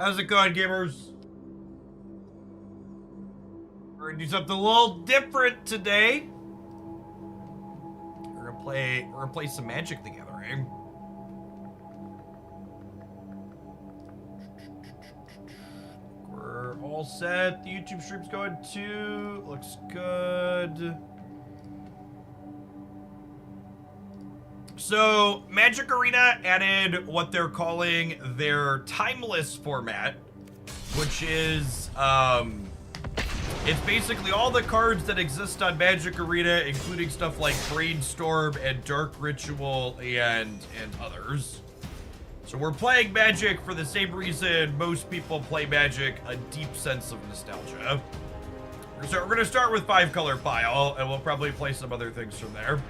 How's it going, gamers? We're gonna do something a little different today. We're gonna play some Magic the Gathering. We're all set. The YouTube stream's going too. Looks good. So, Magic Arena added what they're calling their timeless format, which is, it's basically all the cards that exist on Magic Arena, including stuff like Brainstorm and Dark Ritual and others. So we're playing Magic for the same reason most people play Magic, a deep sense of nostalgia. So we're gonna start with 5-color pile, and we'll probably play some other things from there.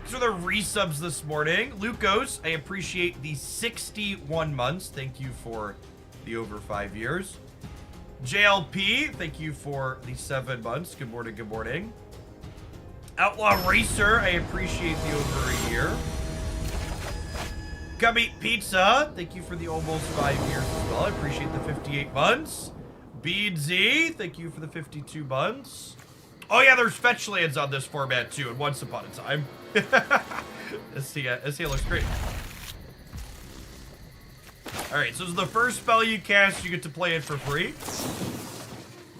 These are the resubs this morning. Lucos, I appreciate the 61 months. Thank you for the over 5 years. JLP, thank you for the 7 months. Good morning, good morning. Outlaw Racer, I appreciate the over a year. Come Eat Pizza, thank you for the almost 5 years as well. I appreciate the 58 months. Bead Z, thank you for the 52 months. Oh yeah, there's fetch lands on this format too, and Once Upon a Time. SC looks great. Alright, so this is the first spell you cast, you get to play it for free.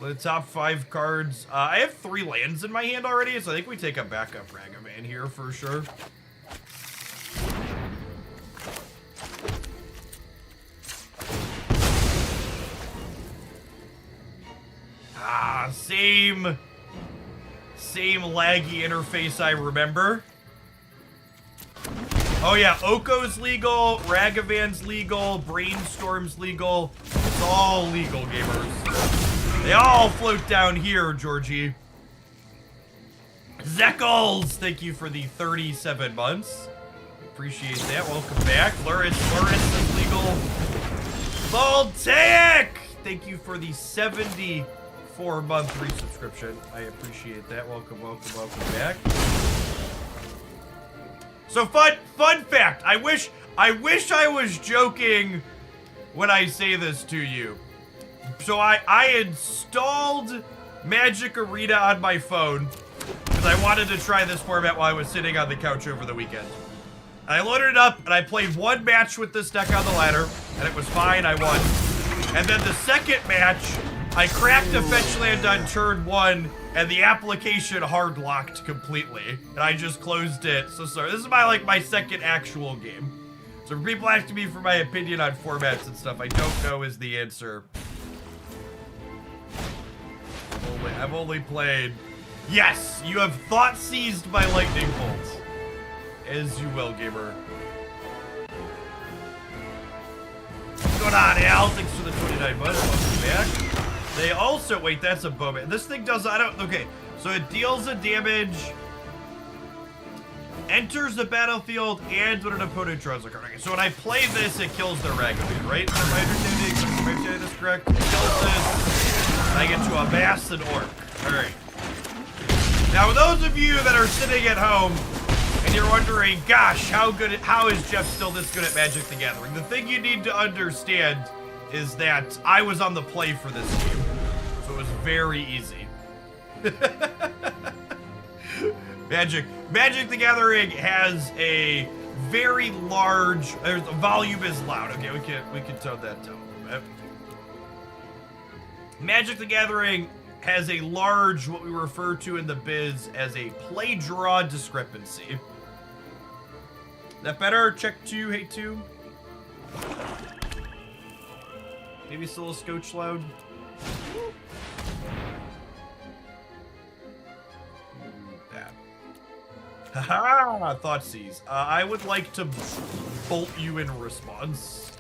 The top 5 cards. I have 3 lands in my hand already, so I think we take a backup Ragavan here for sure. Same laggy interface I remember. Oh yeah, Oko's legal, Ragavan's legal, Brainstorm's legal. It's all legal, gamers. They all float down here, Georgie. Zeckles, thank you for the 37 months. Appreciate that, welcome back. Luris is legal. Voltaic, thank you for the 74-month resubscription. I appreciate that, welcome back. So fun fact, I wish I was joking when I say this to you. So I installed Magic Arena on my phone because I wanted to try this format while I was sitting on the couch over the weekend. I loaded it up and I played 1 match with this deck on the ladder and it was fine, I won. And then the second match, I cracked a fetch land on turn 1 and the application hard locked completely, and I just closed it. So sorry. This is my second actual game. So for people asking me for my opinion on formats and stuff, I don't know is the answer. I've only played. Yes, you have thought seized by lightning bolt. As you will, gamer. What's going on, Al? Thanks for the 29 months. Welcome back. They also, wait, that's a bowman. This thing does, okay. So it deals a damage, enters the battlefield, and when an opponent draws a card. Okay, so when I play this, it kills their Ragavan, right? Am I understanding this correct? It kills this, and I get to amass an orc. Alright. Now, for those of you that are sitting at home, and you're wondering, gosh, how is Jeff still this good at Magic the Gathering? The thing you need to understand is that I was on the play for this game, so it was very easy. Magic the Gathering has a very large, the volume is loud. Okay, we can tone that down a little bit. Magic the Gathering has a large, what we refer to in the biz as a play draw discrepancy. That better? Check 2, hey 2. Maybe it's a little scotch loud. That. Haha! Thoughtseize. I would like to bolt you in response.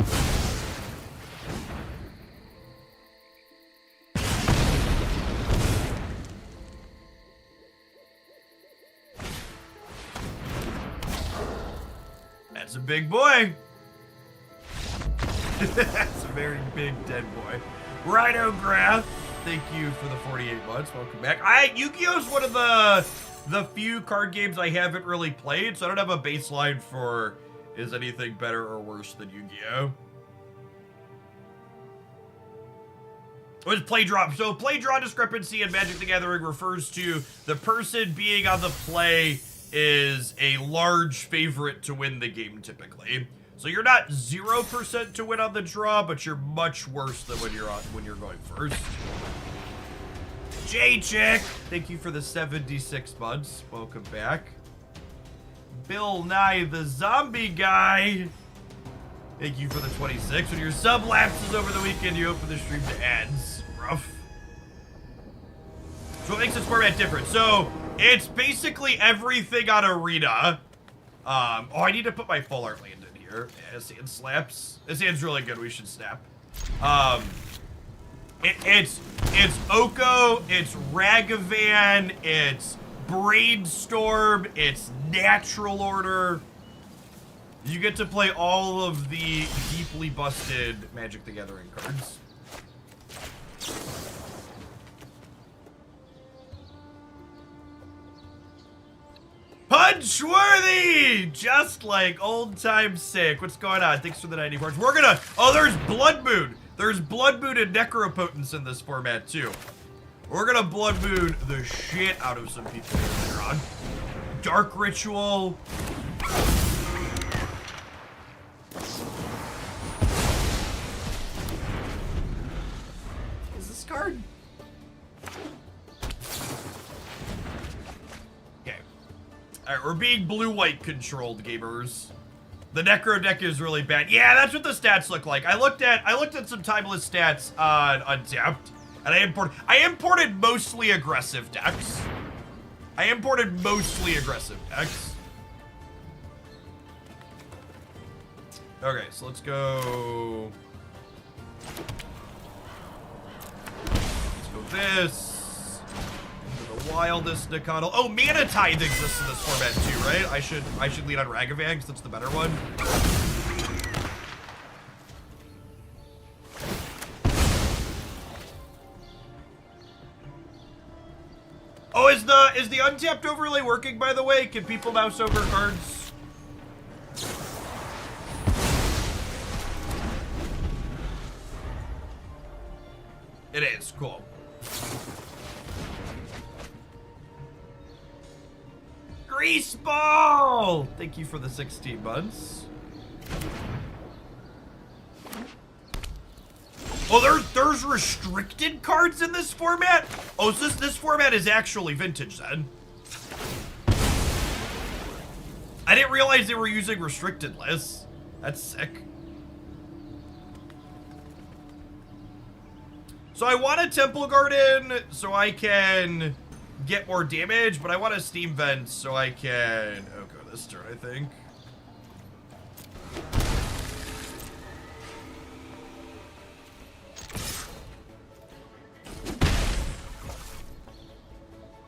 That's a big boy. That's a very big dead boy. Rhino Grath, thank you for the 48 months. Welcome back. Yu-Gi-Oh's one of the few card games I haven't really played, so I don't have a baseline for is anything better or worse than Yu-Gi-Oh. It was play draw. So play draw discrepancy in Magic the Gathering refers to the person being on the play is a large favorite to win the game typically. So you're not 0% to win on the draw, but you're much worse than when you're going first. J-Chick, thank you for the 76 months. Welcome back. Bill Nye the Zombie Guy, thank you for the 26. When your sub lapses over the weekend, you open the stream to ads. Rough. So what makes this format different? So it's basically everything on Arena. Oh, I need to put my full art land in here. Yeah, this hand slaps. This hand's really good. We should snap. It's Oko, it's Ragavan, it's Brainstorm, it's Natural Order. You get to play all of the deeply busted Magic the Gathering cards. Punchworthy! Just like old time's sake. What's going on? Thanks for the 90 cards. We're gonna... Oh, there's Blood Moon. There's Blood Moon and Necropotence in this format, too. We're gonna Blood Moon the shit out of some people later on. Dark Ritual. Is this card? Okay. Alright, we're being blue-white controlled, gamers. The Necro deck is really bad. Yeah, that's what the stats look like. I looked at some timeless stats on Untapped, and I imported mostly aggressive decks. Okay, so let's go. Let's go this. The wildest Nicodle. Oh, Mana Tithe exists in this format too, right? I should lead on Ragavan because that's the better one. Oh, is the untapped overlay working, by the way? Can people mouse over cards? It is, cool. Greaseball! Thank you for the 16 months. Oh, there's restricted cards in this format? Oh, so this format is actually vintage then. I didn't realize they were using restricted lists. That's sick. So I want a Temple Garden so I can get more damage, but I want a Steam Vent so I can... Oh, go this turn, I think.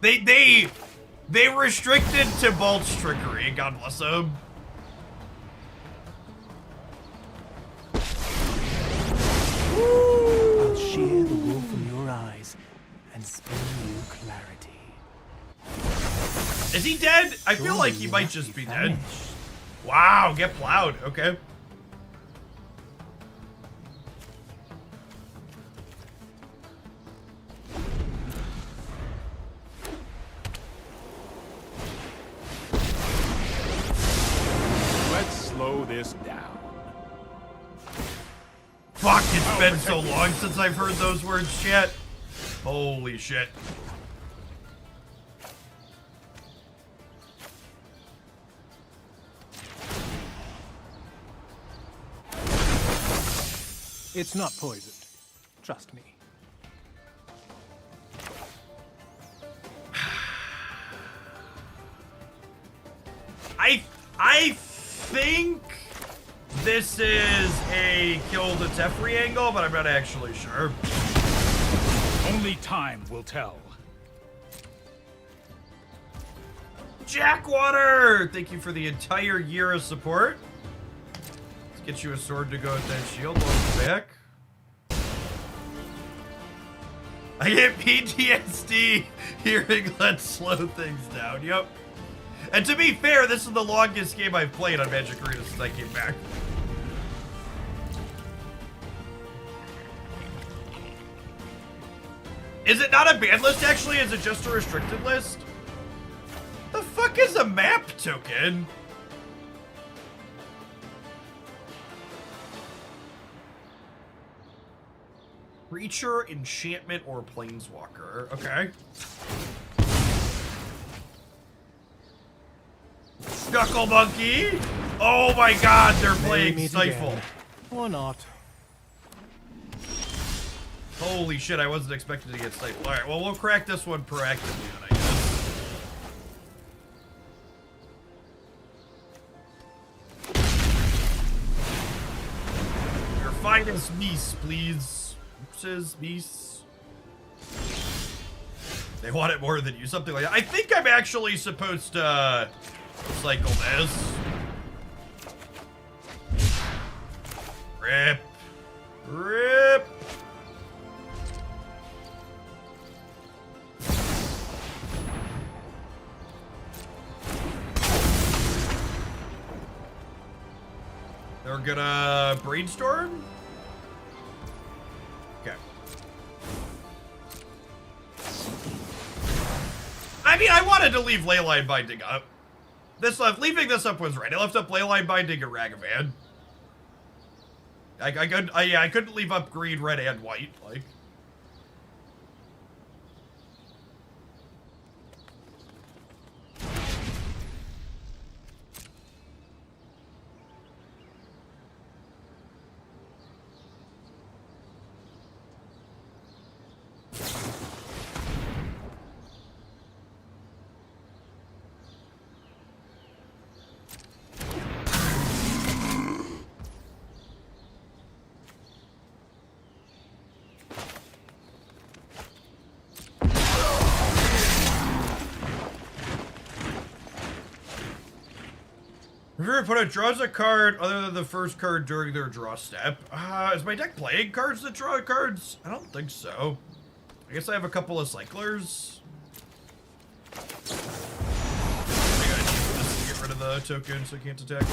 They restricted to Bolt's trickery, God bless them. I'll shear the wool from your eyes and spare you clarity. Is he dead? I feel like he might just be dead. Wow, get plowed. Okay. Let's slow this down. Fuck, it's been so long since I've heard those words, chat. Holy shit. It's not poisoned. Trust me. I think this is a kill the Teferi angle, but I'm not actually sure. Only time will tell. Jackwater! Thank you for the entire year of support. Let's get you a sword to go with that shield. Welcome back. I get PTSD hearing let's slow things down. Yep. And to be fair, this is the longest game I've played on Magic Arena since I came back. Is it not a banned list, actually? Is it just a restricted list? The fuck is a map token? Creature, enchantment, or planeswalker. Okay. Scuckle Monkey! Oh my god, they're playing meet Stifle. again. Or not. Holy shit, I wasn't expecting to get Stifle. Alright, well, we'll crack this one proactively then, I guess. Your finest Mies, please. Oopses, Mies. They want it more than you, something like that. I think I'm actually supposed to cycle this. Rip. Rip. They're gonna brainstorm? Okay. I mean, I wanted to leave Leyline Binding up. Leaving this up was right. I left up Leyline Binding and Ragavan. I couldn't leave up green, red, and white. Like. If your opponent draws a card other than the first card during their draw step, is my deck playing cards that draw cards? I don't think so. I guess I have a couple of cyclers. I think I need this to get rid of the token so it can't attack me.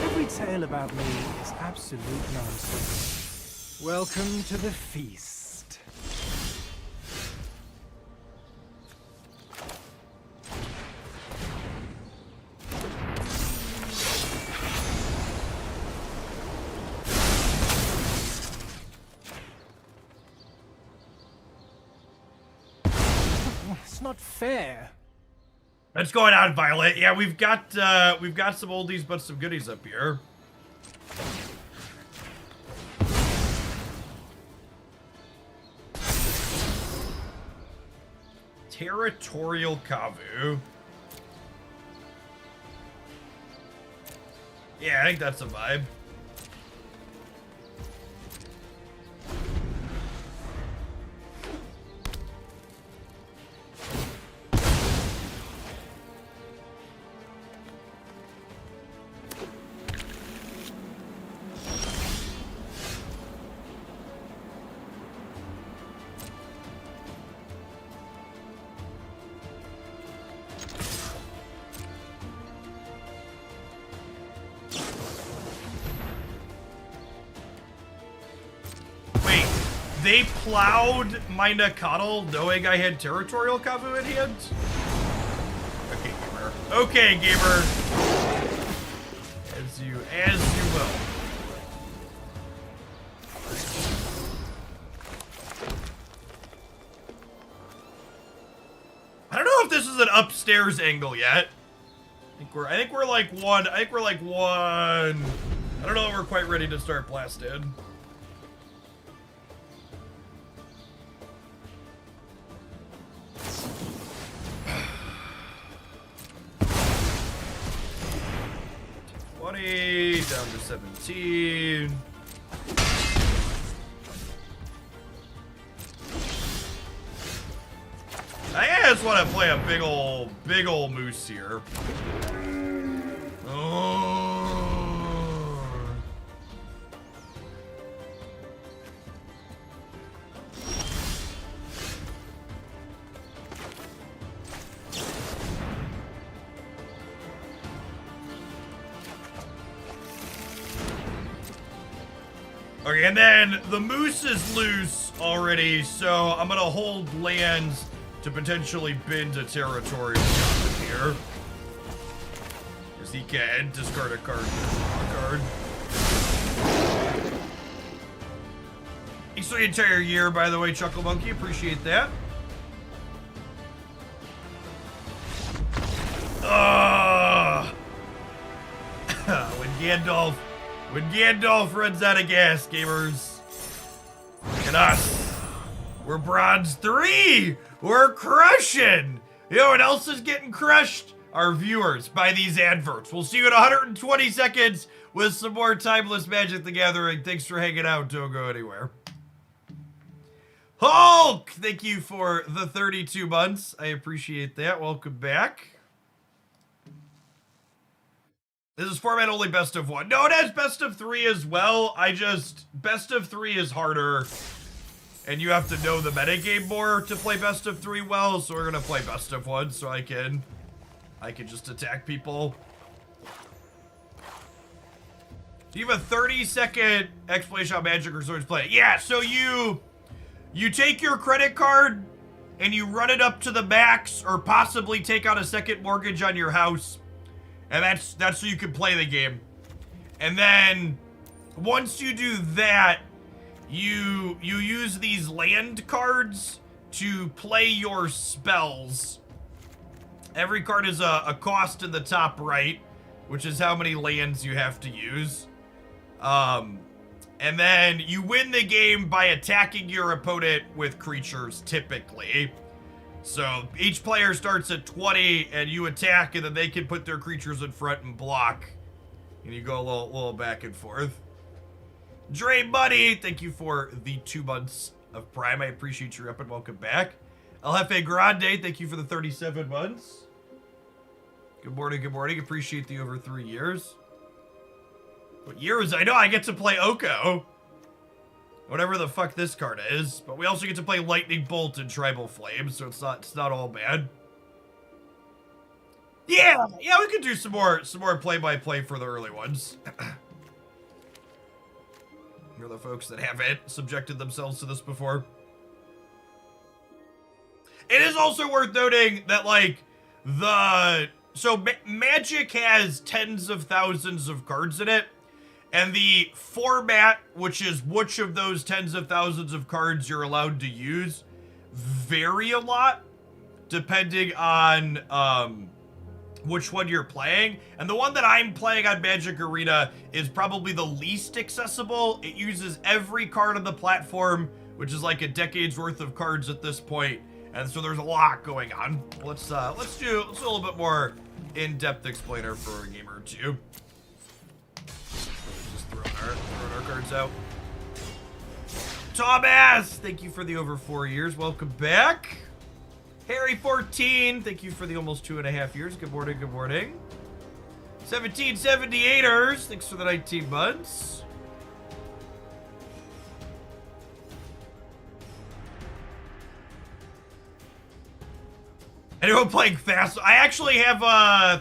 Every tale about me is absolute nonsense. Welcome to the feast. It's not fair. What's going on, Violet? Yeah, we've got some oldies but some goodies up here. Territorial Kavu. Yeah, I think that's a vibe. They plowed my Nakatl knowing I had Territorial Kavu in hand? Okay, gamer. Okay, gamer. As you will. I don't know if this is an upstairs angle yet. I think we're like one. I don't know if we're quite ready to start blasted. Down to 17. I just want to play a big ol' moose here. Oh. Okay, and then the moose is loose already, so I'm gonna hold lands to potentially bend a territory here. Because he can discard a card. Thanks for the entire year, by the way, Chuckle Monkey. Appreciate that. When Gandalf runs out of gas, gamers. Look at us. We're bronze 3. We're crushing. You know what else is getting crushed? Our viewers by these adverts. We'll see you in 120 seconds with some more Timeless Magic the Gathering. Thanks for hanging out. Don't go anywhere. Hulk, thank you for the 32 months. I appreciate that. Welcome back. This is format only best of 1. No, it has best of 3 as well. Best of 3 is harder. And you have to know the metagame more to play best of 3 well. So we're gonna play best of 1 so I can just attack people. Do you have a 30-second explanation how Magic or Swords play? Yeah, so you take your credit card and you run it up to the max or possibly take out a second mortgage on your house. And that's so you can play the game. And then once you do that, you use these land cards to play your spells. Every card is a cost in the top right, which is how many lands you have to use. And then you win the game by attacking your opponent with creatures, typically. So each player starts at 20, and you attack, and then they can put their creatures in front and block. And you go a little back and forth. Dre Buddy, thank you for the 2 months of Prime. I appreciate your up and welcome back. El Jefe Grande, thank you for the 37 months. Good morning, good morning. Appreciate the over 3 years. What year is I know I get to play Oko. Whatever the fuck this card is. But we also get to play Lightning Bolt and Tribal Flame, so it's not all bad. Yeah, we could do some more play-by-play for the early ones. You're the folks that haven't subjected themselves to this before. It is also worth noting that, like, Magic has tens of thousands of cards in it. And the format, which is which of those tens of thousands of cards you're allowed to use, vary a lot depending on which one you're playing. And the one that I'm playing on Magic Arena is probably the least accessible. It uses every card on the platform, which is like a decade's worth of cards at this point. And so there's a lot going on. Let's do a little bit more in-depth explainer for a game or two. Throwing our cards out. Thomas, thank you for the over 4 years. Welcome back. Harry14, thank you for the almost 2.5 years. Good morning, good morning. 1778ers, thanks for the 19 months. Anyone playing Thassa? I actually have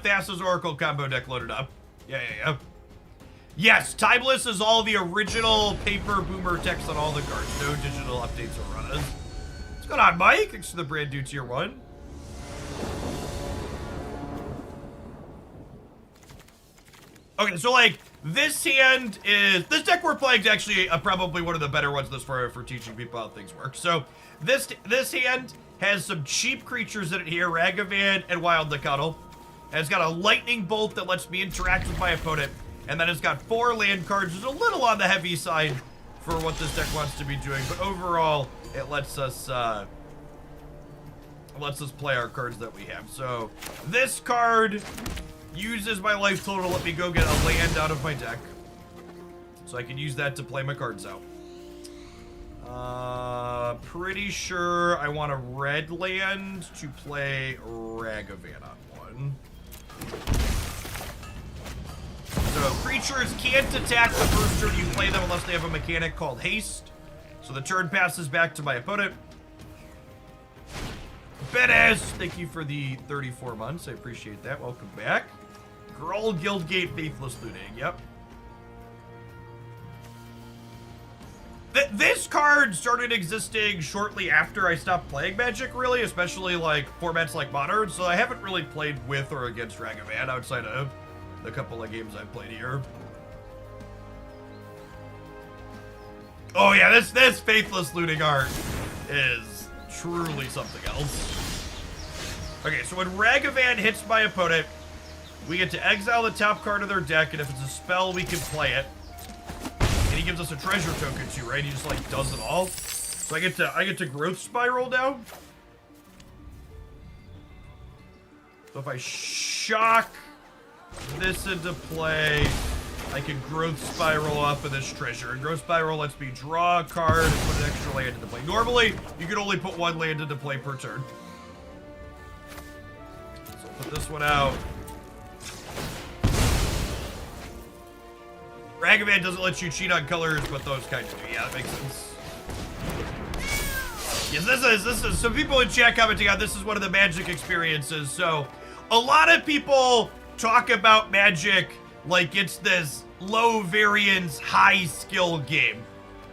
Thassa's Oracle combo deck loaded up. Yeah. Yes, Timeless is all the original paper boomer text on all the cards. No digital updates or runs. What's going on, Mike? Thanks for the brand new tier 1. Okay, so like this deck we're playing is actually probably one of the better ones this far for teaching people how things work. So this hand has some cheap creatures in it here, Ragavan and Wild Nicottle. And it's got a lightning bolt that lets me interact with my opponent. And then it's got 4 land cards, which is a little on the heavy side for what this deck wants to be doing. But overall, it lets us play our cards that we have. So this card uses my life total to let me go get a land out of my deck. So I can use that to play my cards out. Pretty sure I want a red land to play Ragavan on one. So creatures can't attack the first turn you play them unless they have a mechanic called haste. So the turn passes back to my opponent. Benes, thank you for the 34 months. I appreciate that. Welcome back. Grawl Guildgate Faithless Looting. Yep. This card started existing shortly after I stopped playing Magic, really, especially like formats like Modern, so I haven't really played with or against Ragavan outside of the couple of games I've played here. Oh yeah, this Faithless Looting art is truly something else. Okay, so when Ragavan hits my opponent, we get to exile the top card of their deck, and if it's a spell, we can play it. And he gives us a treasure token too, right? He just like does it all. So I get to Growth Spiral now. So if I shock this into play, I can Growth Spiral off of this treasure. And Growth Spiral lets me draw a card and put an extra land into play. Normally, you can only put one land into play per turn. So I'll put this one out. Ragavan doesn't let you cheat on colors, but those kinds do. Yeah, that makes sense. Yes, this is some people in chat commenting on this is one of the Magic experiences. So a lot of people talk about Magic like it's this low variance, high skill game.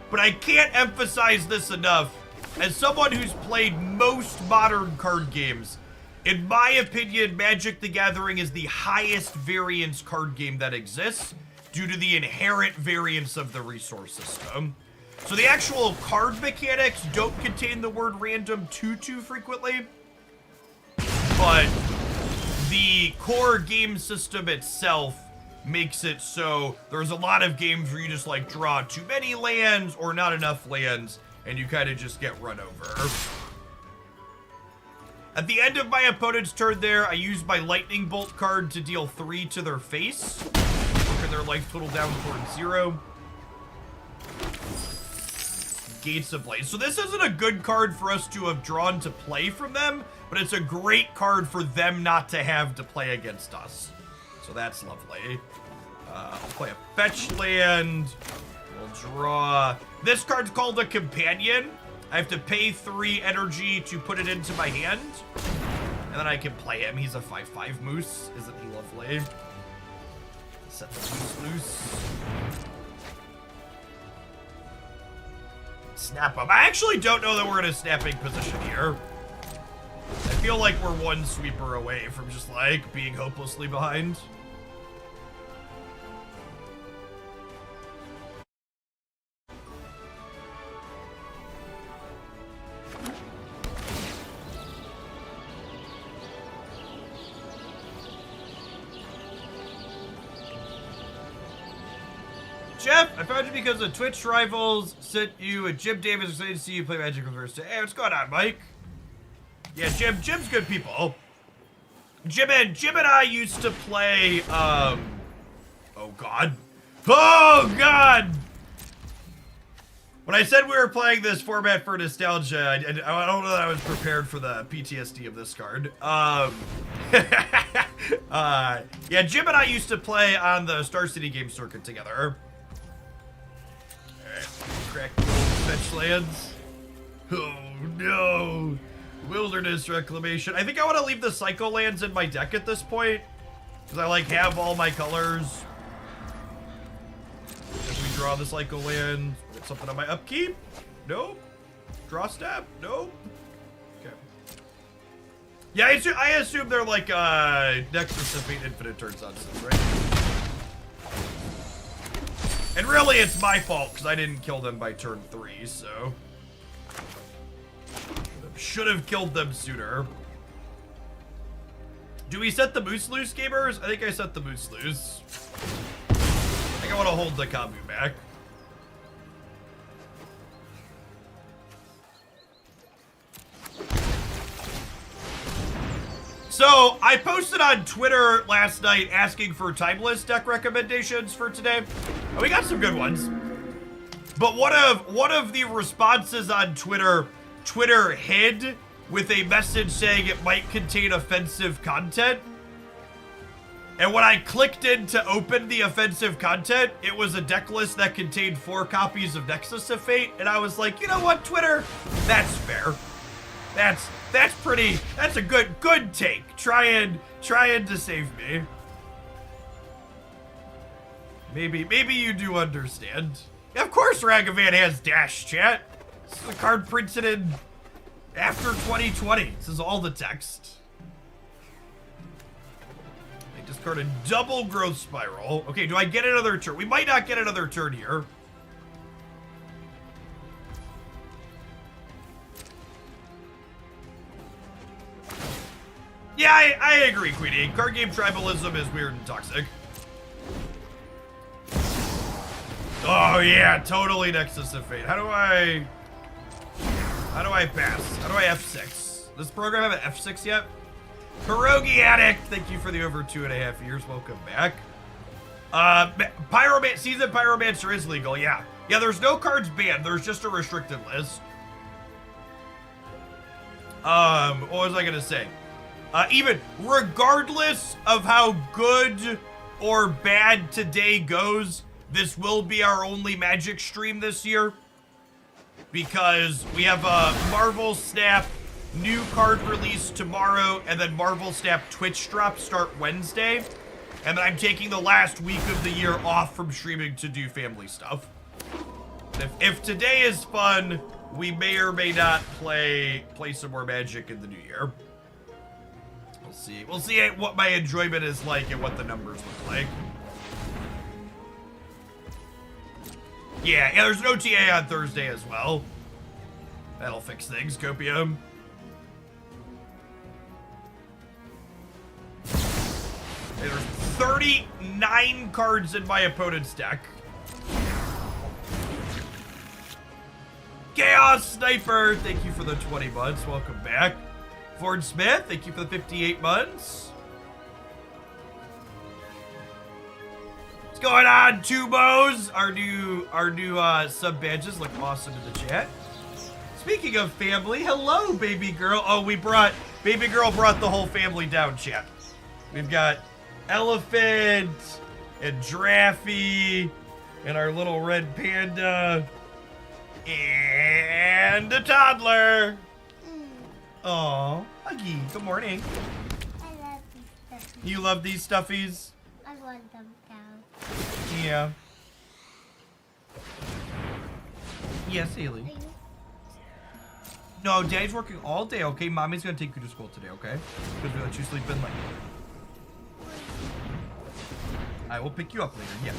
But I can't emphasize this enough. As someone who's played most modern card games, in my opinion, Magic the Gathering is the highest variance card game that exists due to the inherent variance of the resource system. So the actual card mechanics don't contain the word random too frequently, but the core game system itself makes it so there's a lot of games where you just like draw too many lands or not enough lands and you kind of just get run over. At the end of my opponent's turn there, I use my Lightning Bolt card to deal 3 to their face. Working their life total down towards 0. Gates of Blaze. So this isn't a good card for us to have drawn to play from them, but it's a great card for them not to have to play against us. So that's lovely. I'll play a fetch land. We'll draw. This card's called a Companion. I have to pay 3 energy to put it into my hand. And then I can play him. He's a 5/5 moose. Isn't he lovely? Set the moose loose. Snap him. I actually don't know that we're in a snapping position here. I feel like we're one sweeper away from just like being hopelessly behind. Jeff, I found you because the Twitch rivals sent you a Jim Davis. Excited to see you play Magic for the first time. Hey, what's going on, Mike? Yeah, Jim's good people. Jim and I used to play, oh God. Oh God! When I said we were playing this format for nostalgia, I don't know that I was prepared for the PTSD of this card. Yeah, Jim and I used to play on the Star City game circuit together. Crack the old fetch lands. Oh no. Wilderness Reclamation. I think I want to leave the Psycho lands in my deck at this point. Because I like have all my colors. If we draw the Psycho land, get something on my upkeep. Nope. Draw step. Nope. Okay. Yeah, I assume they're like Nexus of Fate Infinite turns on stuff, right? And really, it's my fault, because I didn't kill them by turn 3, so... Should have killed them sooner. Do we set the moose loose, gamers? I think I set the moose loose. I think I want to hold the Kabu back. So, I posted on Twitter last night asking for Timeless deck recommendations for today. And we got some good ones. But one of the responses on Twitter hid with a message saying it might contain offensive content. And when I clicked in to open the offensive content, it was a deck list that contained 4 copies of Nexus of Fate. And I was like, you know what, Twitter? That's fair. That's a good take. Trying to save me. Maybe you do understand. Of course Ragavan has dash, chat. This is a card printed in after 2020. This is all the text. They discard a double growth spiral. Okay, do I get another turn? We might not get another turn here. Yeah, I agree, Queenie. Card game tribalism is weird and toxic. Oh yeah, totally Nexus of Fate. How do I pass? How do I F6? Does this program have an F6 yet? Pierogi Addict, thank you for the over 2.5 years. Welcome back. Season Pyromancer is legal, yeah. Yeah, there's no cards banned. There's just a restricted list. What was I gonna say? Even regardless of how good or bad today goes, this will be our only Magic stream this year. Because we have a Marvel Snap new card release tomorrow, and then Marvel Snap Twitch drops start Wednesday. And then I'm taking the last week of the year off from streaming to do family stuff. If today is fun, we may or may not play some more Magic in the new year. We'll see. We'll see what my enjoyment is like and what the numbers look like. Yeah, there's no TA on Thursday as well. That'll fix things, Copium. Okay, there's 39 cards in my opponent's deck. Chaos Sniper, thank you for the 20 months. Welcome back. Ford Smith, thank you for the 58 months. What's going on, Tubos? Our new sub badges look awesome in the chat. Speaking of family, hello, baby girl. Oh, baby girl brought the whole family down, chat. We've got Elephant and Draffy and our little red panda and a toddler. Aw, Huggy, good morning. I love these stuffies. You love these stuffies? I want them down. Yeah. Yes, Haley. Are you? No, Daddy's working all day, okay? Mommy's gonna take you to school today, okay? Because we let you sleep in late. I will pick you up later, yes.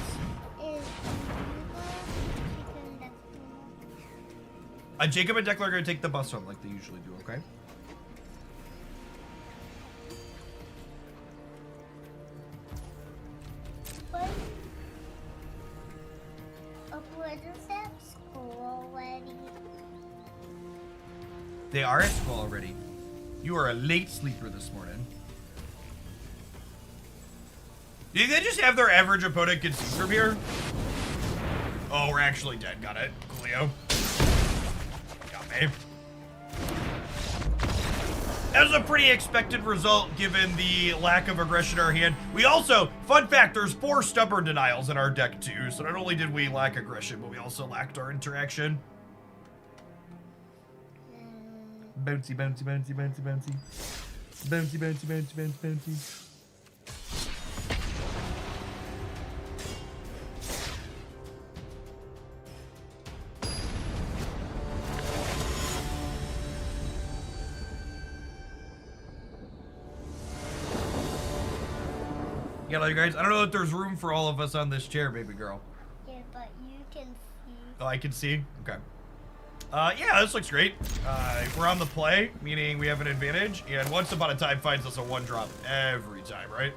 Jacob and Declan are gonna take the bus home like they usually do, okay? What? Is at school already? They are at school already. You are a late sleeper this morning. Do they just have their average opponent concede from here? Oh, we're actually dead. Got it. Coolio. Got me. That was a pretty expected result given the lack of aggression in our hand. We also, fun fact, there's 4 stubborn denials in our deck too. So not only did we lack aggression, but we also lacked our interaction. Bouncy, bouncy, bouncy, bouncy, bouncy. Bouncy, bouncy, bouncy, bouncy, bouncy. Yeah, like guys, I don't know if there's room for all of us on this chair, baby girl. Yeah, but you can see. Oh, I can see? Okay. Yeah, this looks great. We're on the play, meaning we have an advantage, and Once Upon a Time finds us a 1-drop every time, right?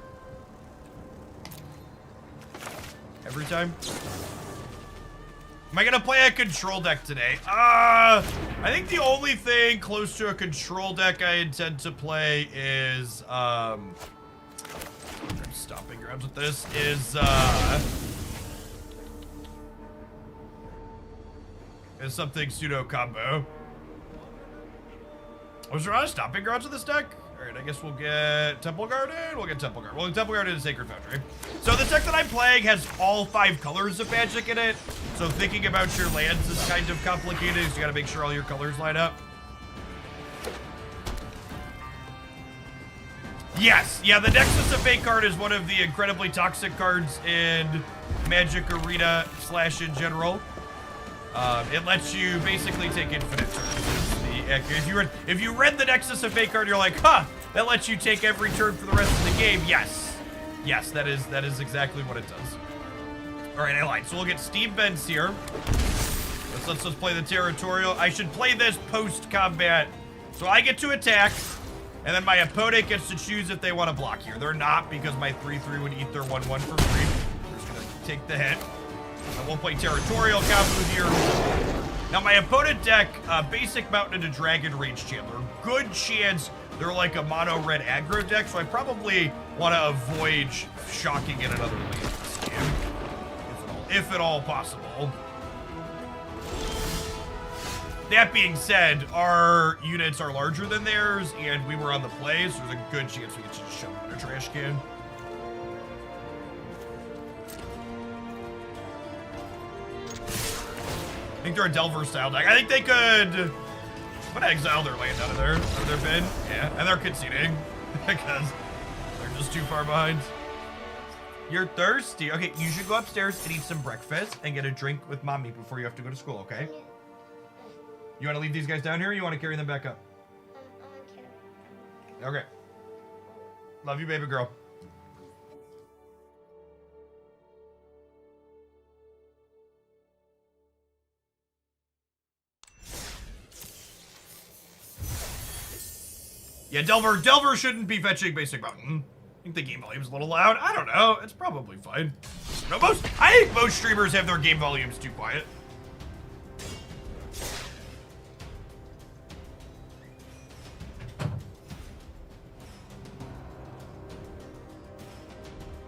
Every time? Am I gonna play a control deck today? I think the only thing close to a control deck I intend to play is, I'm stomping grounds with this, is something pseudo combo. Was there not a stomping grounds with this deck? Alright, I guess we'll get Temple Garden. We'll get Temple Garden. We'll get Temple Garden and Sacred Foundry. So the deck that I'm playing has all 5 colors of Magic in it. So thinking about your lands is kind of complicated. You gotta make sure all your colors line up. Yes, yeah, the Nexus of Fate card is one of the incredibly toxic cards in Magic Arena / in general. It lets you basically take infinite turns. If you read the Nexus of Fate card, you're like, huh, that lets you take every turn for the rest of the game. Yes. Yes, that is exactly what it does. All right, I lied. So we'll get Steam Vents here. Let's play the Territorial. I should play this post-combat. So I get to attack, and then my opponent gets to choose if they want to block here. They're not, because my 3/3 would eat their 1/1 for free. I'm just gonna take the hit. I won't play Territorial combo here. Now my opponent deck, basic Mountain into Dragon Rage Chandler. Good chance they're like a mono red aggro deck, so I probably want to avoid shocking in another lane this game, if at all possible. That being said, our units are larger than theirs, and we were on the play, so there's a good chance we could just shove them in a trash can. I think they're a Delver style deck. I think they could put exile their land out of their bin. Yeah, and they're conceding because they're just too far behind. You're thirsty. Okay, you should go upstairs and eat some breakfast and get a drink with mommy before you have to go to school, okay? You want to leave these guys down here, or you want to carry them back up? Okay. Love you, baby girl. Yeah, Delver shouldn't be fetching basic Mountain. I think the game volume's a little loud. I don't know. It's probably fine. No, I think most streamers have their game volumes too quiet.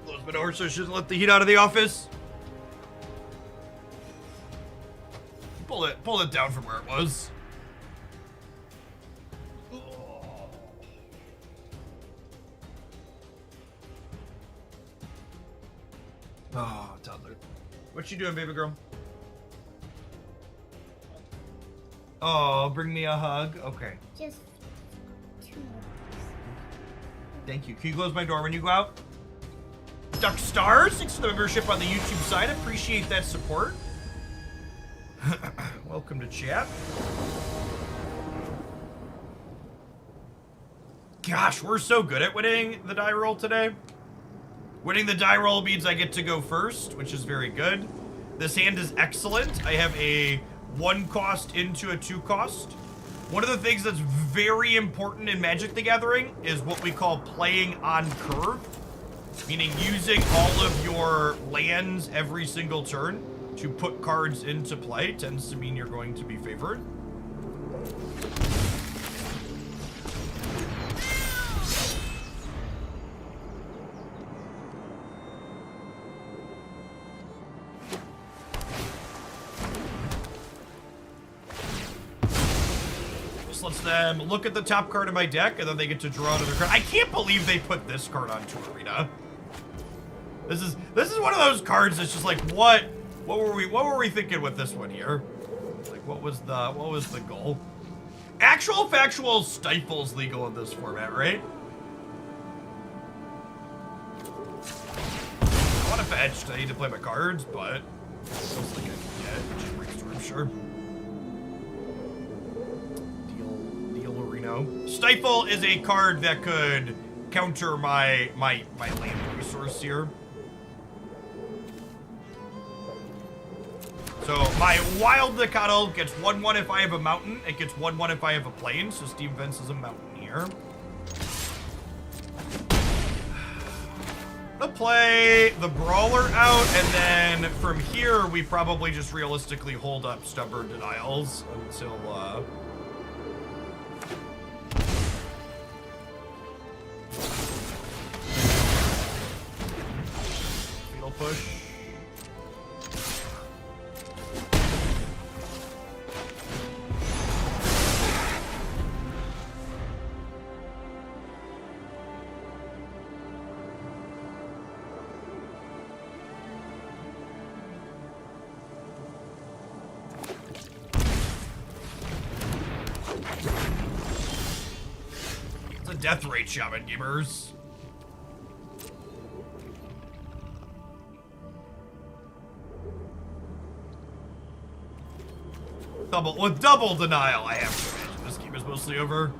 Elizabeth Orso shouldn't let the heat out of the office. Pull it down from where it was. Oh, toddler. What you doing, baby girl? Oh, bring me a hug. Okay. Just 2 more. Thank you. Can you close my door when you go out? Duck Stars, thanks for the membership on the YouTube side. Appreciate that support. Welcome to chat. Gosh, we're so good at winning the die roll today. Winning the die roll means I get to go first, which is very good. This hand is excellent. I have a 1 cost into a 2 cost. One of the things that's very important in Magic the Gathering is what we call playing on curve, meaning using all of your lands every single turn to put cards into play tends to mean you're going to be favored. Lets them look at the top card of my deck, and then they get to draw another card. I can't believe they put this card onto Arena. This is one of those cards that's just like, what were we thinking with this one here? Like, what was the goal? Actual factual stifle's legal in this format, right? I want to fetch because I need to play my cards, but it feels like I can get Gem Brainstorm, sure. Stifle is a card that could counter my land resource here. So my Wild Decadal gets 1/1 if I have a mountain. It gets 1/1 if I have a plain. So Steam Vents is a mountain here. I'll play the Brawler out, and then from here we probably just realistically hold up Stubborn Denials until Fatal Push. It's a death rate, Shaman Gamers. double denial, I have to imagine this game is mostly over.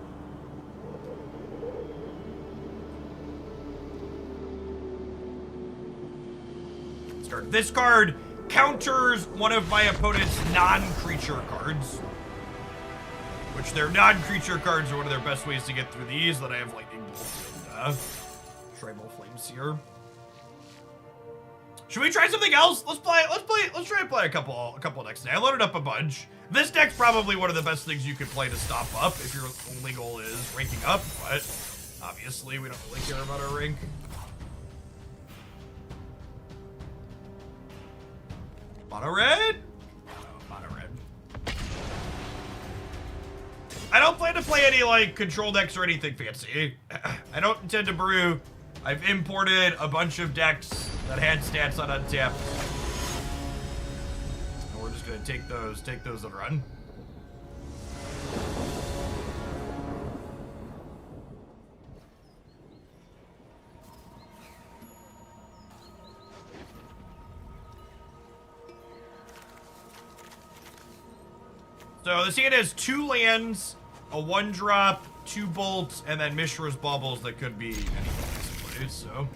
Start. This card counters one of my opponent's non-creature cards. Which their non-creature cards are one of their best ways to get through these. That I have lightning bolts and tribal flames here. Should we try something else? Let's try and play a couple decks today. I loaded up a bunch. This deck's probably one of the best things you could play to stop up if your only goal is ranking up, but obviously we don't really care about our rank. Mono red? No, mono red. I don't plan to play any like control decks or anything fancy. I don't intend to brew. I've imported a bunch of decks that had stats on untapped. And we're just gonna take those and run. So this hand has 2 lands, a 1-drop, 2 bolts, and then Mishra's bubbles that could be anything basically, so.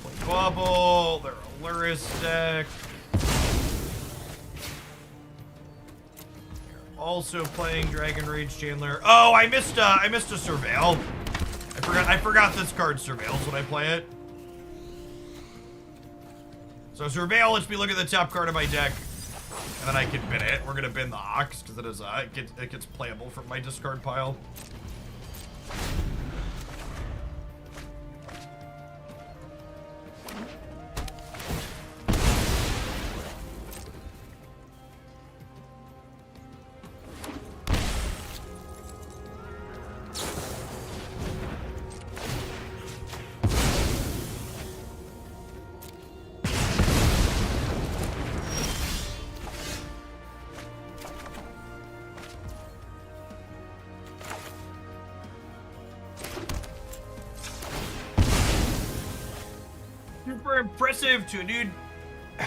Play bubble, they're a Luris deck. They're also playing Dragon Rage Chandler. Oh, I missed a Surveil. I forgot this card surveils when I play it. So Surveil lets me look at the top card of my deck, and then I can bin it. We're gonna bin the Ox because it is it gets playable from my discard pile.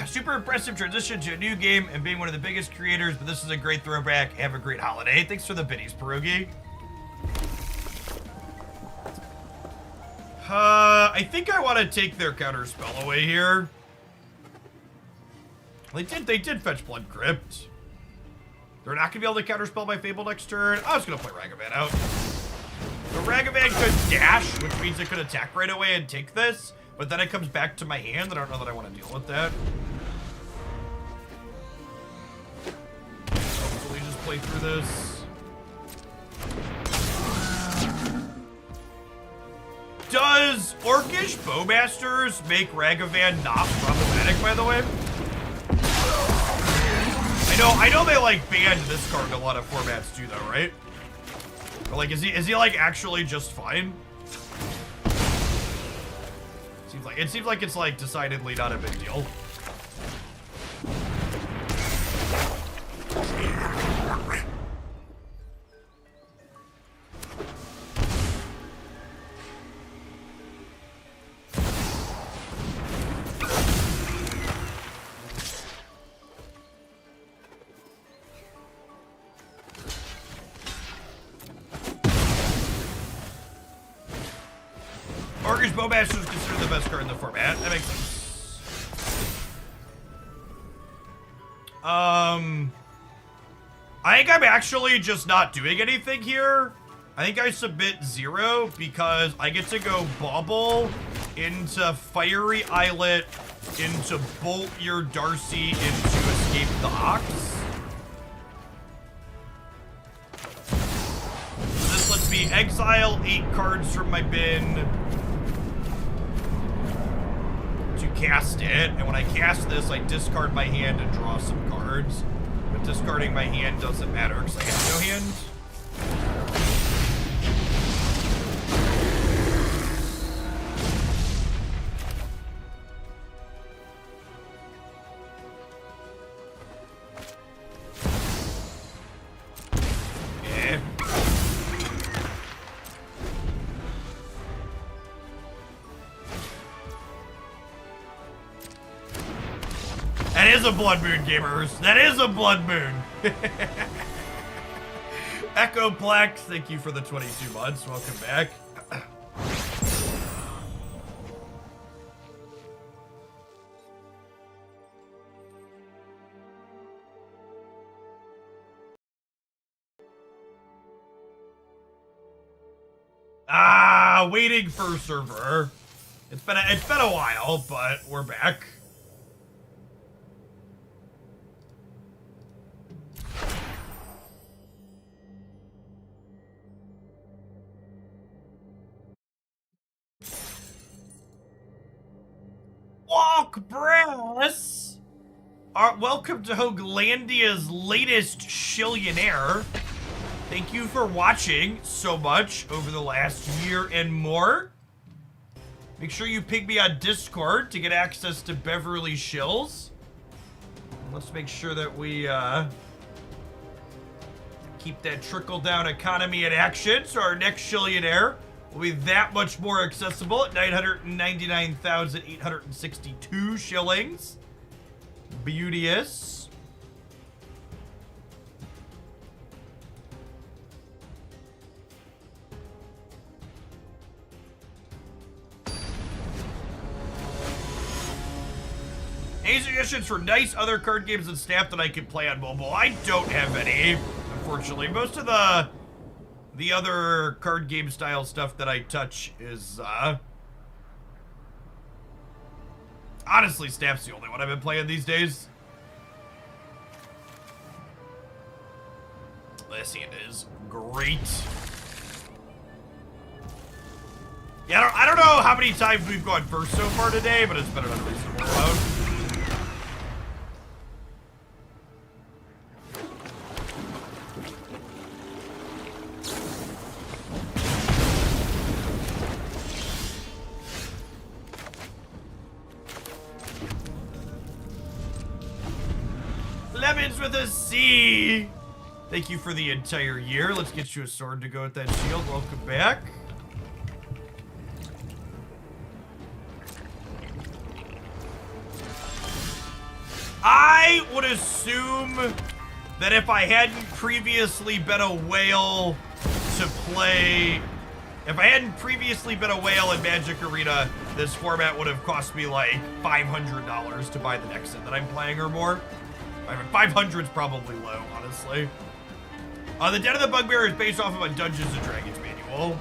Super impressive transition to a new game and being one of the biggest creators, but this is a great throwback. Have a great holiday. Thanks for the biddies, Pierogi. I think I want to take their counter spell away here. They did fetch Blood Crypt. They're not gonna be able to counterspell my Fable next turn. I was gonna play Ragavan out. The Ragavan could dash, which means it could attack right away and take this. But then it comes back to my hand, and I don't know that I want to deal with that. Hopefully just play through this. Does Orcish Bowmasters make Ragavan not problematic, by the way? I know they like banned this card in a lot of formats too, though, right? But like, is he like actually just fine? It seems like it's like decidedly not a big deal. Orcish Bowmaster is considered the best card in the format. That makes sense. I think I'm actually just not doing anything here. I think I submit 0 because I get to go Bauble into Fiery Islet, into Bolt Your Darcy, into Escape the Ox. This lets me exile 8 cards from my bin to cast it, and when I cast this, I discard my hand and draw some cards. But discarding my hand doesn't matter because I have no hand. That is a blood moon, gamers. That is a blood moon. Echoplex, thank you for the 22 months. Welcome back. Waiting for server. It's been a while, but we're back. Walk Brass! Welcome to Hoaglandia's latest Shillionaire. Thank you for watching so much over the last year and more. Make sure you ping me on Discord to get access to Beverly Shills. Let's make sure that we keep that trickle-down economy in action, so our next Shillionaire will be that much more accessible at 999,862 shillings. Beauteous. Any suggestions for nice other card games and Snap that I can play on mobile? I don't have any, unfortunately. Most of the other card game style stuff that I touch is, honestly, Snap's the only one I've been playing these days. This hand is great. Yeah, I don't know how many times we've gone first so far today, but it's been an unreasonable amount. Lemons with a C. Thank you for the entire year. Let's get you a sword to go with that shield. Welcome back. I would assume that if I hadn't previously been a whale to play, if I hadn't previously been a whale in Magic Arena, this format would have cost me like $500 to buy the next set that I'm playing or more. I mean, 500 is probably low, honestly. The Den of the Bugbear is based off of a Dungeons & Dragons manual.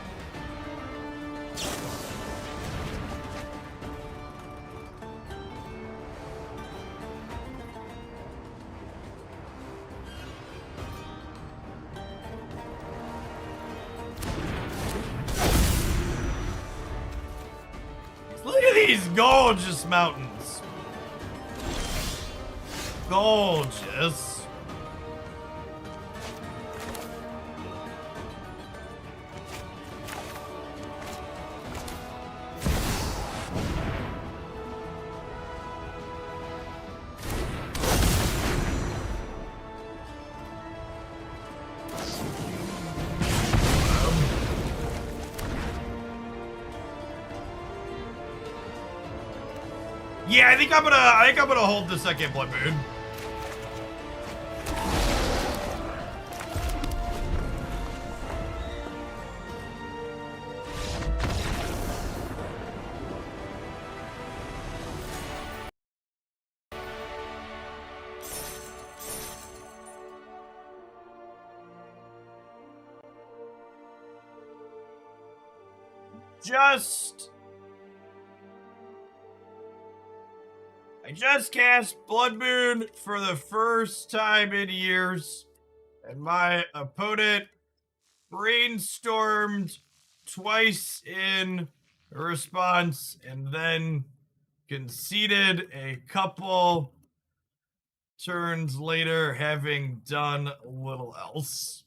Look at these gorgeous mountains. Gorgeous. Yeah, I think I'm gonna hold the second Blood Moon. I just cast Blood Moon for the first time in years, and my opponent brainstormed twice in response and then conceded a couple turns later, having done little else.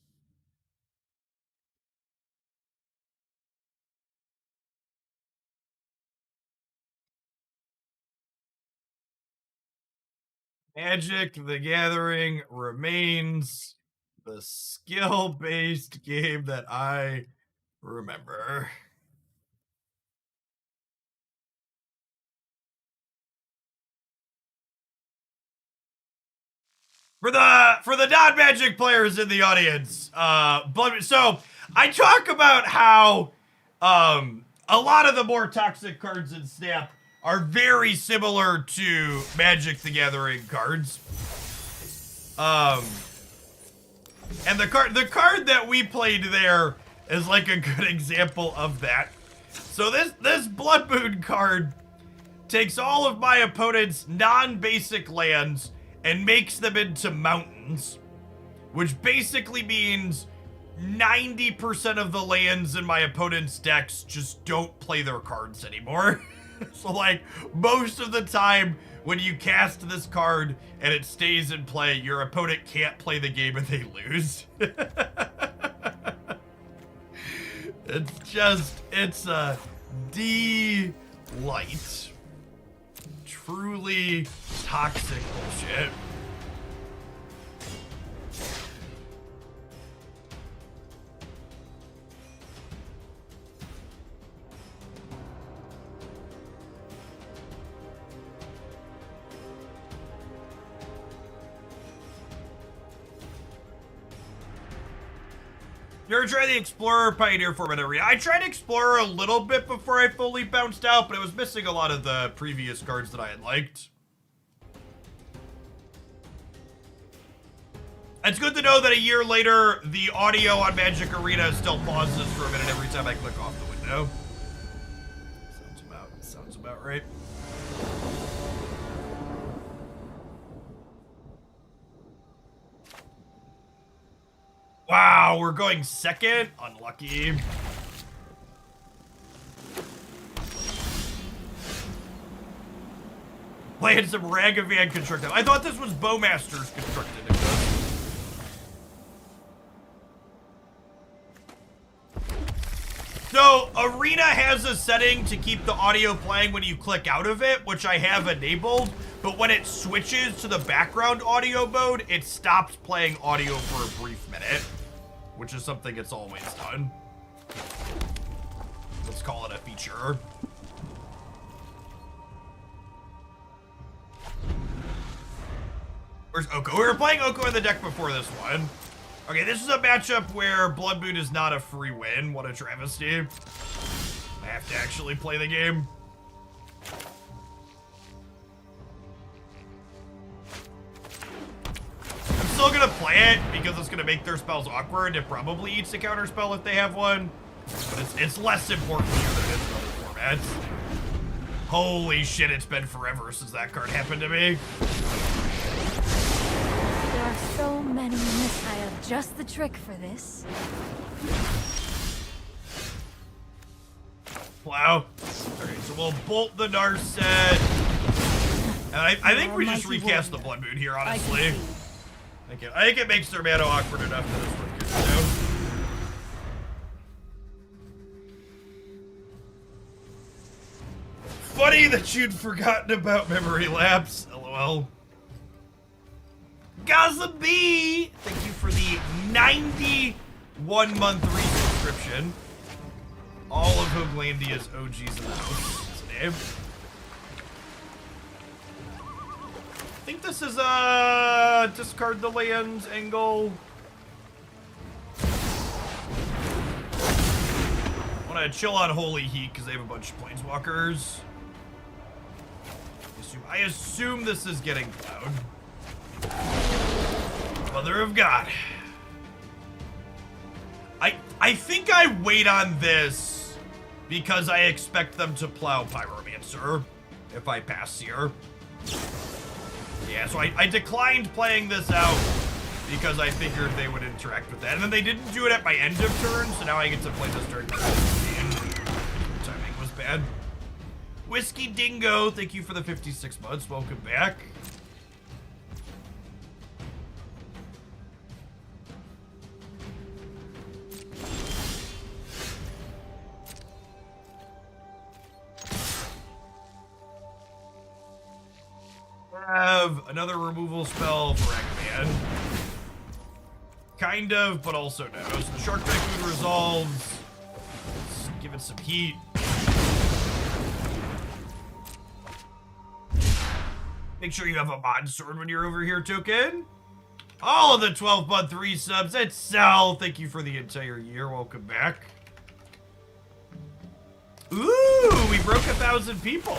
Magic the Gathering remains the skill-based game that I remember. For the non-Magic players in the audience, so I talk about how a lot of the more toxic cards in Snap are very similar to Magic the Gathering cards. And the card that we played there is like a good example of that. So this Blood Moon card takes all of my opponent's non-basic lands and makes them into mountains, which basically means 90% of the lands in my opponent's decks just don't play their cards anymore. So like most of the time when you cast this card and it stays in play, your opponent can't play the game and they lose. It's a delight. Truly toxic bullshit. You ever try the Explorer Pioneer format arena? I tried Explorer a little bit before I fully bounced out, but it was missing a lot of the previous cards that I had liked. It's good to know that a year later, the audio on Magic Arena still pauses for a minute every time I click off the window. Sounds about right. Wow, we're going second? Unlucky. Playing some Ragavan Constructed. I thought this was Bowmaster's Constructed. So, Arena has a setting to keep the audio playing when you click out of it, which I have enabled, but when it switches to the background audio mode, it stops playing audio for a brief minute, which is something it's always done. Let's call it a feature. Where's Oko? We were playing Oko in the deck before this one. Okay, this is a matchup where Blood Moon is not a free win. What a travesty. I have to actually play the game. I'm still gonna play it because it's gonna make their spells awkward. It probably eats a counter spell if they have one, but it's less important here than it is in other formats. Holy shit, it's been forever since that card happened to me. There are so many in this. I have just the trick for this. Wow. Alright, so we'll bolt the Narset. And I think we just recast the Blood Moon here, honestly. I think it makes their mana awkward enough that it's worth getting down. Funny that you'd forgotten about memory lapse. LOL. Gaza B! Thank you for the 91-month resubscription. All of Hooglandia's OGs in the house today. I think this is a discard the lands angle. I want to chill on Holy Heat because they have a bunch of planeswalkers. I assume this is getting plowed. Mother of God. I think I wait on this because I expect them to plow Pyromancer if I pass here. Yeah, so I declined playing this out because I figured they would interact with that. And then they didn't do it at my end of turn, so now I get to play this turn. Timing was bad. Whiskey Dingo, thank you for the 56 months. Welcome back. Have another removal spell for Ragavan. Kind of, but also no. So the Shark Typhoon resolves. Let's give it some heat. Make sure you have a mod sword when you're over here, Token. all of the 12-month resubs. And Sal, thank you for the entire year. Welcome back. Ooh, we broke 1,000 people.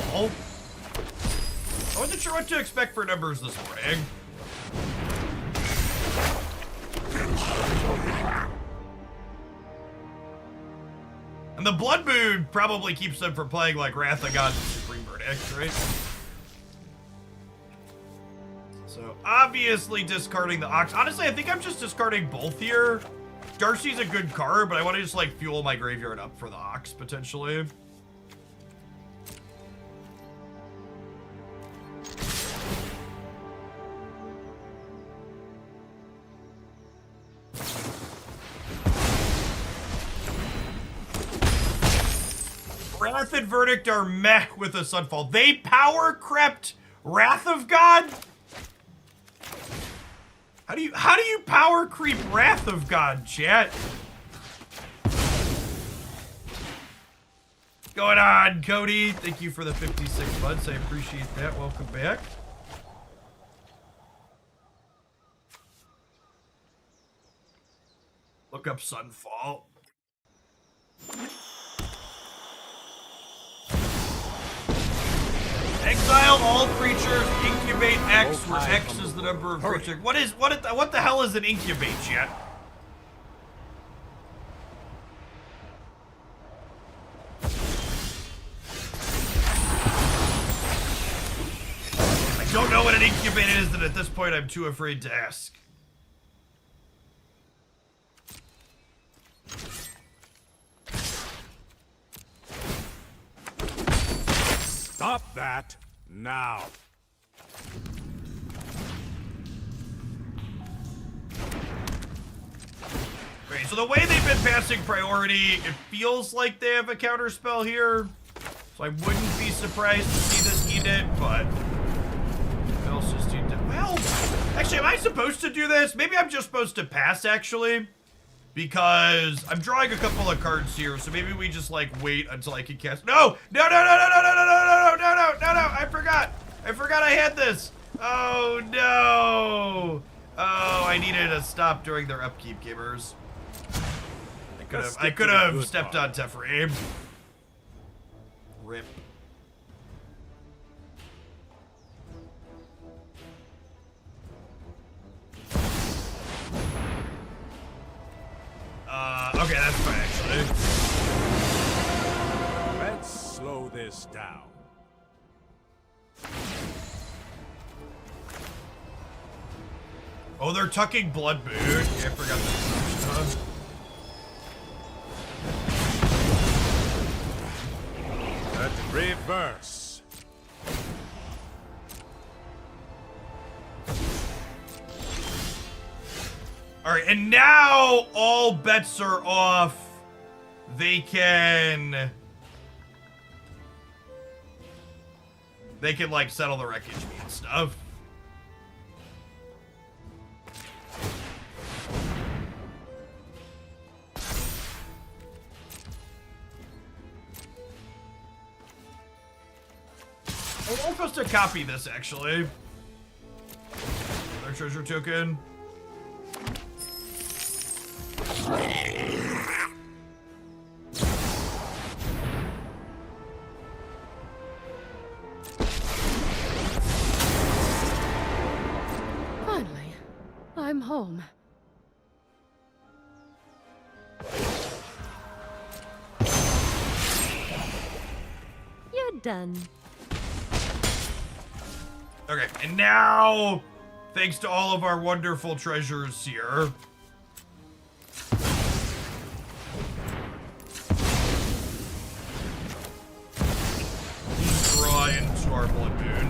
I wasn't sure what to expect for numbers this morning. And the Blood Moon probably keeps them from playing like Wrath of God and Supreme Verdict, right? So, obviously discarding the Ox. Honestly, I think I'm just discarding both here. Darcy's a good card, but I want to just, like, fuel my graveyard up for the Ox, potentially. Wrath and Verdict are meh with a Sunfall. They power crept Wrath of God? How do you power creep Wrath of God, chat? Going on, Cody? Thank you for the 56 months. I appreciate that. Welcome back. Look up Sunfall. Exile all creatures, incubate X, where X is the number of creatures. What the hell is an incubate, chat? I don't know what an incubate is, and at this point I'm too afraid to ask. Stop that now. Okay, so the way they've been passing priority, it feels like they have a counter spell here. So I wouldn't be surprised to see this eat it, but what else just eat it? Well, actually, am I supposed to do this? Maybe I'm just supposed to pass, actually. Because I'm drawing a couple of cards here, so maybe we just like wait until I can cast. No! No! No! No! No! No! No! No! No! No! No! No! No! I forgot. I forgot I had this. Oh no! Oh, I needed to stop during their upkeep, gamers. I could have stepped on Teframe. Rip. Okay, that's fine, actually. Let's slow this down. Oh, they're tucking Blood Moon. Yeah, I forgot that. Let's reverse. All right, and now all bets are off. They can like settle the wreckage and stuff. Oh, I'm supposed to copy this actually. Their treasure token. Finally, I'm home. You're done. Okay, and now, thanks to all of our wonderful treasures here, draw into our Blood Moon.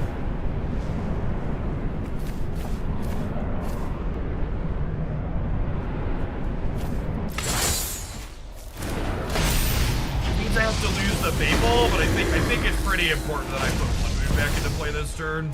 Means I have to lose the Babel, but I think it's pretty important that I put Blood Moon back into play this turn.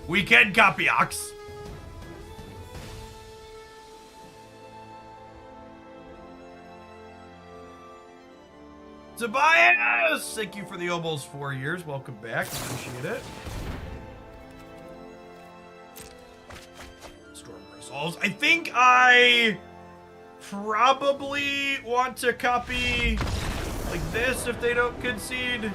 we can copy Ox. Tobias, thank you for the almost 4 years. Welcome back. Appreciate it. Storm Bristles. I think I probably want to copy like this if they don't concede.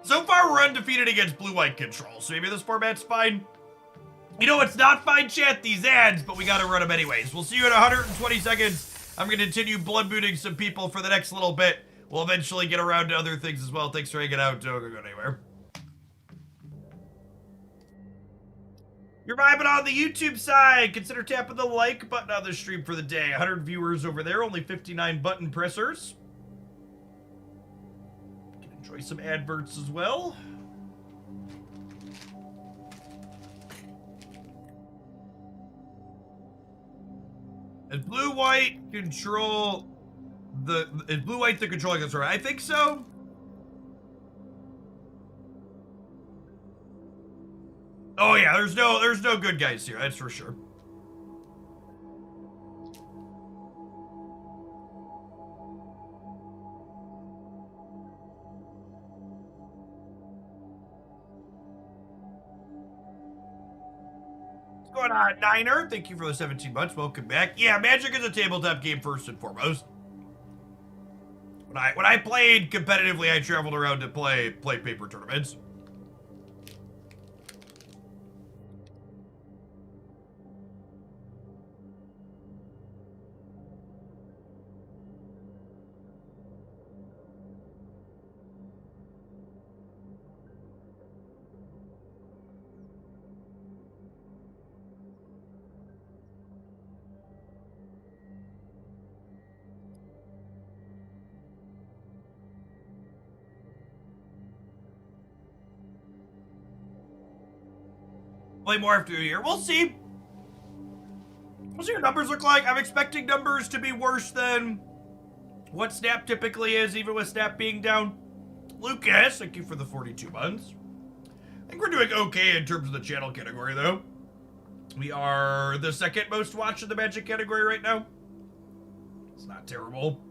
So far, we're undefeated against blue-white control, so maybe this format's fine. You know, it's not fine, chat, these ads, but we gotta run them anyways. We'll see you in 120 seconds. I'm gonna continue blood booting some people for the next little bit. We'll eventually get around to other things as well. Thanks for hanging out. Don't go anywhere. You're vibing on the YouTube side. Consider tapping the like button on the stream for the day. 100 viewers over there, only 59 button pressers. Can enjoy some adverts as well. Is blue-white control is blue-white the controlling this, right? I think so. Oh yeah, there's no good guys here, that's for sure. What's going on, Niner? Thank you for the 17 months. Welcome back. Yeah, Magic is a tabletop game first and foremost. When I played competitively, I traveled around to play paper tournaments. Play more after a year. We'll see. We'll see what numbers look like. I'm expecting numbers to be worse than what Snap typically is, even with Snap being down. Lucas, thank you for the 42 months. I think we're doing okay in terms of the channel category, though. We are the second most watched in the Magic category right now. It's not terrible.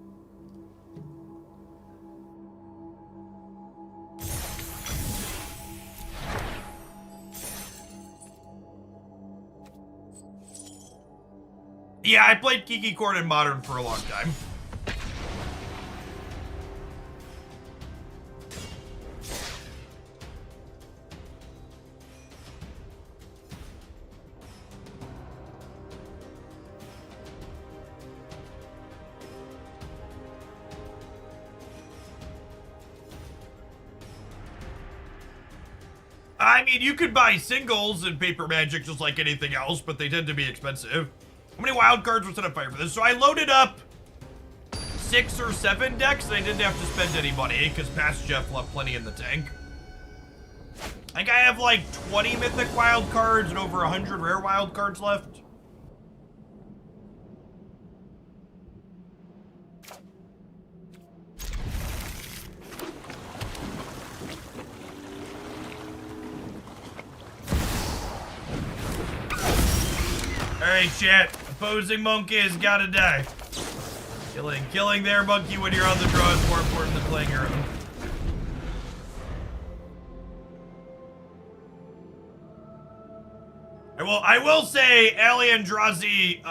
Yeah, I played Kiki Court in Modern for a long time. I mean, you could buy singles in Paper Magic just like anything else, but they tend to be expensive. How many wild cards were set on fire for this? So I loaded up 6 or 7 decks and I didn't have to spend any money because past Jeff left plenty in the tank. I think I have like 20 mythic wild cards and over 100 rare wild cards left. Alright, chat. Opposing monkeys gotta die. Killing their monkey when you're on the draw is more important than playing your own. I will say, Ali Andrazi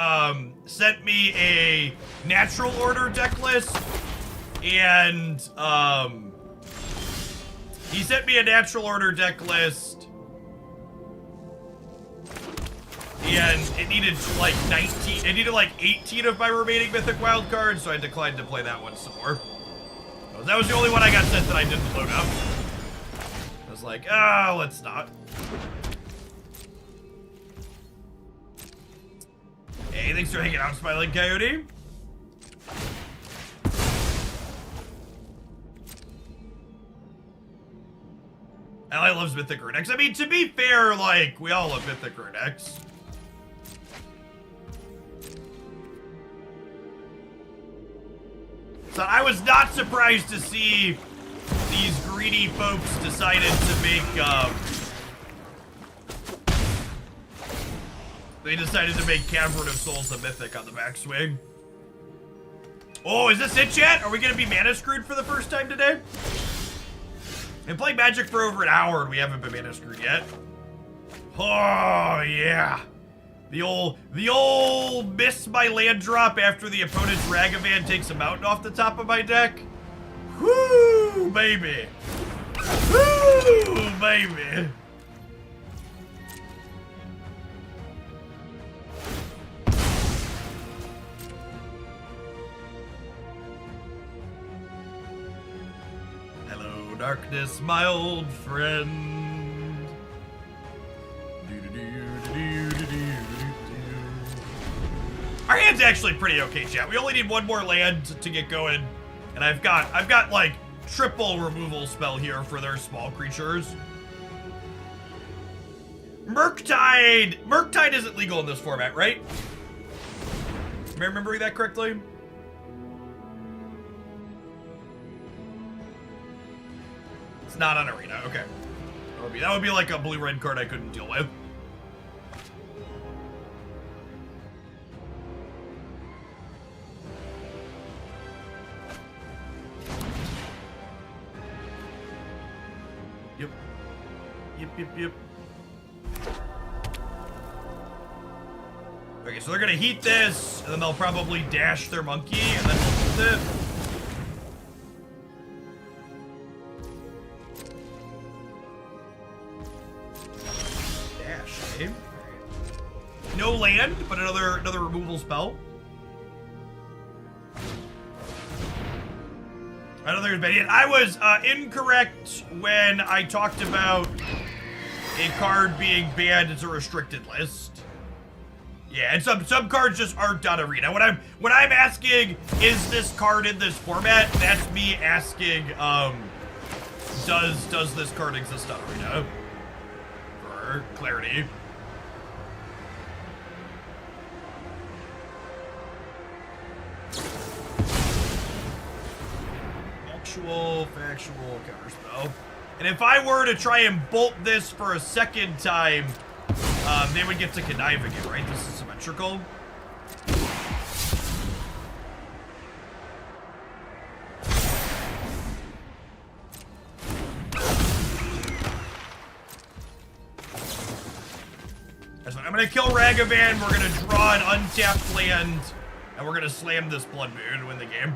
sent me a natural order deck list, and he sent me a natural order deck list. And it needed like 19, it needed like 18 of my remaining mythic wild cards, so I declined to play that one some more. That was the only one I got sent that I didn't load up. I was like, let's not. Hey, thanks for hanging out, Smiling Coyote. LA loves Mythic Decks. I mean, to be fair, like, we all love Mythic Decks. So I was not surprised to see these greedy folks decided to make, they decided to make Cavern of Souls a mythic on the backswing. Oh, is this it yet? Are we gonna be mana screwed for the first time today? Been playing Magic for over an hour and we haven't been mana screwed yet. Oh, yeah. The old miss my land drop after the opponent's Ragavan takes a mountain off the top of my deck. Woo, baby. Woo, baby. Hello, darkness, my old friend. Our hand's actually pretty okay, chat. We only need one more land to get going, and I've got like triple removal spell here for their small creatures. Murktide isn't legal in this format, right? Am I remembering that correctly? It's not on Arena. Okay, that would be like a blue-red card I couldn't deal with. Yep. Okay, so they're gonna heat this, and then they'll probably dash their monkey, and then we'll hold it. Dash, eh? No land, but another removal spell. I don't think there's been yet. I was incorrect when I talked about a card being banned as a restricted list. Yeah, and some cards just aren't on Arena. When I'm asking, is this card in this format? That's me asking, does this card exist on Arena? For clarity. Factual counterspell. And if I were to try and bolt this for a second time, they would get to connive again, right? This is symmetrical. I'm gonna kill Ragavan, we're gonna draw an untapped land, and we're gonna slam this Blood Moon to win the game.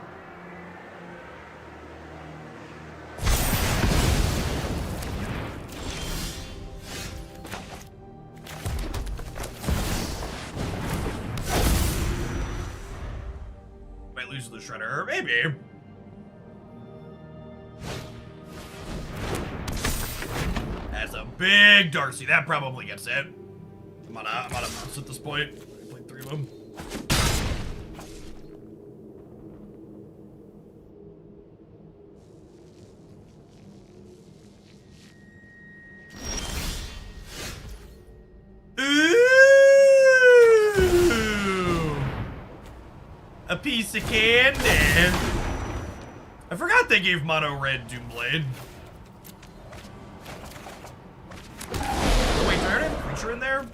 Lose the Shredder, maybe. That's a big Darcy. That probably gets it. I'm on a mouse at this point. I played 3 of them. A piece of candy. I forgot they gave mono red Doomblade. Oh, wait, do I already have a creature in there?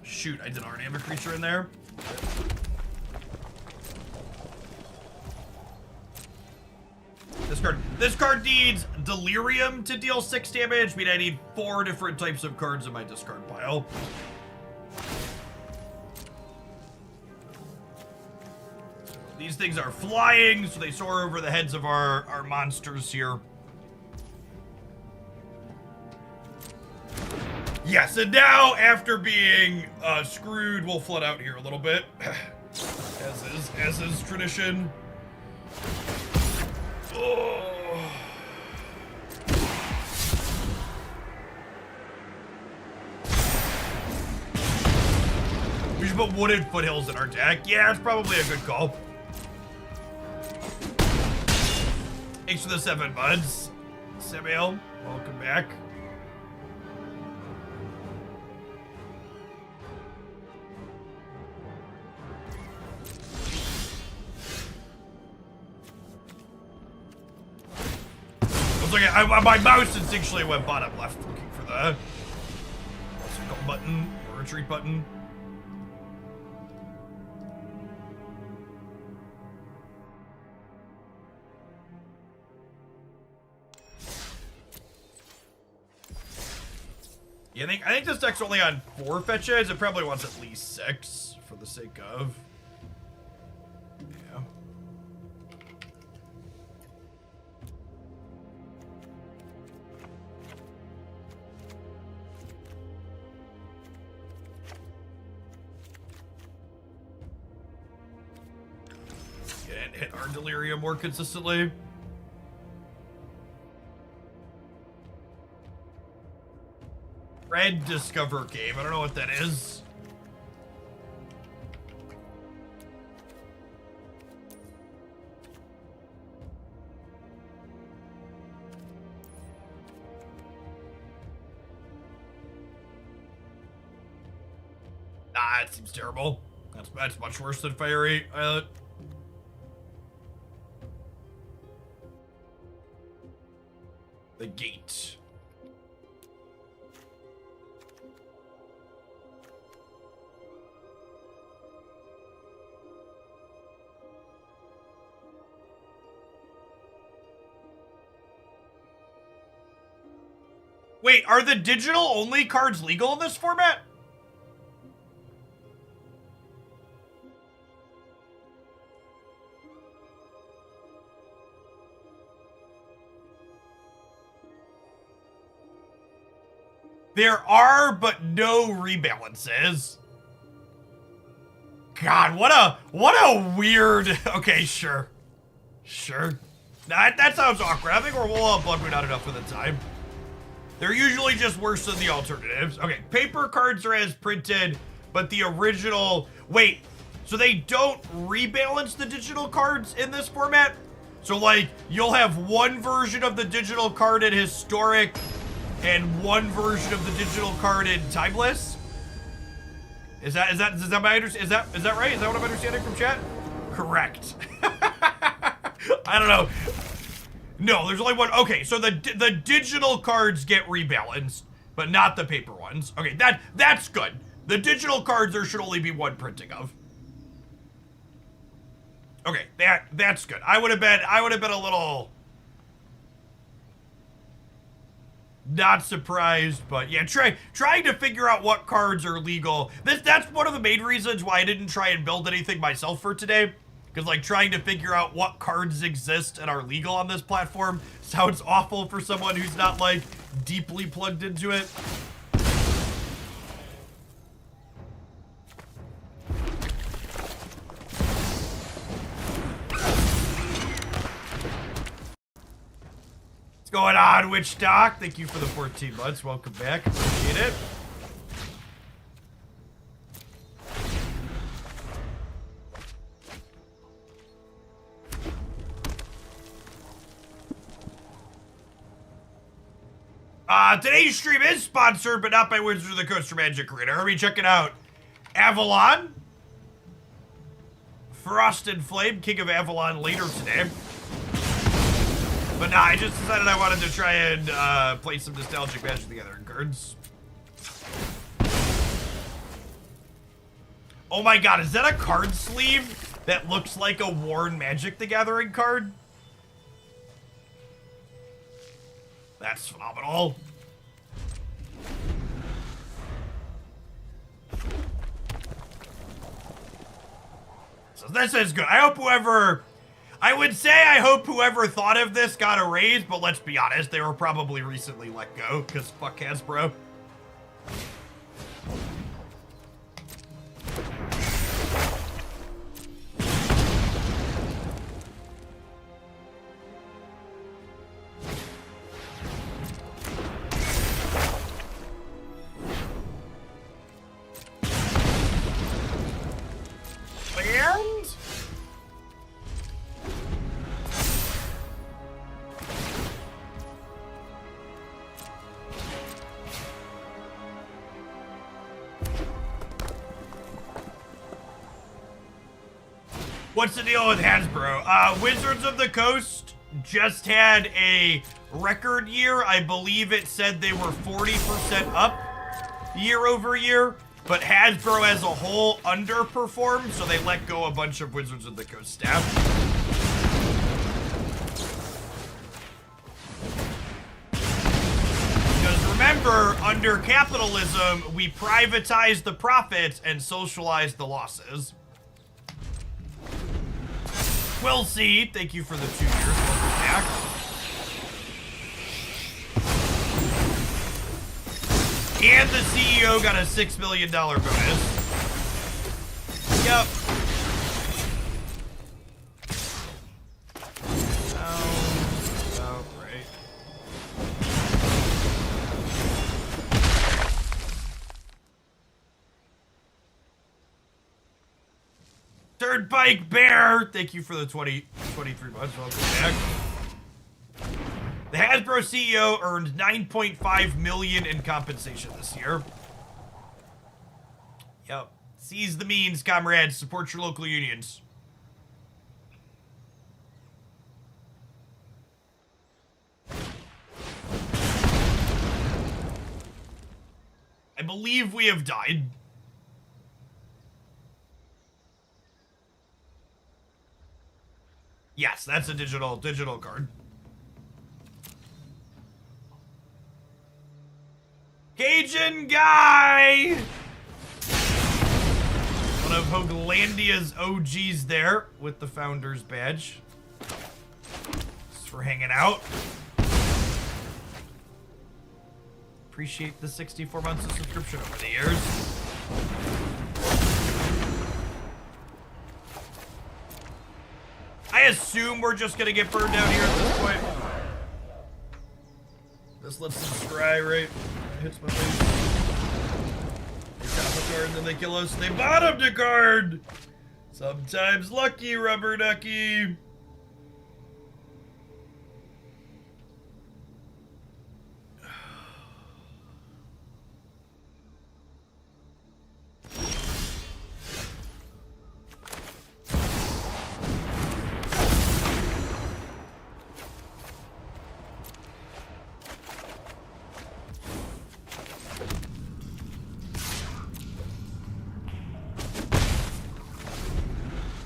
Shoot, I did already have a creature in there. This card needs Delirium to deal 6 damage. I mean, I need 4 different types of cards in my discard pile. These things are flying, so they soar over the heads of our monsters here. Yes, and now, after being screwed, we'll flood out here a little bit. As is tradition. Oh. We should put Wooded Foothills in our deck. Yeah, it's probably a good call. Thanks for the 7 buds. Samuel, welcome back. was looking, my mouse instinctually went bottom left looking for the circle button, or retreat button. Yeah, I think this deck's only on 4 fetches. It probably wants at least 6 for the sake of. Yeah. Hit our delirium more consistently. Red Discover game. I don't know what that is. Nah, it seems terrible. That's much worse than Fiery. The Gate. Wait, are the digital only cards legal in this format? There are, but no rebalances. God, what a weird. Okay, sure. Sure. That sounds awkward. I think we'll Blood Moon out enough for the time. They're usually just worse than the alternatives. Okay, paper cards are as printed, but the original... Wait, so they don't rebalance the digital cards in this format? So, like, you'll have one version of the digital card in Historic and one version of the digital card in Timeless? Is that my right? Is that what I'm understanding from chat? Correct. I don't know. No, there's only one. Okay, so the digital cards get rebalanced, but not the paper ones. Okay, that's good. The digital cards there should only be one printing of. Okay, that's good. I would have been a little not surprised, but yeah, trying to figure out what cards are legal. That's one of the main reasons why I didn't try and build anything myself for today. Because, like, trying to figure out what cards exist and are legal on this platform sounds awful for someone who's not, like, deeply plugged into it. What's going on, Witch Doc? Thank you for the 14 months. Welcome back. Appreciate it. Today's stream is sponsored, but not by Wizards of the Coast or Magic Arena. Are we checking out Avalon? Frost and Flame, King of Avalon, later today. But nah, I just decided I wanted to try and play some nostalgic Magic the Gathering cards. Oh my god, is that a card sleeve that looks like a worn Magic the Gathering card? That's phenomenal. So this is good. I hope whoever thought of this got a raise, but let's be honest, they were probably recently let go, because fuck Hasbro. What's the deal with Hasbro? Wizards of the Coast just had a record year. I believe it said they were 40% up year over year, but Hasbro as a whole underperformed, so they let go a bunch of Wizards of the Coast staff. Because remember, under capitalism, we privatize the profits and socialize the losses. We'll see. Thank you for the 2 years. Welcome back. And the CEO got a $6 million bonus. Yep. Oh, right. Turnpike Bear, thank you for the 23 months. Welcome back. The Hasbro CEO earned $9.5 million in compensation this year. Yep. Seize the means, comrades. Support your local unions. I believe we have died. Yes, that's a digital card. Cajun guy! One of Hoaglandia's OGs there with the founder's badge. Just for hanging out. Appreciate the 64 months of subscription over the years. I assume we're just gonna get burned out here at this point. This lets them scry, right? Hits my face. They top a card and then they kill us. They bottomed a card! Sometimes lucky, rubber ducky.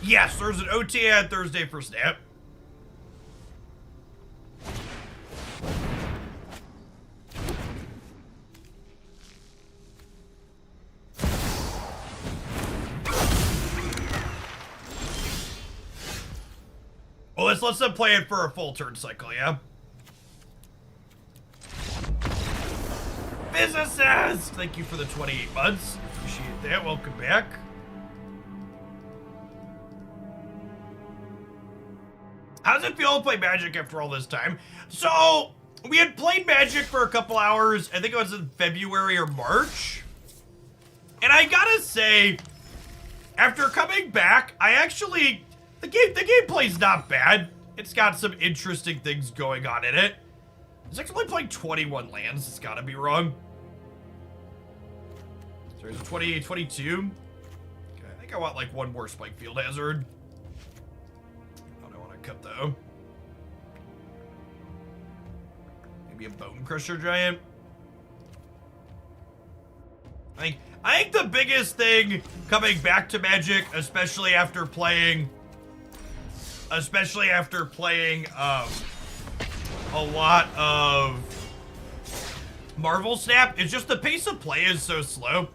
Yes, there's an OTA on Thursday for Snap. Well, let's them play it for a full turn cycle, yeah? Physicist! Thank you for the 28 months. Appreciate that. Welcome back. How's it feel to play Magic after all this time? So, we had played Magic for a couple hours. I think it was in February or March. And I gotta say, after coming back, I actually... The gameplay's not bad. It's got some interesting things going on in it. It's actually playing 21 lands. It's gotta be wrong. So there's 28, 22. Okay, I think I want like one more Spike Field Hazard. Cut though. Maybe a Bone Crusher Giant. I think the biggest thing coming back to Magic, especially after playing a lot of Marvel Snap, is just the pace of play is so slow.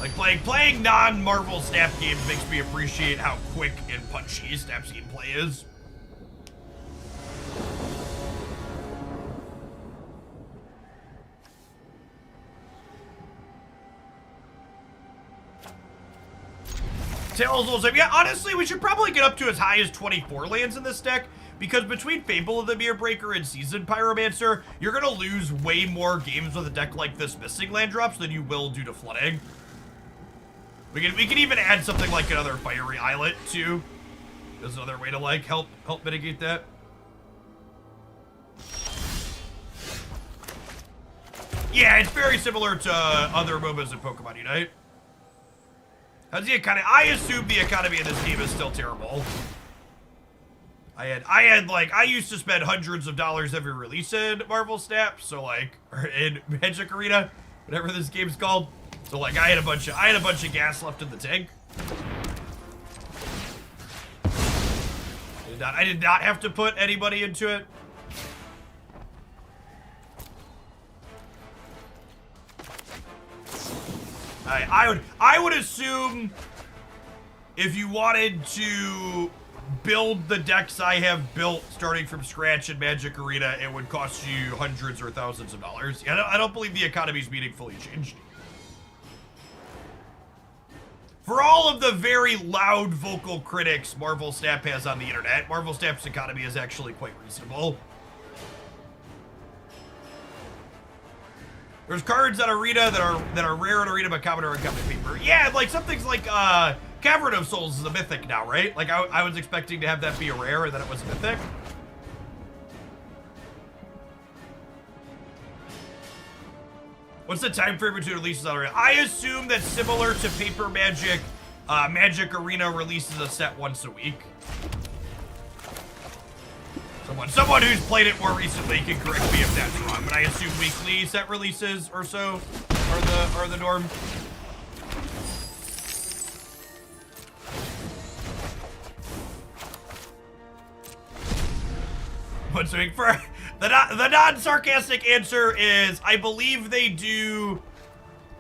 Like, playing non-Marvel Snap games makes me appreciate how quick and punchy Snap Scene play is. Tails will say, yeah, honestly, we should probably get up to as high as 24 lands in this deck, because between Fable of the Mirror Breaker and Seasoned Pyromancer, you're gonna lose way more games with a deck like this missing land drops than you will due to flooding. We can even add something like another Fiery Islet too. There's another way to like help mitigate that. Yeah, it's very similar to other MOBAs in Pokemon Unite. How's the economy? I assume the economy in this game is still terrible. I used to spend hundreds of dollars every release in Marvel Snap, so like, or in Magic Arena, whatever this game's called. So like, I had a bunch of gas left in the tank. I did not have to put anybody into it. I would assume if you wanted to build the decks I have built starting from scratch in Magic Arena, it would cost you hundreds or thousands of dollars. I don't believe the economy's meaningfully changed. For all of the very loud vocal critics Marvel Snap has on the internet, Marvel Snap's economy is actually quite reasonable. There's cards on Arena that are rare in Arena but common or uncommon paper. Yeah, like some things like Cavern of Souls is a mythic now, right? Like I was expecting to have that be a rare and then it was a mythic. What's the time frame between releases on Arena? I assume that similar to Paper Magic, Magic Arena releases a set once a week. Someone who's played it more recently can correct me if that's wrong, but I assume weekly set releases or so are the norm. Once a week. For the non-sarcastic answer is I believe they do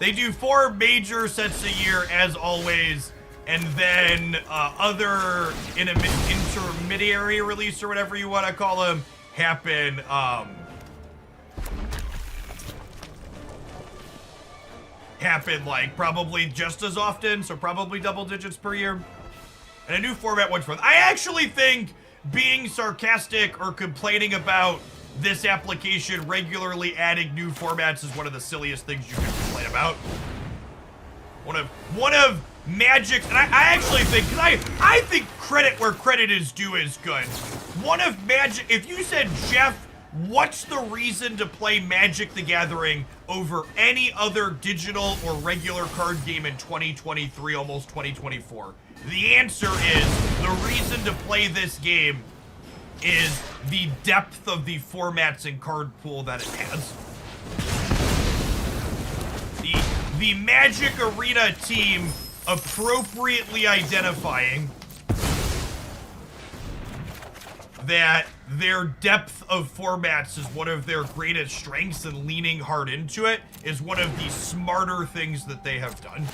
4 major sets a year as always, and then other intermediary release or whatever you want to call them happen like probably just as often, so probably double digits per year. And a new format once per month. I actually think being sarcastic or complaining about this application regularly adding new formats is one of the silliest things you can complain about. One of Magic's, and I actually think, because I think credit where credit is due is good. One of Magic, if you said, Jeff, what's the reason to play Magic the Gathering over any other digital or regular card game in 2023, almost 2024? The answer is, the reason to play this game is the depth of the formats and card pool that it has. The Magic Arena team appropriately identifying that their depth of formats is one of their greatest strengths, and leaning hard into it is one of the smarter things that they have done.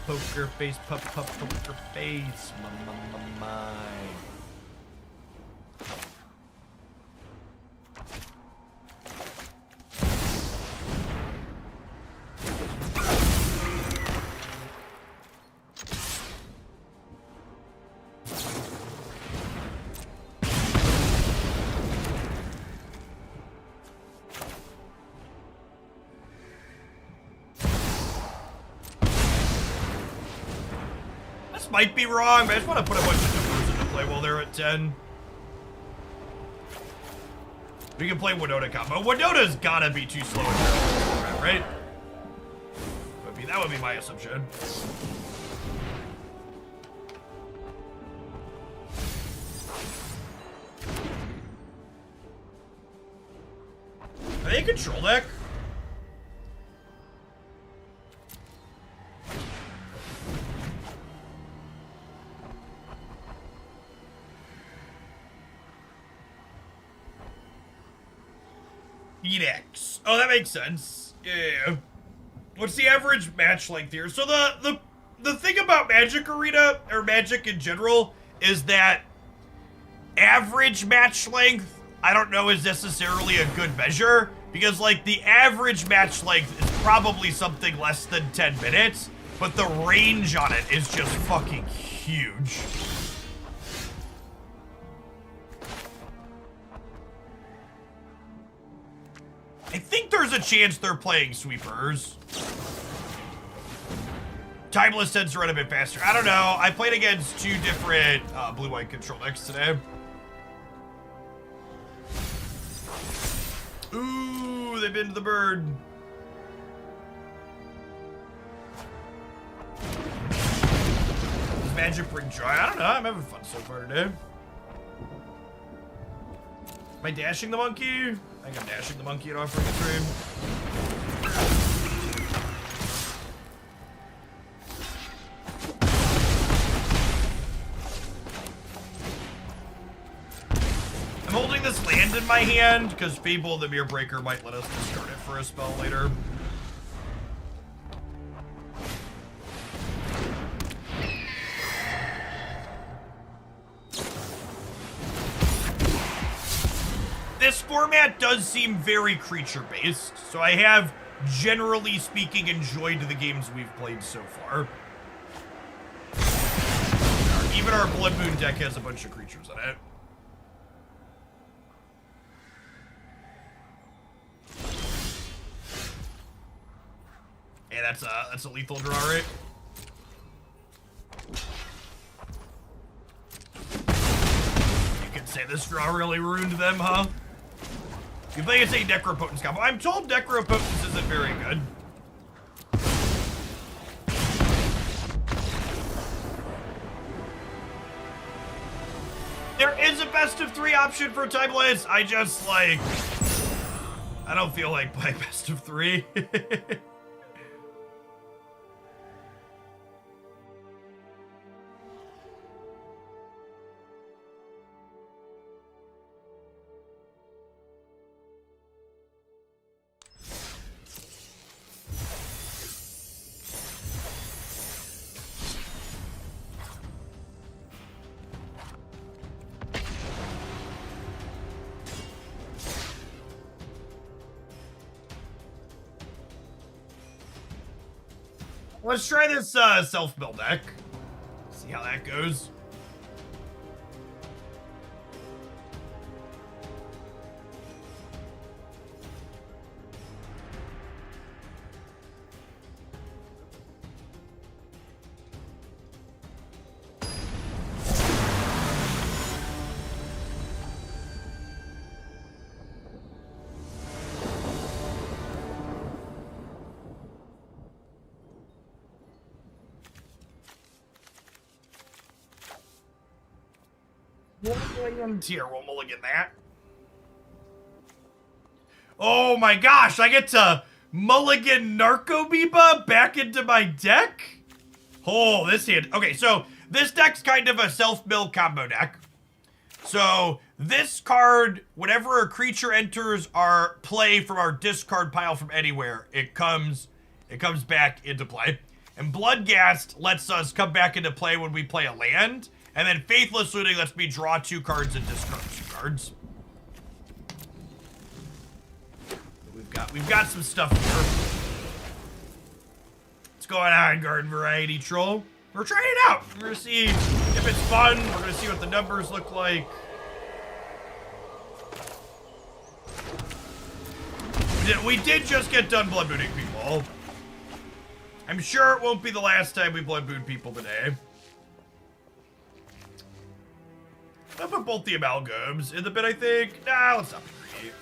Poker face, poker face, my. Might be wrong, but I just want to put a bunch of numbers into play while they're at 10. We can play Winota combo. Winota's gotta be too slow in format, right? That would be my assumption. Are they a control deck? Phoenix. Oh, that makes sense. Yeah. What's the average match length here? So the thing about Magic Arena, or Magic in general, is that average match length, I don't know, is necessarily a good measure, because like the average match length is probably something less than 10 minutes, but the range on it is just fucking huge. I think there's a chance they're playing sweepers. Timeless tends to run a bit faster. I don't know. I played against 2 different blue-white control decks today. Ooh, they've been to the bird. Does magic bring joy? I don't know. I'm having fun so far today. Am I dashing the monkey? I think I'm dashing the monkey and offering a dream. I'm holding this land in my hand because Fable the Mirror Breaker might let us discard it for a spell later. This format does seem very creature-based, so I have, generally speaking, enjoyed the games we've played so far. Even our Blood Moon deck has a bunch of creatures in it. Hey, that's a lethal draw, right? You could say this draw really ruined them, huh? You play against a Necropotence combo. I'm told Necropotence isn't very good. There is a best of 3 option for Timeless. I just, like, I don't feel like playing best of 3. Let's try this self-mill deck. See how that goes. Here, we'll mulligan that. Oh my gosh, I get to mulligan Narcomoeba back into my deck? Oh, this hand. Okay, so this deck's kind of a self-mill combo deck. So this card, whenever a creature enters our play from our discard pile from anywhere, it comes back into play. And Bloodghast lets us come back into play when we play a land. And then Faithless Looting lets me draw 2 cards and discard 2 cards. We've got some stuff here. What's going on, Garden Variety Troll? We're trying it out. We're gonna see if it's fun. We're gonna see what the numbers look like. We did just get done Blood Mooning people. I'm sure it won't be the last time we Blood Moon people today. I'll put both the amalgams in the bit, I think. Nah, let's not be greedy.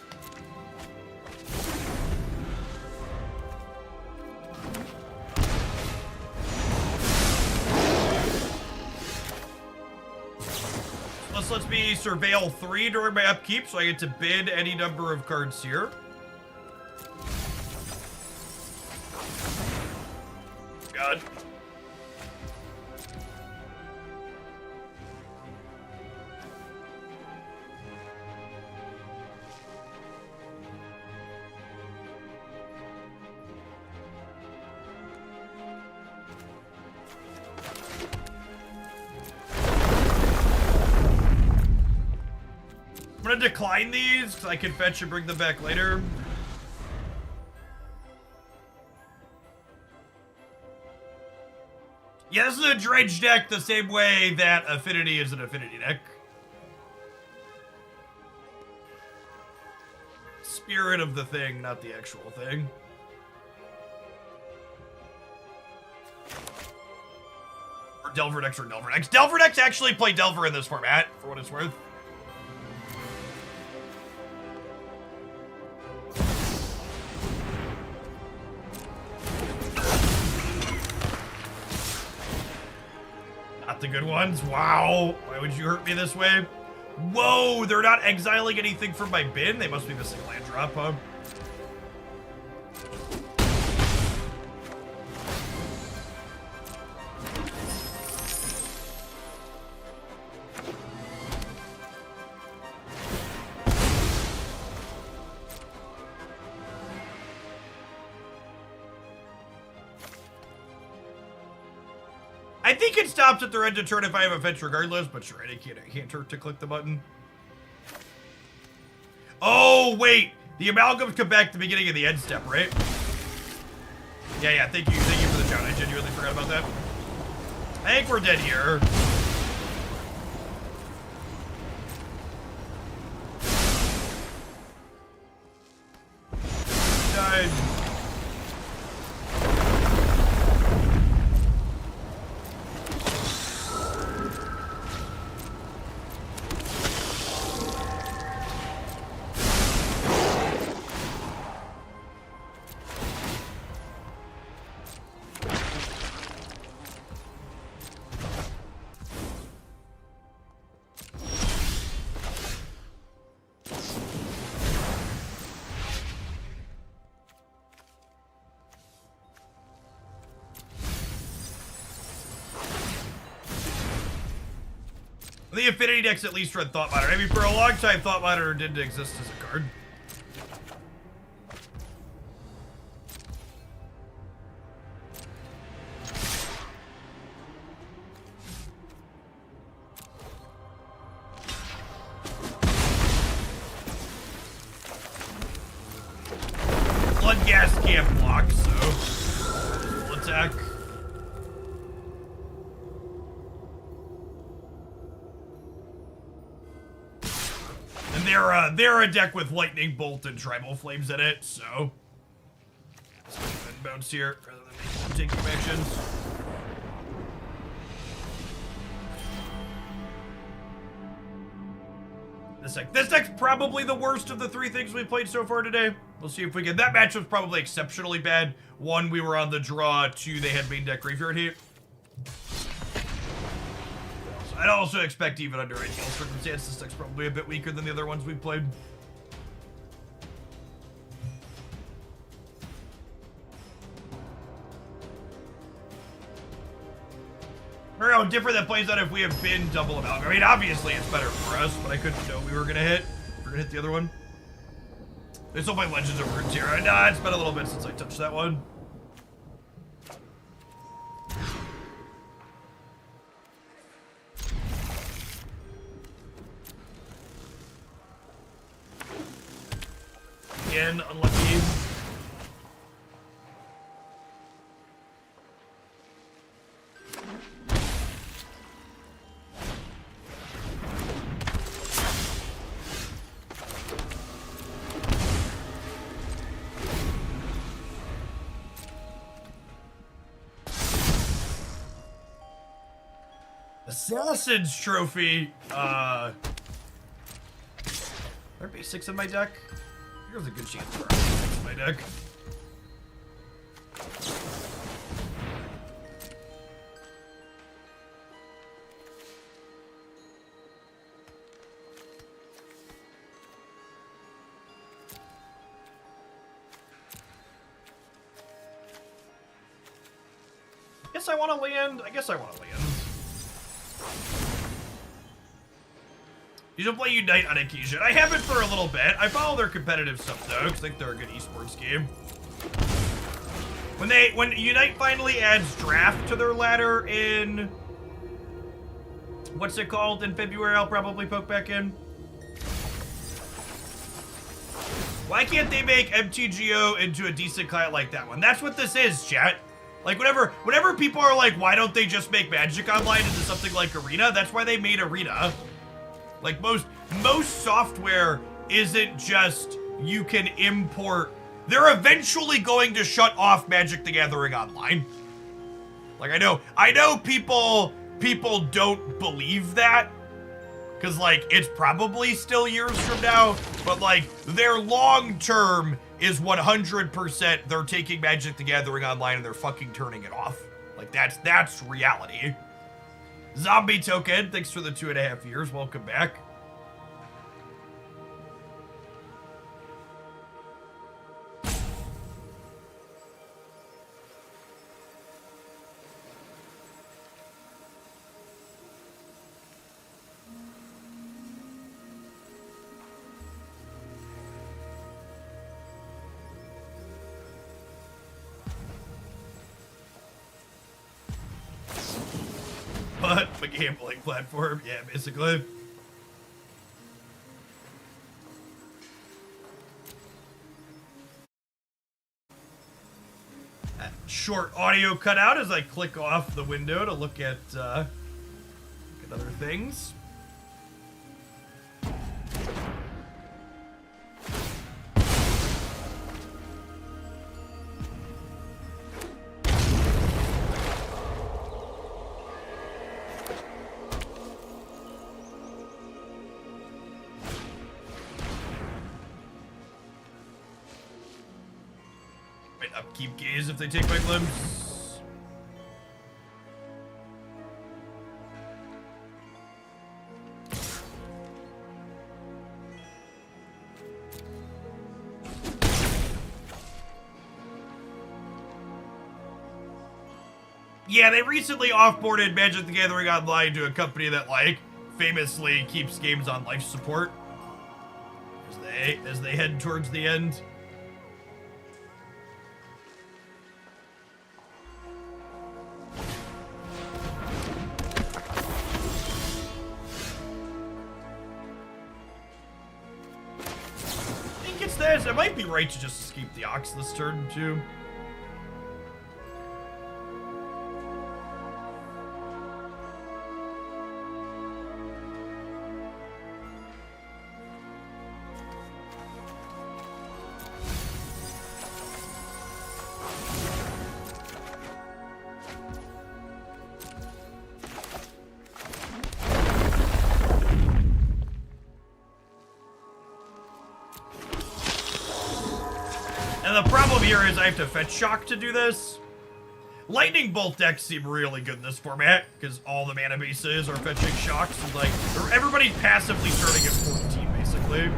Let's me surveil 3 during my upkeep, so I get to bid any number of cards here. God. I'm gonna decline these because I can fetch and bring them back later. Yeah, this is a Dredge deck the same way that Affinity is an Affinity deck. Spirit of the thing, not the actual thing. Or Delverdex or Delverdex. Delverdex actually play Delver in this format, for what it's worth. Not the good ones. Wow. Why would you hurt me this way? Whoa, they're not exiling anything from my bin? They must be missing a land drop, huh? I think it stops at their end of turn if I have a fetch regardless, but sure, I can't hurt to click the button. Oh, wait! The amalgams come back at the beginning of the end step, right? Yeah, thank you for the shout. I genuinely forgot about that. I think we're dead here. Died. The Affinity decks at least run Thought Monitor. I mean, for a long time, Thought Monitor didn't exist as a card. Blood Gas can't block, so full attack. And they're a deck with Lightning Bolt and Tribal Flames in it, so let's go ahead and bounce here rather than taking actions. This deck's probably the worst of the three things we played so far today. We'll see if we can. That match was probably exceptionally bad. One, we were on the draw. Two, they had main deck graveyard heat. I'd also expect even under ideal circumstances, this deck's probably a bit weaker than the other ones we've played. I don't know, different that plays out if we have been double amalgam. I mean, obviously it's better for us, but I couldn't know we were gonna hit. We're gonna hit the other one. They still play Legends of Runeterra. Nah, it's been a little bit since I touched that one. Again, unlucky. Assassin's Trophy. There be 6 in my deck. There's a good chance there are 6 in my deck. Guess I want to land. I guess I want to land. You should play Unite on occasion. I haven't for a little bit. I follow their competitive stuff though, because I think they're a good esports game. When Unite finally adds draft to their ladder in what's it called in February, I'll probably poke back in. Why can't they make MTGO into a decent client like that one? That's what this is, chat. Like whenever people are like, why don't they just make Magic Online into something like Arena? That's why they made Arena. Like most software isn't just you can import. They're eventually going to shut off Magic the Gathering Online. Like I know people people don't believe that. Because, like, it's probably still years from now, but, like, their long term is 100% they're taking Magic the Gathering online and they're fucking turning it off. Like, that's reality. Zombie Token, thanks for the 2.5 years. Welcome back. But a gambling platform, yeah, basically. That short audio cutout as I click off the window to look at other things. Upkeep gaze if they take my glimpse. Yeah, they recently offboarded Magic the Gathering Online to a company that, like, famously keeps games on life support as they head towards the end. It might be right to just escape the Ox this turn, too. And the problem here is I have to fetch shock to do this. Lightning Bolt decks seem really good in this format, because all the mana bases are fetching shocks, and like, everybody's passively starting at 14, basically.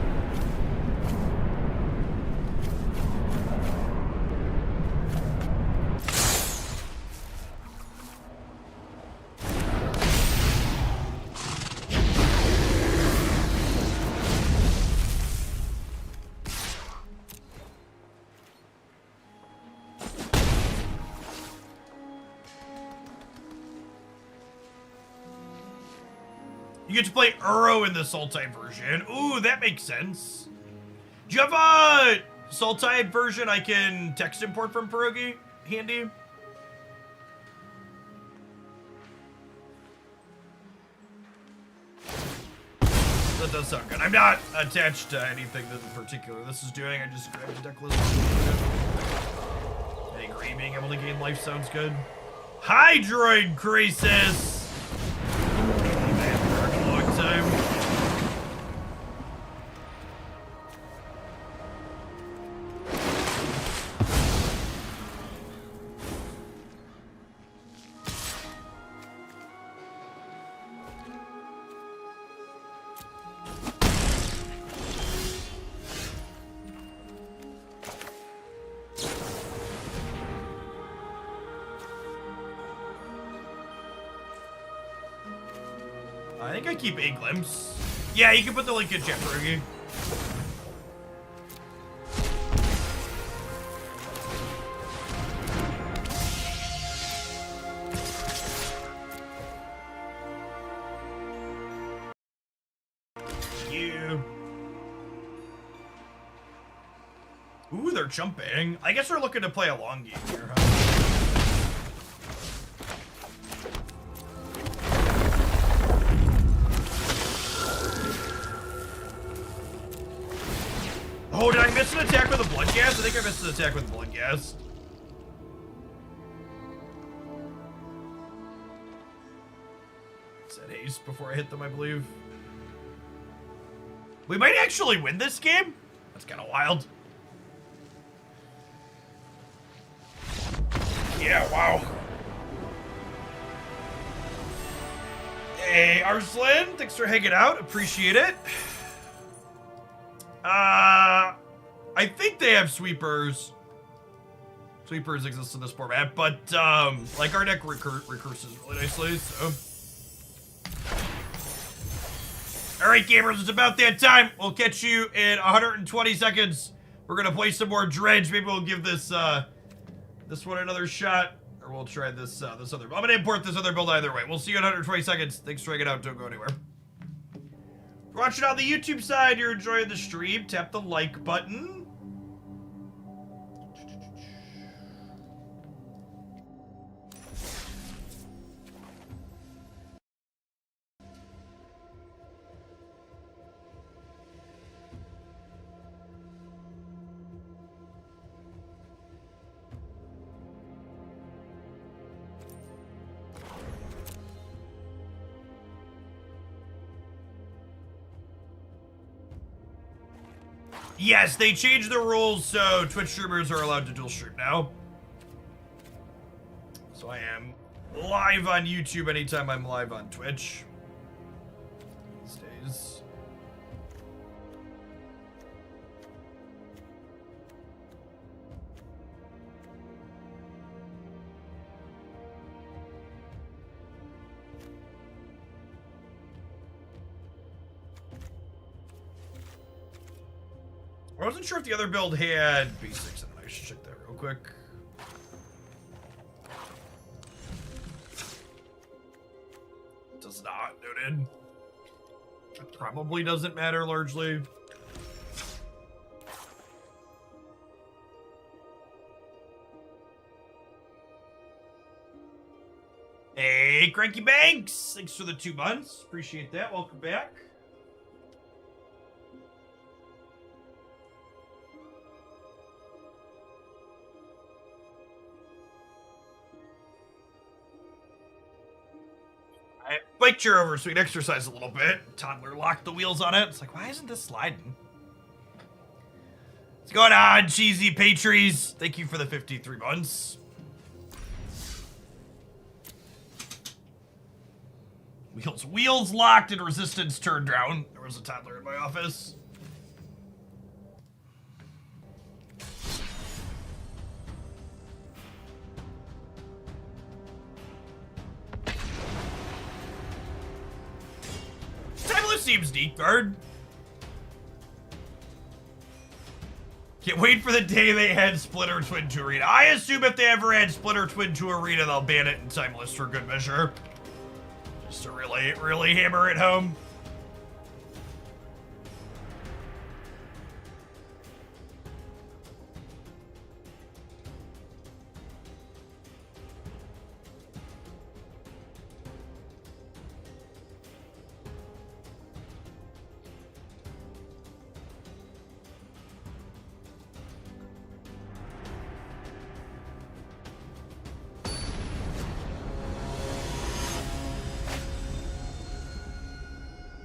You get to play Uro in the Sultai version. Ooh, that makes sense. Do you have a Sultai version I can text import from Pierogi handy? That does sound good. I'm not attached to anything that in particular this is doing. I just grabbed the deck list. I agree, being able to gain life sounds good. Hydroid Crisis! Time. I think I keep a glimpse. Yeah, you can put the link in chat, Pierogi. You. Ooh, they're jumping. I guess we're looking to play a long game here, huh? Oh, did I miss an attack with a blood gas? I think I missed an attack with blood gas. Set haste before I hit them, I believe. We might actually win this game. That's kind of wild. Yeah, wow. Hey, Arslan, thanks for hanging out. Appreciate it. I think they have sweepers. Sweepers exist in this format, but like our deck recurses really nicely, so. Alright gamers, it's about that time. We'll catch you in 120 seconds. We're gonna play some more Dredge. Maybe we'll give this this one another shot. Or we'll try this this other. I'm gonna import this other build either way. We'll see you in 120 seconds. Thanks for hanging out. Don't go anywhere. If you're watching on the YouTube side, you're enjoying the stream, tap the like button. Yes, they changed the rules so Twitch streamers are allowed to dual stream now. So I am live on YouTube anytime I'm live on Twitch these days. I wasn't sure if the other build had basics in it. I should check that real quick. Does not, noted. That probably doesn't matter largely. Hey, Cranky Banks! Thanks for the 2 months. Appreciate that. Welcome back. Bike chair over so we can exercise a little bit. Toddler locked the wheels on it. It's like, why isn't this sliding? What's going on, cheesy patries? Thank you for the 53 months. Wheels locked and resistance turned down. There was a toddler in my office. Seems neat, guard. Can't wait for the day they had Splitter Twin 2 Arena. I assume if they ever had Splitter Twin 2 Arena, they'll ban it in Timeless for good measure. Just to really hammer it home.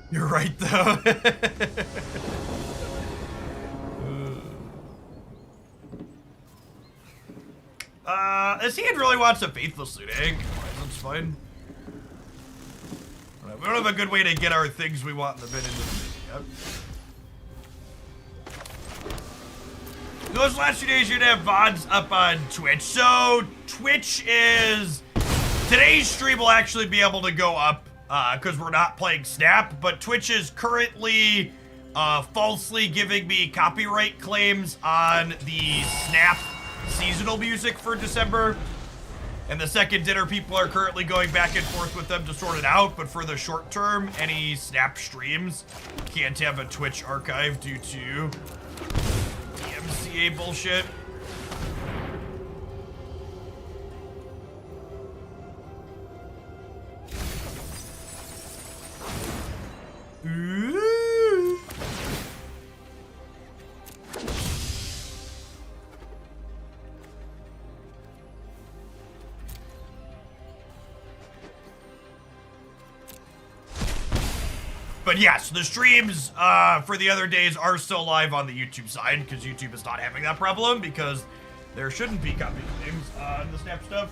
You're right, though. This hand really wants a Faithless Loot Egg. That's fine. We don't have a good way to get our things we want in the bin into the bin yet. Those last few days, you're gonna have VODs up on Twitch. So, Twitch is... Today's stream will actually be able to go up because we're not playing Snap, but Twitch is currently falsely giving me copyright claims on the Snap seasonal music for December. And the second dinner people are currently going back and forth with them to sort it out, but for the short term, any Snap streams can't have a Twitch archive due to DMCA bullshit. Ooh. But yes, the streams for the other days are still live on the YouTube side because YouTube is not having that problem because there shouldn't be copy names on the Snap stuff.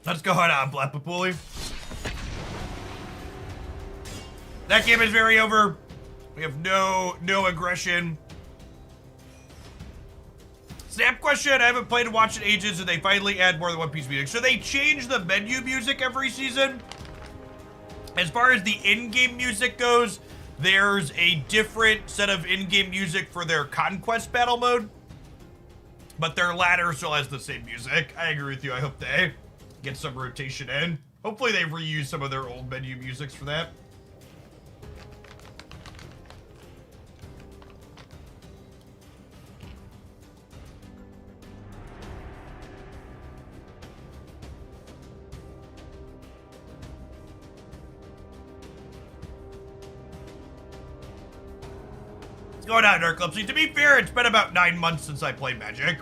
Let's go on, Blapapuli. That game is very over. We have no aggression. Snap question, I haven't played and watched in ages, and they finally add more than One Piece music. So they change the menu music every season. As far as the in-game music goes, there's a different set of in-game music for their Conquest battle mode. But their ladder still has the same music. I agree with you, I hope they get some rotation in. Hopefully they reuse some of their old menu musics for that. What's going on, Narcolepsy? To be fair, it's been about 9 months since I played Magic.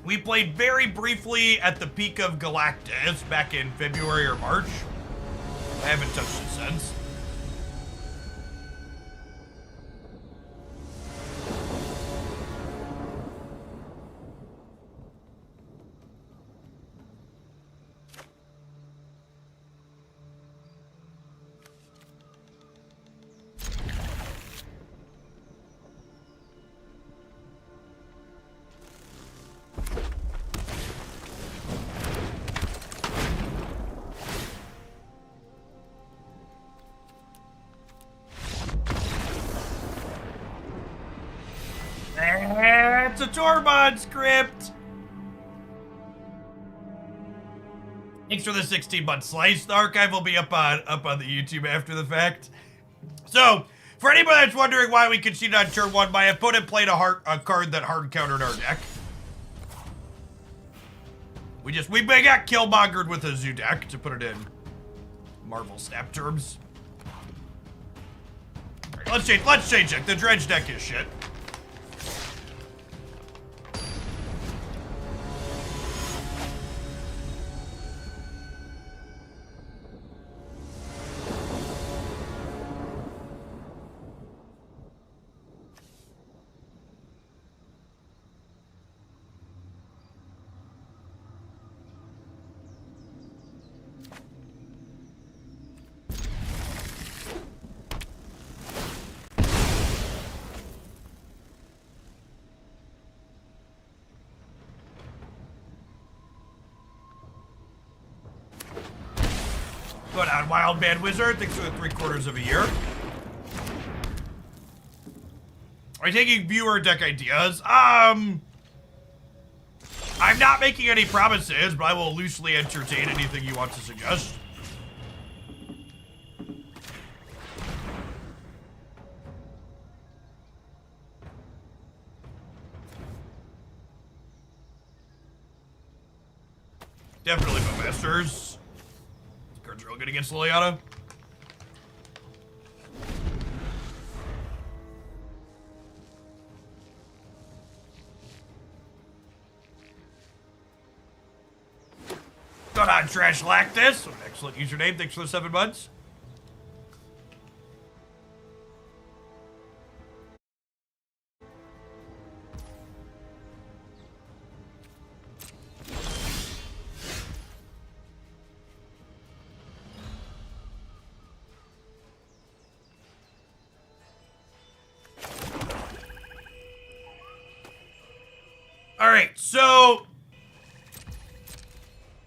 We played very briefly at the peak of Galactus back in February or March. I haven't touched it since. It's a Tormod script. Thanks for the 16-month slice. The archive will be up on the YouTube after the fact. So, for anybody that's wondering why we conceded on turn 1, my opponent played a card that hard countered our deck. We got killmongered with a zoo deck, to put it in Marvel Snap terms. Right, let's change it. The Dredge deck is shit. Going on, Wild Man Wizard. Thanks for the 3/4 of a year. Are you taking viewer deck ideas? I'm not making any promises, but I will loosely entertain anything you want to suggest. Definitely no masters. Cards are real good against Liliana. going on, Trash Lactus? Excellent username. Thanks for the 7 months. All right, so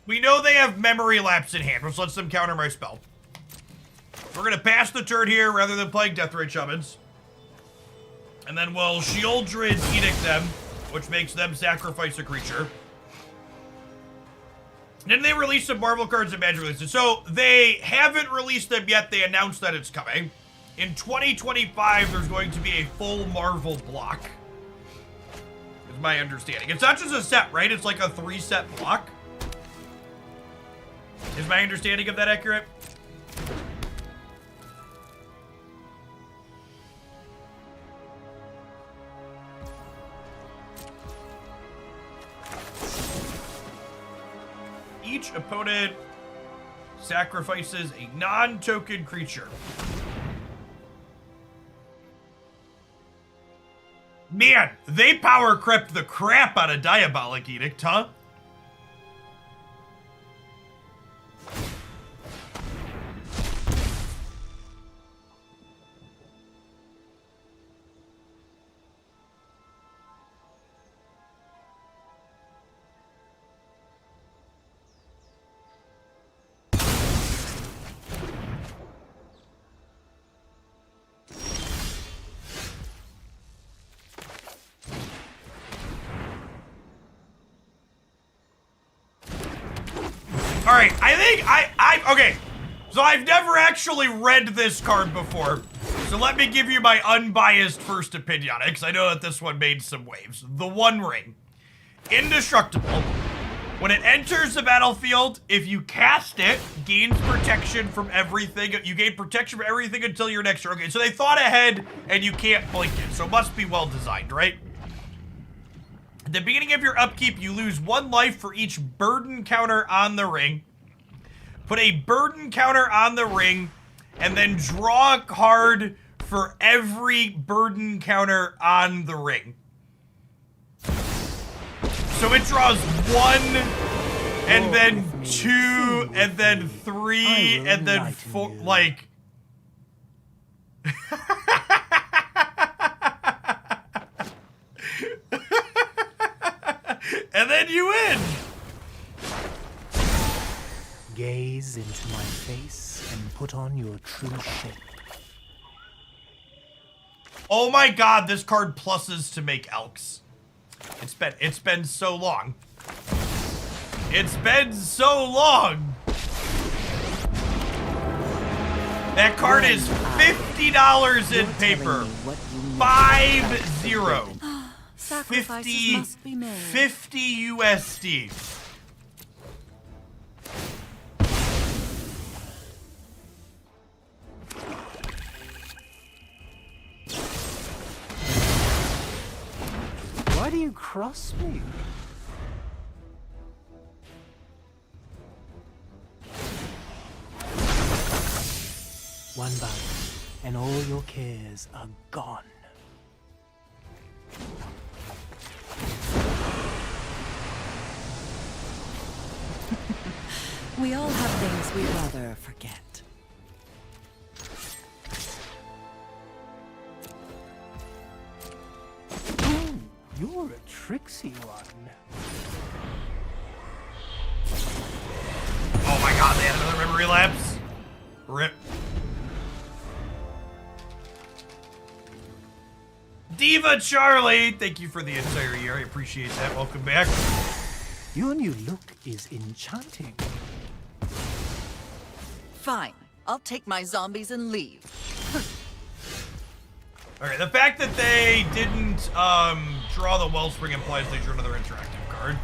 we know they have memory lapse in hand, which lets them counter my spell. We're gonna pass the turn here rather than playing Death Ray Shamans. And then we'll Shieldred Edict them, which makes them sacrifice a creature. And then they release some Marvel cards and Magic releases. So they haven't released them yet, they announced that it's coming. In 2025, there's going to be a full Marvel block. Is my understanding. It's not just a set, right? It's like a 3-set block. Is my understanding of that accurate? Each opponent sacrifices a non-token creature. Man, they power crept the crap out of Diabolic Edict, huh? All right, I think okay, so I've never actually read this card before, so let me give you my unbiased first opinion on it, because I know that this one made some waves. The One Ring. Indestructible. When it enters the battlefield, if you cast it, gains protection from everything. You gain protection from everything until your next turn. Okay, so they thought ahead, and you can't blink it, so it must be well designed, right? At the beginning of your upkeep, you lose 1 life for each burden counter on the ring. Put a burden counter on the ring, and then draw a card for every burden counter on the ring. So it draws 1, and then 2, and then 3, and then 4, like... And then you win! Gaze into my face and put on your true shape. Oh my god, this card pluses to make Elks. It's been so long. It's been so long! That card is $50 in paper. 50. Sacrifices must be made. 50 USD. Why do you cross me? One bite, and all your cares are gone. We all have things we'd rather forget. Oh, you're a tricksy one. Oh my god, they had another memory lapse. Rip. Diva Charlie, thank you for the entire year. I appreciate that. Welcome back. Your new look is enchanting. Fine. I'll take my zombies and leave. Okay, the fact that they didn't draw the Wellspring implies they drew another interactive card.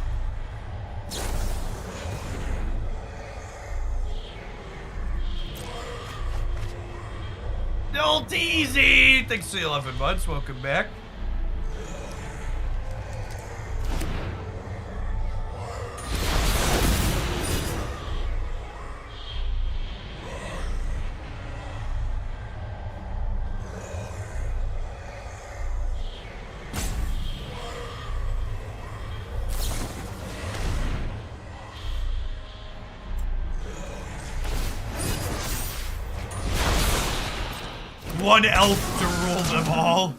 Don't easy! Thanks for the 11 months. Welcome back. one elf to rule them all.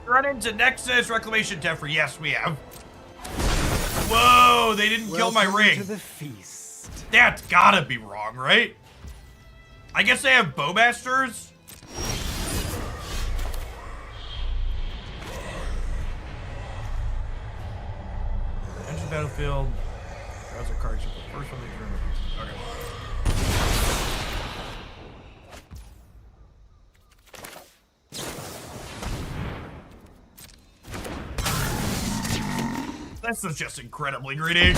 Run into Nexus Reclamation Teffer. Yes, we have. Whoa, they didn't kill my ring. To the feast. That's gotta be wrong, right? I guess they have Bowmasters? Enter the battlefield. Browser cards. The first one they remember. Okay. This is just incredibly greedy.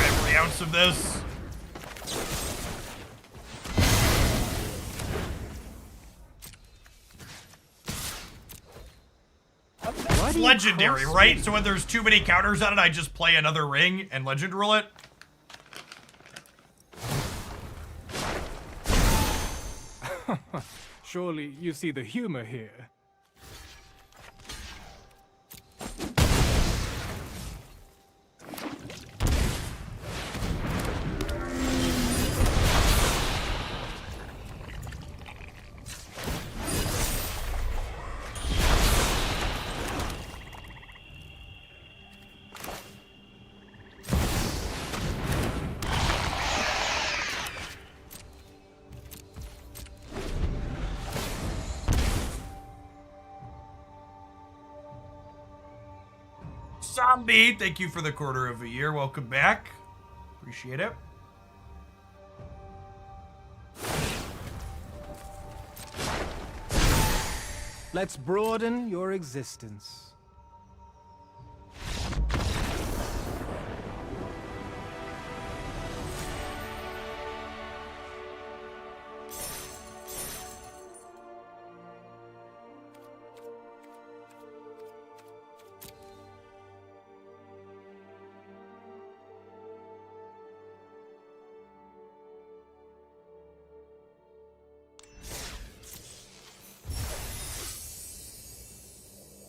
Every ounce of this. It's legendary, right? So when there's too many counters on it, I just play another ring and legend rule it. Surely you see the humor here. Zombie, thank you for the quarter of a year. Welcome back. Appreciate it. Let's broaden your existence.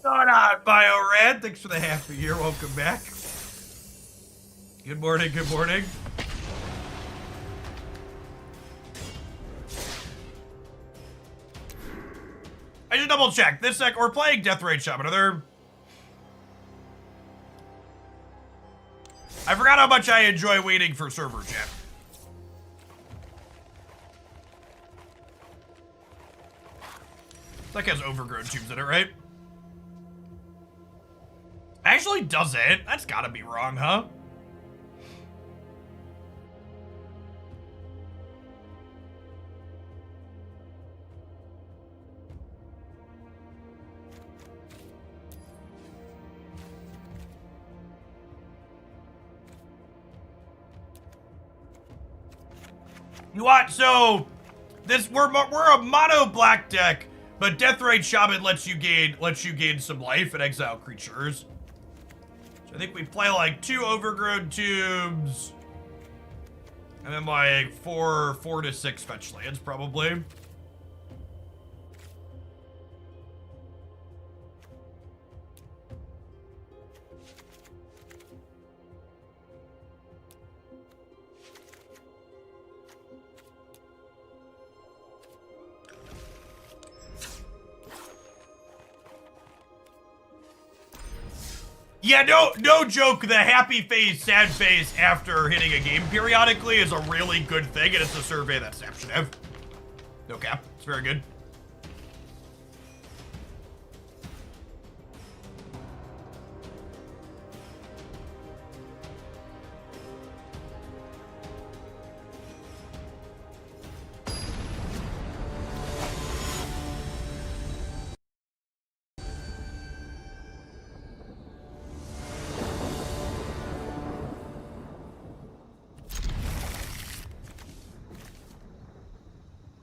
Going on, BioRad. Thanks for the half a year. Welcome back. Good morning, good morning. I should double check. This sec, we're playing Deathrite Shaman. Are there... I forgot how much I enjoy waiting for server chat. That has overgrown tubes in it, right? Actually does it. That's gotta be wrong, huh? You want, so this we're a mono black deck, but Deathrite Shaman lets you gain some life and exile creatures. So I think we play like 2 overgrown tubes, and then like 4 to 6 fetch lands probably. Yeah, no joke. The happy face, sad face after hitting a game periodically is a really good thing, and it's a survey that Snap should have. No cap. It's very good.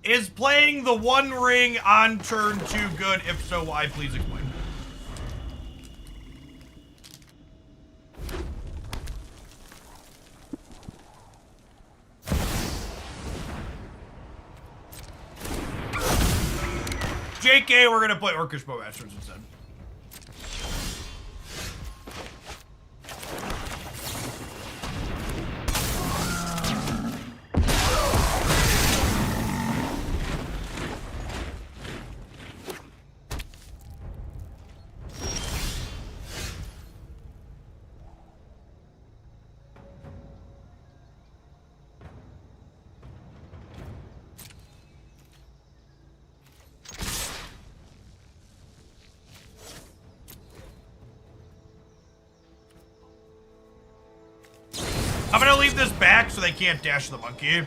Is playing the One Ring on turn 2 good? If so, why? Please explain. JK, we're gonna play Orcish Bowmasters instead. I'm gonna leave this back so they can't dash the monkey.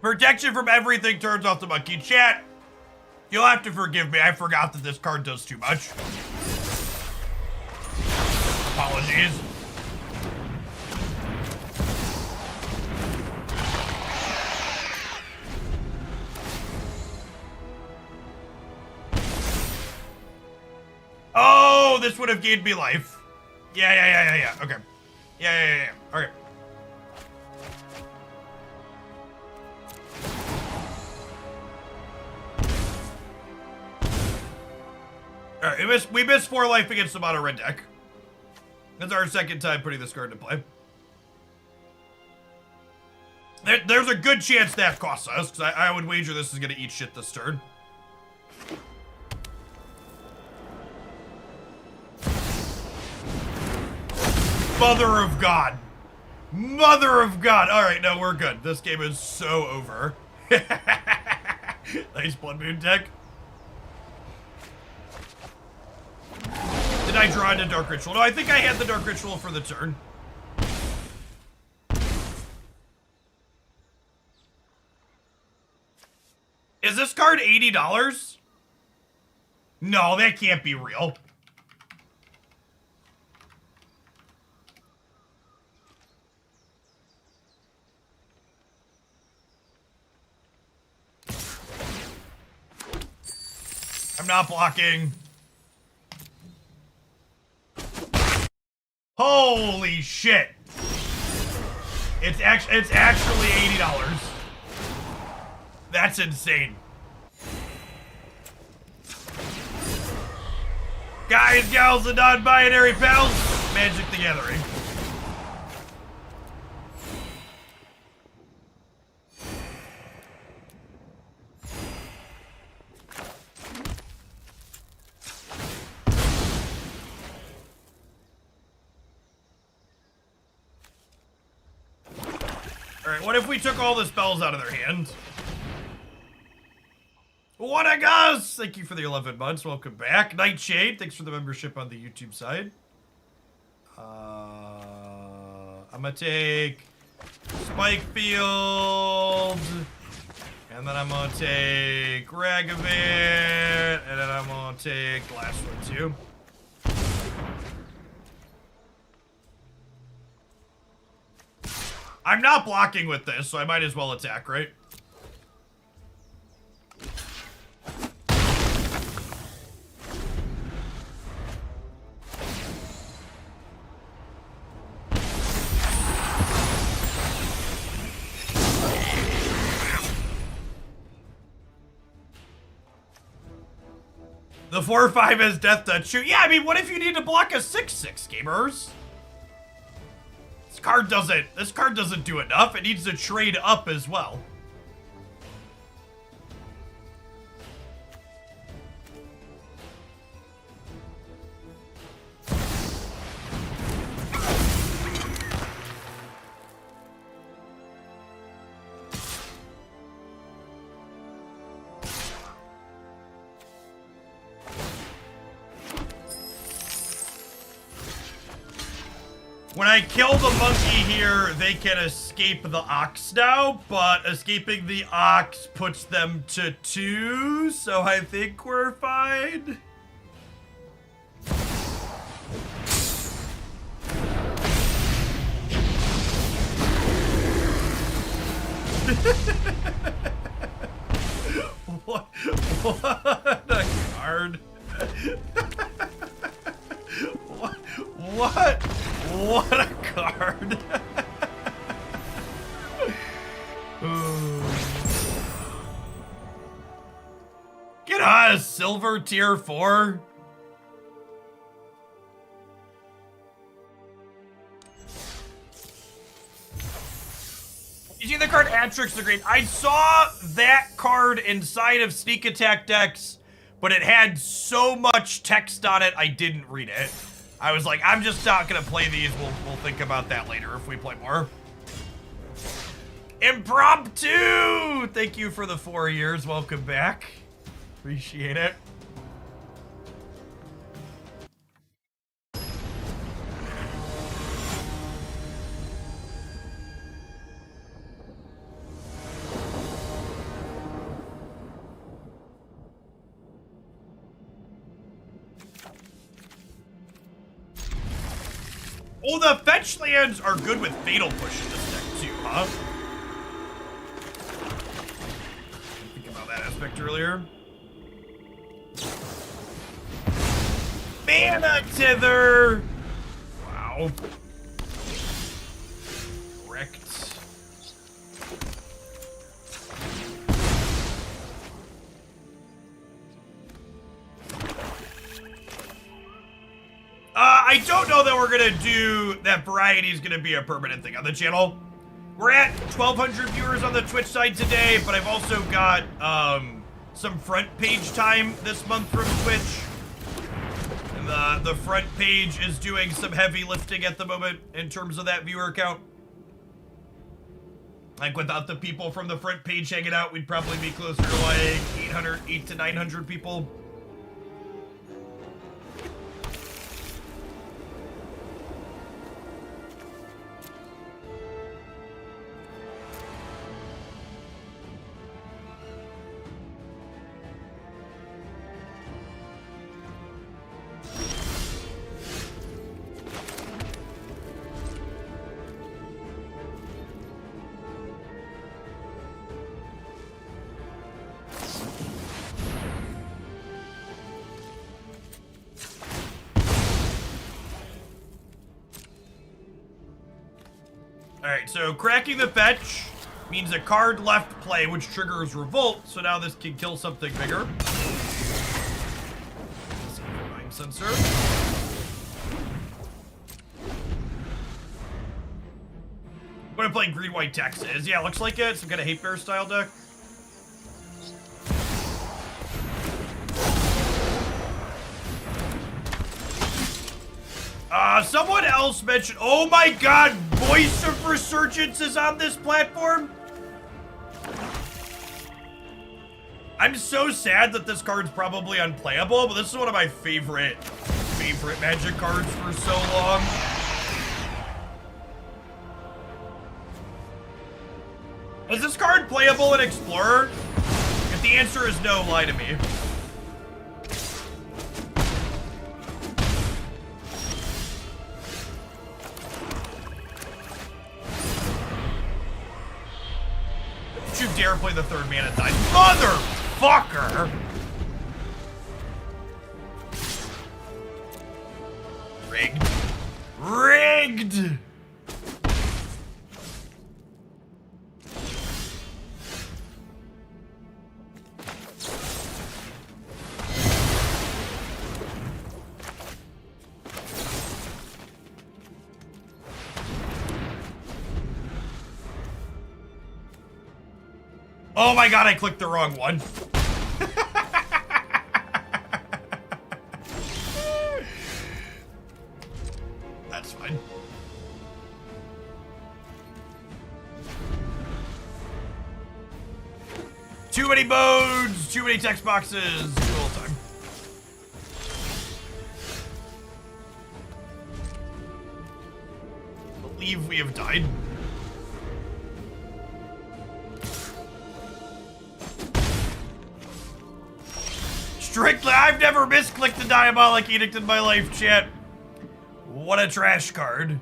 Protection from everything turns off the monkey. Chat, you'll have to forgive me. I forgot that this card does too much. Apologies. Oh, this would have gained me life. Yeah. Okay. Yeah. Okay. Alright, we missed 4 life against the mono red deck. That's our second time putting this card into play. There's a good chance that costs us, because I would wager this is going to eat shit this turn. Mother of God. Mother of God. Alright, no, we're good. This game is so over. Nice Blood Moon deck. Did I draw into Dark Ritual? No, I think I had the Dark Ritual for the turn. Is this card $80? No, that can't be real. I'm not blocking. Holy shit. It's actually $80. That's insane. Guys, gals, and non-binary pals, Magic the Gathering. Alright, what if we took all the spells out of their hand? What a goss! Thank you for the 11 months. Welcome back. Nightshade, thanks for the membership on the YouTube side. I'm gonna take Spike Field, and then I'm gonna take Ragavant, and then I'm gonna take the last one too. I'm not blocking with this, so I might as well attack, right? The 4-5 has death touch. Shoot, yeah, I mean, what if you need to block a 6-6, gamers? This card doesn't do enough. It needs to trade up as well. When I kill the monkey here, they can escape the ox now, but escaping the ox puts them to 2, so I think we're fine. What a card. What a card. Get on a silver tier 4. You see the card Atrix the Great? I saw that card inside of Sneak Attack decks, but it had so much text on it, I didn't read it. I was like, I'm just not gonna play these. We'll think about that later if we play more. Impromptu! Thank you for the 4 years. Welcome back. Appreciate it. Oh, the fetch lands are good with Fatal Push in this deck too, huh? Think about that aspect earlier. Mana Tither! Wow. Correct. I don't know that we're gonna do that. Variety is gonna be a permanent thing on the channel. We're at 1,200 viewers on the Twitch side today, but I've also got some front page time this month from Twitch. And the front page is doing some heavy lifting at the moment in terms of that viewer count. Like without the people from the front page hanging out, we'd probably be closer to like 800 to 900 people. Alright, so cracking the fetch means a card left play, which triggers Revolt, so now this can kill something bigger. Mind Sensor. I'm gonna play Green-White Texas. Yeah, looks like it. Some kind of Hate Bear style deck. Someone else mentioned, oh my god, Voice of Resurgence is on this platform? I'm so sad that this card's probably unplayable, but this is one of my favorite Magic cards for so long. Is this card playable in Explorer? If the answer is no, lie to me. play the third mana die. Motherfucker! Rigged. Rigged! Oh my god, I clicked the wrong one. That's fine. Too many modes, too many text boxes, too little time. I believe we have died. Strictly, I've never misclicked a Diabolic Edict in my life, chat. What a trash card.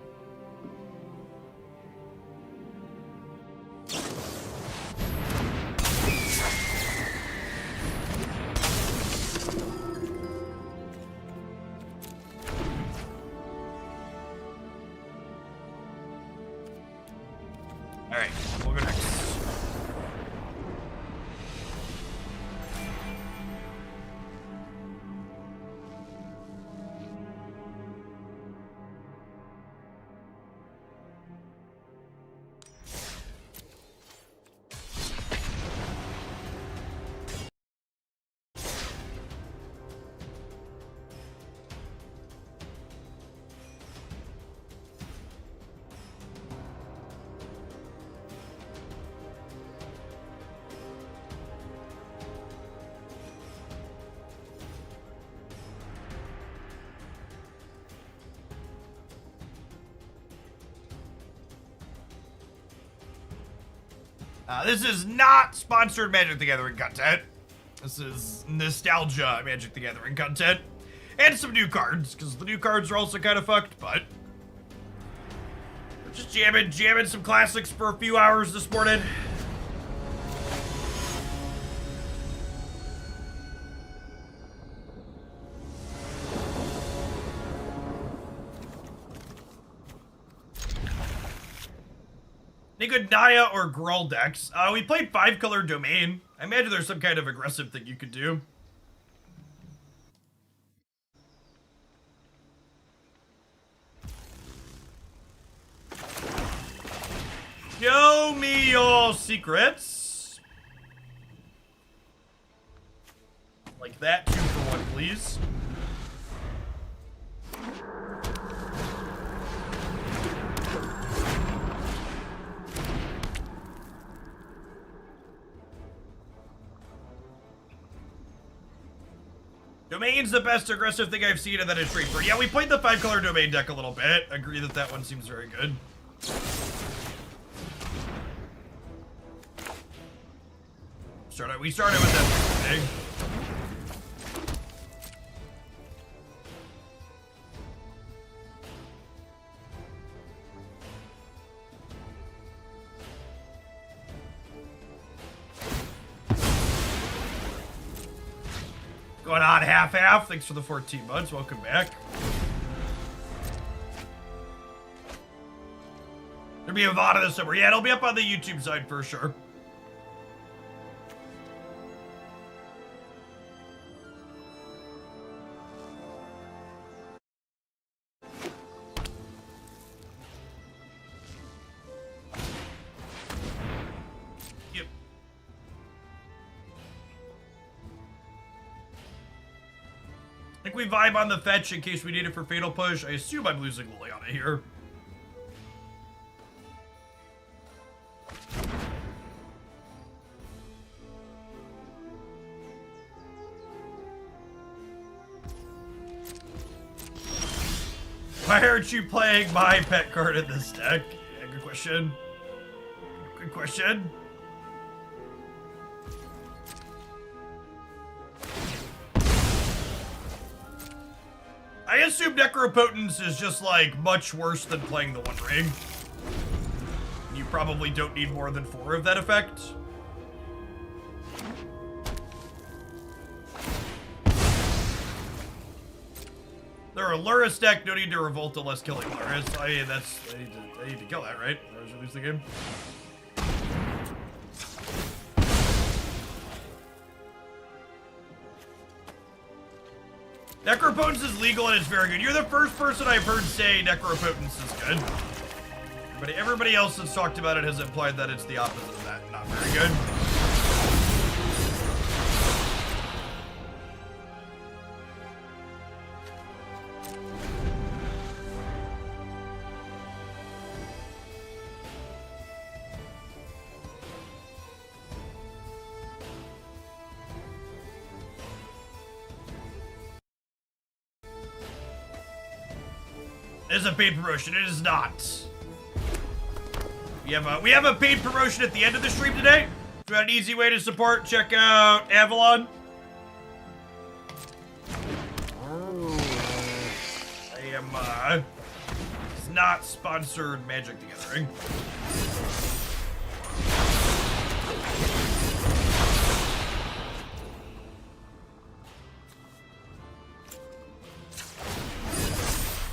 All right, we'll go next. This is not sponsored Magic the Gathering content. This is nostalgia Magic the Gathering content. And some new cards, because the new cards are also kind of fucked, but... we're just jamming some classics for a few hours this morning. Any good Naya or Gruul decks? We played 5-color Domain. I imagine there's some kind of aggressive thing you could do. Show me your secrets. Like that, 2 for 1, please. Domain's the best aggressive thing I've seen, and then it's Reaper. Yeah, we played the 5-color Domain deck a little bit. Agree that that one seems very good. We started with that thing. Going on half-half. Thanks for the 14 months. Welcome back. There'll be a VOD this summer. Yeah, it'll be up on the YouTube side for sure. I think we vibe on the fetch in case we need it for Fatal Push. I assume I'm losing Liliana here. Why aren't you playing my pet card in this deck? Yeah, good question. Good question. I assume Necropotence is just, like, much worse than playing the One Ring. You probably don't need more than 4 of that effect. They're a Luris deck. No need to revolt unless killing Luris. I mean, I need to kill that, right? Or should I lose the game? Necropotence is legal and it's very good. You're the first person I've heard say Necropotence is good. But everybody else that's talked about it has implied that it's the opposite of that. Not very good. It is a paid promotion. It is not. We have a paid promotion at the end of the stream today. If you want an easy way to support, check out Avalon. I am it's not sponsored Magic the Gathering.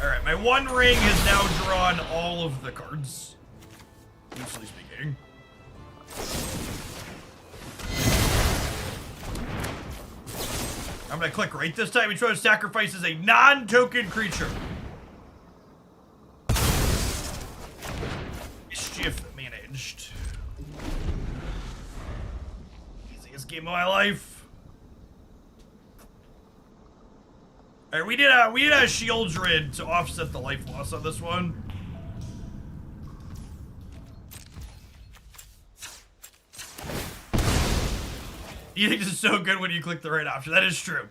Alright, my one ring has now drawn all of the cards. Loosely speaking. I'm gonna click right this time. Each one sacrifices a non-token creature. Mischief managed. Easiest game of my life. Alright, we did a shield Dredge to offset the life loss on this one. You think this is so good when you click the right option. That is true.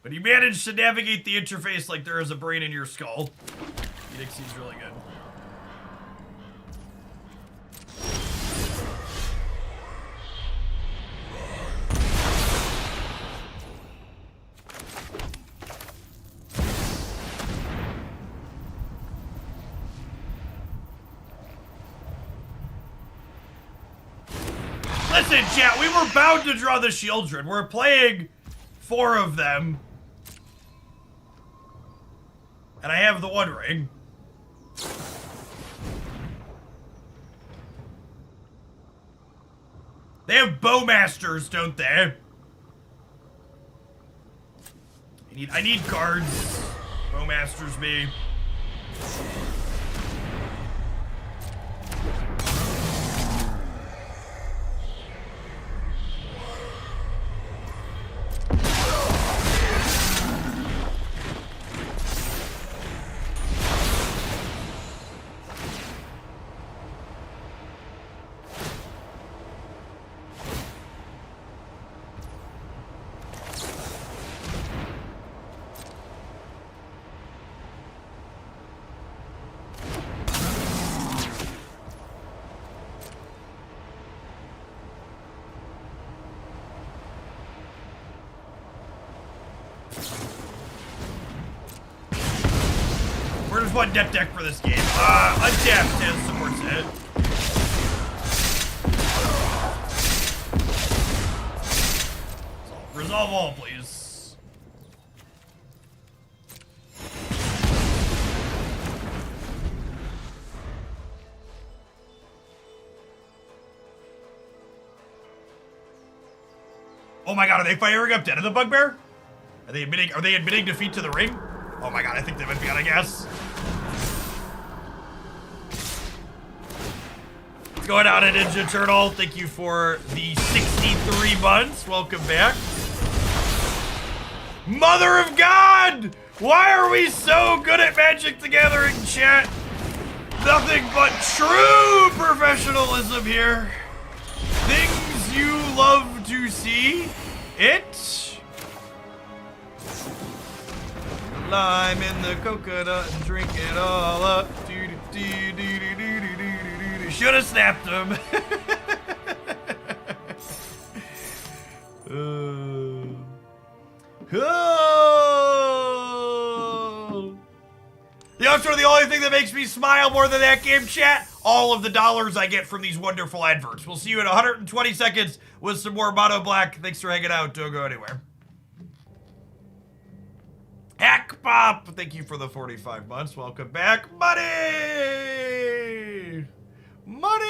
But you manage to navigate the interface like there is a brain in your skull. Edix is really good. Listen, chat, we were bound to draw the Shieldred. We're playing 4 of them. And I have the One Ring. They have Bowmasters, don't they? I need cards. Bowmasters me. Where's one depth deck for this game? Untapped is supports it. Resolve all, please. Oh my god, are they firing up Dead of the Bugbear? Are they admitting defeat to the ring? Oh my god, I think they might be out of gas. What's going on, Ninja Turtle? Thank you for the 63 months. Welcome back. Mother of God! Why are we so good at Magic the Gathering, chat? Nothing but true professionalism here. Things you love to see. Lime in the coconut and drink it all up. Should have snapped him. The outro, the only thing that makes me smile more than that game, chat, all of the dollars I get from these wonderful adverts. We'll see you in 120 seconds with some more Mono Black. Thanks for hanging out. Don't go anywhere. Hack Pop, thank you for the 45 months. Welcome back. Money! Money!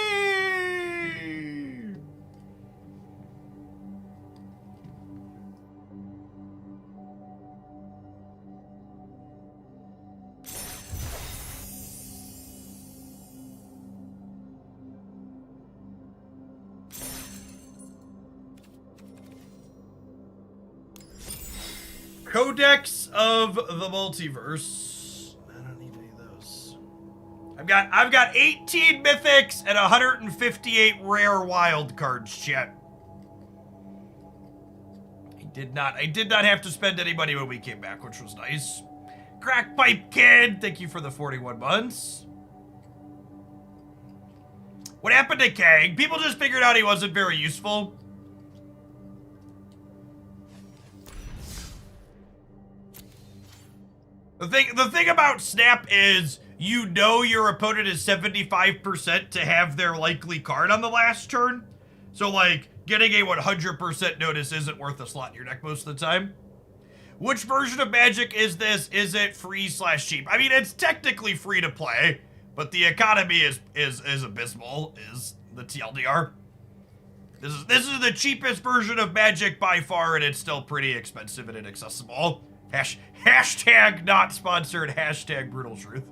Codex of the Multiverse. I don't need any of those. I've got 18 mythics and 158 rare wild cards, chat. I did not have to spend any money when we came back, which was nice. Crackpipe Kid, thank you for the 41 months. What happened to Kang? People just figured out he wasn't very useful. The thing about Snap is you know your opponent is 75% to have their likely card on the last turn. So, like, getting a 100% notice isn't worth a slot in your deck most of the time. Which version of Magic is this? Is it free/cheap? I mean, it's technically free to play, but the economy is abysmal, is the TLDR. This is the cheapest version of Magic by far, and it's still pretty expensive and inaccessible. Hashtag not sponsored, hashtag brutal truth.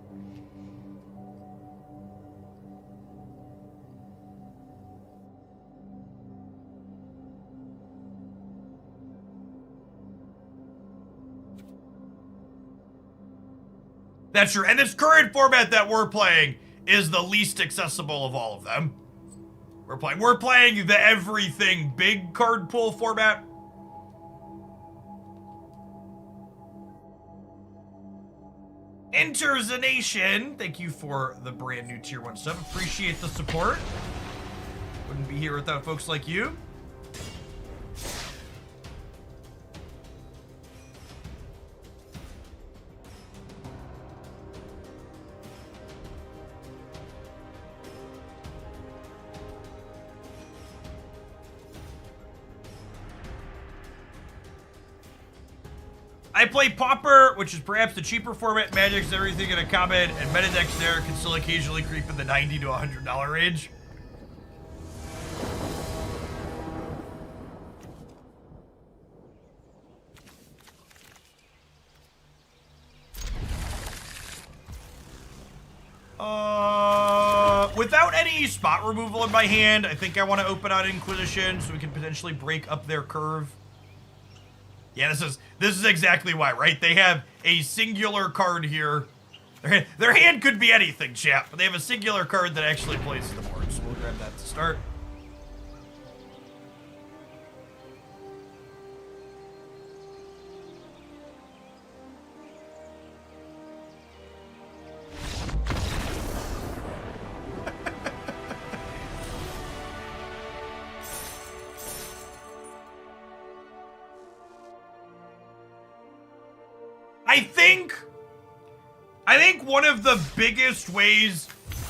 That's true, and this current format that we're playing is the least accessible of all of them. We're playing the everything big card pool format. Enters a Nation, thank you for the brand new tier 1 sub. Appreciate the support. Wouldn't be here without folks like you. I play Pauper, which is perhaps the cheaper format. Magic's everything in a common, and Metadecks there can still occasionally creep in the $90 to $100 range. Without any spot removal in my hand, I think I want to open out Inquisition so we can potentially break up their curve. Yeah, this is exactly why, right? They have a singular card here. Their hand could be anything, chap, but they have a singular card that actually plays the board, so we'll grab that to start. I think one of the biggest ways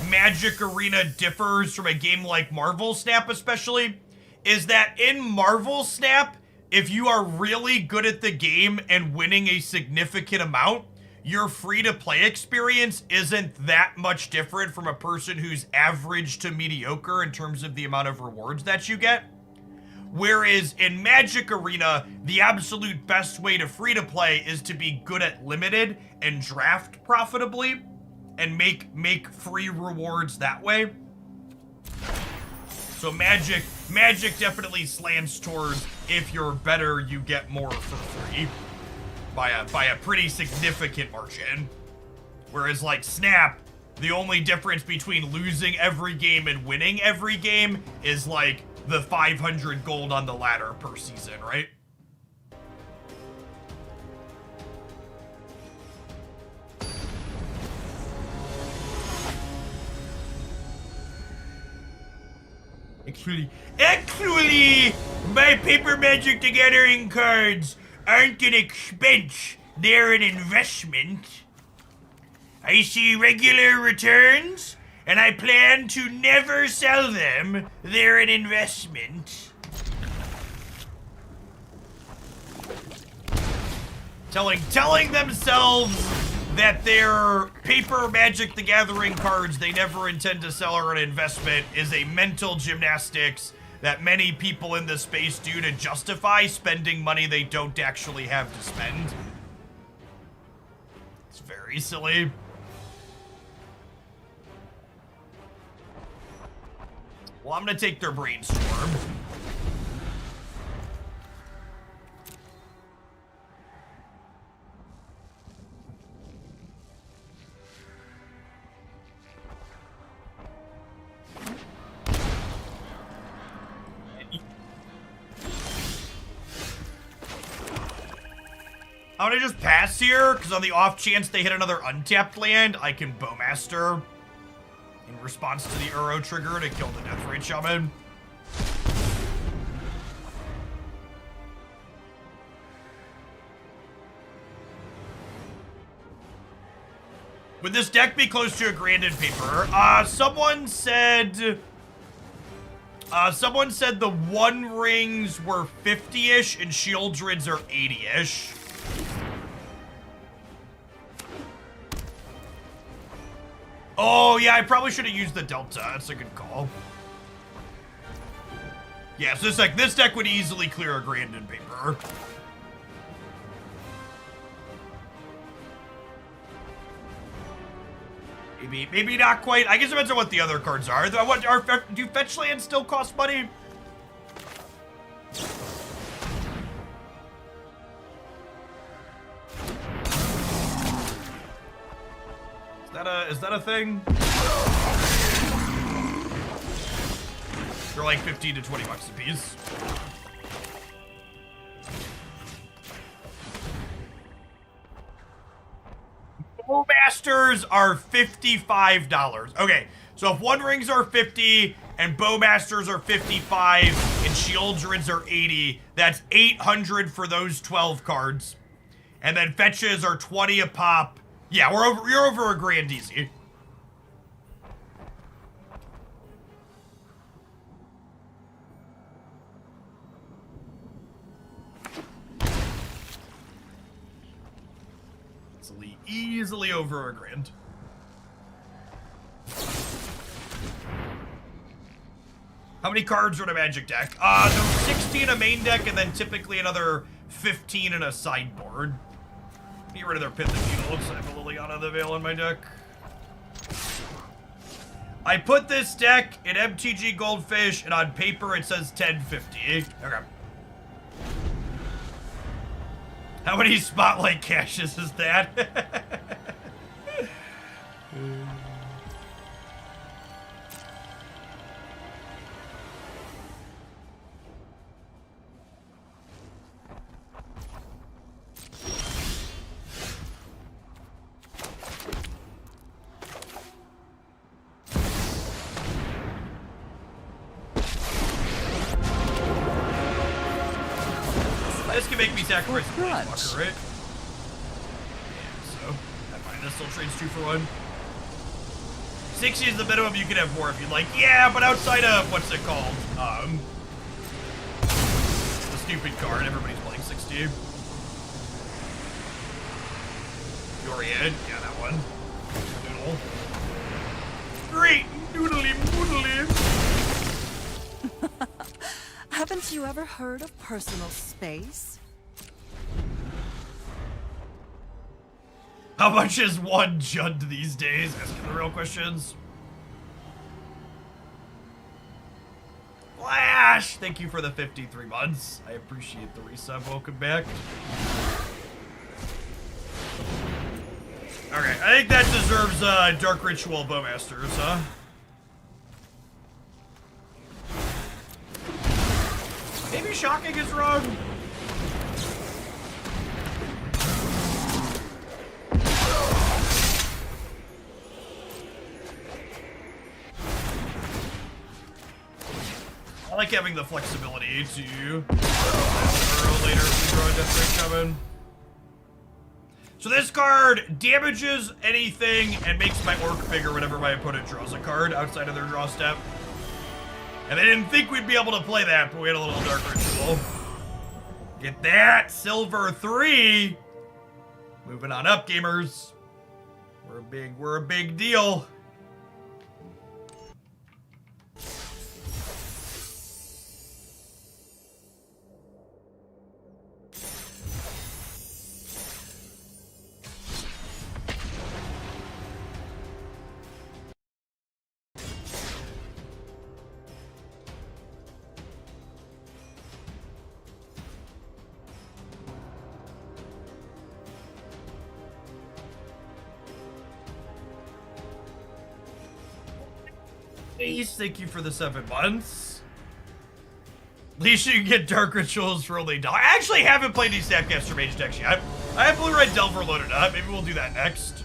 Magic Arena differs from a game like Marvel Snap especially is that in Marvel Snap, if you are really good at the game and winning a significant amount, your free-to-play experience isn't that much different from a person who's average to mediocre in terms of the amount of rewards that you get. Whereas in Magic Arena, the absolute best way to free-to-play is to be good at limited and draft profitably and make free rewards that way. So Magic definitely slants towards if you're better, you get more for free by a pretty significant margin. Whereas like Snap, the only difference between losing every game and winning every game is like the 500 gold on the ladder per season, right? Actually, my Paper Magic the Gathering cards aren't an expense, they're an investment. I see regular returns, and I plan to never sell them. They're an investment. telling themselves that their paper Magic the Gathering cards they never intend to sell are an investment is a mental gymnastics that many people in this space do to justify spending money they don't actually have to spend. It's very silly. Well, I'm gonna take their brainstorm. I'm gonna just pass here, because on the off chance they hit another untapped land, I can Bowmaster in response to the Uro trigger to kill the Death Rate Shaman. Would this deck be close to a grand in paper? Someone said the One Rings were 50-ish and Shieldreds are 80-ish. Oh, yeah, I probably should have used the Delta. That's a good call. Yeah, so this deck would easily clear a grand in paper. Maybe not quite. I guess it depends on what the other cards are. Do fetch lands still cost money? Is that a thing? They're like 15 to 20 bucks a piece. Bowmasters are $55. Okay, so if One Rings are 50 and Bowmasters are 55 and Shieldreds are 80, that's 800 for those 12 cards. And then fetches are 20 a pop. Yeah, you're over a grand easy. Easily over a grand. How many cards are in a Magic deck? There's 60 in a main deck and then typically another 15 in a sideboard. Get rid of their Pith and Needle. Looks like I have a Liliana the Veil in my deck. I put this deck in MTG Goldfish and on paper it says 1050. Okay. How many Spotlight caches is that? This can make me sacrifice the Planeswalker, right? Yeah, so that mine still trades 2 for 1. 60 is the minimum, you can have more if you'd like. Yeah, but outside of, what's it called? The stupid card, everybody's playing 60. Dorian, yeah, that one. Noodle. Great! Noodly moodly! Haven't you ever heard of personal space? How much is one Jund these days? Asking the real questions. Flash! Thank you for the 53 months. I appreciate the resub. Welcome back. Okay, I think that deserves Dark Ritual Bowmasters, huh? Maybe Shocking is wrong. I like having the flexibility to later if we draw a Death Ray coming. So this card damages anything and makes my orc bigger whenever my opponent draws a card outside of their draw step. And they didn't think we'd be able to play that, but we had a little Dark Ritual. Get that! Silver 3! Moving on up, gamers. We're a big deal. Please, thank you for the 7 months. At least you can get Dark Rituals for only $1. I actually haven't played these Snapcaster Mage decks yet. I have Blue Red Delver loaded up. Maybe we'll do that next.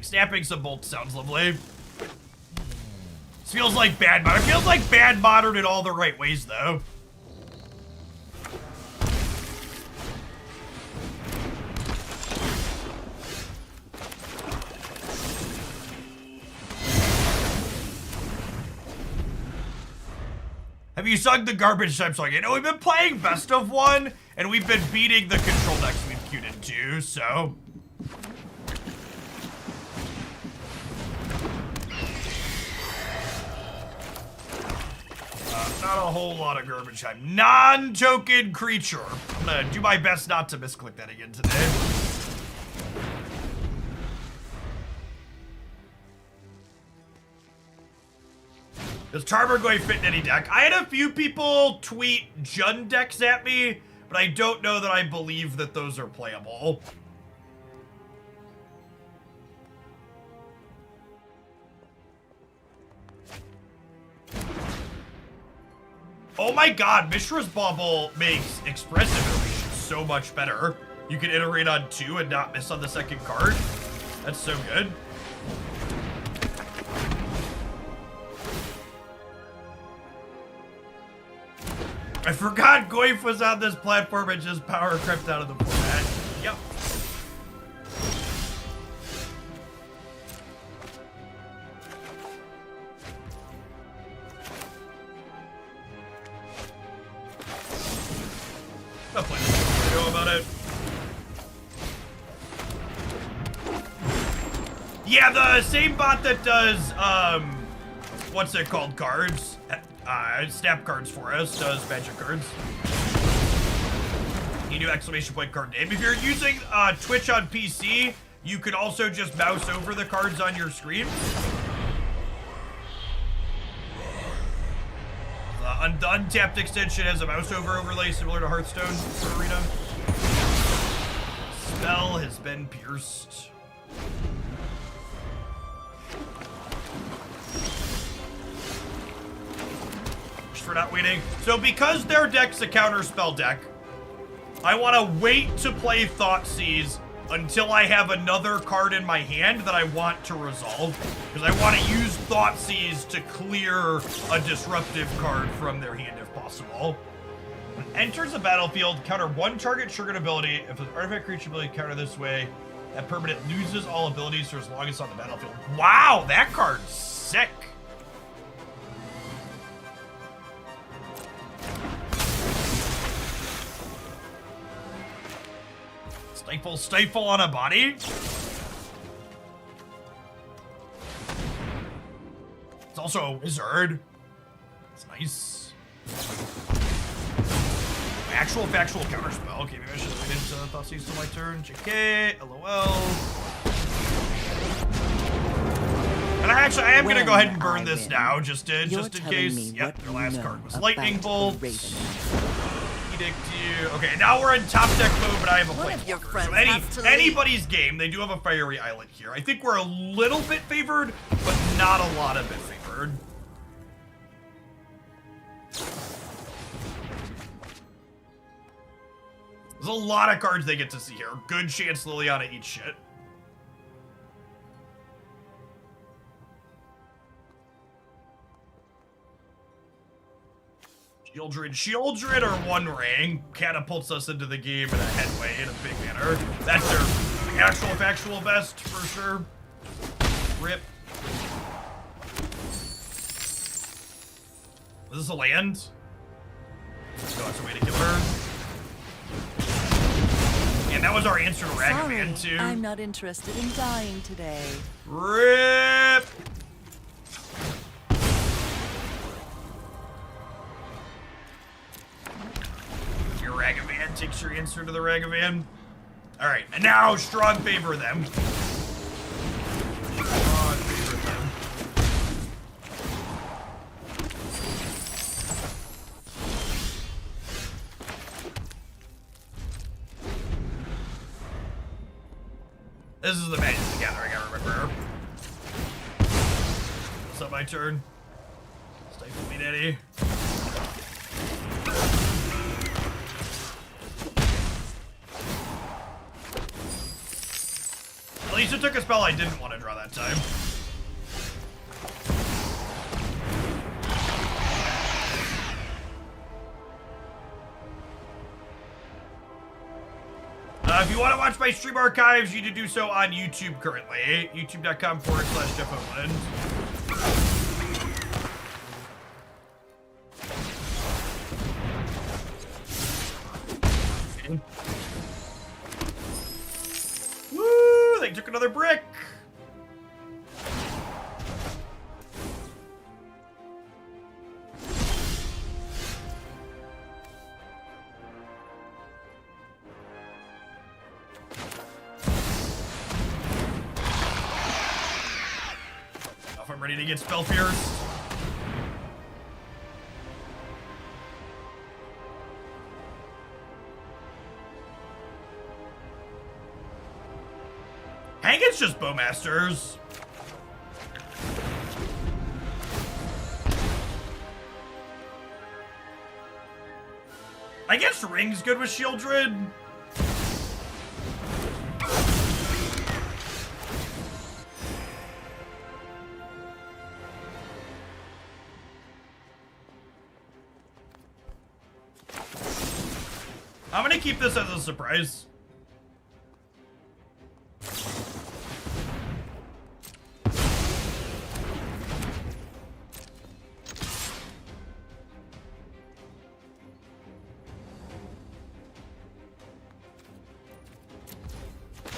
Snapping some bolts sounds lovely. This feels like bad modern. It feels like bad modern in all the right ways, though. Have you sung the garbage type song? You know, we've been playing best of 1, and we've been beating the control decks we've queued into, so. Not a whole lot of garbage time. Non-token creature. I'm gonna do my best not to misclick that again today. Does Charmer going to fit in any deck? I had a few people tweet Jund decks at me, but I don't know that I believe that those are playable. Oh my god, Mishra's Bauble makes expressive iteration so much better. You can iterate on 2 and not miss on the second card. That's so good. I forgot Goyf was on this platform and just power crept out of the format. Yep. I'll play this video about it. Yeah, the same bot that does, what's it called, cards? Snap cards for us, does magic cards. You do exclamation point card name. If you're using Twitch on PC, you could also just mouse over the cards on your screen. The untapped extension has a mouse over overlay similar to Hearthstone for Arena. Spell has been pierced. Just for not waiting. So because their deck's a counterspell deck, I want to wait to play Thoughtseize until I have another card in my hand that I want to resolve. Because I want to use Thoughtseize to clear a disruptive card from their hand if possible. When it enters the battlefield, counter 1 target triggered ability. If an artifact creature ability counter this way, that permanent loses all abilities for as long as it's on the battlefield. Wow, that card's sick. Stifle on a body. It's also a wizard. It's nice. My actual factual counterspell. Okay, maybe I should have waited until Thoughtseize till my turn. JK, LOL. And I am gonna go ahead and burn this now, just in case. Yep, their last card was Lightning Bolt. Okay, now we're in top deck mode, but I have a Planeswalker. So anybody's game, they do have a Fiery Island here. I think we're a little bit favored, but not a lot of bit favored. There's a lot of cards they get to see here. Good chance Liliana eats shit. Shieldred or One Ring catapults us into the game in a headway in a big manner. That's their actual factual best for sure. RIP. Was this a land? So that's a way to kill her. And that was our answer to Ragavan, Sorry, too. I'm not interested in dying today. RIP! Your Ragavan takes your answer to the Ragavan. Alright, and now strong favor them. Strong favor them. This is the Magic the Gathering, I remember. It's not my turn. Stifle me, Daddy. At least it took a spell I didn't want to draw that time. If you want to watch my stream archives, you need to do so on YouTube currently. YouTube.com/JeffOakland. Woo! They took another brick. I'm ready to get spell pierced. I think it's just Bowmasters. I guess Ring's good with Shieldred. I'm gonna keep this as a surprise.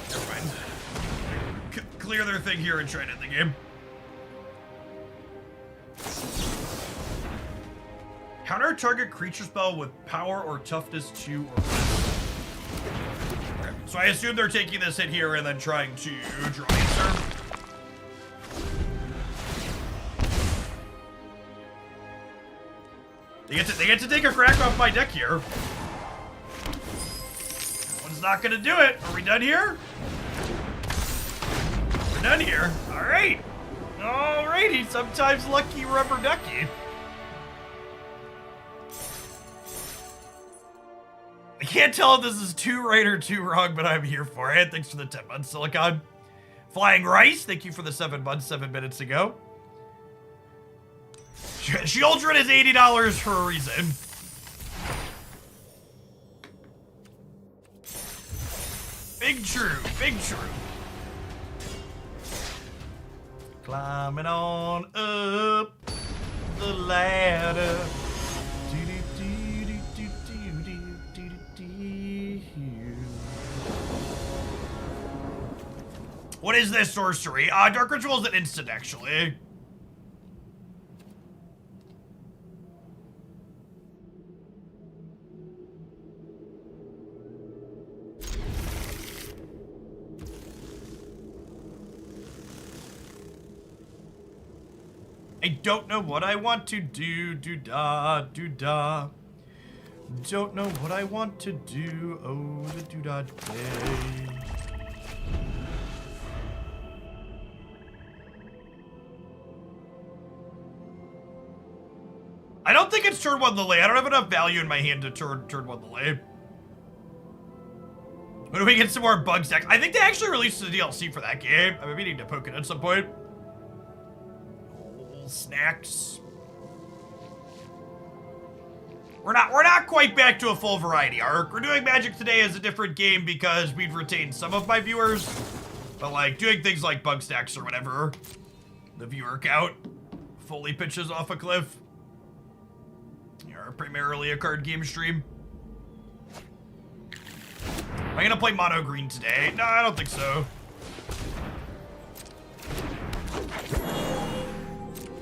Never mind. Clear their thing here and try to end the game. Counter target creature spell with power or toughness 2 or less. Okay. So I assume they're taking this hit here and then trying to draw answer. They get to take a crack off my deck here. That one's not gonna do it. Are we done here? We're done here. Alright. Alrighty, sometimes lucky rubber ducky. I can't tell if this is 2 right or 2 wrong, but I'm here for it. Thanks for the 10 months, Silicon. Flying Rice, thank you for the 7 months 7 minutes ago. Shieldred is $80 for a reason. Big true, big true. Climbing on up the ladder. What is this sorcery? Dark Ritual is an instant, actually. I don't know what I want to do, do-da, do-da. Don't know what I want to do, oh, the do-da day. I don't think it's turn 1 Lily. I don't have enough value in my hand to turn 1 Lily. When do we get some more bug stacks? I think they actually released the DLC for that game. I'm meaning to poke it at some point. Oh, snacks. We're not quite back to a full variety arc. We're doing Magic today as a different game because we've retained some of my viewers. But like doing things like bug stacks or whatever, the viewer count fully pitches off a cliff. You're primarily a card game stream. Am I gonna play mono green today? No, I don't think so.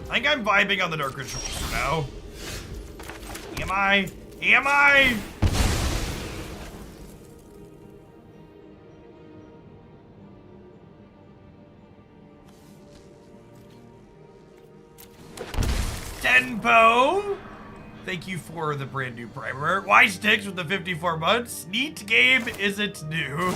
I think I'm vibing on the dark rituals for now. Am I? Am I? Tenpo! Thank you for the brand new primer. Why sticks with the 54 months? Neat game isn't new.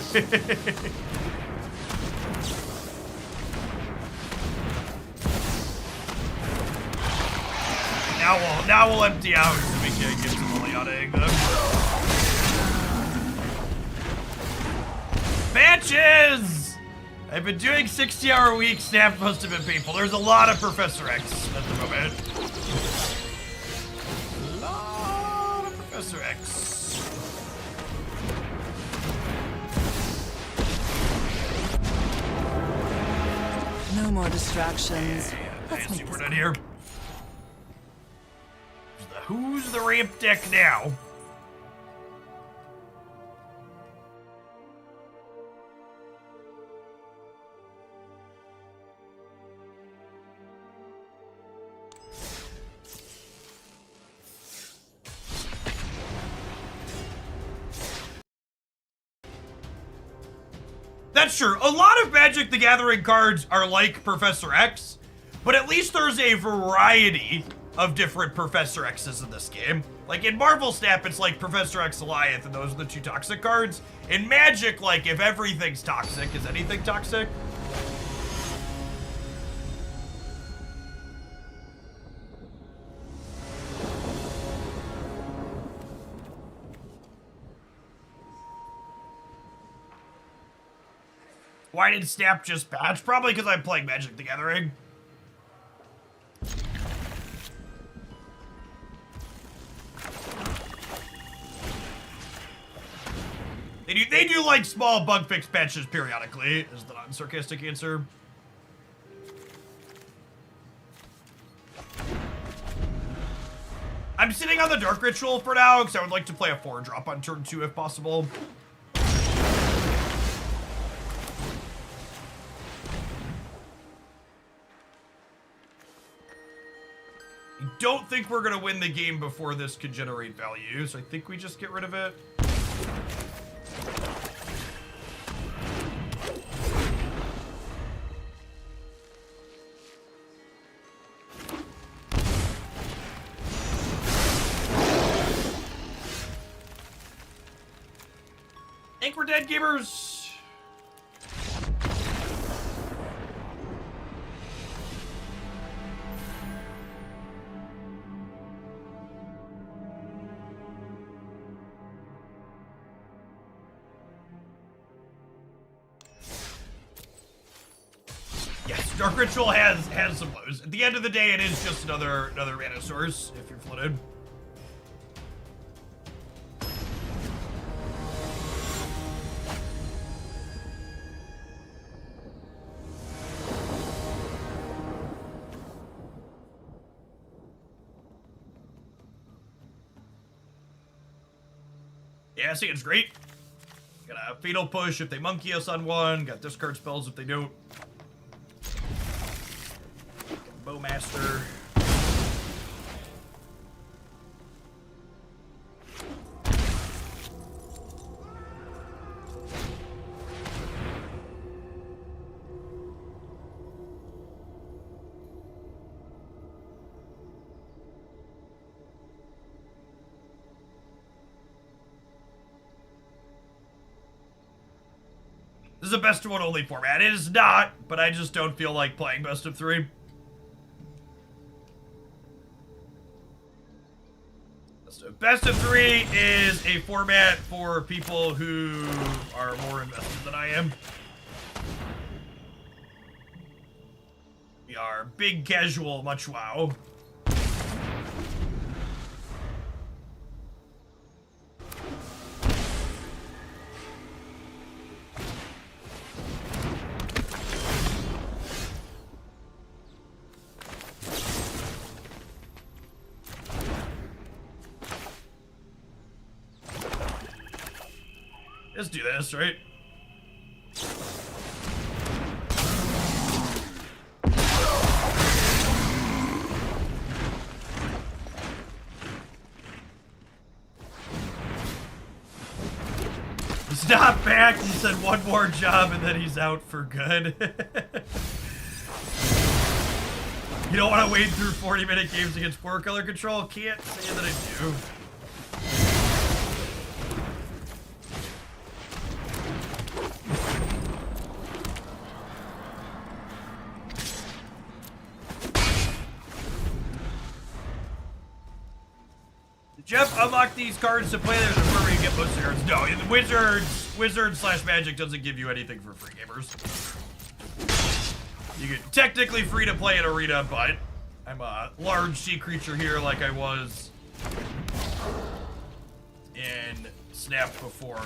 Now we'll empty out so we can get some Lilianaing them. Matches! I've been doing 60-hour weeks. Snap must have been painful. There's a lot of Professor X at the moment. A lot of Professor X. No more distractions. I assume we're done here. Who's the ramp deck now? That's true. A lot of Magic the Gathering cards are like Professor X, but at least there's a variety of different Professor X's in this game. Like in Marvel Snap, it's like Professor X Goliath, and those are the two toxic cards. In Magic, like if everything's toxic, is anything toxic? Why did Snap just patch? Probably because I'm playing Magic the Gathering. They do like small bug fix patches periodically, is the non-sarcastic answer. I'm sitting on the Dark Ritual for now, because I would like to play a 4-drop on turn 2 if possible. I don't think we're going to win the game before this could generate value, so I think we just get rid of it. I think we're dead, gamers. Yes, Dark Ritual has some lows. At the end of the day, it is just another mana source if you're flooded. Yeah, see, it's great. Got a Fatal Push if they monkey us on one. Got discard spells if they don't. Bowmaster. This is a best of one only format. It is not, but I just don't feel like playing best of 3. So best of 3 is a format for people who are more invested than I am. We are big casual, much WoW. Let's do this, right? He's not back. He said one more job and then he's out for good. You don't want to wade through 40-minute games against poor color control? Can't say that I do. Jeff, unlock these cards to play. There's a where you get most cards. No, in Wizard/Magic doesn't give you anything for free, gamers. You get technically free to play in Arena, but I'm a large sea creature here like I was in Snap before.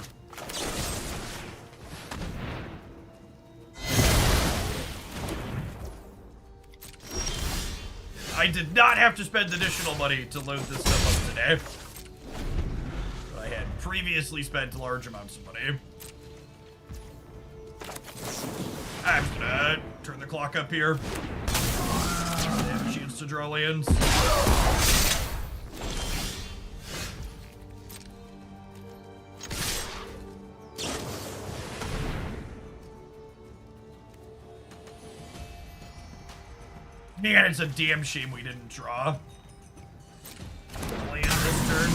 I did not have to spend additional money to load this stuff up today. I had previously spent large amounts of money. I'm gonna turn the clock up here. Have a chance to draw lands. Man, it's a damn shame we didn't draw land this turn.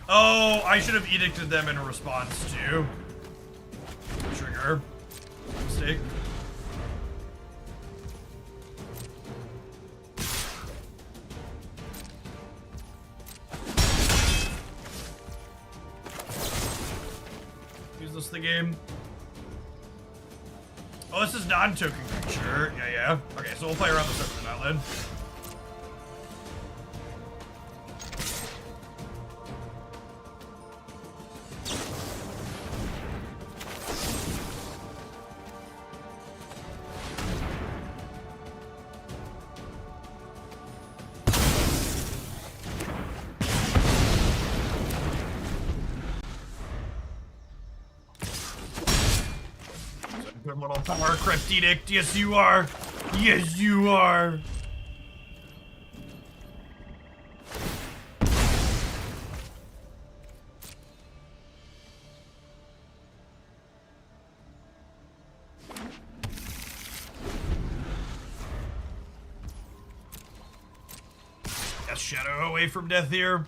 Oh, I should have edicted them in response to trigger. Mistake. Is this the game? Oh, this is non-token creature. Yeah. Okay, so we'll play around this over the outlet. Good little power crypt edict. Yes, you are. Yes, you are. Yes, Shadow away from death here.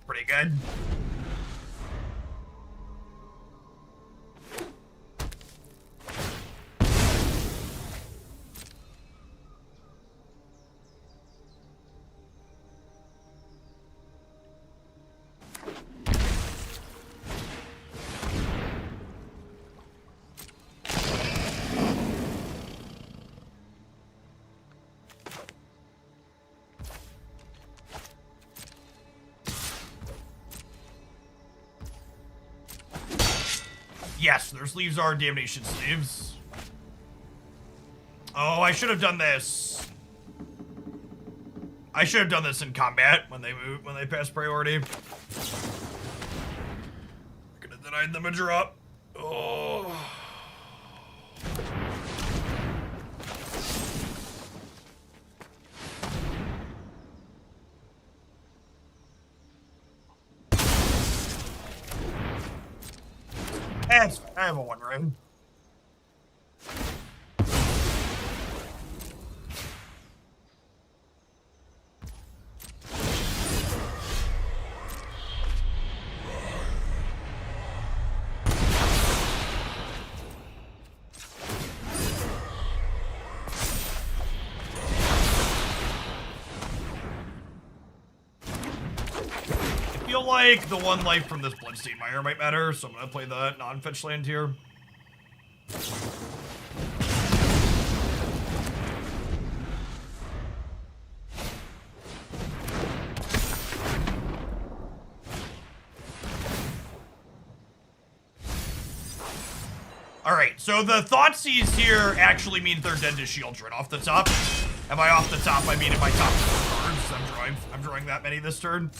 Pretty good. Yes, their sleeves are damnation sleeves. Oh, I should have done this. I should have done this in combat when they pass priority. Could have denied them a drop. Oh. I have a one ring. I feel like the one life from this Bloodstained Mire might matter, so I'm gonna play the non-fetch land here. Alright, so the Thoughtseize here actually means they're dead to Shieldred off the top. And by off the top, I mean in my top 4 cards. I'm drawing that many this turn.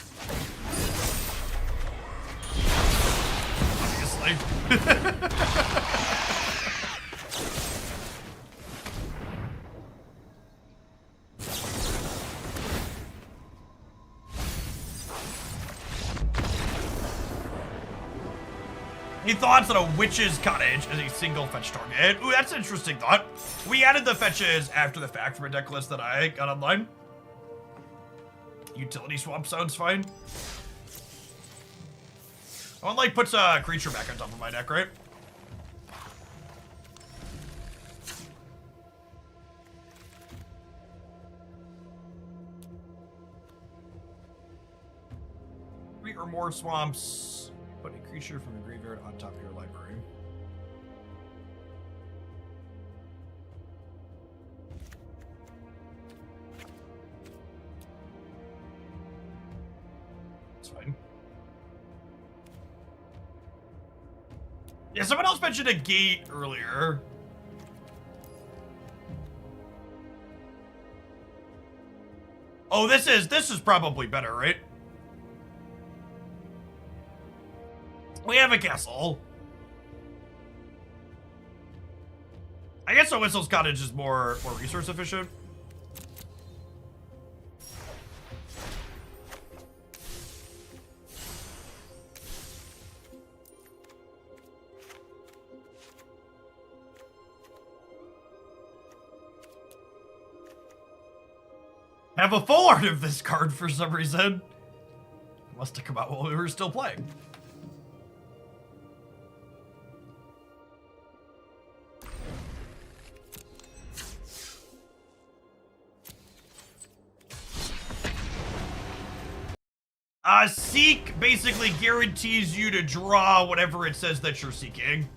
Obviously. Any thoughts on a Witch's Cottage as a single fetch target? Ooh, that's an interesting thought. We added the fetches after the fact from a deck list that I got online. Utility swap sounds fine. One like puts a creature back on top of my deck, right? Three or more swamps. Put a creature from the graveyard on top of your library. That's fine. Yeah, someone else mentioned a gate earlier. Oh, this is probably better, right? We have a castle. I guess a Whistle's Cottage is more resource efficient. I have a full art of this card for some reason. It must have come out while we were still playing. Seek basically guarantees you to draw whatever it says that you're seeking.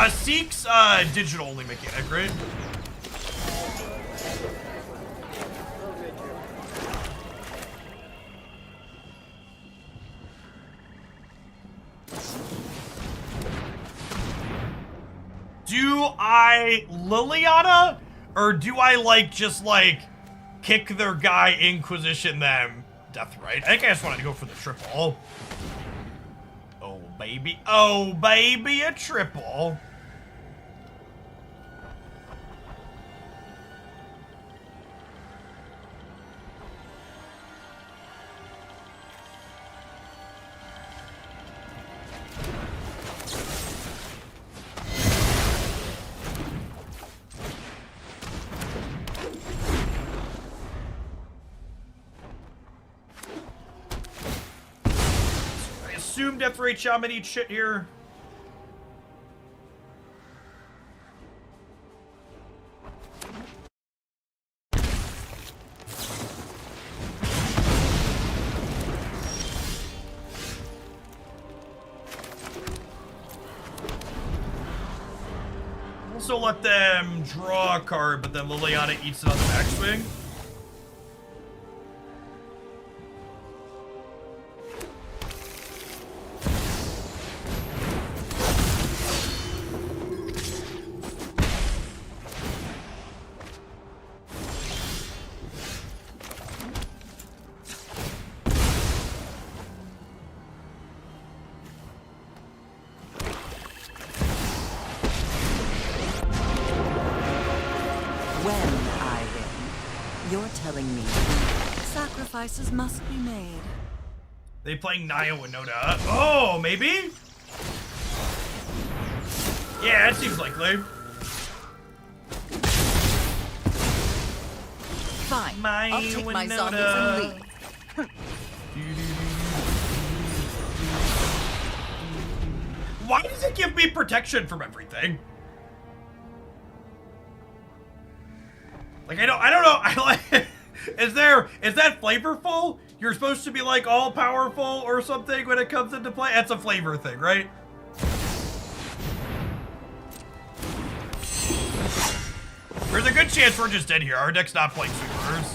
Seek's digital only mechanic, right? Do I Liliana? Or do I just kick their guy, Inquisition them, Death Right? I think I just wanted to go for the triple. Oh baby, a triple. Assume Death Ray Shaman eats shit here. Also let them draw a card, but then Liliana eats it on the backswing. Sacrifices must be made. They playing Naya Winota. Oh, maybe? Yeah, it seems likely. Fine. My I'll take my Winona. zombies and leave. Why does it give me protection from everything? Like, I don't know. I like. Is that flavorful? You're supposed to be like all powerful or something when it comes into play. That's a flavor thing, right? There's a good chance we're just in here. Our deck's not playing supers.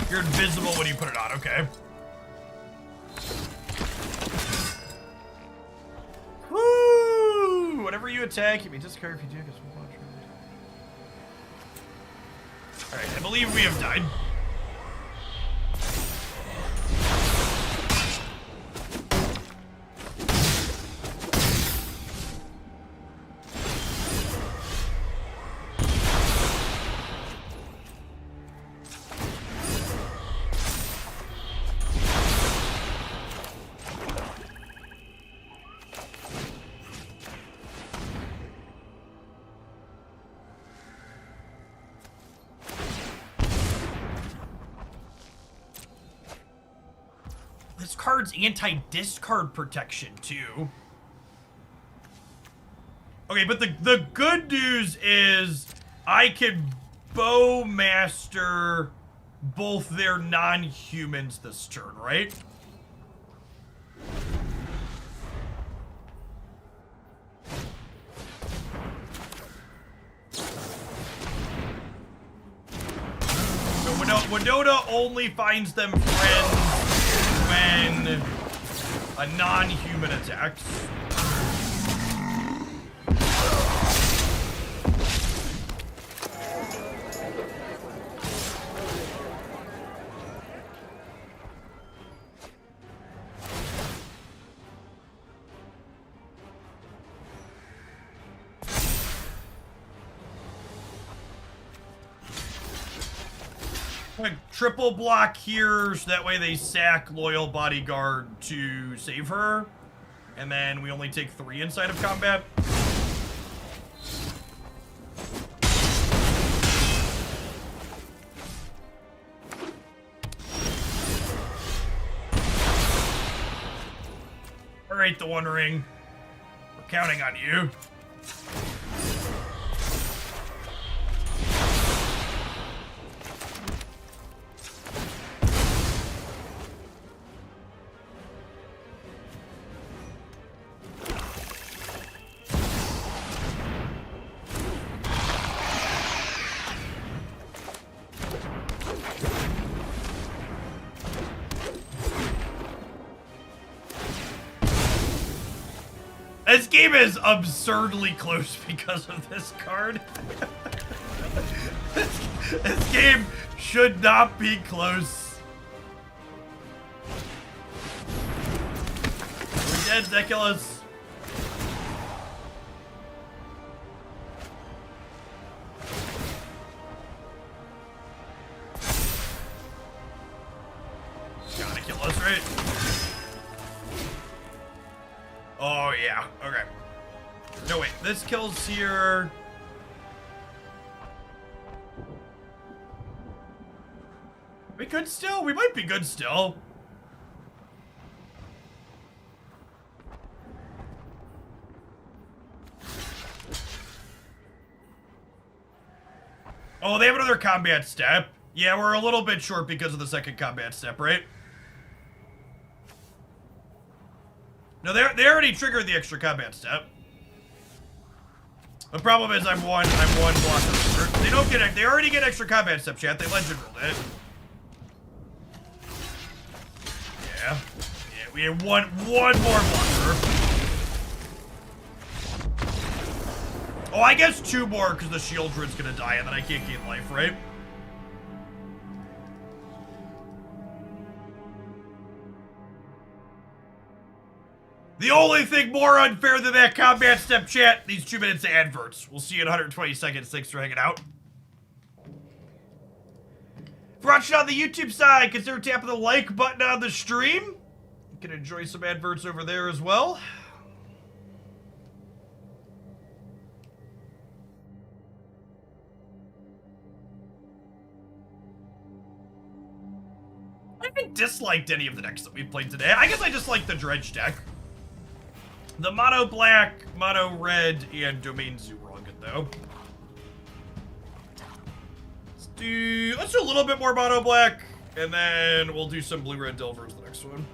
You're invisible when you put it on. Okay. Woo! Whenever you attack, you may discard if you do. Alright, I believe we have died. This card's anti-discard protection, too. Okay, but the good news is I can Bowmaster both their non-humans this turn, right? So Winona only finds them friends when a non-human attacks. Like triple block here, so that way they sack Loyal Bodyguard to save her. And then we only take 3 inside of combat. Alright, the One Ring. We're counting on you. This game is absurdly close because of this card. This game should not be close. We're dead, Nicholas. Gotta kill us, right? Oh, yeah. Okay. No, wait. This kills here. We good still? We might be good still. Oh, they have another combat step. Yeah, we're a little bit short because of the second combat step, right? No, they already triggered the extra combat step. The problem is I'm one blocker. They don't get it. They already get extra combat step, chat. They legend rolled it. Yeah. Yeah, we have one more blocker. Oh, I guess 2 more because the shield druid's gonna die and then I can't gain life, right? The only thing more unfair than that combat step, chat, these 2 minutes of adverts. We'll see you in 120 seconds. Thanks for hanging out. If you're watching on the YouTube side, consider tapping the like button on the stream. You can enjoy some adverts over there as well. disliked any of the decks that we've played today. I guess I just like the Dredge deck. The mono black, mono red, and domain zoo were all good though. Let's do a little bit more mono black, and then we'll do some blue red Delvers the next one.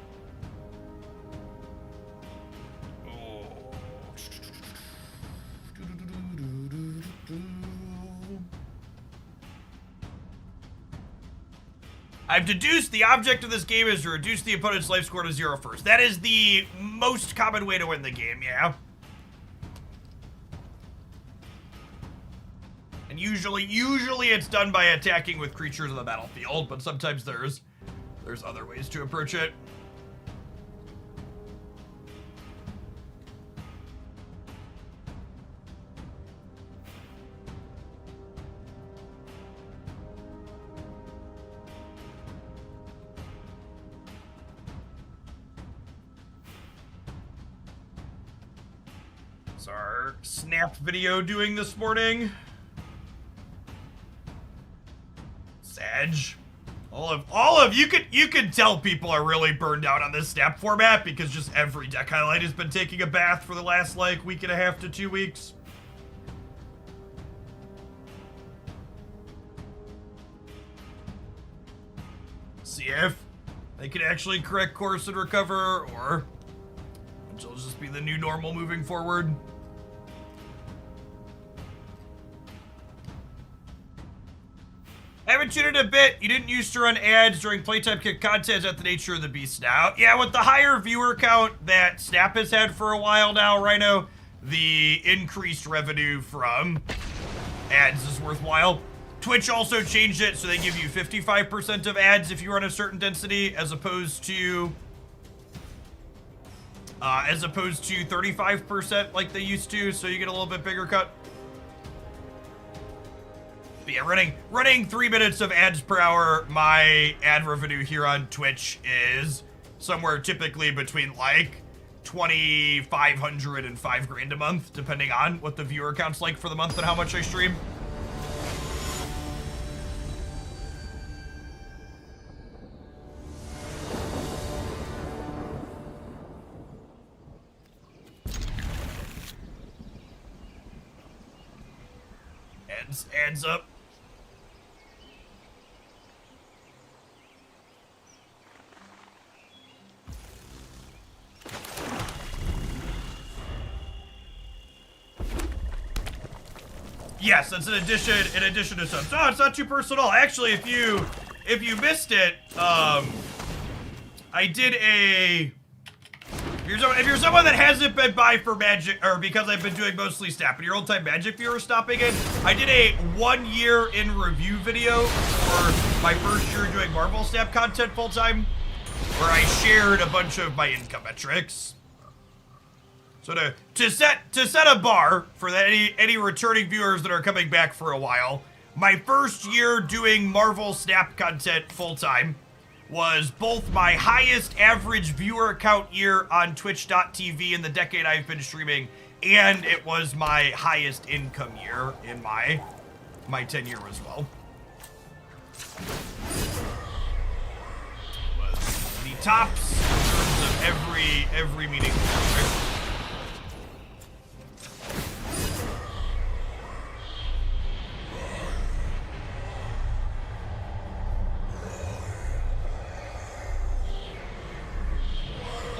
I've deduced the object of this game is to reduce the opponent's life score to 0 first. That is the most common way to win the game, yeah. And usually it's done by attacking with creatures on the battlefield, but sometimes there's other ways to approach it. What's our snap video doing this morning? Edge. All of you could tell people are really burned out on this snap format because just every deck highlight has been taking a bath for the last like week and a half to 2 weeks. See if they can actually correct course and recover, or it'll just be the new normal moving forward. I haven't tuned in a bit. You didn't used to run ads during Playtime Kick content. Is that the nature of the beast now? Yeah, with the higher viewer count that Snap has had for a while now, Rhino, the increased revenue from ads is worthwhile. Twitch also changed it so they give you 55% of ads if you run a certain density, as opposed to 35% like they used to, so you get a little bit bigger cut. But yeah, running 3 minutes of ads per hour, my ad revenue here on Twitch is somewhere typically between like 2,500 and $5,000 a month, depending on what the viewer count's like for the month and how much I stream. Ads up. Yes, that's in addition to subs. Oh, it's not too personal at all. Actually, if you missed it, I did a... If you're someone that hasn't been by for Magic, or because I've been doing mostly Snap, and you're old-time Magic viewer stopping in, I did a 1 year in review video for my first year doing Marvel Snap content full-time, where I shared a bunch of my income metrics. So to set a bar for any returning viewers that are coming back for a while, my first year doing Marvel Snap content full-time was both my highest average viewer count year on twitch.tv in the decade I've been streaming, and it was my highest income year in my tenure as well. It was the tops in terms of every meeting.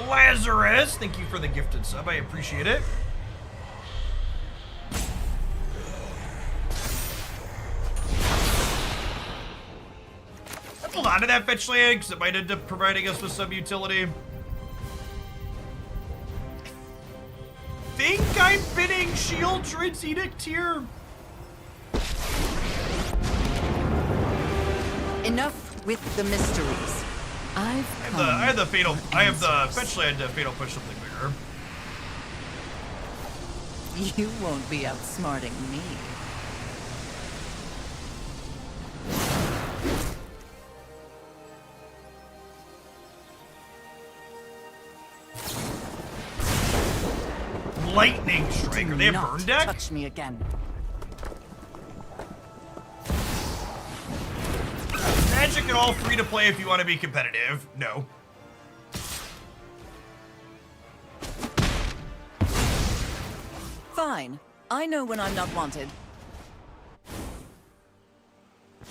Lazarus, thank you for the gifted sub. I appreciate it. Let's hold on to that fetch land because it might end up providing us with some utility. Think I'm bidding Shield Druid's Edict here. Enough with the mysteries. I have the fetch land to fatal push something bigger. You won't be outsmarting me. Lightning Strike. Are they a burn deck? Touch me again. Magic at all free to play if you want to be competitive? No. Fine. I know when I'm not wanted.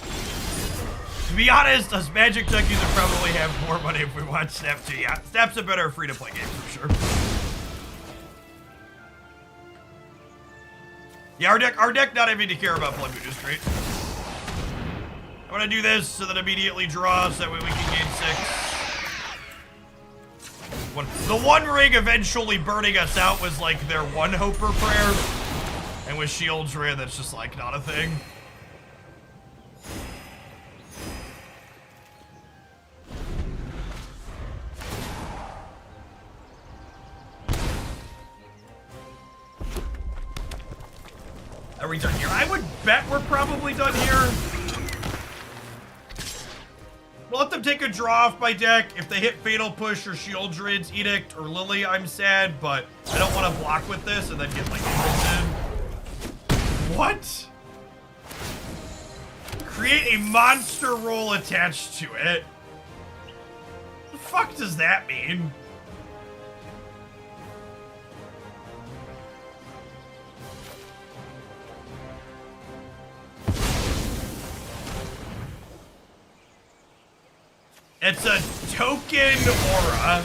To be honest, us Magic junkies would probably have more money if we watch Snap too. Yeah, Snap's a better free to play game for sure. Yeah, our deck not having to care about blood moon is great. I'm gonna do this so that immediately draw so that way we can gain 6. The one ring eventually burning us out was like their one hoper prayer. And with Shields Ray, that's just like not a thing. Are we done here? I would bet we're probably done here. We'll let them take a draw off my deck. If they hit Fatal Push or Shieldred's Edict or Lily, I'm sad, but I don't want to block with this and then get like invented. What? Create a monster roll attached to it. What the fuck does that mean? It's a token aura.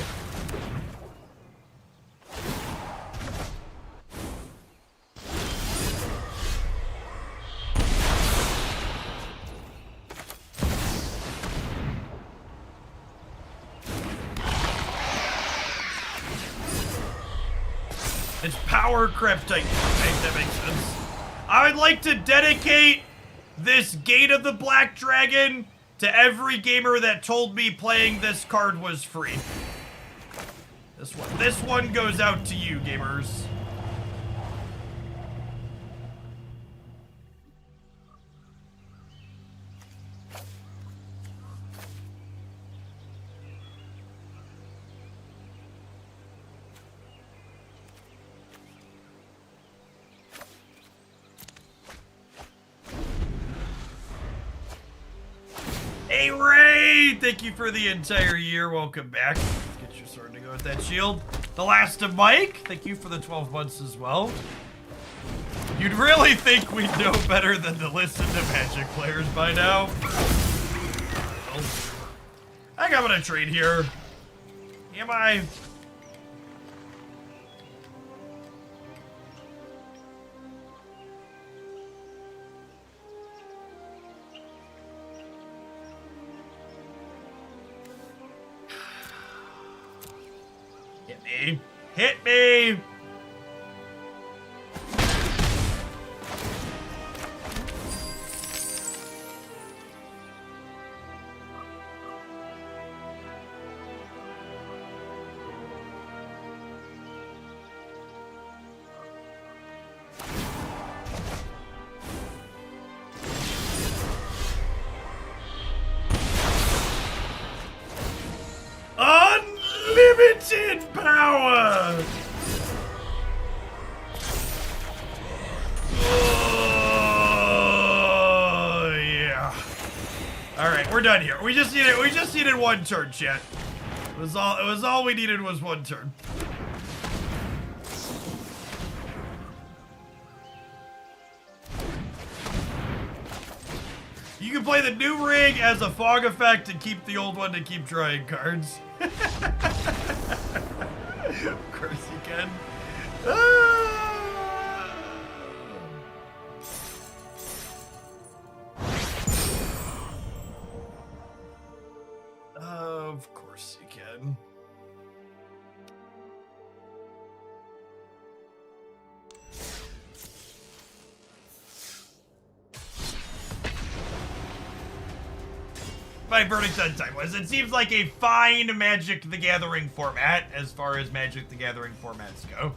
It's power kryptonite. That makes sense. I would like to dedicate this Gate of the Black Dragon to every gamer that told me playing this card was free. This one goes out to you, gamers. Hey, Ray! Thank you for the entire year. Welcome back. Let's get your sword to go with that shield. The Last of Mike, thank you for the 12 months as well. You'd really think we'd know better than to listen to Magic players by now. Well, I think I'm gonna trade here. Am I? Hit me. Hit me! Unlimited power! Oh, yeah. Alright, we're done here. We just needed one turn, chat. It was all we needed was one turn. You can play the new ring as a fog effect and keep the old one to keep drawing cards. Of course you can. Of course you can. My verdict on time was it seems like a fine Magic the Gathering format as far as Magic the Gathering formats go.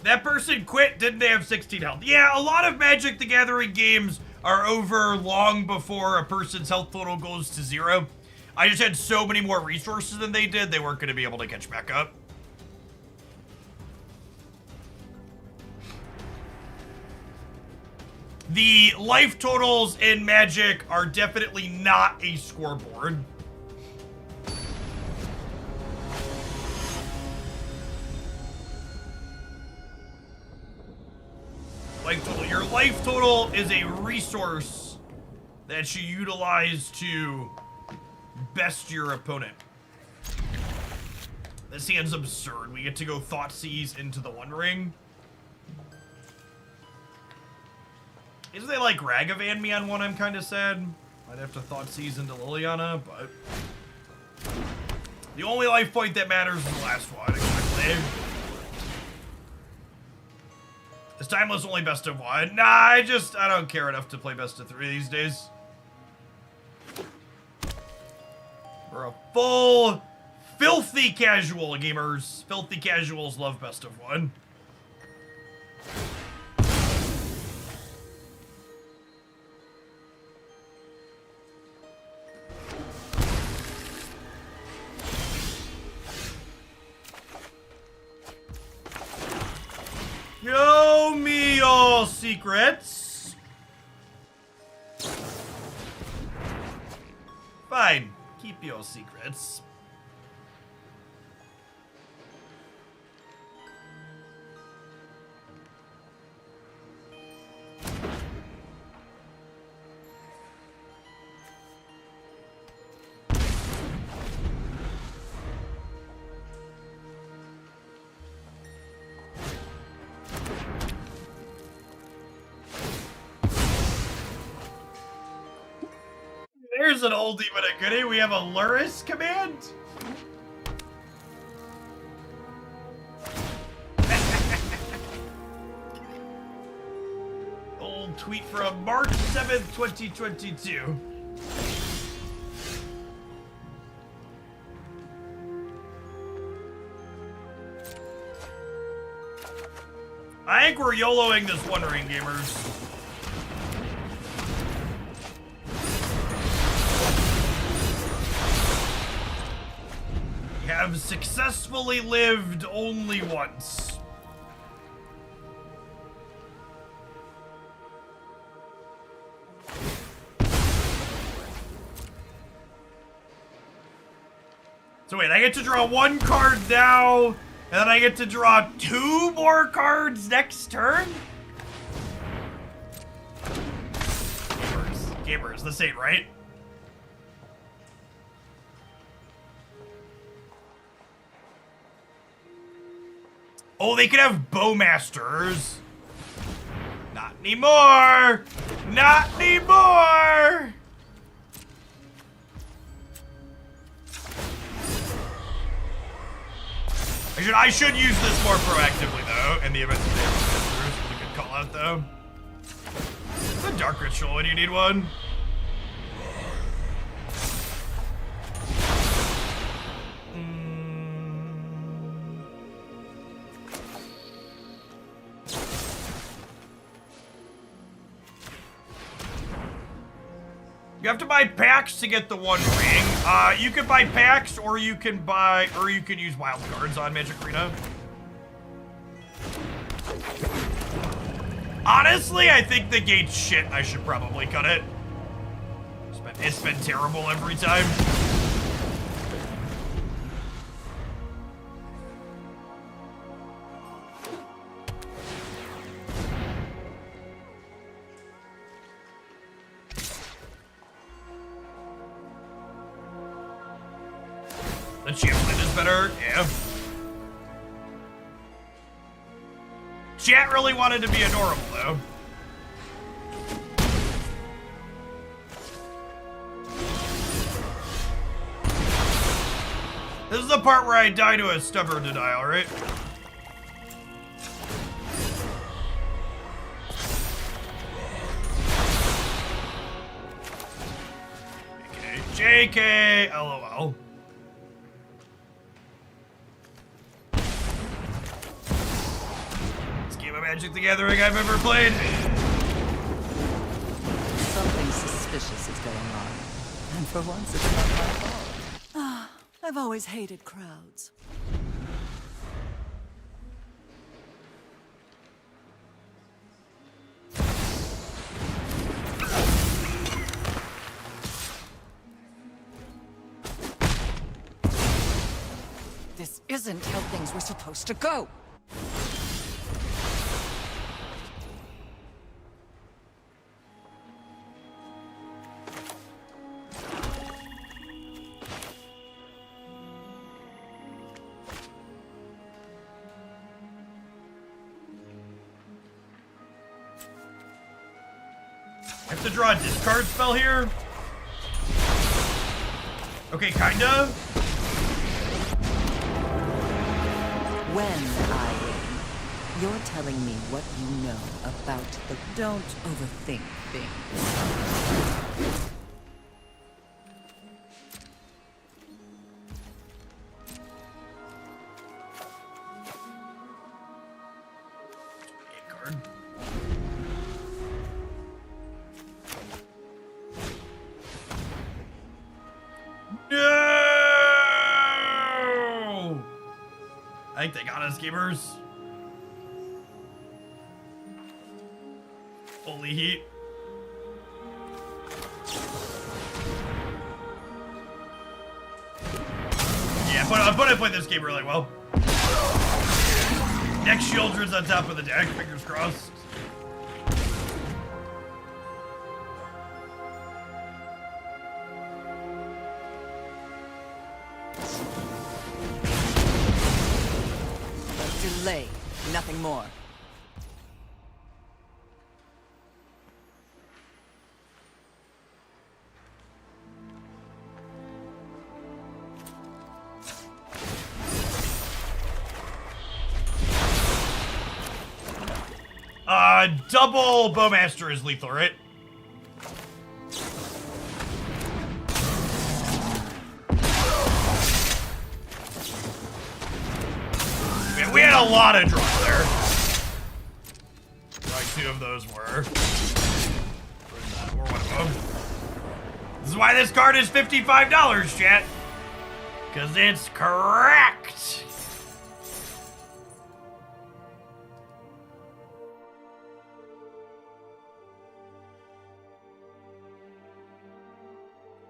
That person quit, didn't they have 16 health? Yeah, a lot of Magic the Gathering games are over long before a person's health total goes to 0. I just had so many more resources than they did, they weren't going to be able to catch back up. The life totals in Magic are definitely not a scoreboard. Life total. Your life total is a resource that you utilize to best your opponent. This hand's absurd. We get to go Thoughtseize into the One Ring. If they like Ragavan me on one, I'm kind of sad. I'd have to Thoughtseize into Liliana, but the only life point that matters is the last one, exactly. Is Timeless only best of one? Nah, I don't care enough to play best of 3 these days. We're a full, filthy casual, gamers. Filthy casuals love best of one. Show me your secrets. Fine, keep your secrets. There's an oldie but a goodie. We have a Luris command. Old tweet from March 7th, 2022. I think we're YOLOing this One Ring, gamers. Have successfully lived only once. So wait, I get to draw 1 card now, and then I get to draw 2 more cards next turn? Gamers, this ain't right. Oh, they could have Bowmasters. Not anymore. Not anymore. I should use this more proactively, though, in the event that they have Bowmasters. It's a good call out, though. It's a Dark Ritual when you need one. You have to buy packs to get the One Ring. You can buy packs, or you can use wild cards on Magic Arena. Honestly, I think the gate's shit. I should probably cut it. It's been terrible every time. The Champion is better, yeah. Chat really wanted to be adorable, though. This is the part where I die to a stubborn denial, right? Okay, JK, LOL. Magic the Gathering I've ever played. Something suspicious is going on. And for once, it's not my fault. I've always hated crowds. This isn't how things were supposed to go. I have to draw a discard spell here? Okay, kinda. When I win, you're telling me what you know about the don't overthink things. Card. No! I think they got us, gamers. Holy heat. Yeah, I'm gonna play this game really well. Next Children's on top of the deck, fingers crossed. Delay, nothing more. Double Bowmaster is lethal, right? Man, we had a lot of draws there. Like 2 of those were. We're one of them. This is why this card is $55, chat. Because it's correct.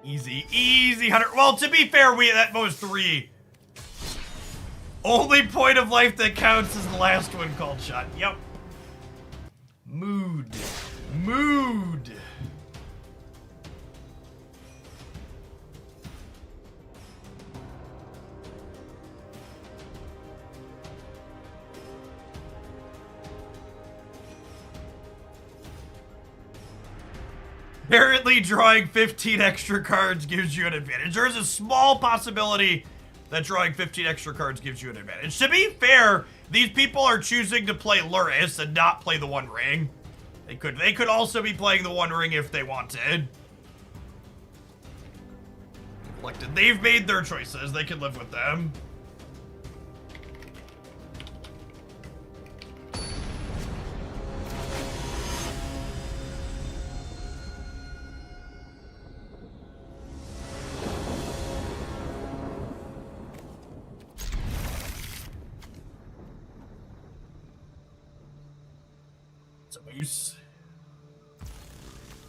Easy, easy, Hunter. Well, to be fair, that was 3. Only point of life that counts is the last one called shot. Yep. Mood. Mood. Apparently, drawing 15 extra cards gives you an advantage. There is a small possibility that drawing 15 extra cards gives you an advantage. To be fair, these people are choosing to play Luris and not play the One Ring. They could also be playing the One Ring if they wanted. They've made their choices. They can live with them.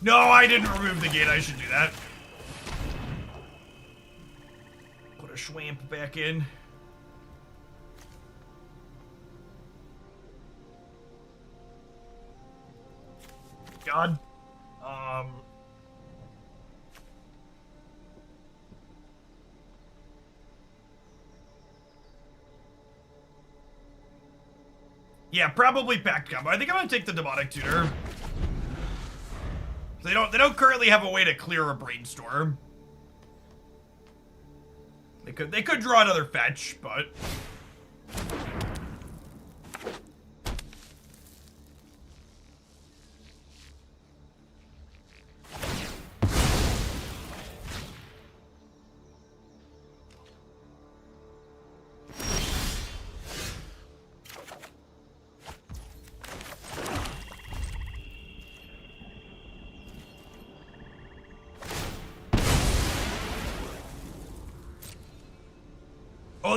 No, I didn't remove the gate. I should do that. Put a Schwamp back in. God. Yeah, probably packed combo. I think I'm gonna take the Demonic Tutor. They don't currently have a way to clear a Brainstorm. They could draw another fetch, but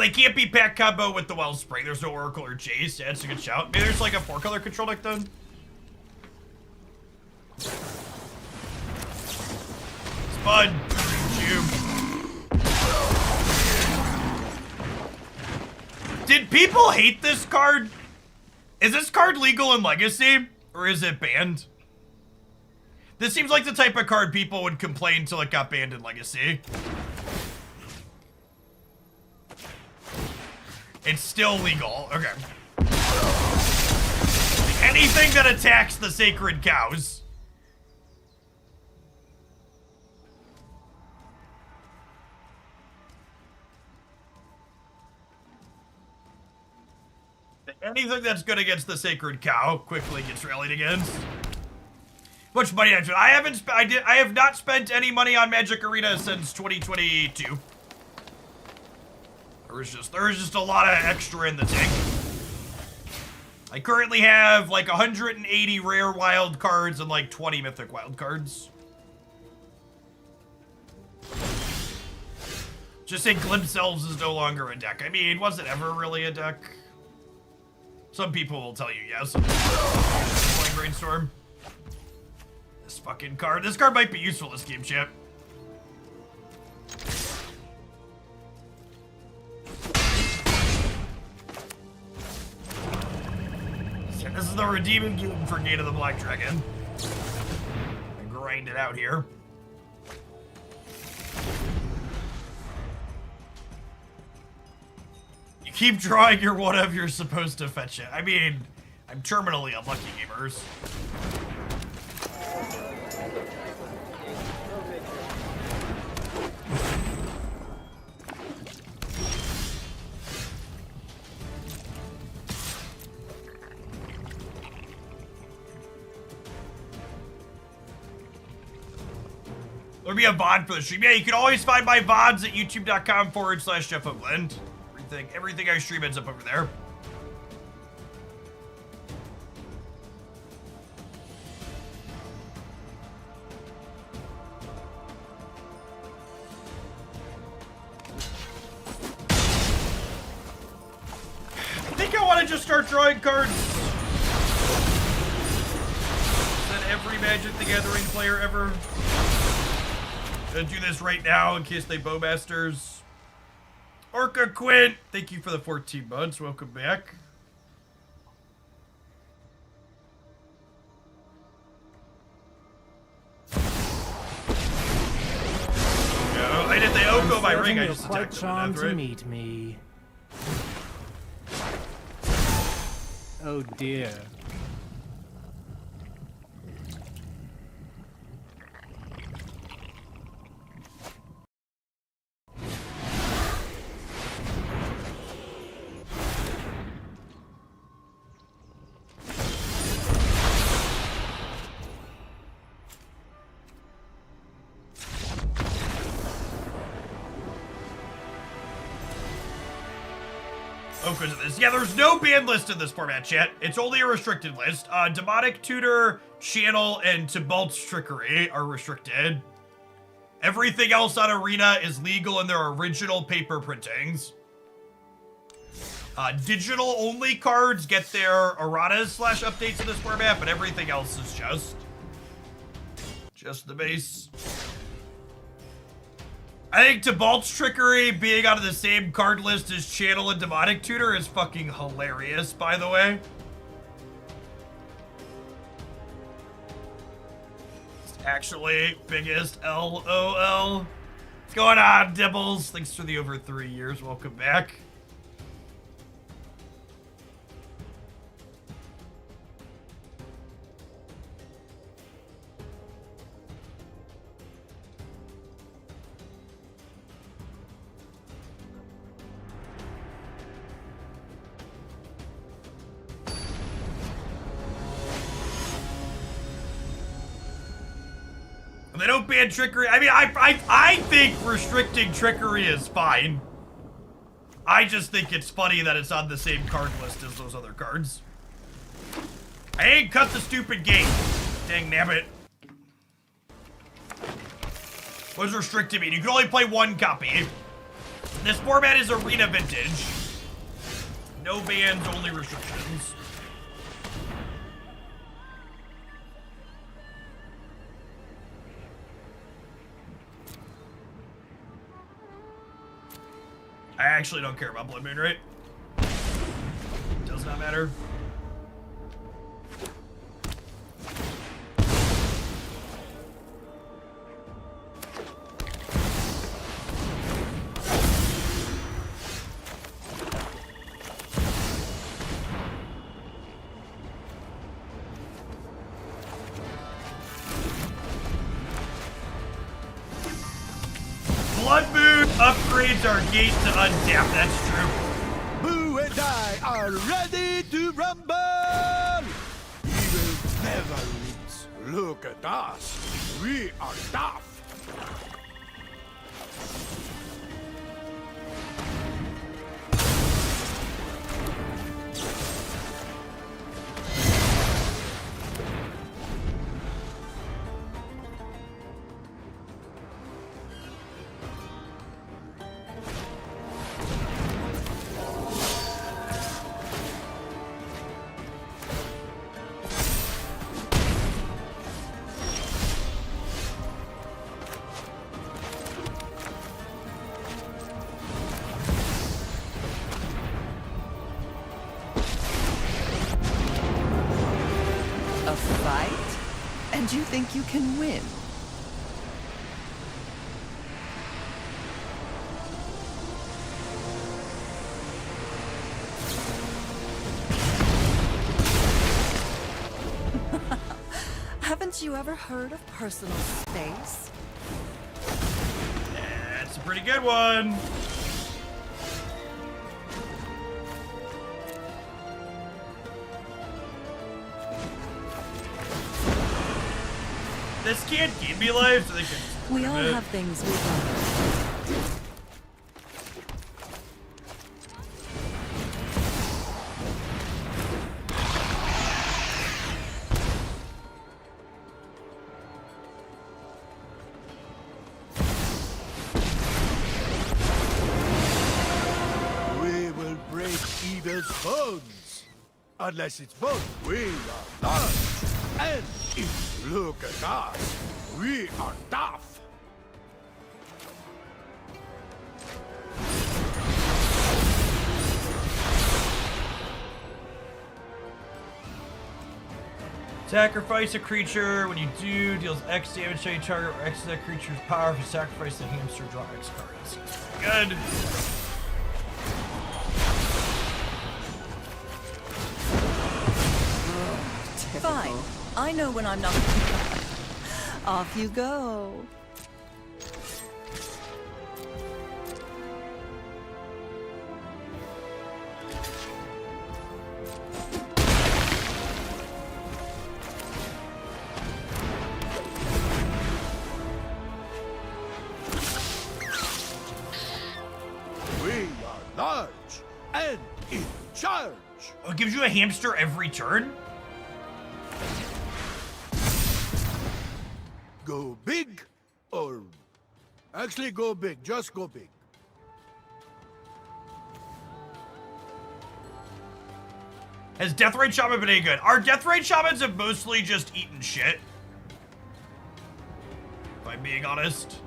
they can't be pack combo with the Wellspring. There's no Oracle or Jace. Yeah, that's a good shout. Maybe there's like a 4-color control deck then. Spud. Did people hate this card? Is this card legal in Legacy? Or is it banned? This seems like the type of card people would complain until it got banned in Legacy. It's still legal. Okay. Anything that attacks the sacred cows. Anything that's good against the sacred cow quickly gets rallied against. Much money I spent. I have not spent any money on Magic Arena since 2022. There was just a lot of extra in the tank. I currently have like 180 rare wild cards and like 20 mythic wild cards. Just saying Glimpse Elves is no longer a deck. I mean, was it ever really a deck? Some people will tell you yes. Playing Brainstorm. This fucking card. This card might be useful this game, chat. Yeah, this is the redeeming game for Gate of the Black Dragon. I grind it out here. Keep drawing your whatever you're supposed to fetch it. I mean, I'm terminally unlucky, gamers. There'll be a VOD for the stream. Yeah, you can always find my VODs at youtube.com/JeffOakland. Everything I stream ends up over there. I think I want to just start drawing cards that every Magic the Gathering player ever. Gonna do this right now in case they Bowmasters. Orca Quint, thank you for the 14 months. Welcome back. No, I did the Oko by ring. I just quite attacked charmed them, to right? meet me. Oh dear. Because of this. Yeah, there's no ban list in this format, chat. It's only a restricted list. Demonic Tutor, Channel, and Tibalt's Trickery are restricted. Everything else on Arena is legal in their original paper printings. Digital only cards get their erratas / updates in this format, but everything else is just the base. I think Tibalt's Trickery being out of the same card list as Channel and Demonic Tutor is fucking hilarious, by the way. It's actually biggest LOL. What's going on, Dibbles? Thanks for the over 3 years. Welcome back. They don't ban trickery. I mean, I think restricting trickery is fine. I just think it's funny that it's on the same card list as those other cards. I ain't cut the stupid game. Dang nabbit. What does restricted mean? You can only play one copy. This format is arena vintage. No bans, only restrictions. I actually don't care about Blood Moon rate. Does not matter. Blood Moon upgrades our gate to untap, that's true. Boo and I are ready to rumble! We will never lose. Look at us. We are tough. A fight? And you think you can win? Haven't you ever heard of personal space? That's a pretty good one. This can't keep me alive, so they can. We all have things we love. We will break evil's bones. Unless it's both. We are large. And Look at us. We are tough. Sacrifice a creature. When you do, deals X damage to any target or X to that creature's power. If you sacrifice the hamster, draw X cards. Good. Fine. I know when I'm not. Off you go. we are large. And in charge. Oh, it gives you a hamster every turn? Go big or... Actually, go big. Just go big. Has Death Rate Shaman been any good? Our Death Rate Shamans have mostly just eaten shit. If I'm being honest.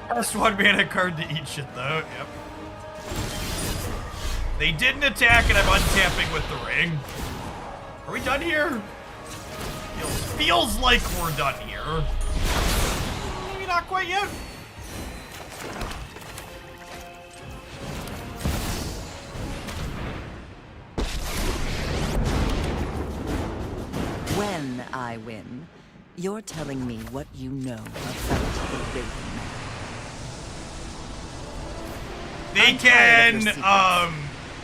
Last one mana card to eat shit though, yep. They didn't attack and I'm untapping with the ring. Are we done here? Feels like we're done here. Maybe not quite yet. When I win, you're telling me what you know about the refinement. They I'm tired of your can, secrets.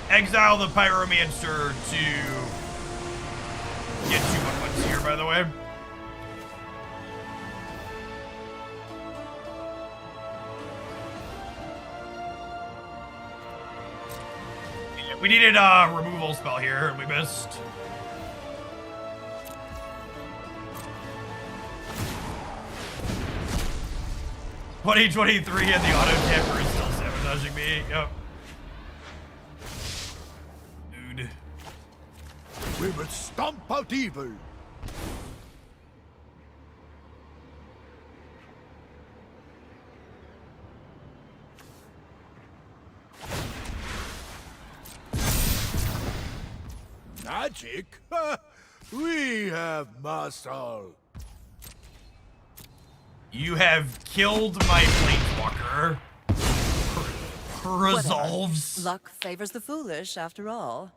exile the Pyromancer to get 2/1/1s here, by the way. We needed a removal spell here, and we missed. $2023 and the auto tamper is still sabotaging me. Yep. Dude. We will stomp out evil. Magic? We have muscle. You have killed my planeswalker. Resolves. Whatever. Luck favors the foolish, after all.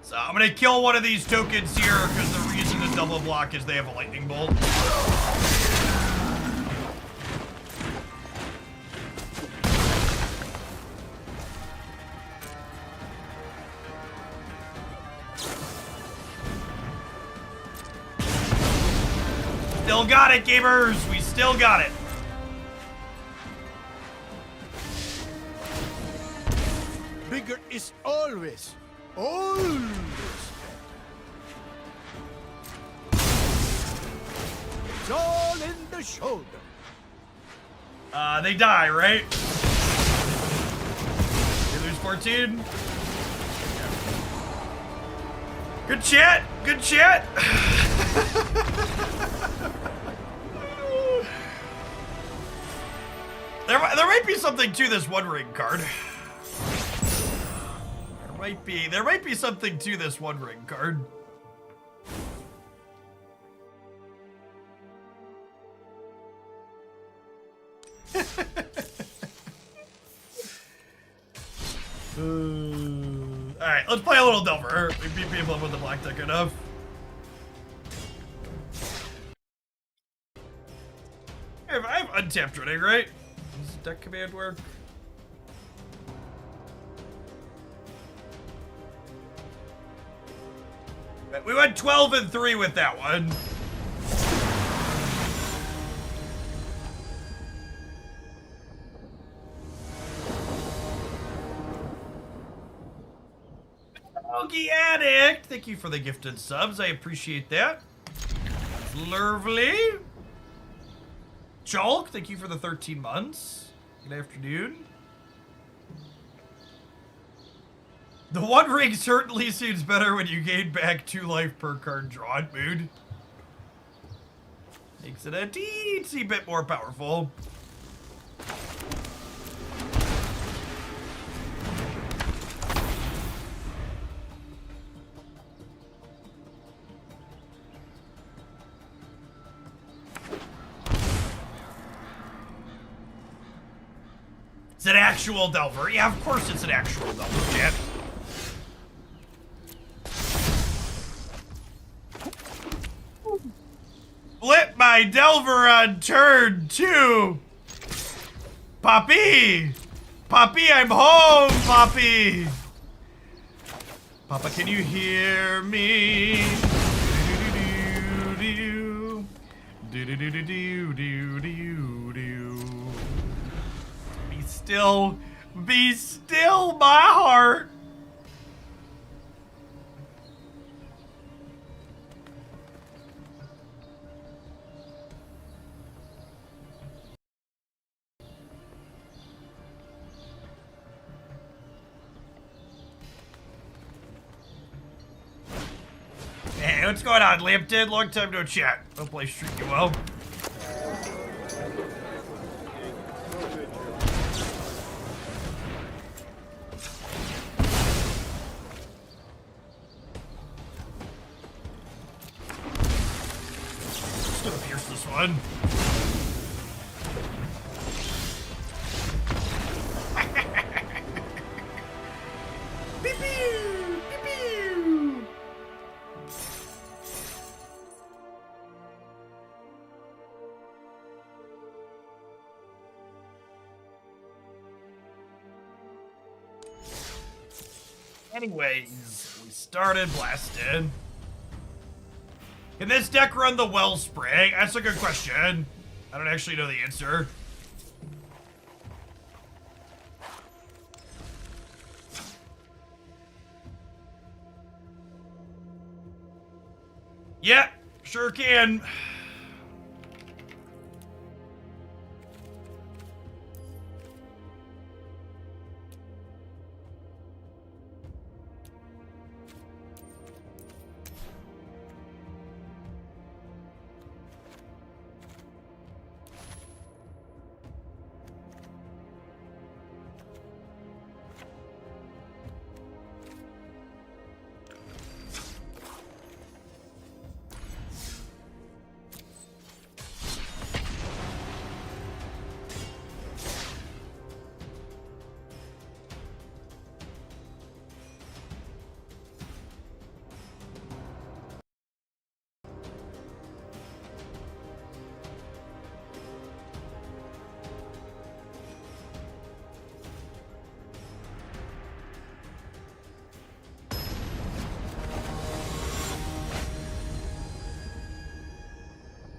So I'm gonna kill one of these tokens here because the reason to double block is they have a lightning bolt. Still got it, gamers! We still got it! Bigger is always it's all in the shoulder. They die, right? They lose 14. Good chat! Good chat! There might be something to this One Ring card. There might be something to this One Ring card. Alright, let's play a little Delver. We beat people up with the black deck enough. I have untapped Dredge, right? Does deck command work? We went 12-3 with that one. Ogie Addict, thank you for the gifted subs. I appreciate that. Lovely. Chalk, thank you for the 13 months. Good afternoon. The One Ring certainly seems better when you gain back 2 life per card drawn. Mood. Makes it a teensy bit more powerful. It's an actual Delver. Yeah, of course it's an actual Delver, chat. Flip my Delver on turn 2. Poppy! Poppy, I'm home, Poppy! Papa, can you hear me? Be still, my heart. Hey, what's going on, Lampton? Long time no chat. Hope I treat you well. one. Pew, pew, pew, pew. Anyways, we started blasting. Can this deck run the Wellspring? That's a good question. I don't actually know the answer. Yeah, sure can.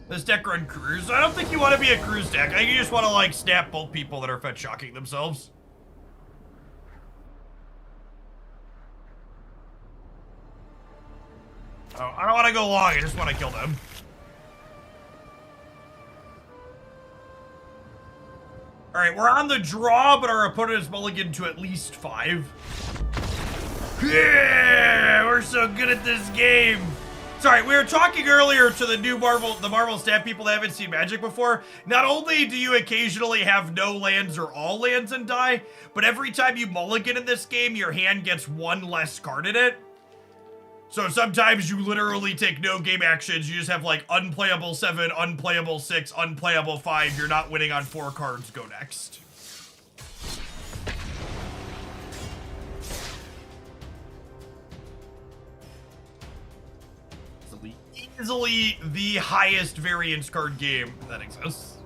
This deck run cruise? I don't think you want to be a cruise deck. I think you just want to like snap both people that are fetch shocking themselves. Oh, I don't want to go long. I just want to kill them. All right, we're on the draw, but our opponent is mulliganed to at least 5. Yeah, we're so good at this game. Sorry, we were talking earlier to the Marvel stat people that haven't seen Magic before. Not only do you occasionally have no lands or all lands and die, but every time you mulligan in this game, your hand gets 1 less card in it. So sometimes you literally take no game actions. You just have like unplayable 7, unplayable 6, unplayable 5. You're not winning on 4 cards. Go next. Easily the highest variance card game that exists.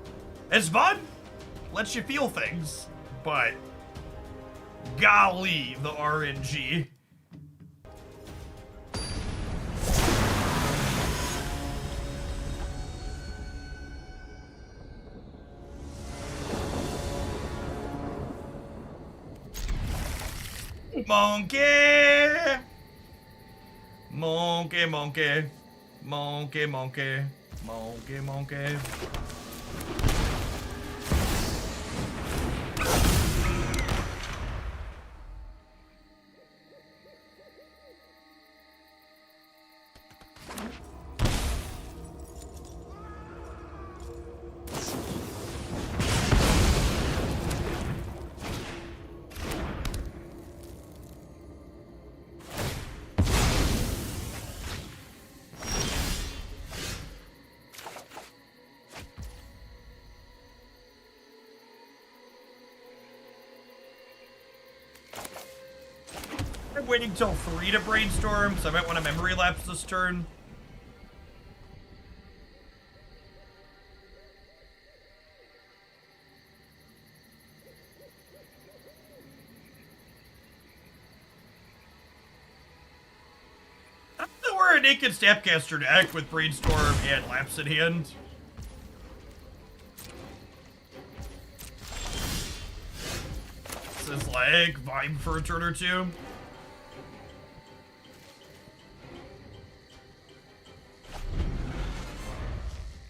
It's fun, lets you feel things, but golly, the RNG. Monkey! Monkey, monkey. Monkey, monkey, monkey, monkey. I'm waiting till 3 to brainstorm, so I might want to memory lapse this turn. I think we're a naked Snapcaster deck with brainstorm and lapse in hand. This is like vibe for a turn or 2.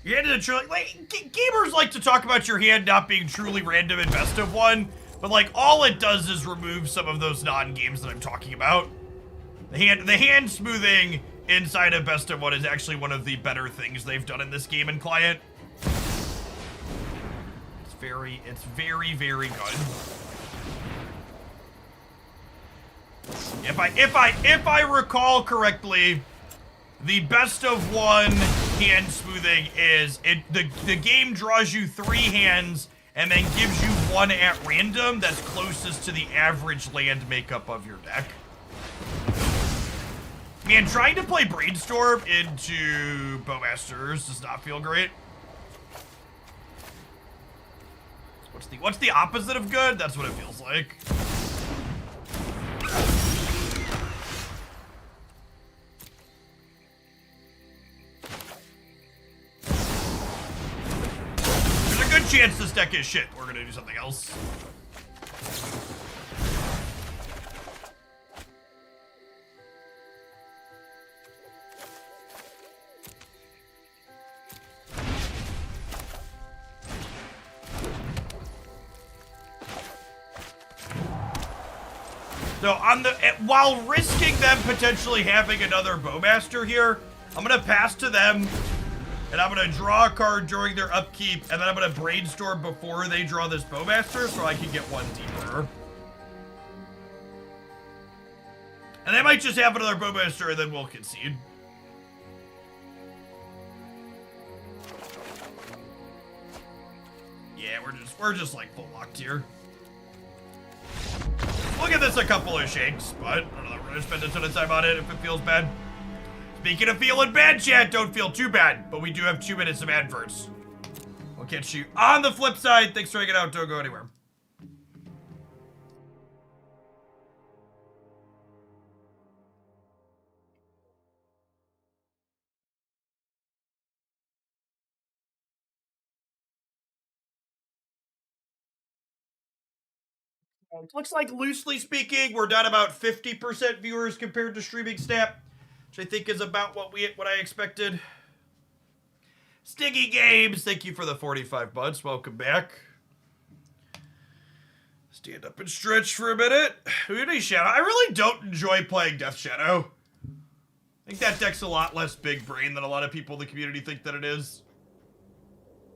Your hand is truly, like, gamers like to talk about your hand not being truly random in best of 1, but like all it does is remove some of those non-games that I'm talking about. The hand smoothing inside of best of 1 is actually one of the better things they've done in this game and client. It's very, very good. If I recall correctly, the best of 1 hand smoothing is the game draws you 3 hands and then gives you 1 at random that's closest to the average land makeup of your deck. Man, trying to play Brainstorm into Bowmasters does not feel great. What's the opposite of good? That's what it feels like. There's a good chance this deck is shit. We're gonna do something else. So while risking them potentially having another Bowmaster here, I'm gonna pass to them, and I'm gonna draw a card during their upkeep, and then I'm gonna Brainstorm before they draw this Bowmaster so I can get 1 deeper. And they might just have another Bowmaster and then we'll concede. Yeah, we're just like full locked here. We'll give this a couple of shakes, but I don't know, we're gonna spend a ton of time on it if it feels bad. Speaking of feeling bad, chat, don't feel too bad, but we do have 2 minutes of adverts. We'll catch you on the flip side. Thanks for hanging out. Don't go anywhere. Looks like, loosely speaking, we're down about 50% viewers compared to streaming stat, which I think is about what I expected. Stiggy Games, thank you for the 45 months. Welcome back. Stand up and stretch for a minute. Unity Shadow. I really don't enjoy playing Death Shadow. I think that deck's a lot less big brain than a lot of people in the community think that it is.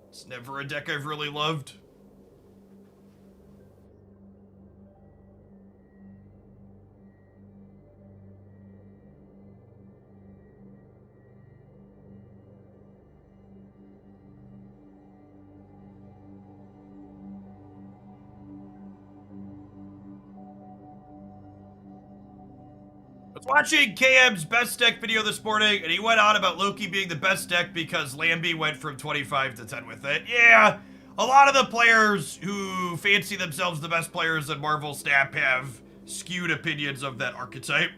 It's never a deck I've really loved. I was watching KM's best deck video this morning, and he went on about Loki being the best deck because Lambie went from 25 to 10 with it. Yeah, a lot of the players who fancy themselves the best players in Marvel Snap have skewed opinions of that archetype.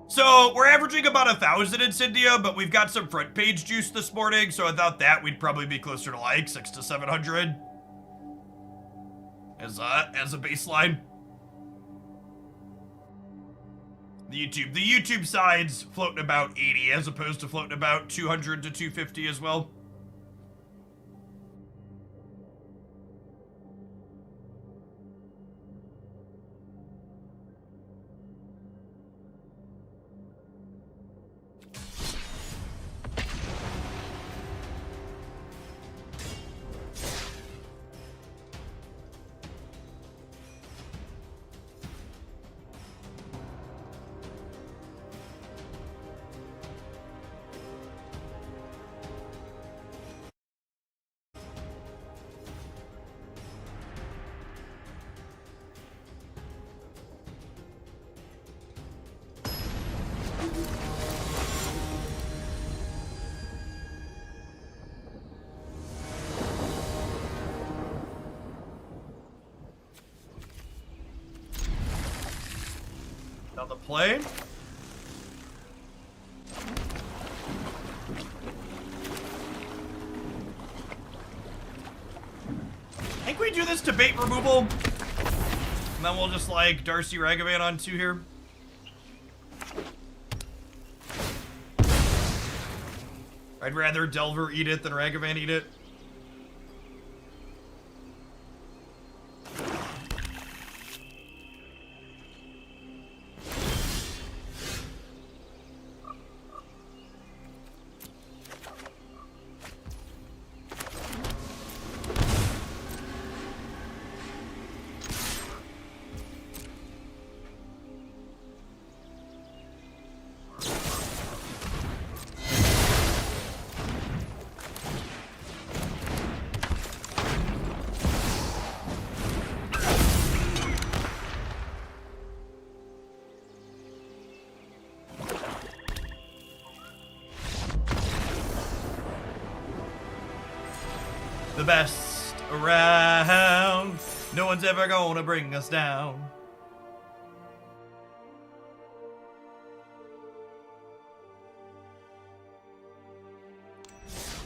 So, we're averaging about 1,000 in Syndia, but we've got some front page juice this morning, so without that, we'd probably be closer to like 600 to 700. As a baseline. The YouTube side's floating about 80 as opposed to floating about 200 to 250 as well. Now the play. I think we do this to bait removal. And then we'll just like Darcy Ragavan on 2 here. I'd rather Delver eat it than Ragavan eat it. the best around. No one's ever gonna bring us down.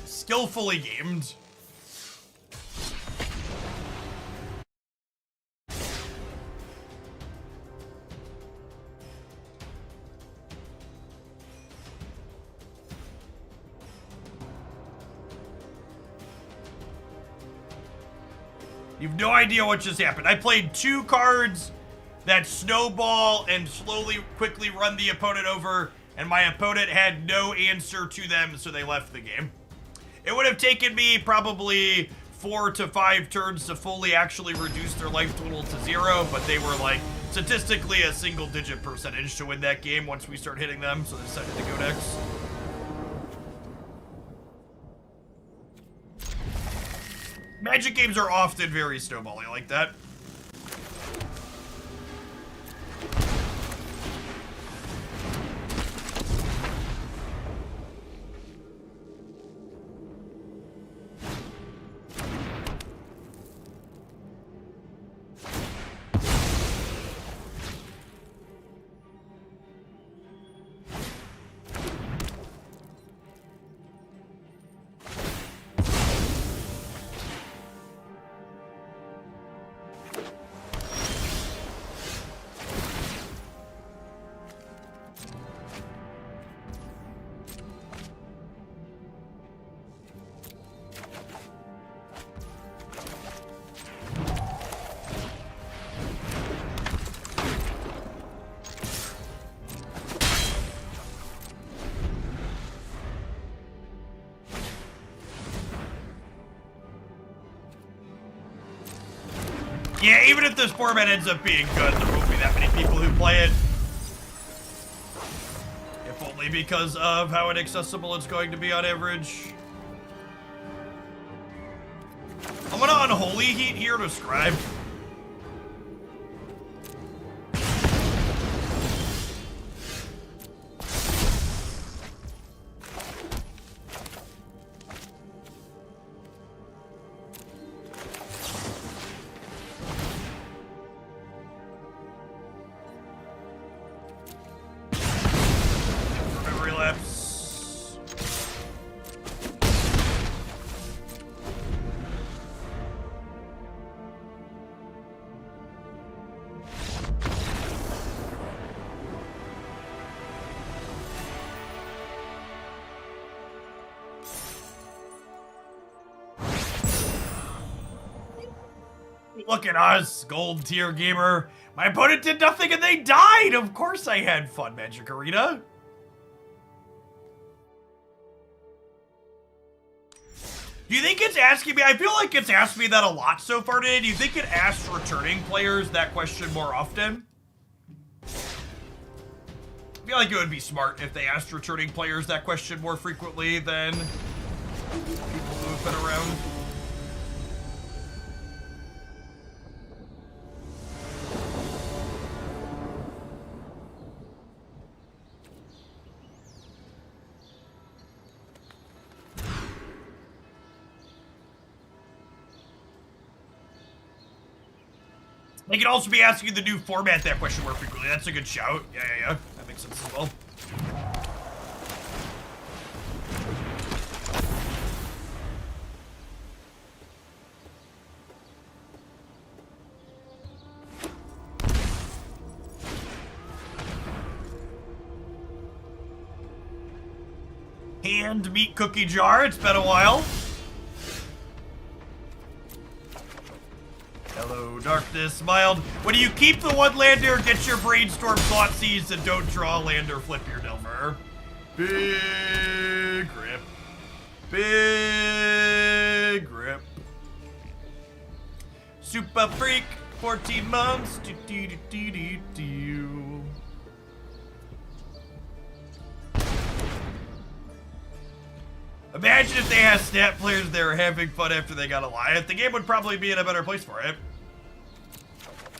Skillfully gamed. You've no idea what just happened. I played 2 cards that snowball and quickly run the opponent over, and my opponent had no answer to them, so they left the game. It would have taken me probably 4 to 5 turns to fully actually reduce their life total to 0, but they were like statistically a single-digit percentage to win that game once we start hitting them, so they decided to go next. Magic games are often very snowbally like that. Yeah, even if this format ends up being good, there won't be that many people who play it. If only because of how inaccessible it's going to be on average. I'm gonna Unholy Heat here to scribe. Look at us, gold tier gamer. My opponent did nothing and they died. Of course I had fun, Magic Arena. Do you think it's asking me? I feel like it's asked me that a lot so far today. Do you think it asks returning players that question more often? I feel like it would be smart if they asked returning players that question more frequently than people who have been around. They could also be asking the new format that question more frequently. That's a good shout. Yeah. That makes sense as well. Hand meat cookie jar. It's been a while. Hello, darkness, mild. When you keep the one lander, get your brainstorm thought seized and don't draw a lander, flip your Delver. Big grip. Big grip. Super freak, 14 months. Imagine if they had stat players that were having fun after they got Goliath. The game would probably be in a better place for it.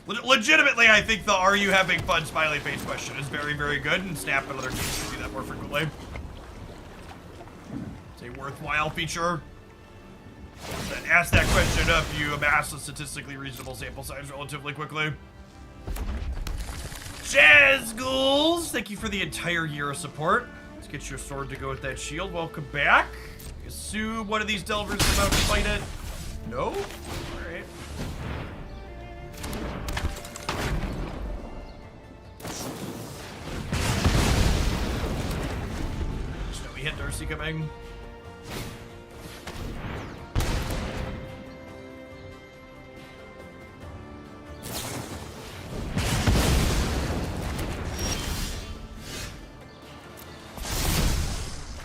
Legitimately, I think the "Are you having fun?" smiley face question is very, very good, and Snap and other games should do that more frequently. It's a worthwhile feature. Ask that question enough, you amass a statistically reasonable sample size relatively quickly. Jazz Ghouls, thank you for the entire year of support. Let's get your sword to go with that shield. Welcome back. I assume one of these delvers is about to fight it. No? Alright. Snowy hit Darcy coming.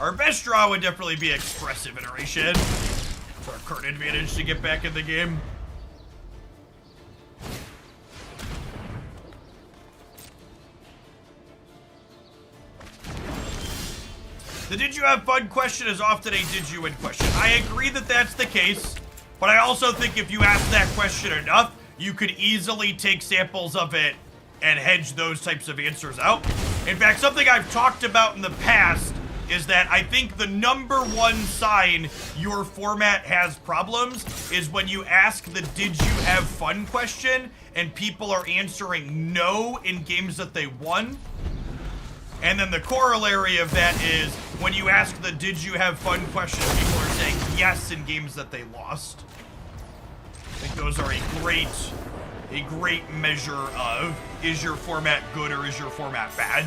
Our best draw would definitely be expressive iteration. It's our current advantage to get back in the game. The did you have fun question is often a did you win question. I agree that that's the case, but I also think if you ask that question enough, you could easily take samples of it and hedge those types of answers out. In fact, something I've talked about in the past is that I think the number one sign your format has problems is when you ask the did you have fun question and people are answering no in games that they won. And then the corollary of that is when you ask the did you have fun question, people are saying yes in games that they lost. I think those are a great measure of is your format good or is your format bad.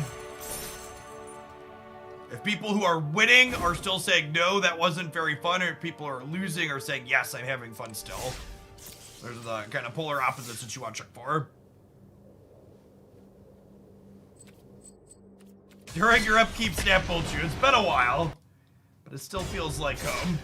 If people who are winning are still saying, no, that wasn't very fun, or if people are losing are saying, yes, I'm having fun still. There's the kind of polar opposites that you want to check for. During your upkeep, Snap pulled you. It's been a while, but it still feels like home.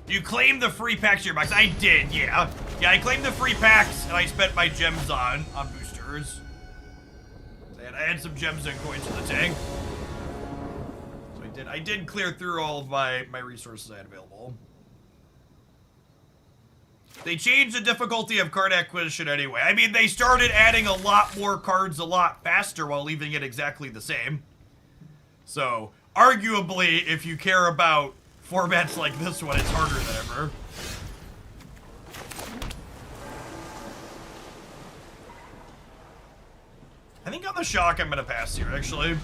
You claimed the free packs in your box. I did, yeah. Yeah, I claimed the free packs, and I spent my gems on boosters. And I had some gems and coins in the tank. So I did clear through all of my resources I had available. They changed the difficulty of card acquisition anyway. I mean, they started adding a lot more cards a lot faster while leaving it exactly the same. So, arguably, if you care about formats like this one, it's harder than ever. I think on the shock I'm gonna pass here, actually.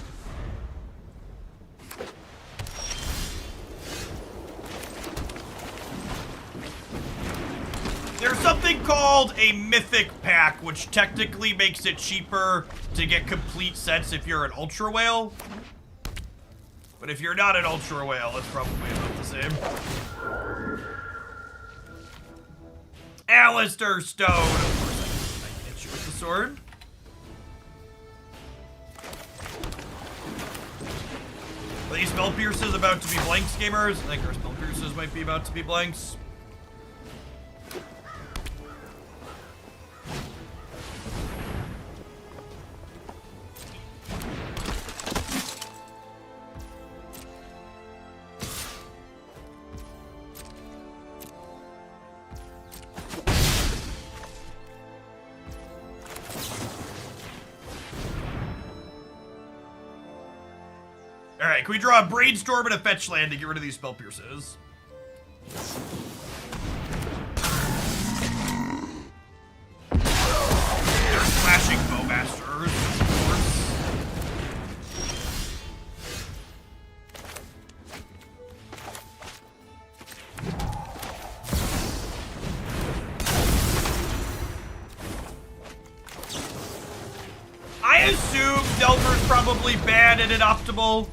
There's something called a mythic pack, which technically makes it cheaper to get complete sets if you're an ultra whale. But if you're not an ultra whale, it's probably about the same. Alistair Stone. Of course, I can hit you with the sword. Are these spell pierces about to be blanks, gamers? I think our spell pierces might be about to be blanks. Alright, can we draw a Brainstorm and a Fetch Land to get rid of these spell pierces? They're slashing Bowmasters, of course. I assume Delver's probably bad at an optimal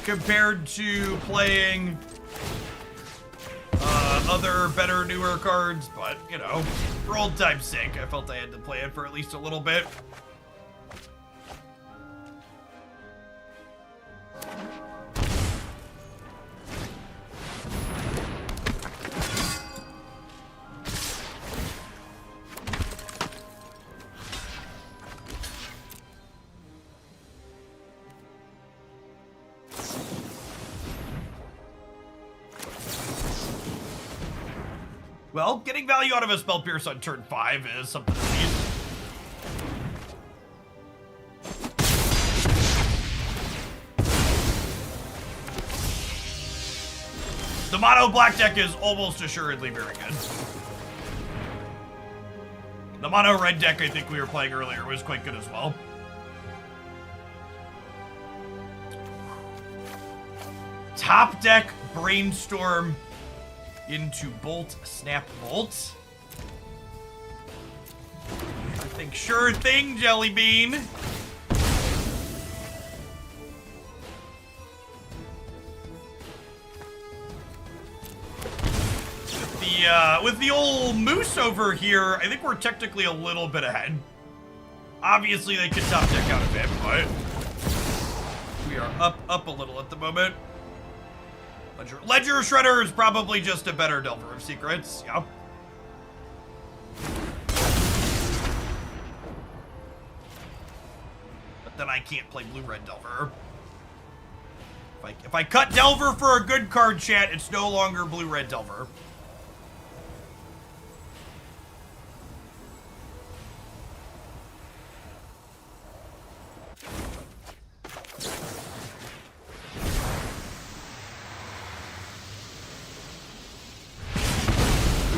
compared to playing other, better, newer cards, but, you know, for old time's sake, I felt I had to play it for at least a little bit. Well, getting value out of a Spell Pierce on turn 5 is something to see. The mono black deck is almost assuredly very good. The mono red deck I think we were playing earlier was quite good as well. Top deck Brainstorm into Bolt, Snap, Bolt. I think sure thing, Jelly Bean. With the old Moose over here, I think we're technically a little bit ahead. Obviously, they could top deck out a bit, but we are up a little at the moment. Ledger Shredder is probably just a better Delver of Secrets. Yeah. But then I can't play blue-red Delver. If I cut Delver for a good card, chat, it's no longer blue-red Delver.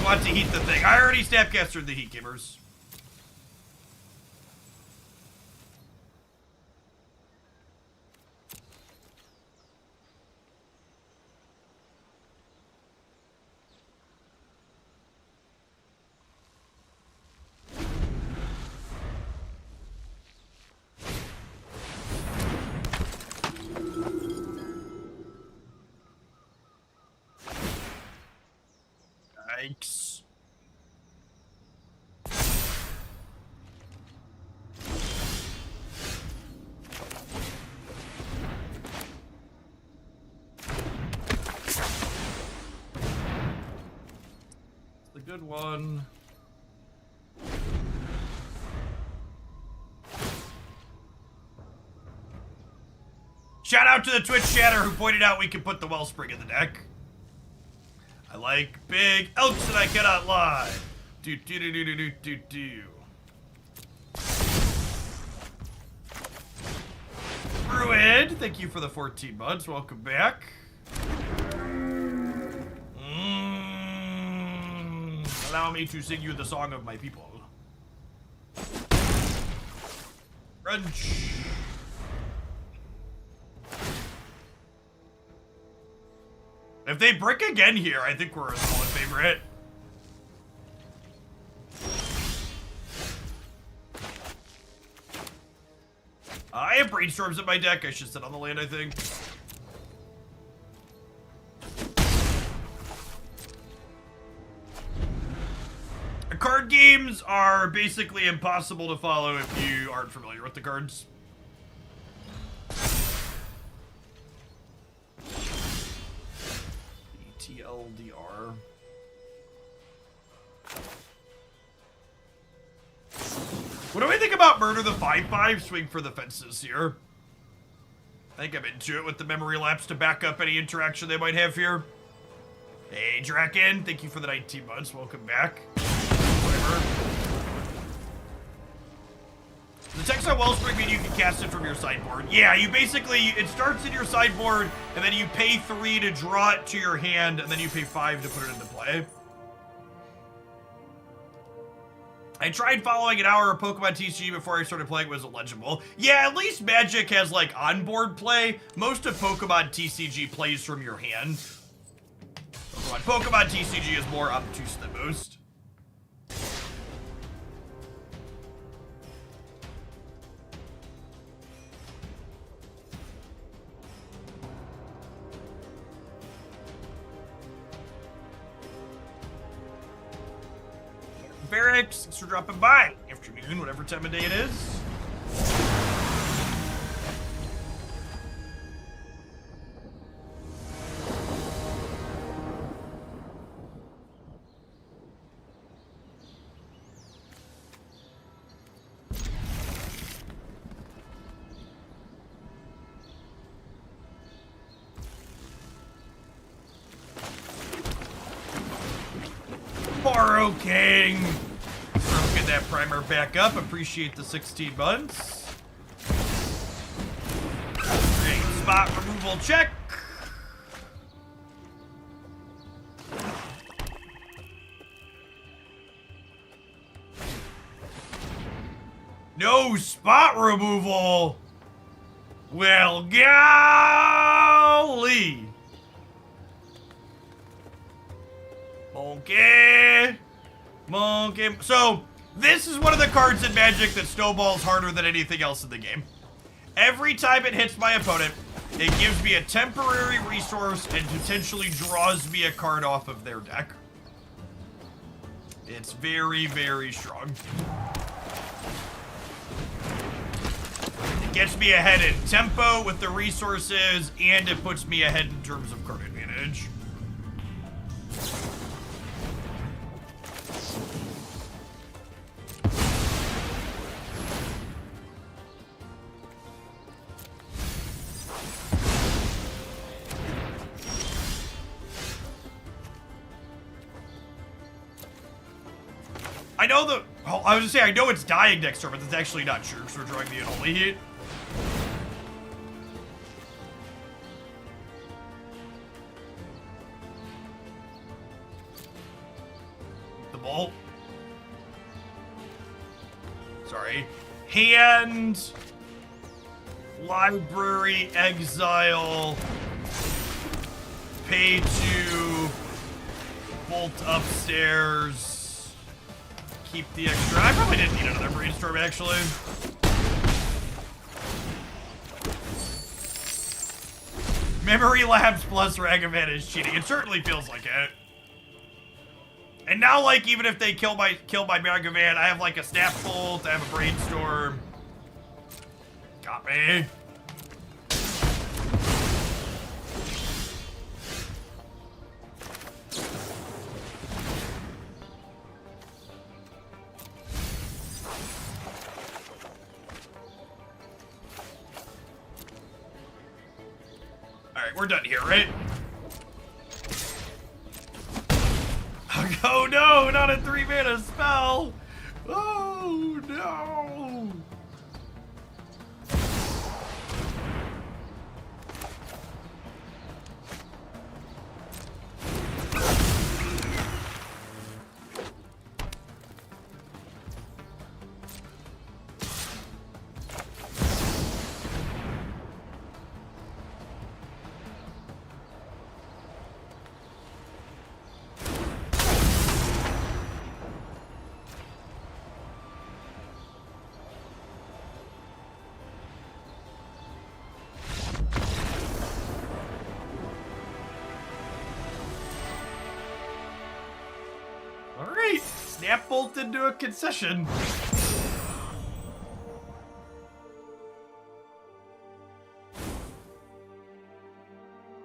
Want to heat the thing. I already Snapcastered the Heat Gamers. Yikes. The good one. Shout out to the Twitch chatter who pointed out we can put the Wellspring in the deck. I like big elks that I cannot lie. Do do do do do do do. Druid, thank you for the 14 months. Welcome back. Allow me to sing you the song of my people. Crunch. If they brick again here, I think we're a solid favorite. I have Brainstorms in my deck. I should sit on the land, I think. Card games are basically impossible to follow if you aren't familiar with the cards. TLDR. What do I think about Murder the 5/5 swing for the fences here? I think I'm into it with the memory lapse to back up any interaction they might have here. Hey, Draken, thank you for the 19 months. Welcome back. Whatever. The text on Wellspring mean you can cast it from your sideboard. Yeah, you basically, it starts in your sideboard, and then you pay 3 to draw it to your hand, and then you pay 5 to put it into play. I tried following an hour of Pokemon TCG before I started playing. It was illegible. Yeah, at least Magic has, like, onboard play. Most of Pokemon TCG plays from your hand. Pokemon TCG is more obtuse than most. Barracks, thanks for dropping by. Afternoon, whatever time of day it is. Tomorrow King. So get that primer back up. Appreciate the 16 months. Great. Spot removal check. No spot removal. Well, golly. Okay. Monkey. So, this is one of the cards in Magic that snowballs harder than anything else in the game. Every time it hits my opponent, it gives me a temporary resource and potentially draws me a card off of their deck. It's very, very strong. It gets me ahead in tempo with the resources, and it puts me ahead in terms of card advantage. I know the... Oh, I was gonna say, I know it's dying next turn, but that's actually not true, because we're drawing the unholy heat. The bolt. Sorry. Hand. Library, exile. Pay to. Bolt upstairs. Keep the extra. I probably didn't need another brainstorm, actually. Memory Labs plus Ragavan is cheating. It certainly feels like it. And now, like, even if they kill my Ragavan, I have like a Snap Bolt, I have a Brainstorm. Got me. Alright, we're done here, right? Oh no, not a 3-mana spell! Oh no! Alright, Snap Bolt into a concession.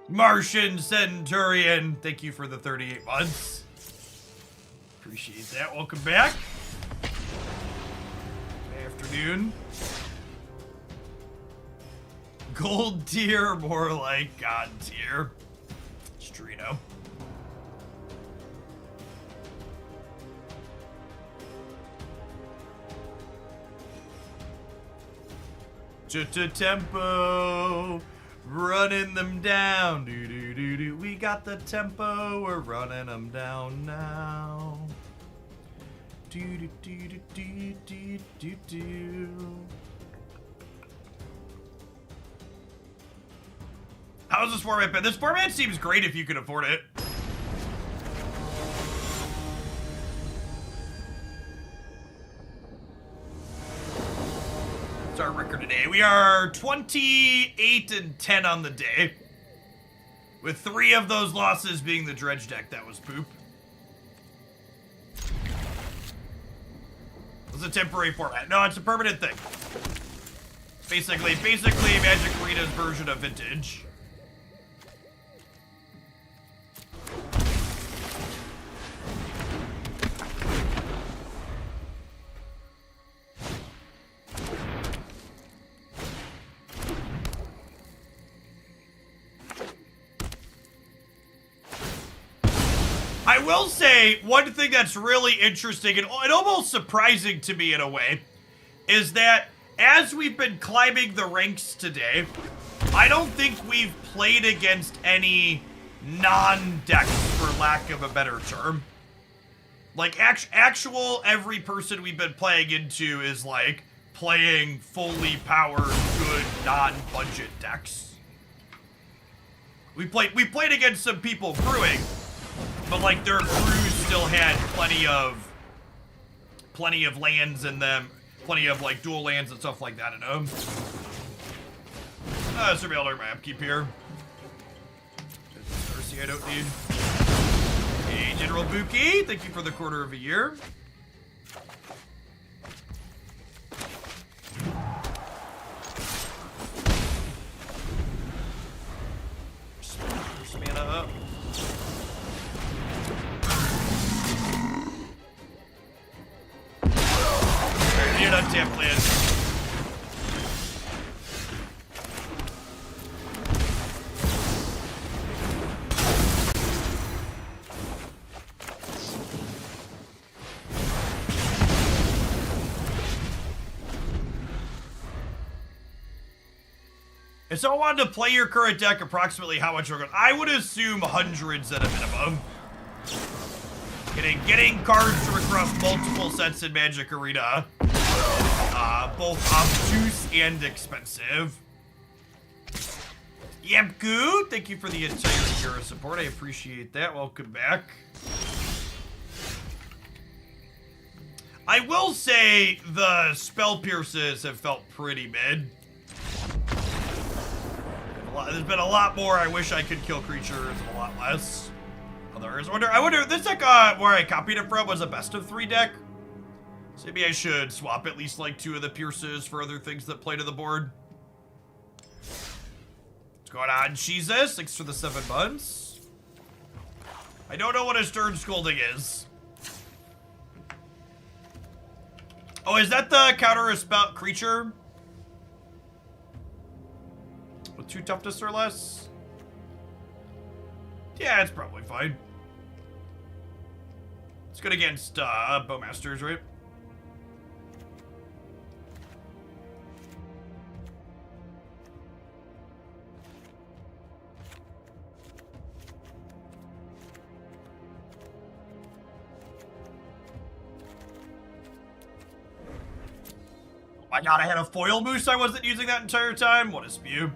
Martian Centurion, thank you for the 38 months. Appreciate that. Welcome back. Afternoon. Gold tier, more like God tier. Strino. Tempo, running them down. Do do do do. We got the tempo. We're running them down now. Do do do do do do do do. How's this format been? This format seems great if you can afford it. Our record today. We are 28-10 on the day, with 3 of those losses being the Dredge deck. That was poop. It was a temporary format. No, it's a permanent thing. Basically Magic Arena's version of Vintage. I will say one thing that's really interesting and almost surprising to me in a way is that as we've been climbing the ranks today, I don't think we've played against any non-decks, for lack of a better term. Like, actual every person we've been playing into is, like, playing fully powered, good, non-budget decks. We played against some people brewing, but, like, their brews still had plenty of lands in them, plenty of, like, dual lands and stuff like that in them. So I'll learn my upkeep here. Mercy I don't need. Hey, General Buki, thank you for the quarter of a year. Some mana up. Alright, need an untapped land. If someone wanted to play your current deck, approximately how much we're going? I would assume hundreds at a minimum. Getting cards from across multiple sets in Magic Arena, both obtuse and expensive. Yamku, thank you for the entire year of support. I appreciate that. Welcome back. I will say the spell pierces have felt pretty mid. There's been a lot more. I wish I could kill creatures, and a lot less. Others. I wonder if this deck where I copied it from was a best of 3 deck. So maybe I should swap at least like 2 of the pierces for other things that play to the board. What's going on, Jesus? Thanks for the 7 months. I don't know what a Stern Scolding is. Oh, is that the counter a spell creature? With 2 toughness or less? Yeah, it's probably fine. It's good against Bowmasters, right? Oh my god, I had a foil moose I wasn't using that entire time? What a spew.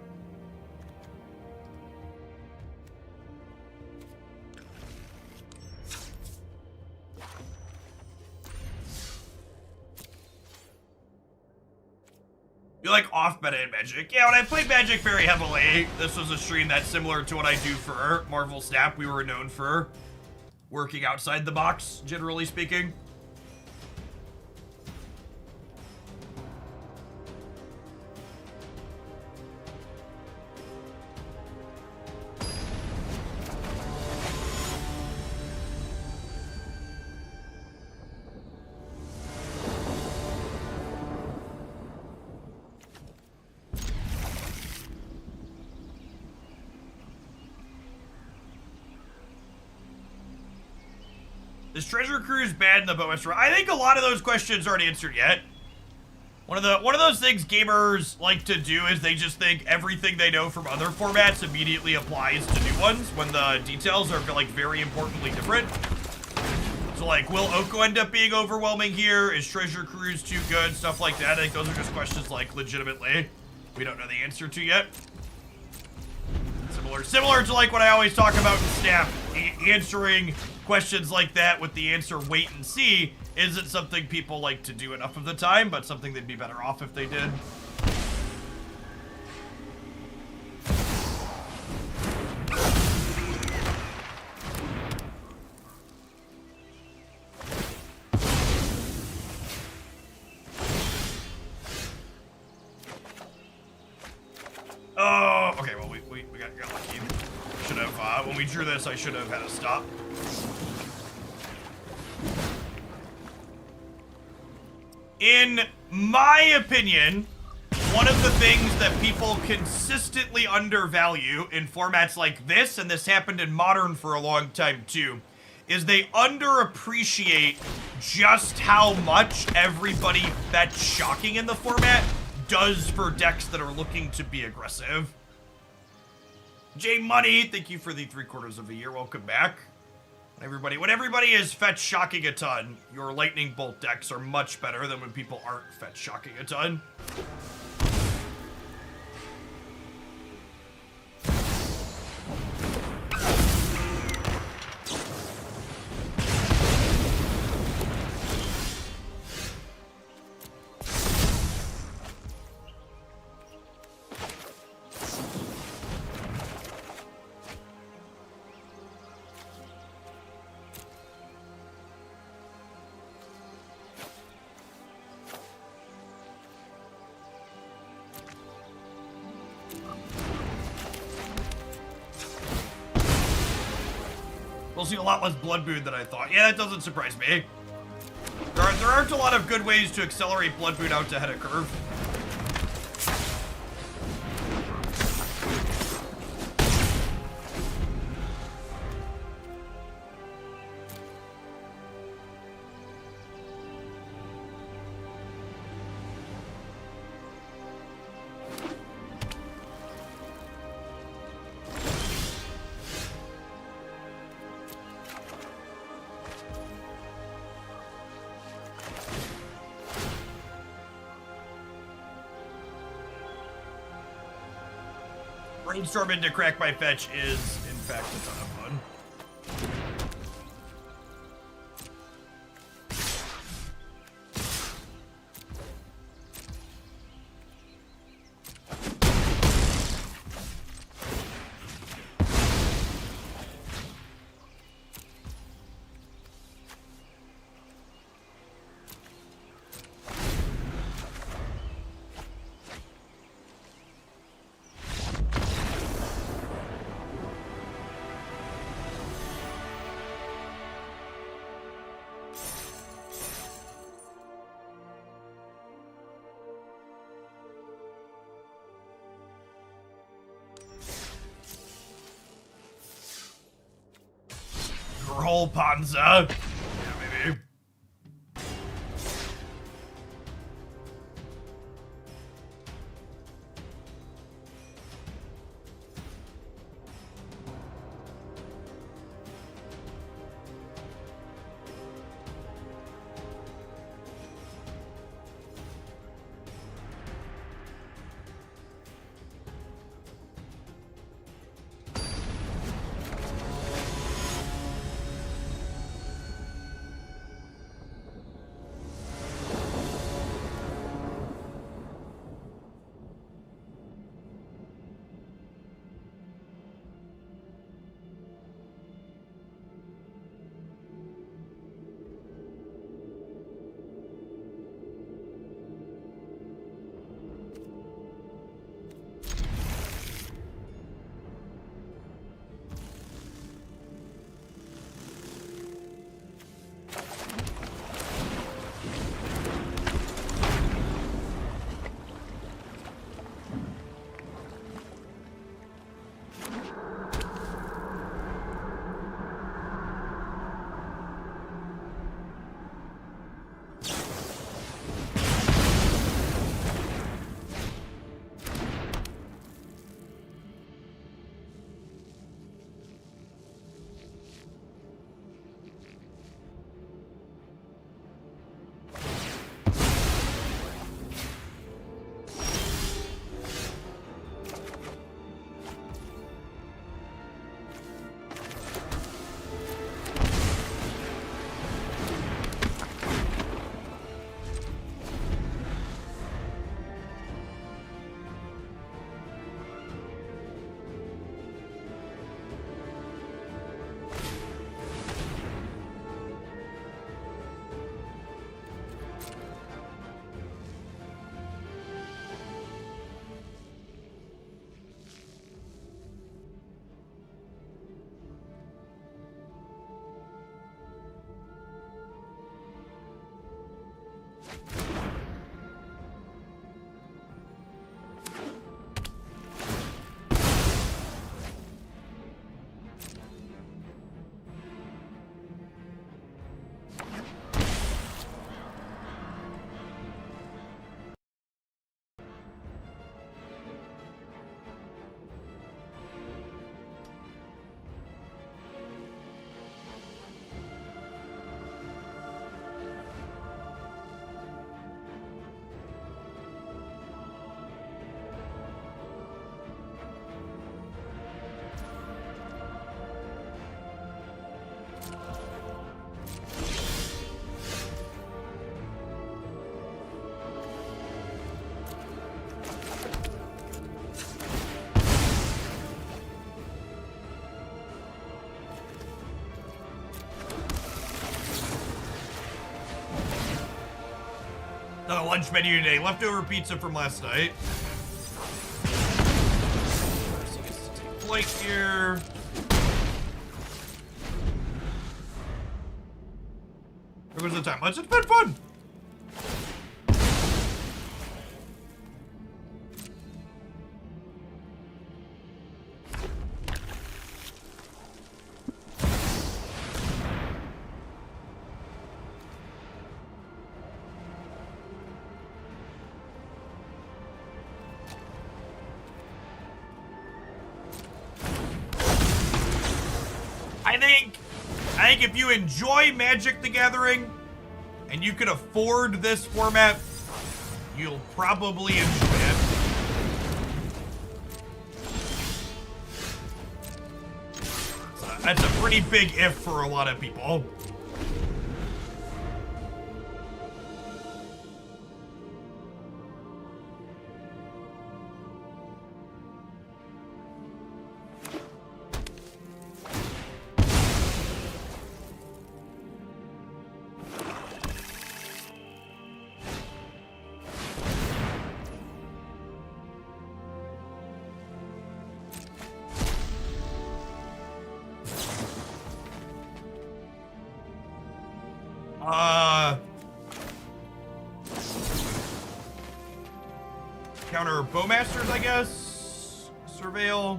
You like off-meta in Magic? Yeah, when I played Magic very heavily, this was a stream that's similar to what I do for Marvel Snap. We were known for working outside the box, generally speaking. Is Treasure Cruise bad in the Bowmaster? I think a lot of those questions aren't answered yet. One of those things gamers like to do is they just think everything they know from other formats immediately applies to new ones when the details are like very importantly different. So like, will Oko end up being overwhelming here? Is Treasure Cruise too good? Stuff like that. I think those are just questions like legitimately we don't know the answer to yet. Similar to like what I always talk about in Snap, answering questions like that with the answer wait and see isn't something people like to do enough of the time, but something they'd be better off if they did. Oh, okay, well, we got lucky. Should have, when we drew this, I should have had a stop. In my opinion, one of the things that people consistently undervalue in formats like this, and this happened in Modern for a long time too, is they underappreciate just how much everybody that's shocking in the format does for decks that are looking to be aggressive. J Money, thank you for the 3/4 of a year. Welcome back. When everybody is fetch shocking a ton, your lightning bolt decks are much better than when people aren't fetch shocking a ton. We'll see a lot less Blood Moon than I thought. Yeah, that doesn't surprise me. There aren't a lot of good ways to accelerate Blood Moon out to head a curve. Brainstorm into Crack My Fetch is, in fact, a ton of fun. Roll Panza. Yeah, maybe. the lunch menu today. Leftover pizza from last night. Flight here. There goes the time. It's been fun. I think if you enjoy Magic the Gathering and you can afford this format, you'll probably enjoy it. So that's a pretty big if for a lot of people. Counter Bowmasters, I guess. Surveil.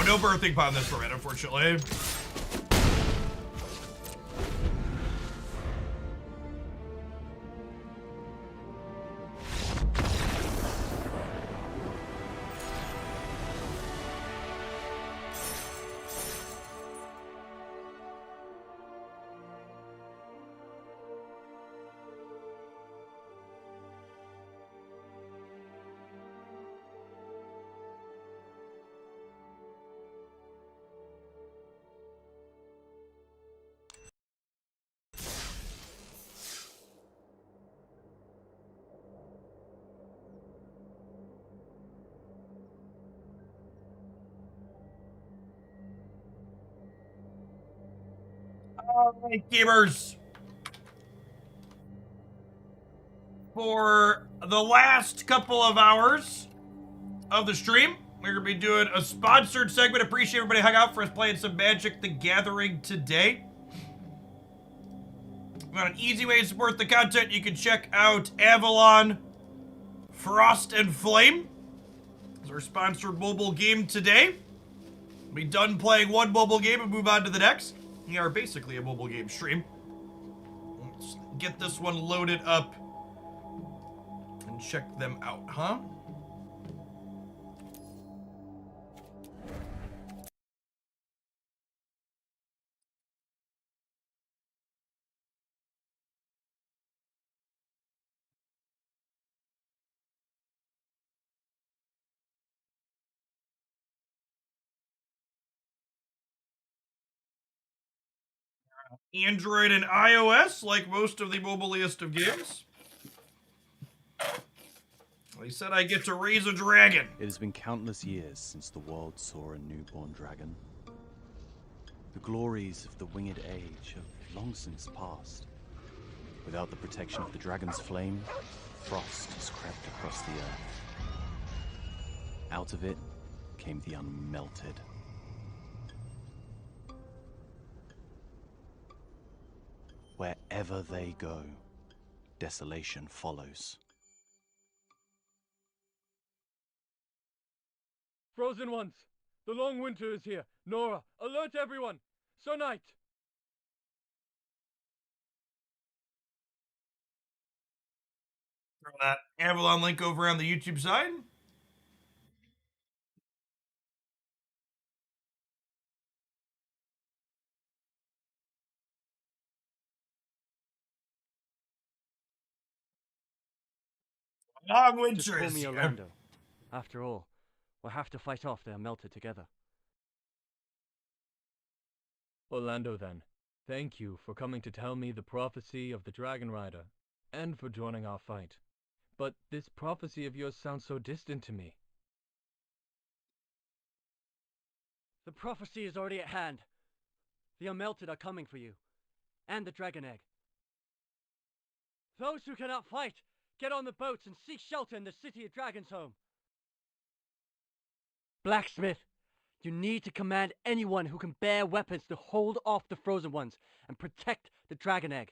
No birthing pod in this format, unfortunately. Alright, gamers. For the last couple of hours of the stream, we're going to be doing a sponsored segment. Appreciate everybody hung out for us playing some Magic the Gathering today. If you want an easy way to support the content, you can check out Avalon Frost and Flame. It's our sponsored mobile game today. We'll be done playing one mobile game and move on to the next. We are basically a mobile game stream. Let's get this one loaded up and check them out, huh? Android and iOS, like most of the mobile-iest of games. They said I get to raise a dragon. It has been countless years since the world saw a newborn dragon. The glories of the winged age have long since passed. Without the protection of the dragon's flame, frost has crept across the earth. Out of it came the unmelted. Wherever they go, desolation follows. Frozen ones! The long winter is here! Nora, alert everyone! Sir Knight! Throw that Avalon link over on the YouTube side. Long winter Just call is me here. Orlando. After all, we'll have to fight off their melted together. Orlando, then. Thank you for coming to tell me the prophecy of the Dragon Rider, and for joining our fight. But this prophecy of yours sounds so distant to me. The prophecy is already at hand. The unmelted are coming for you, and the dragon egg. Those who cannot fight, get on the boats and seek shelter in the city of Dragon's Home. Blacksmith, you need to command anyone who can bear weapons to hold off the frozen ones and protect the dragon egg.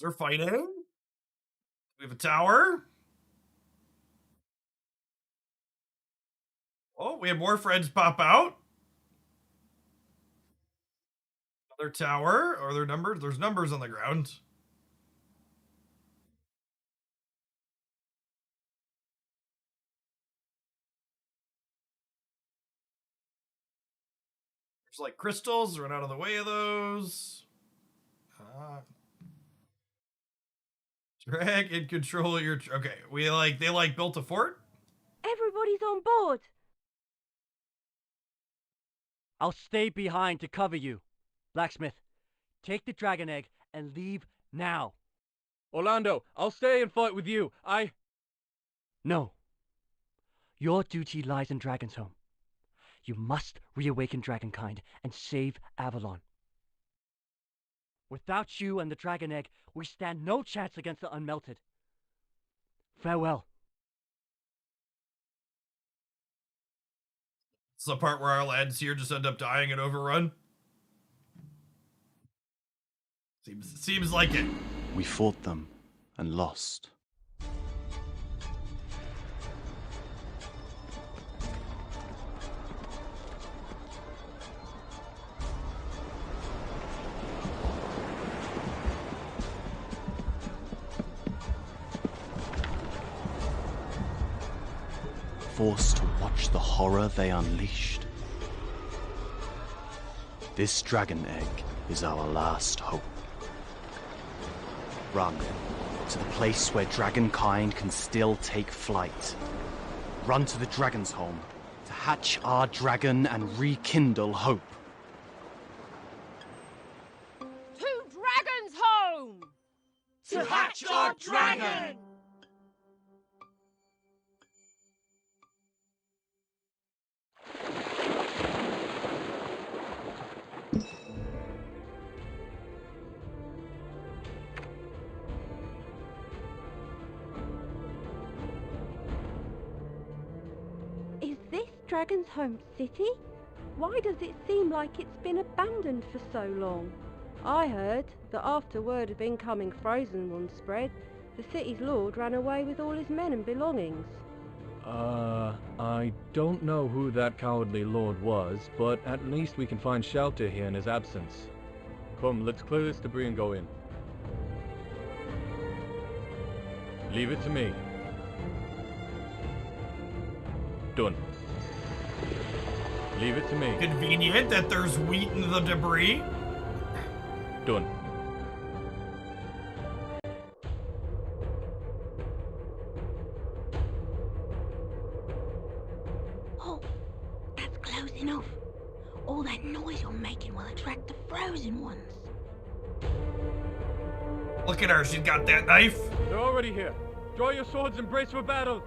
They're fighting. We have a tower. Oh, we have more friends pop out. Another tower. Are there numbers? There's numbers on the ground. There's like crystals. Run out of the way of those. Drag and control your. Okay, they built a fort. Everybody's on board. I'll stay behind to cover you. Blacksmith, take the dragon egg and leave now. Orlando, I'll stay and fight with you. No. Your duty lies in Dragon's Home. You must reawaken Dragonkind and save Avalon. Without you and the dragon egg, we stand no chance against the unmelted. Farewell. It's the part where our lads here just end up dying and overrun. Seems like it. We fought them and lost. Forced to watch the horror they unleashed. This dragon egg is our last hope. Run to the place where dragonkind can still take flight. Run to the Dragon's Home to hatch our dragon and rekindle hope. To Dragon's Home! To hatch our dragon! Is this Dragon's Home City? Why does it seem like it's been abandoned for so long? I heard that after word of incoming frozen ones spread, the city's lord ran away with all his men and belongings. I don't know who that cowardly lord was, but at least we can find shelter here in his absence. Come, let's clear this debris and go in. Leave it to me. Done. Leave it to me. Convenient that there's wheat in the debris. Done. Oh, that's close enough. All that noise you're making will attract the frozen ones. Look at her, she's got that knife. They're already here. Draw your swords and brace for battle.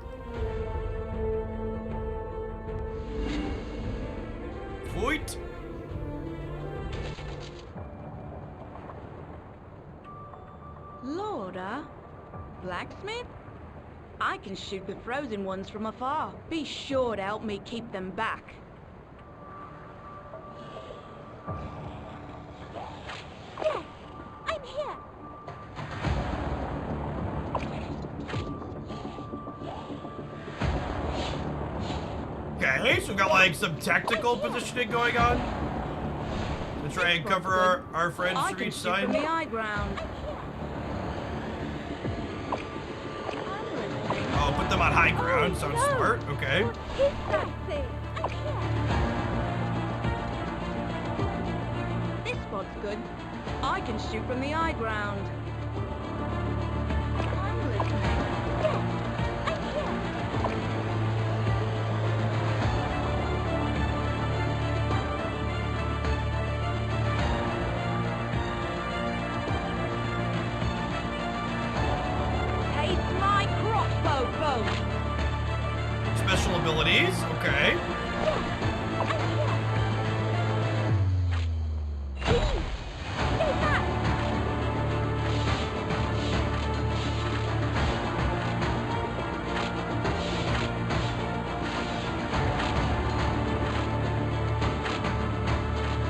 Fight. Lorda? Blacksmith? I can shoot the frozen ones from afar. Be sure to help me keep them back. Yeah, I'm here. Okay, so we got like some tactical positioning going on to try and cover our friends I from can each shoot side. from the high ground. Oh, put them on high ground. Sounds no. smart. Okay. What is that thing? This spot's good. I can shoot from the high ground. I'm listening. Taste my abilities. Okay.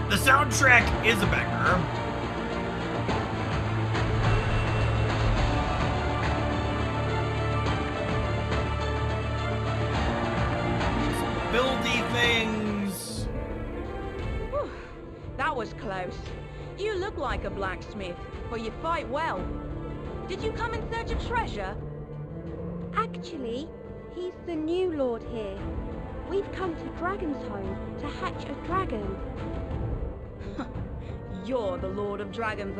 The soundtrack is a banger. Buildy things. Whew, that was close. You look like a blacksmith, but you fight well. Did you come in search of treasure? Actually, he's the new lord here. We've come to Dragonsholm to hatch a dragon. You're the Lord of Dragon's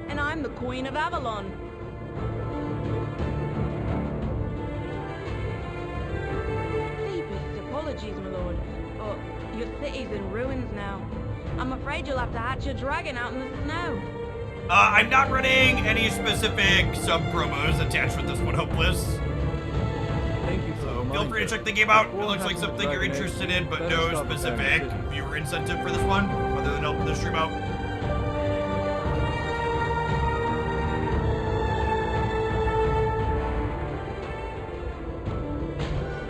and I'm the Queen of Avalon. Deepest apologies, my lord, but your city's in ruins now. I'm afraid you'll have to hatch a dragon out in the snow. I'm not running any specific sub-promos attached with this one, Hopeless. Thank you for the Feel reminder. free to check the game out. It Before looks like having something you're Dragon Age, interested in, but better no stop at specific Dragon City. viewer incentive for this one, other than helping the stream out.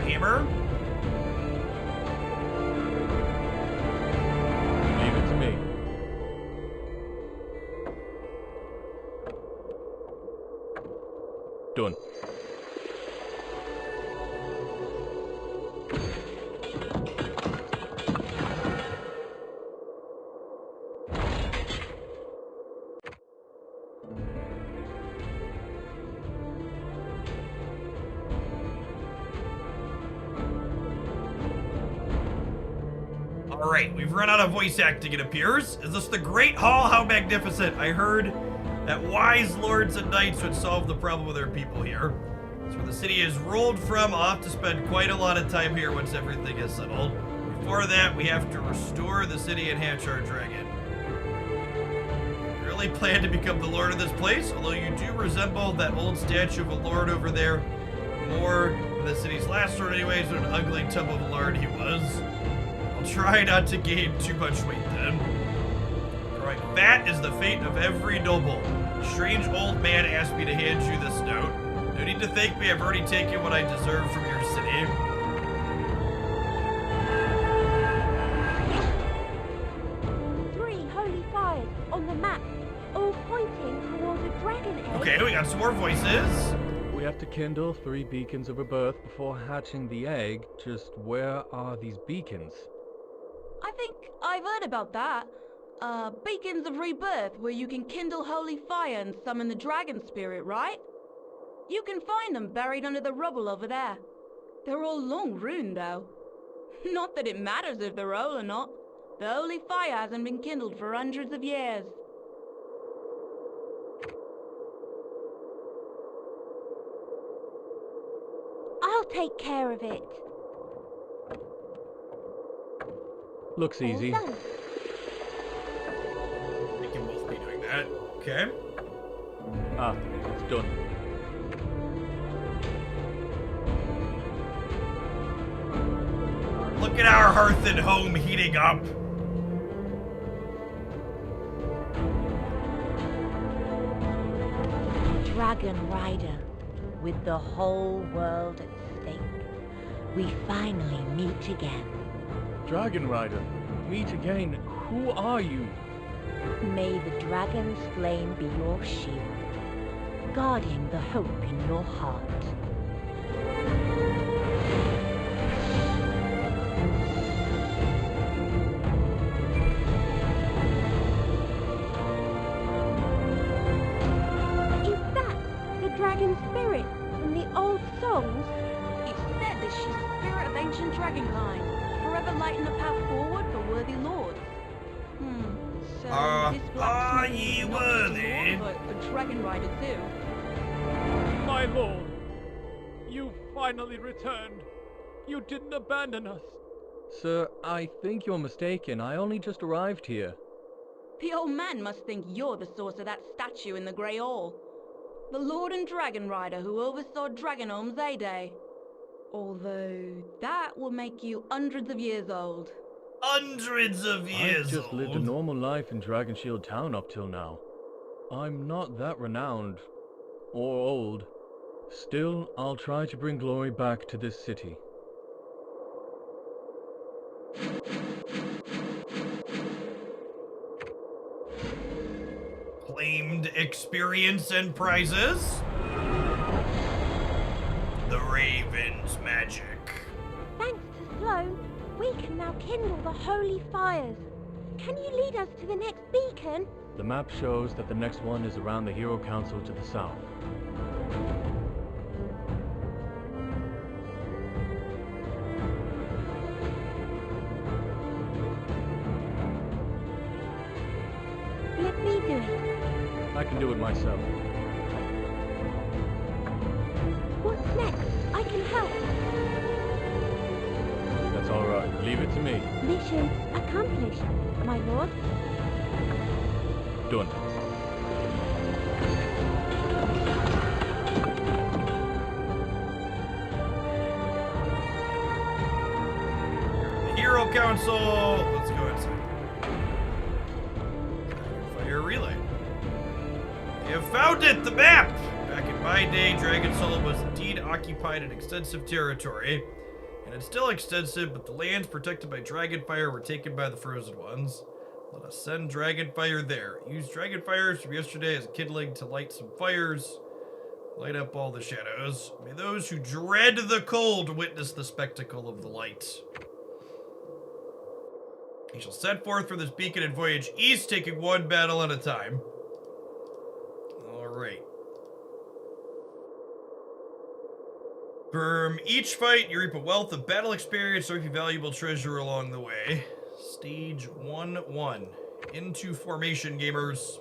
Hammer? Leave it to me. Done. Alright, we've run out of voice acting, it appears. Is this the Great Hall? How magnificent. I heard that wise lords and knights would solve the problem with their people here. That's where the city is ruled from. I'll have to spend quite a lot of time here once everything is settled. Before that, we have to restore the city and hatch our dragon. You really plan to become the lord of this place? Although you do resemble that old statue of a lord over there more than the city's last lord anyways. What an ugly tub of a lord he was. Try not to gain too much weight then. Alright, that is the fate of every noble. A strange old man asked me to hand you this note. No need to thank me, I've already taken what I deserve from your city. Three holy fires on the map, all pointing towards a dragon egg. Okay, we got some more voices. We have to kindle 3 beacons of rebirth before hatching the egg. Just where are these beacons? I think I've heard about that. Beacons of rebirth where you can kindle holy fire and summon the dragon spirit, right? You can find them buried under the rubble over there. They're all long ruined though. Not that it matters if they're old or not. The holy fire hasn't been kindled for hundreds of years. I'll take care of it. Looks easy. All done. They can both be doing that. Okay. Ah, it's done. Look at our hearth and home heating up. Dragon Rider, with the whole world at stake, we finally meet again. Dragon Rider, meet again. Who are you? May the dragon's flame be your shield, guarding the hope in your heart. Is that the dragon spirit from the old songs? It's said that she's the spirit of ancient dragonkind, forever lighting the path forward for worthy lords. So this are blacksmith ye is not just a worthy? lord, but a dragon rider too. My lord, you finally returned. You didn't abandon us. Sir, I think you're mistaken. I only just arrived here. The old man must think you're the source of that statue in the Grey Hall. The Lord and Dragon Rider who oversaw Dragonholm's heyday. Although that will make you hundreds of years old. Hundreds of years I've just lived a old. normal life in Dragonshield Town up till now. I'm not that renowned. Or old. Still, I'll try to bring glory back to this city. Claimed experience and prizes. The Raven's magic. Thanks to Sloan, we can now kindle the holy fires. Can you lead us to the next beacon? The map shows that the next one is around the Hero Council to the south. Let me do it. I can do it myself. What's next? I can help. That's all right. Leave it to me. Mission accomplished, my lord. Done. The Hero Council. Let's go inside. Fire relay. You have found it, the map! Back in my day, Dragonsoul was indeed occupied an extensive territory. And it's still extensive, but the lands protected by Dragonfire were taken by the Frozen Ones. Let us send Dragonfire there. Use Dragonfires from yesterday as kindling to light some fires. Light up all the shadows. May those who dread the cold witness the spectacle of the light. He shall set forth from this beacon and voyage east, taking one battle at a time. Alright. From each fight, you reap a wealth of battle experience or valuable treasure along the way. Stage 1-1. Into formation, gamers.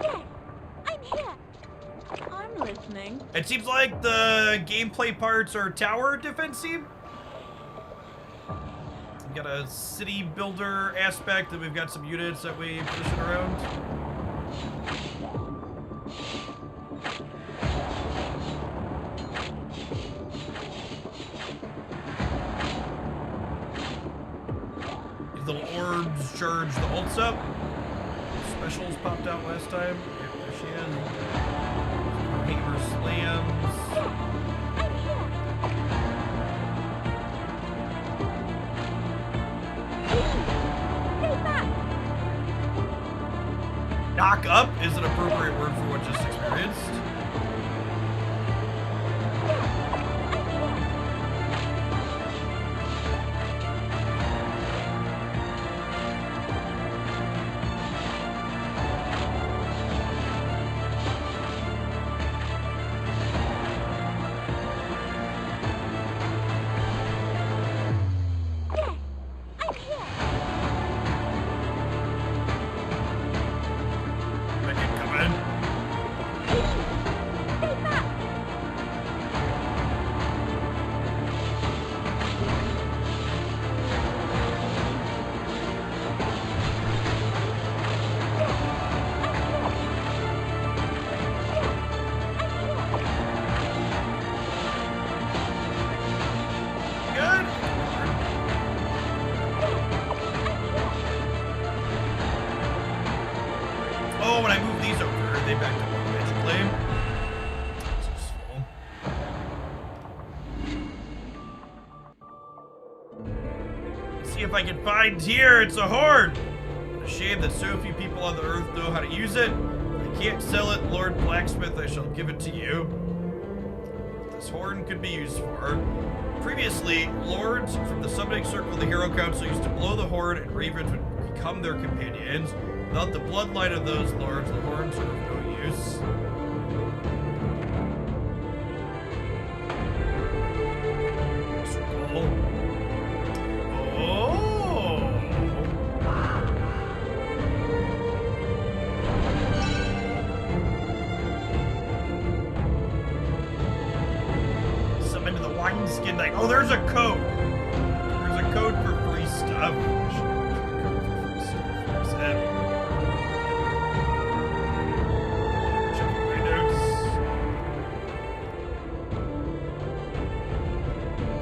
Yes, I'm here. I'm listening. It seems like the gameplay parts are tower defensive. We've got a city builder aspect, and we've got some units that we position around. These little orbs charge the ults up. Specials popped out last time. Yep, there she is. Hammer slams. I'm here. Stay back. Knock up is an appropriate word for what just experienced. I'm here. Second coming. Stay back. Good. Oh, when I move these over, they backed up automatically. That's useful. Let's see if I can find here. It's a horn. A shame that so few people on the earth know how to use it. If I can't sell it, Lord Blacksmith, I shall give it to you. What this horn could be used for. Previously, lords from the summoning circle of the Hero Council used to blow the horn, and ravens would become their companions. Without the bloodline of those lords, the horns are of no use. Circle. Oh! Summon to the wineskin knight. Oh, there's a code. There's a code for stuff. Checking my notes.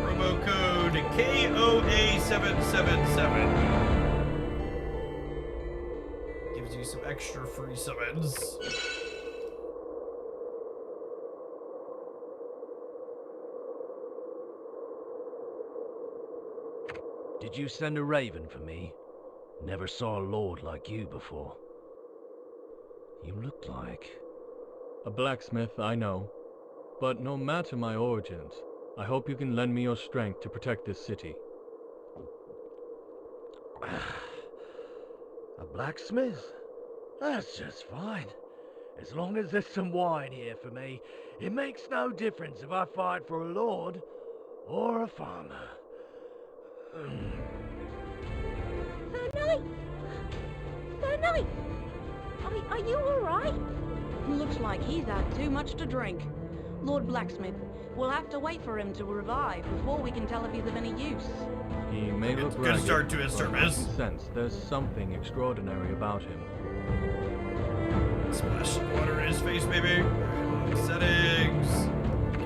Promo code KOA777 gives you some extra free summons. Did you send a raven for me? Never saw a lord like you before. You look like... A blacksmith, I know. But no matter my origins, I hope you can lend me your strength to protect this city. A blacksmith? That's just fine. As long as there's some wine here for me, it makes no difference if I fight for a lord or a farmer. Sir Knight! Sir Knight! Are you alright? Looks like he's had too much to drink. Lord Blacksmith, we'll have to wait for him to revive before we can tell if he's of any use. He may look Good ragged, start to his but I service. can sense there's something extraordinary about him. Splash some water in his face, baby. Settings.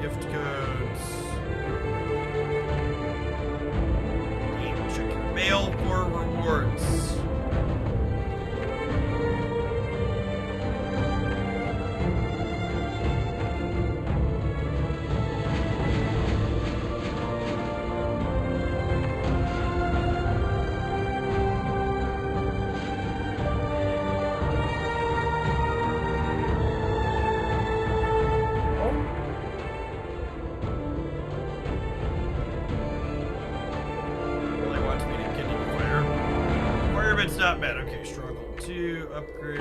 Gift codes. Check your mail for rewards. It's not bad. Okay, struggle 2, upgrade.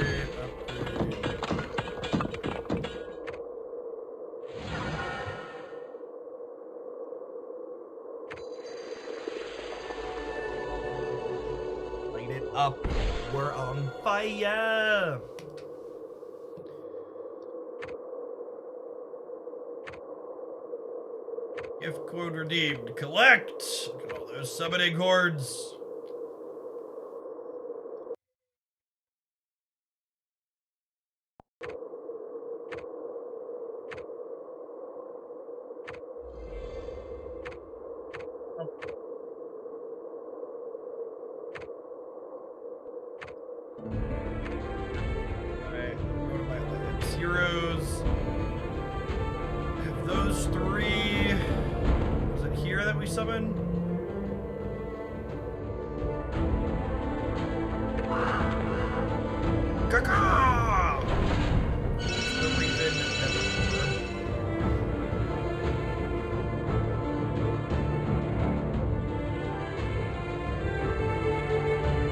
Light it up. We're on fire. Gift code redeemed. Collect. Look at all those summoning hordes. Heroes. Have those 3. Was it here that we summon? Caca! The reason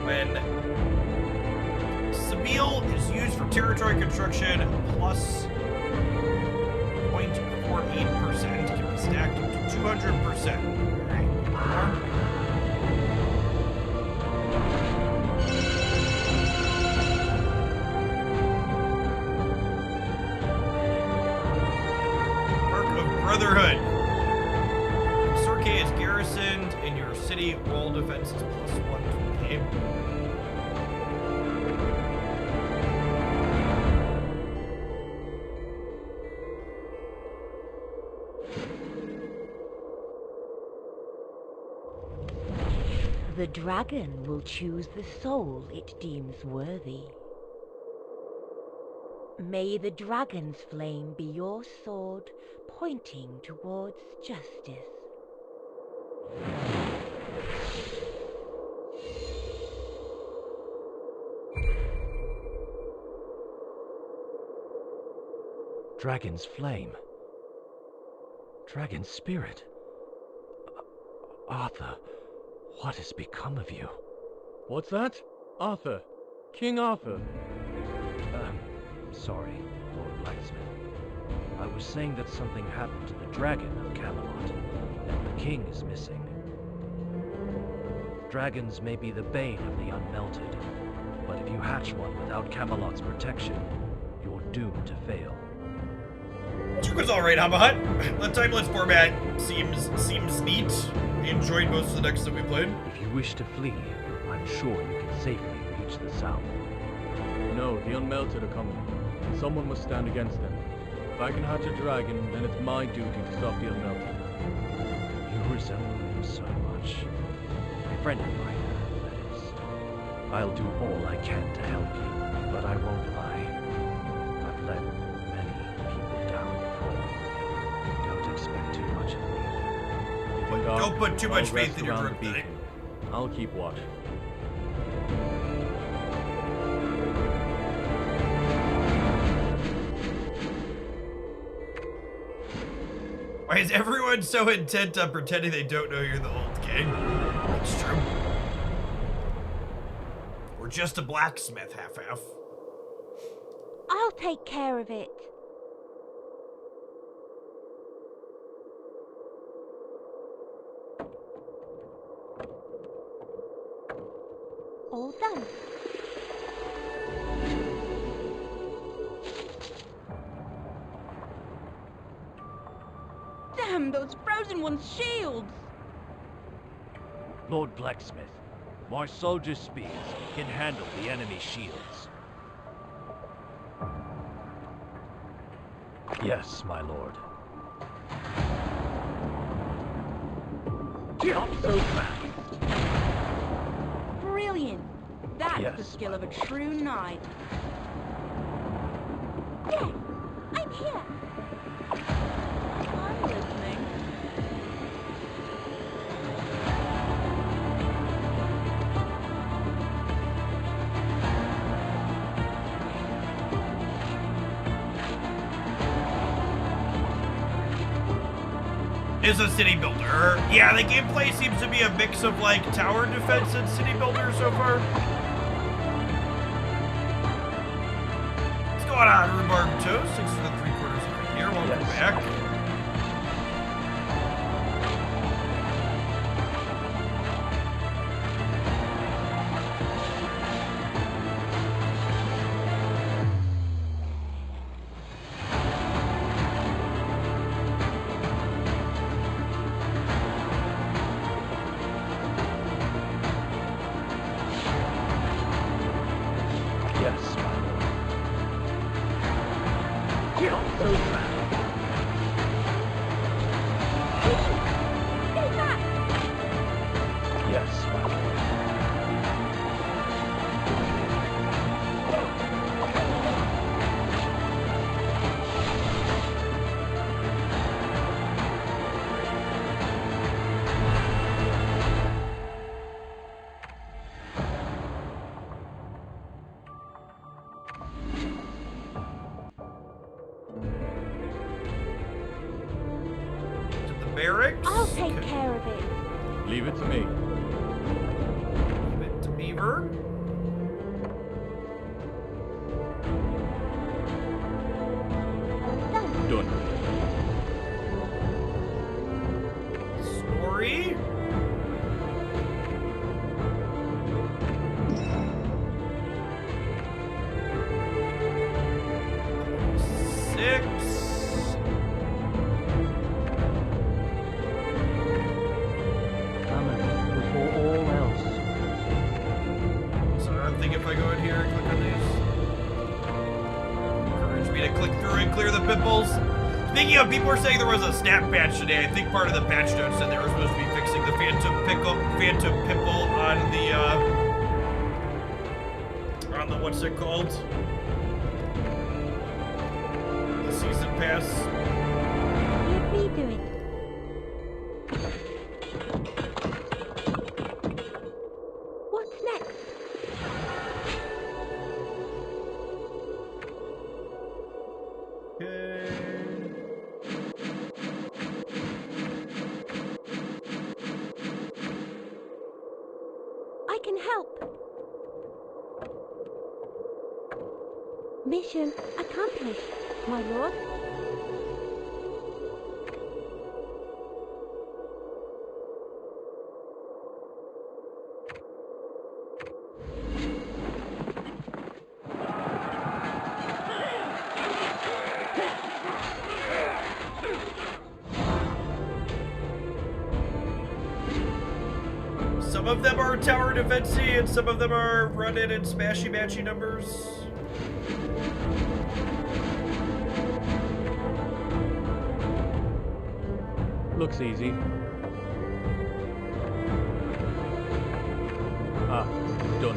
when Sabile is used for territory construction plus 0.48% can be stacked up to 200%. Alright. Mark of Brotherhood. Sorke is garrisoned in your city. Wall defense is +1 to the game. The dragon will choose the soul it deems worthy. May the dragon's flame be your sword, pointing towards justice. Dragon's flame. Dragon's spirit. Arthur, what has become of you? What's that? Arthur. King Arthur. Sorry, Lord Blacksmith. I was saying that something happened to the dragon of Camelot, and the king is missing. Dragons may be the bane of the unmelted, but if you hatch one without Camelot's protection, you're doomed to fail. It was alright, Hamahut. The timeless format seems neat. enjoyed most of the decks that we played. If you wish to flee, I'm sure you can safely reach the south. No, the Unmelted are coming, and someone must stand against them. If I can hatch a dragon, then it's my duty to stop the Unmelted. You resemble him so much. A friend of mine, that is. I'll do all I can to help you, but I won't lie. I've let many people down before. Don't expect too much of me. But Don't put too much I'll faith rest in your around drip the thing. beacon. I'll keep watch. Why is everyone so intent on pretending they don't know you're the old king? That's true. We're just a blacksmith, half-half. I'll take care of it. All done. Damn, those frozen ones' shields! Lord Blacksmith, my soldiers' spears can handle the enemy shields. Yes, my lord. Not so fast. Brilliant! That's Yes, the skill of a true knight. Yes, I'm here. I'm listening. Is a city builder. Yeah, the gameplay seems to be a mix of like tower defense and city builder so far. What's going on, Rhubarb Toast? 6 3/4 of a year. Welcome back. Yes, my lord. Not so fast. Stay back. Yes, my lord. To the barracks. I'll take care of it. Leave it to me. Leave it to Beaver. Done. Story. Six. Hammer before all else. So I think if I go in here and click on these, encourage me to click through and clear the pimples. Speaking of, people were saying there was a snap patch today. I think part of the patch notes said they were supposed to be fixing the phantom pimple on the what's it called? The season pass. Let me do it. What's next? I can help. Mission accomplished, my lord. Some of them are tower defensey, and some of them are run-in and smashy-matchy numbers. Looks easy. Ah, done.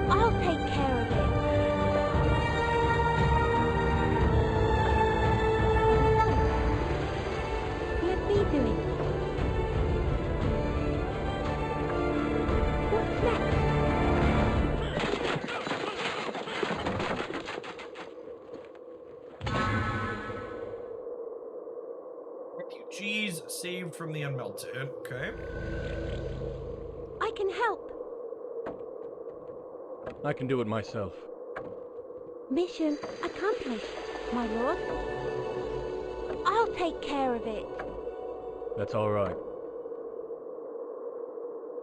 I'll take care of it. Let me do it. What's next? Refugees saved from the unmelted. Okay. I can help. I can do it myself. Mission accomplished, my lord. I'll take care of it. That's all right.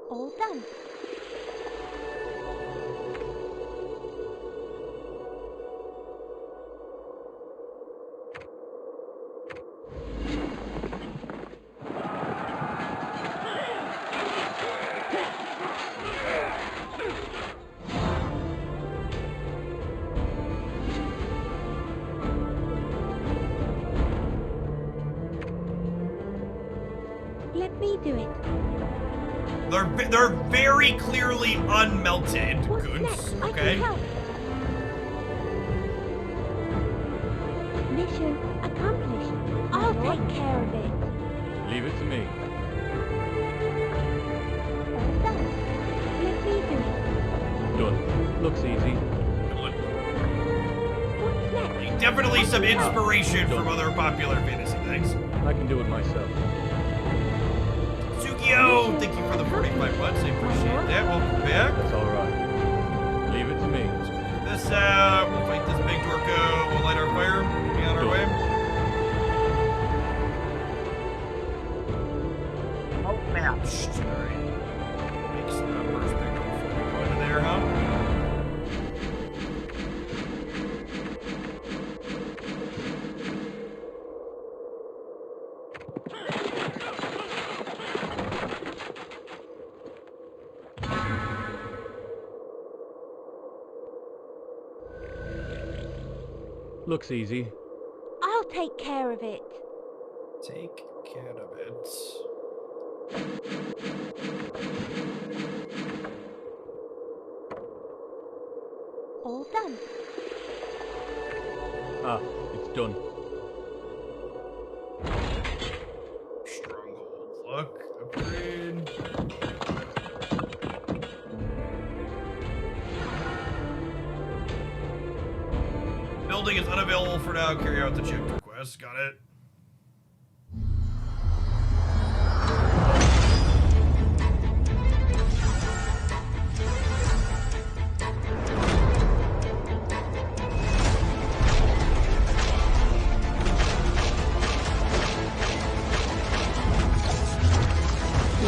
All done. Let me do it. They're very clearly unmelted, What's Goons. next? I Okay. can help. Mission accomplished. I'll take care of it. Leave it to me. All done. Let me do it. Done. Looks easy. What's next? Definitely some I can help. inspiration from other popular fantasy things. I can do it myself. Sugio, thank you for the 45 months. I appreciate that. Welcome back. That's all right. Leave it to me. This out. We'll fight this big Dorko. We'll light our fire. Be on our way. Oh, matched. Alright. Make some numbers bigger before we go into there, huh? Looks easy. I'll take care of it. Take care of it. All done. Ah, it's done. Stronghold. Luck. Upgrade. Building is unavailable for now. Carry out the check request. Got it.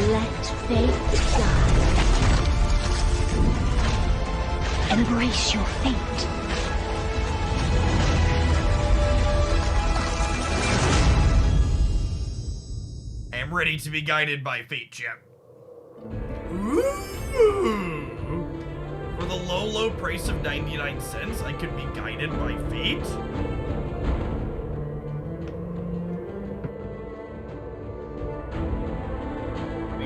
Let fate die. Embrace your fate. I am ready to be guided by fate, champ. Ooh. For the low, low price of 99 cents, I could be guided by fate?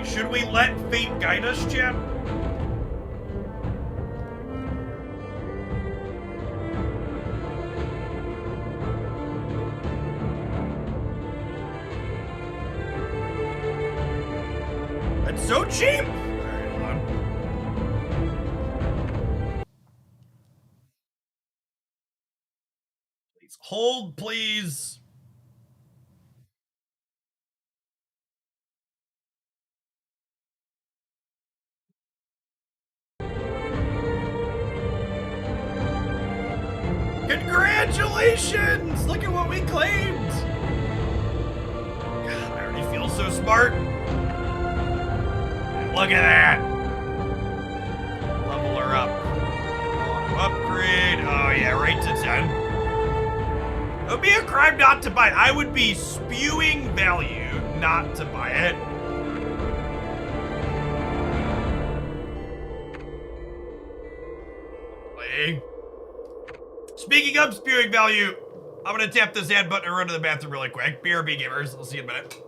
Should we let fate guide us, champ? That's so cheap! Alright, hold on. Please hold, please. Congratulations! Look at what we claimed! God, I already feel so smart. Look at that! Level her up. Upgrade. Oh yeah, right to 10. It would be a crime not to buy it. I would be spewing value not to buy it. Play. Speaking of spewing value, I'm gonna tap this ad button and run to the bathroom really quick. BRB gamers, I'll see you in a minute.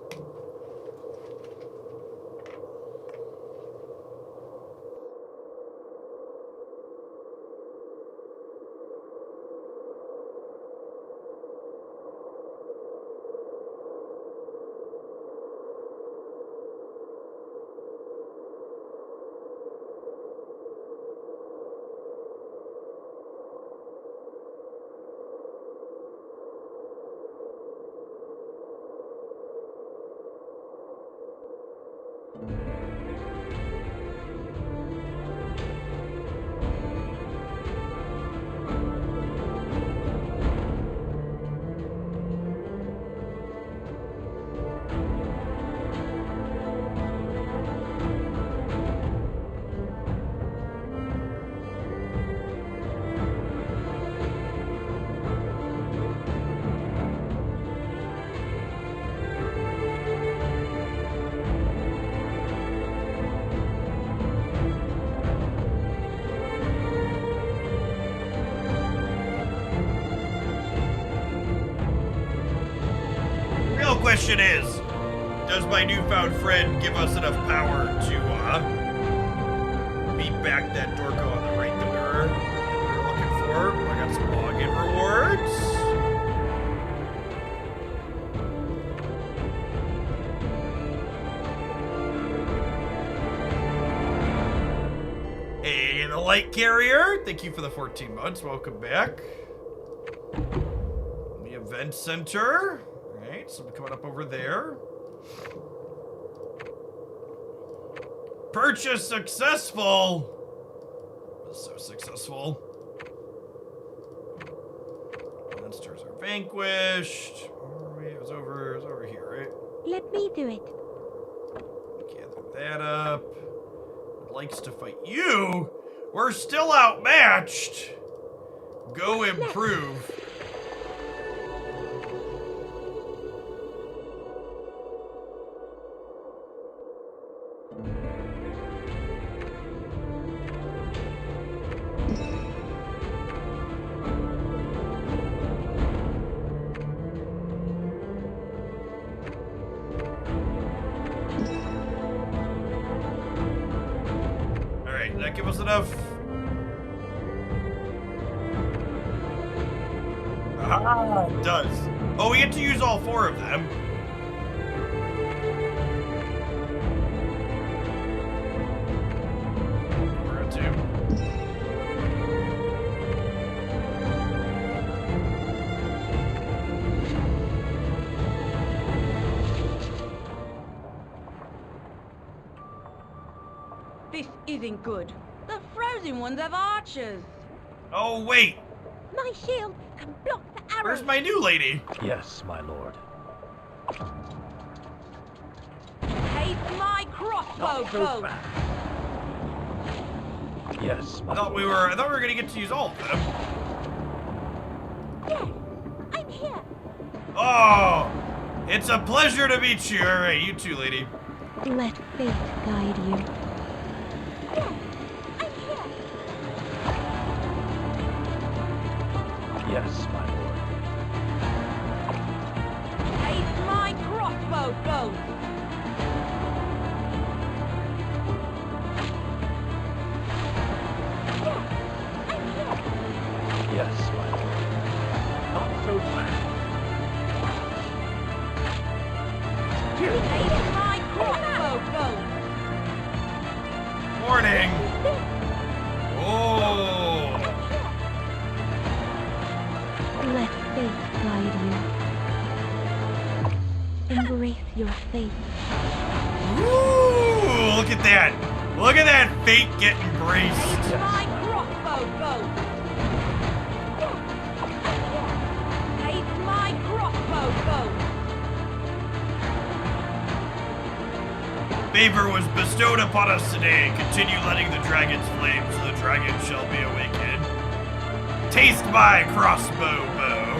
Question is, does my newfound friend give us enough power to beat back that Dorko on the right that we were looking for? I got some login rewards. Hey, the light carrier. Thank you for the 14 months. Welcome back. The event center. Alright, something coming up over there. Purchase successful! So successful. Monsters are vanquished. It was over here, right? Let me do it. Gather that up. Likes to fight you? We're still outmatched. Go improve. That give us enough? Ah, it does. Oh, we get to use all 4 of them. We're at 2. This isn't good. The frozen ones have archers. Oh, wait. My shield can block the arrows. Where's my new lady? Yes, my lord. Take my crossbow bow. Yes, my I thought we were gonna get to use all of them. Yes, I'm here. Oh, it's a pleasure to meet you. All right, you too, lady. Let fate guide you. Yes, my lord. Take my crossbow bow. Yes, my lord. Not so fast. Take my crossbow bow. Morning. Oh. Let fate guide you. Embrace your fate. Ooh, look at that. Look at that fate get embraced. Take my crossbow bow. Favor was bestowed upon us today. Continue letting the dragon's flame, so the dragon shall be awakened. Taste my crossbow bow.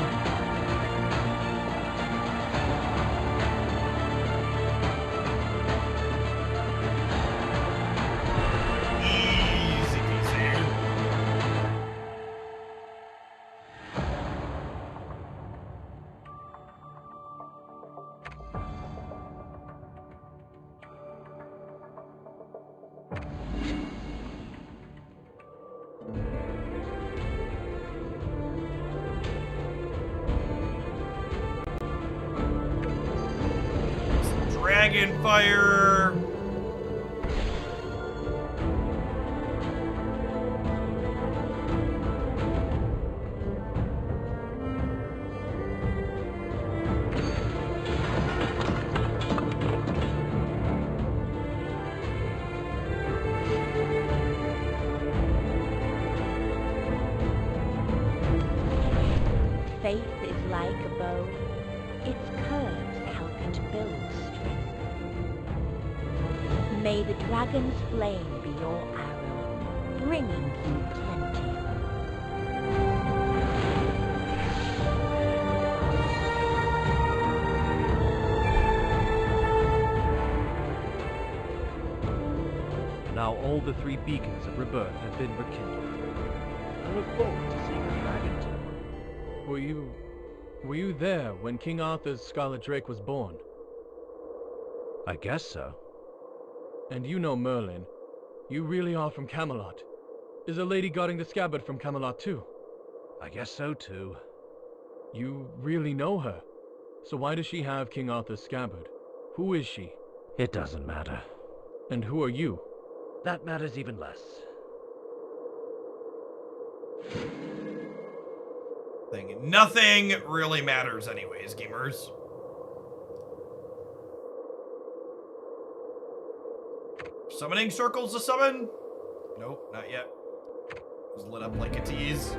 Easy peasy. Dragon fire. Faith is like a bow. Its curves help it build strength. May the dragon's flame be your arrow, bringing you plenty. Now all the 3 beacons of rebirth have been rekindled. I look forward to seeing the dragon tomb. Were you there when King Arthur's Scarlet Drake was born? I guess so. And you know Merlin. You really are from Camelot. Is a lady guarding the scabbard from Camelot too? I guess so too. You really know her. So why does she have King Arthur's scabbard? Who is she? It doesn't matter. And who are you? That matters even less. Nothing really matters anyways, gamers. Summoning circles to summon? Nope, not yet. It was lit up like a tease.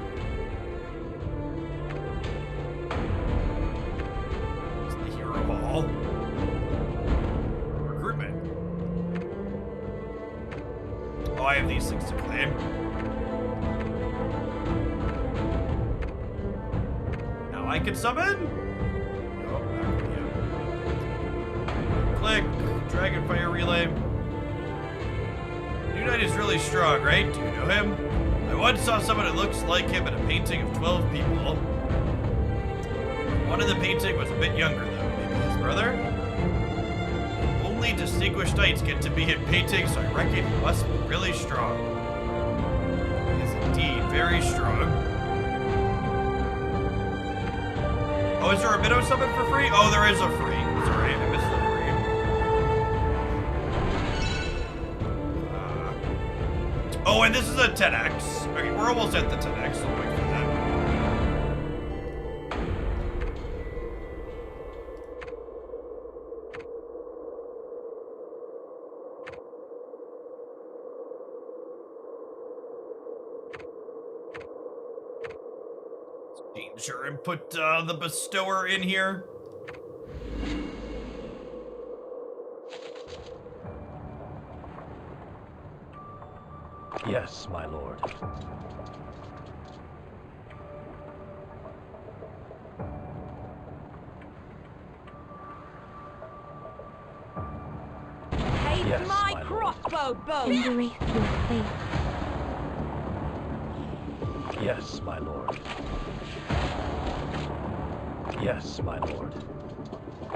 It's the hero ball. Recruitment. Oh, I have these things to claim. Now I can summon? Nope, not yet. Click. Dragonfire relay. New Knight is really strong, right? Do you know him? I once saw someone who looks like him in a painting of 12 people. One in the painting was a bit younger, though. Maybe his brother? Only distinguished knights get to be in paintings, so I reckon he must be really strong. He is indeed very strong. Oh, is there a minnow summon for free? Oh, there is a free. Sorry, I missed the free. Oh, and this is a 10x. Okay, we're almost at the 10x, so I'll wait for that. Sure, and put the bestower in here. Yes, my lord. Take Yes, my my crossbow bow! Embrace your faith. Yes, my lord. Yes, my lord.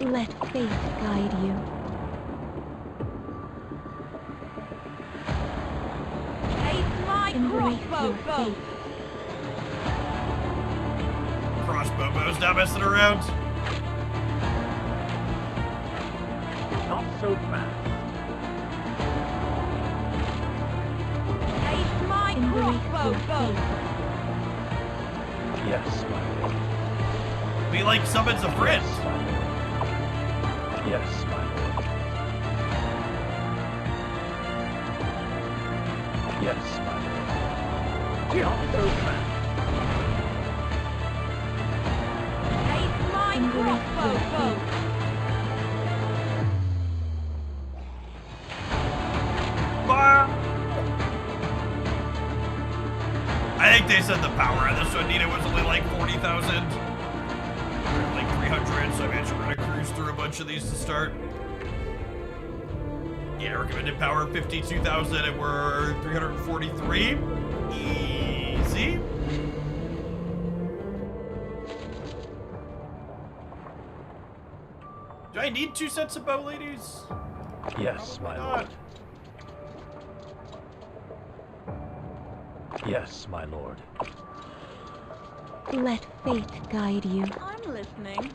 Let faith guide you. Take my Embrace crossbow your bow! faith. Crossbow bow's not messing around. Not so fast. Take my Embrace crossbow your bow! faith. Yes, my lord. Be like summons a friend. Yes, my lord. Yes, my lord. Not so fast. Take my Embrace crossbow your bow! faith. think they said the power on this one needed was only like 40,000. Like 300, so I imagine we're gonna cruise through a bunch of these to start. Yeah, recommended power 52,000 and we're 343. Easy. Do I need 2 sets of bow, ladies? Yes, my lord. Yes, my lord. Let fate guide you. I'm listening.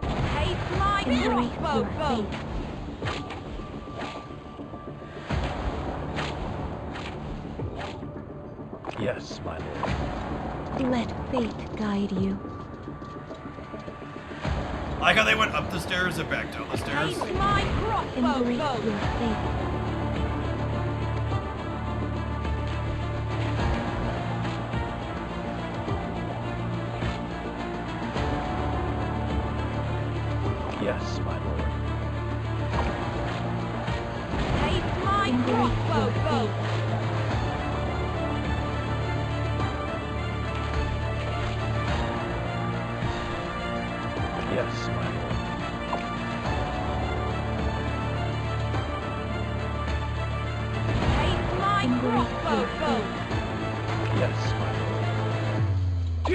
Haste my Embrace crossbow your bow. fate. Yes, my lord. Let fate guide you. I like how they went up the stairs and back down the stairs. Haste my crossbow Embrace bow. your fate. Yes, my lord. Haste my Embrace crossbow your bow. fate. Yes, my lord. Haste my Embrace crossbow your bow. Yes, my lord.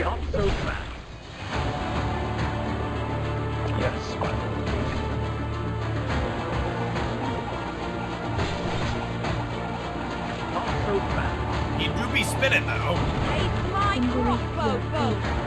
Not so fast. Yes, my lord. Not so fast. He do be spinning though. Haste my Embrace crossbow your bow. fate.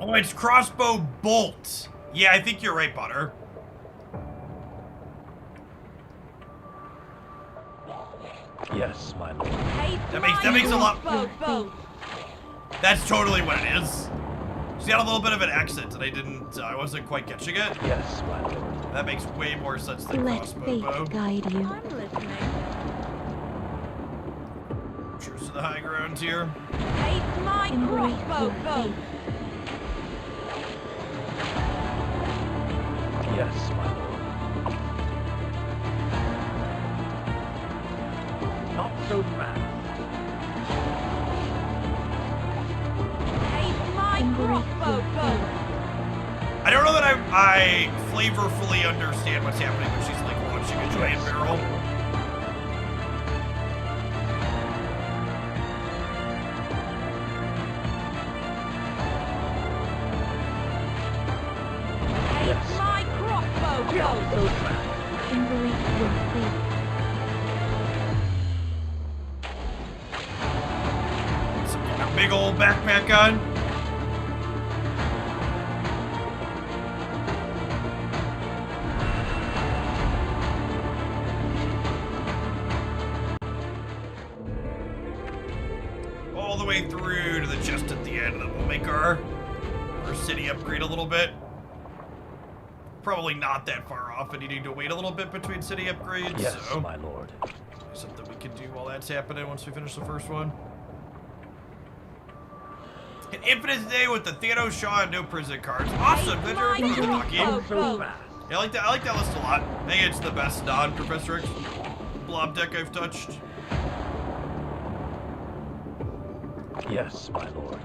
Oh, it's crossbow bolt. Yeah, I think you're right, Butter. Yes, my lord. Haste That makes a lot. crossbow bow. That's totally what it is. She's got a little bit of an accent, and I wasn't quite catching it. Yes, my lord. That makes way more sense than Let crossbow fate bow. guide you. I'm listening. Truce to the high ground here. Haste my Embrace crossbow your bow. fate. Yes, my lord. Not so fast. Haste my Embrace crossbow your bow. fate. I don't know that I flavorfully understand what's happening when she's like launching a giant barrel. Haste my crossbow bow. Not so fast. Embrace your fate. A big old backpack on. All the way through to the chest at the end, and then we'll make our city upgrade a little bit. Probably not that far off, and needing to wait a little bit between city upgrades. Yes, so my lord. something we can do while that's happening once we finish the first one. An infinite day with the Theano Shaw and no prison cards. Awesome, good job, Lucky. Not so fast. Yeah, I like that list a lot. I think it's the best non-Professor X blob deck I've touched. Yes, my lord.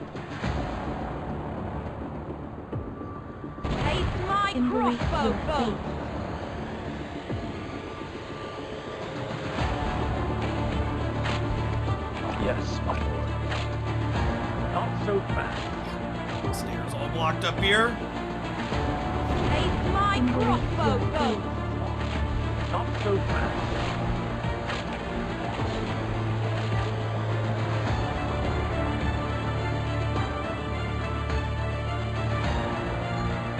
Haste my Embrace crossbow your bow. fate. Yes, my lord. Not so fast. Stairs all blocked up here. Haste my crossbow bow. Not so fast.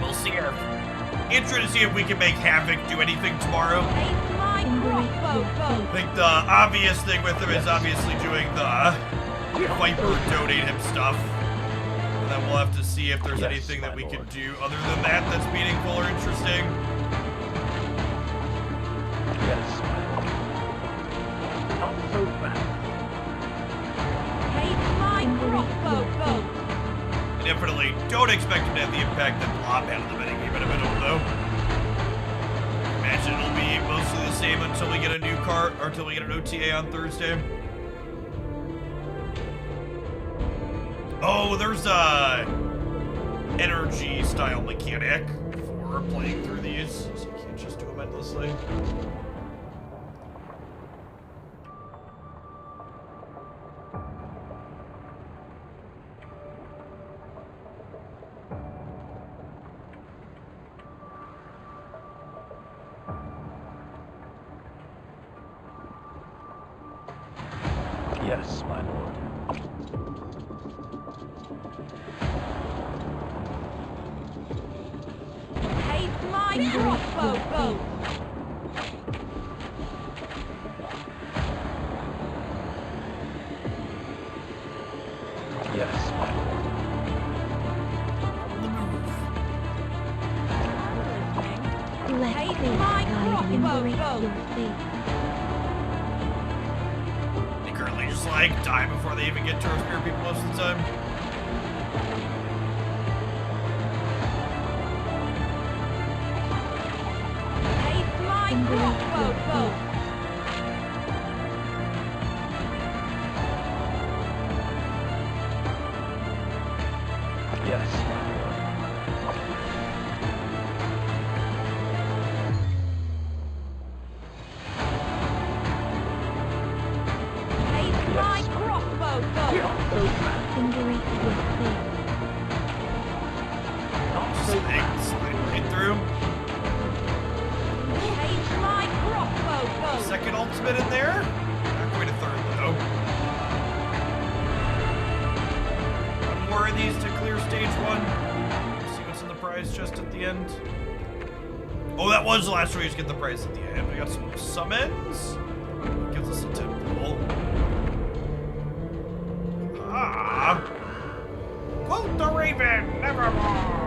We'll see her. Interested to see if we can make Havoc do anything tomorrow. Haste my crossbow bow. I think the obvious thing with him is obviously doing the Viper donate him stuff. And then we'll have to see if there's Yes, anything that my we lord. can do other than that that's meaningful or interesting. Yes, my lord. Not so fast. Hey, my crossbow bolt! And definitely don't expect him to have the impact that Blob had in the metagame in a minute, though. Imagine it'll be mostly the same until we get a new card, or until we get an OTA on Thursday. Oh, there's a energy style mechanic for playing through these, so you can't just do them endlessly. Yes, my lord. Hey, my crossbow bolt! Yes, my lord. Let Hey, fate my guide you crossbow break bolt! your fate. They currently just like die before they even get to our spirit people most of the time. Hey, my crossbow bolt! Yes, my lord. Hey, my crossbow bolt! Embrace your fate. Slide right through. Hey, my crossbow bolt! Second ultimate in there. Not quite a third, though. One more of these to clear stage 1. See what's in the prize chest at the end. Oh, that was the last way to get the prize at the end. We got some summons. Gives us a temple. Ah! Quote the raven, nevermore!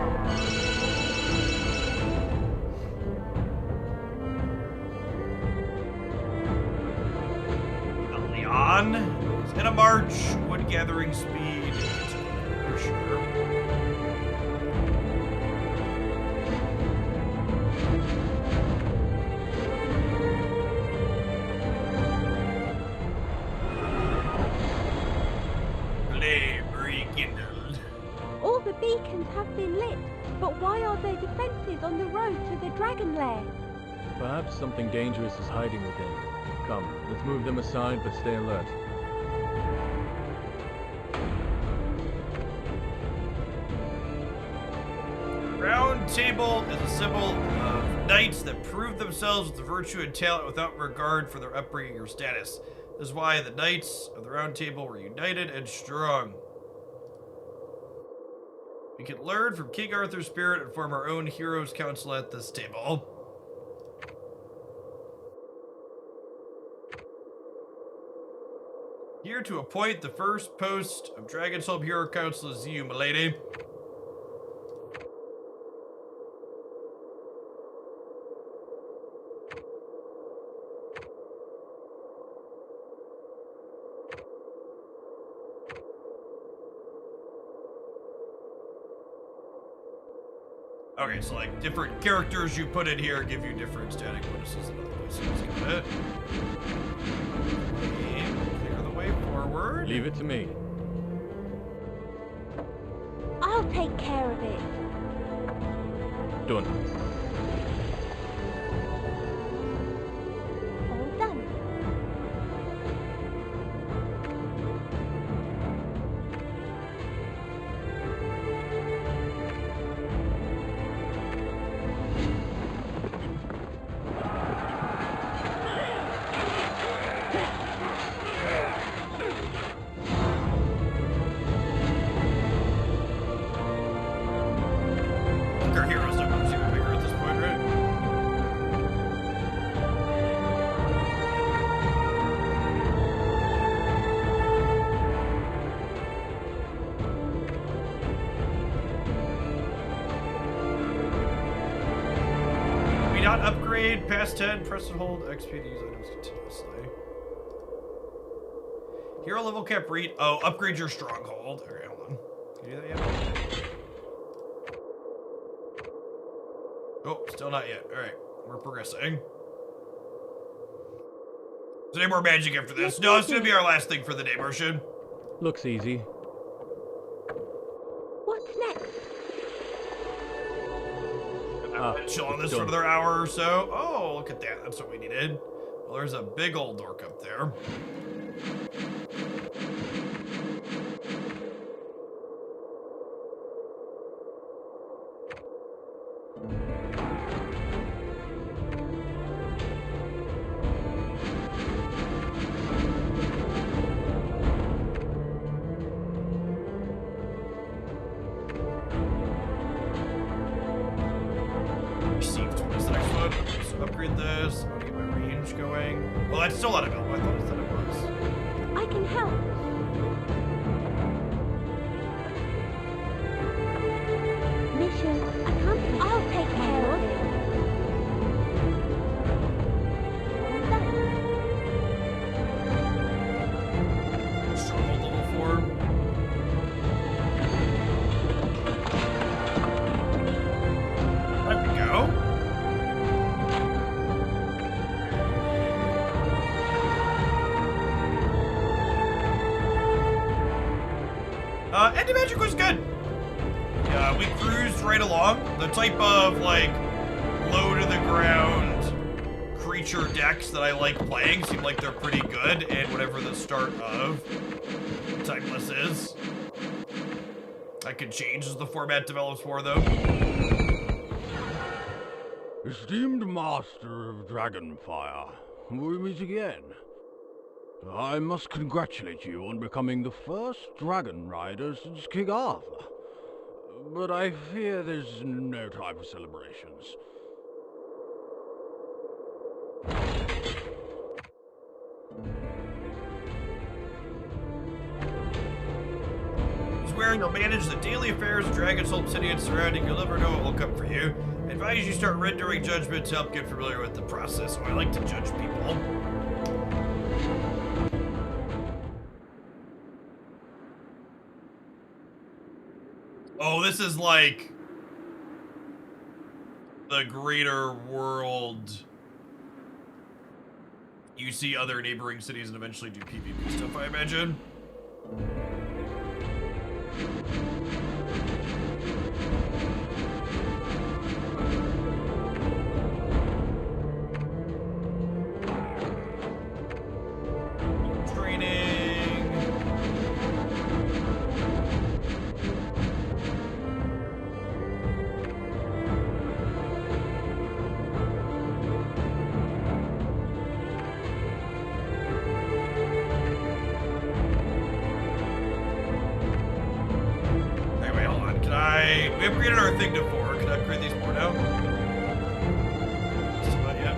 Leon is in a march, wood gathering speed. For sure. Flame rekindled. All the beacons have been lit, but why are there defences on the road to the dragon lair? Perhaps something dangerous is hiding within. Come, let's move them aside, but stay alert. Round table is a symbol of knights that prove themselves with the virtue and talent without regard for their upbringing or status. This is why the knights of the round table were united and strong. We can learn from King Arthur's spirit and form our own heroes' council at this table. Here to appoint the first post of Dragon's Home Hero Council is you, milady. Okay, so like different characters you put in here give you different static bonuses and other places. Got it. Clear the way forward. Leave it to me. I'll take care of it. Done. All done. Our heroes don't seem bigger at this upgrade, past 10, press and hold, XP to use items continuously. Hero level cap read. Oh, upgrade your stronghold. Alright, hold on. Can you do that yet? Oh, still not yet. Alright, we're progressing. Is there any more magic after this? No, it's gonna be our last thing for the day, Martian. Looks easy. What's next? Chill on this for another hour or so. Oh, look at that. That's what we needed. Well, there's a big old dork up there. Received. What's the next one? So upgrade this. I'll get my range going. Well, that's still not available. I thought it was. I can help. Mission accomplished. I'll take care of it. Stronghold level 4. There we go. Anti-magic was good. Yeah, we cruised right along. The type of, like, low-to-the-ground creature decks that I like playing seem like they're pretty good, and whatever the start of Timeless is. I could change as the format develops more, though. Esteemed Master of Dragonfire, we meet again. I must congratulate you on becoming the first dragon rider since King Arthur. But I fear there's no time for celebrations. Where you'll manage the daily affairs of Dragon's Hope City and surrounding. You'll never know what will come for you. I advise you start rendering judgment to help get familiar with the process. So I like to judge people. Oh, this is like the greater world. You see other neighboring cities and eventually do PvP stuff, I imagine. We upgraded our thing to 4. Can I upgrade these more now? Just about yet.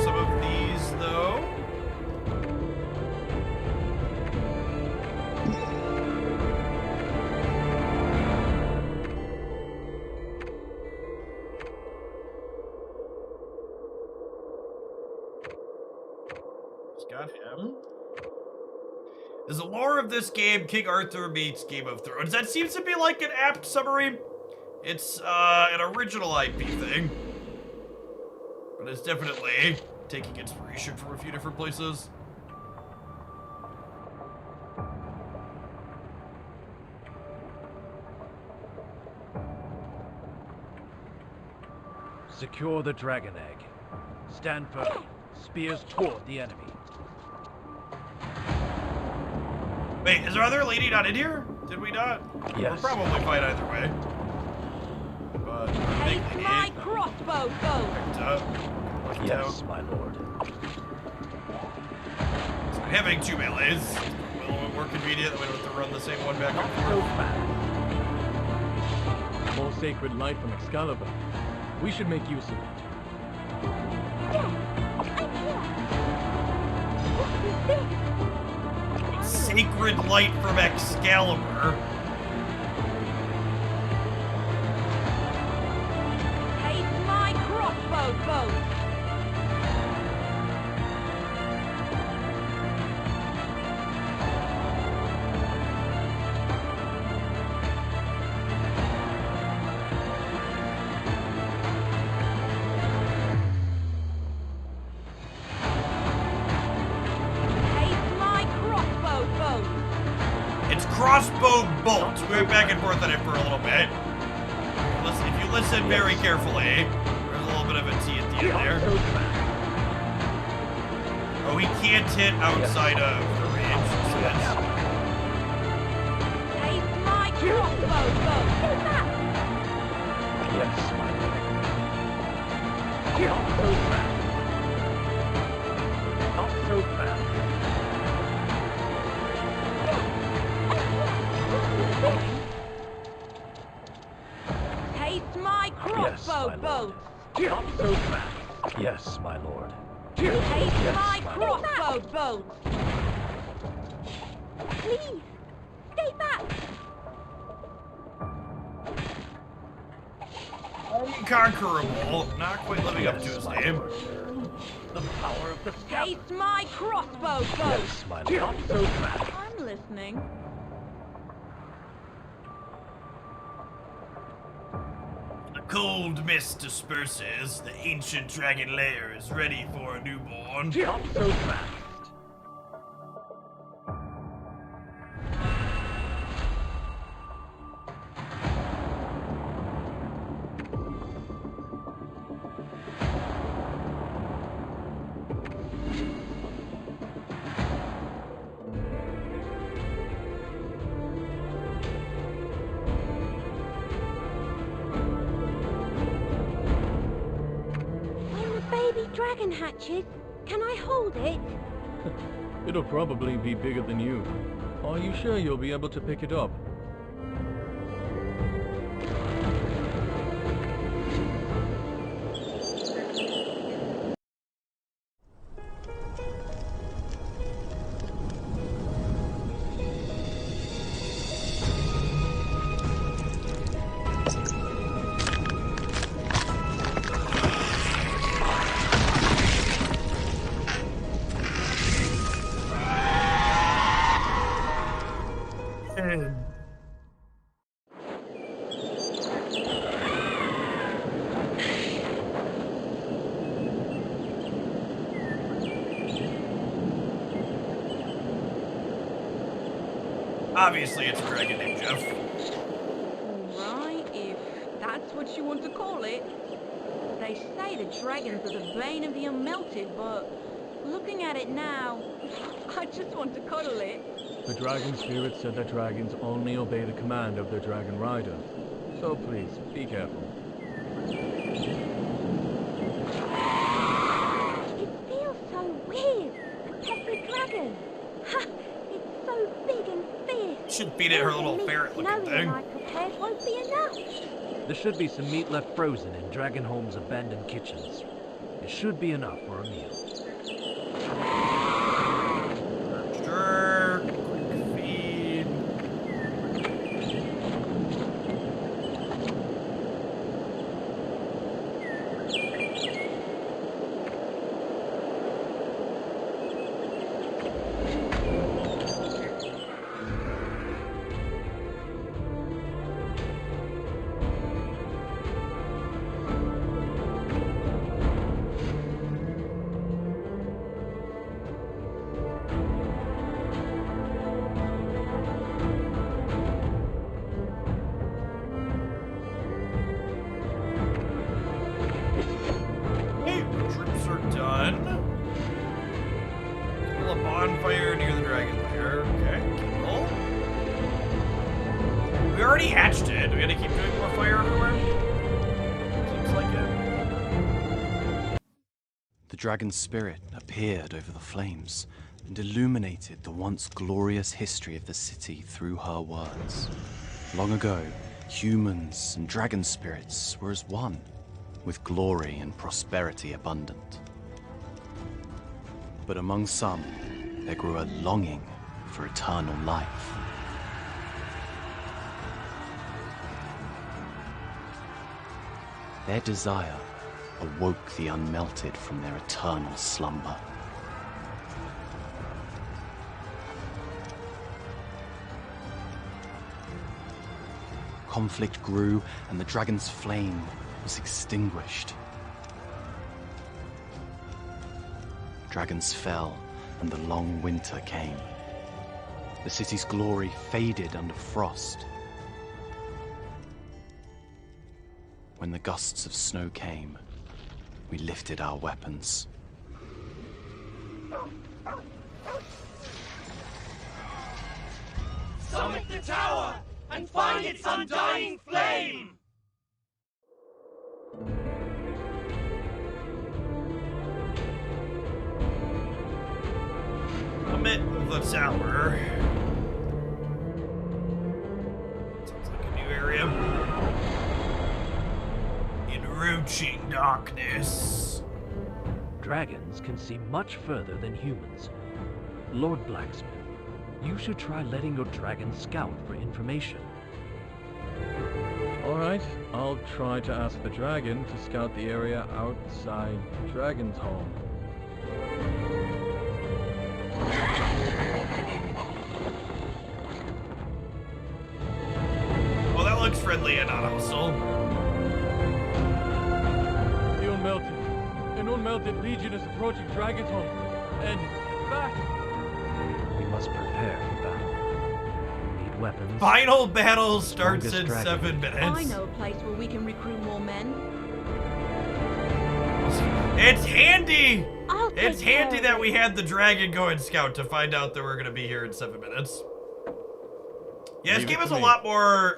Some of these, though. Got him. Is the lore of this game King Arthur meets Game of Thrones? That seems to be like an apt summary. It's an original IP thing. But it's definitely taking inspiration from a few different places. Secure the dragon egg. Stand firm. Spears toward the enemy. Wait, is our other lady not in here? Did we not? Yes. We're probably fine either way. But big lady. My crossbow go! Picked up. Yes, my lord. So having 2 melees is a little bit more convenient. We don't have to run the same one back and forth. More sacred light from Excalibur. We should make use of it. Yes, sacred light from Excalibur. Taste my crossbow bolt. Crossbow bolt. We went back and forth on it for a little bit. Listen, if you listen very carefully, there's a little bit of a T at the end there. Oh, he can't hit outside of the range. So that's... Taste my crossbow bolt. Yes, my lord. Not so fast. Not so fast. Taste my crossbow bolt. Not so fast. Yes, my lord. Taste my crossbow bolt. Please, stay back. Unconquerable. Not quite living up to his name. The power of the Taste my crossbow bolt. Yes, my lord. Not so fast. I'm listening. The cold mist disperses. The ancient dragon lair is ready for a newborn. Not so fast. Dragon hatches. Can I hold it? It'll probably be bigger than you. Are you sure you'll be able to pick it up? Obviously, it's a dragon named Jeff. Alright, if that's what you want to call it. They say the dragons are the bane of the unmelted, but looking at it now, I just want to cuddle it. The dragon spirit said that dragons only obey the command of their dragon rider. So please, be careful. It feels so weird to pet the dragon. Ha! It's so big and fierce. Should feed it her little ferret-looking thing. I prepared won't be enough. There should be some meat left frozen in Dragonholm's abandoned kitchens. It should be enough for a meal. Sure. Quick feed. Bonfire near the dragon lair. Okay, cool. We already hatched it. Do we gotta keep doing more fire everywhere? Seems like it. The dragon's spirit appeared over the flames and illuminated the once glorious history of the city through her words. Long ago, humans and dragon spirits were as one, with glory and prosperity abundant. But among some, there grew a longing for eternal life. Their desire awoke the unmelted from their eternal slumber. Conflict grew, and the dragon's flame was extinguished. Dragons fell, and the long winter came. The city's glory faded under frost. When the gusts of snow came, we lifted our weapons. Summit the tower and find its undying flame! Summit the tower. Sounds like a new area. Encroaching darkness. Dragons can see much further than humans. Lord Blacksmith, you should try letting your dragon scout for information. Alright, I'll try to ask the dragon to scout the area outside Dragon's home. Well, that looks friendly and not hostile. An unmelted legion is approaching Dragon's home. And back! We must prepare for battle. We need weapons. Final battle starts Strongest in dragon. 7 minutes. I know a place where we can recruit more men. It's handy! I'll It's take care handy of that it. we had the dragon go and scout to find out that we're gonna be here in 7 minutes. Yeah, this Leave it game has to a me. lot more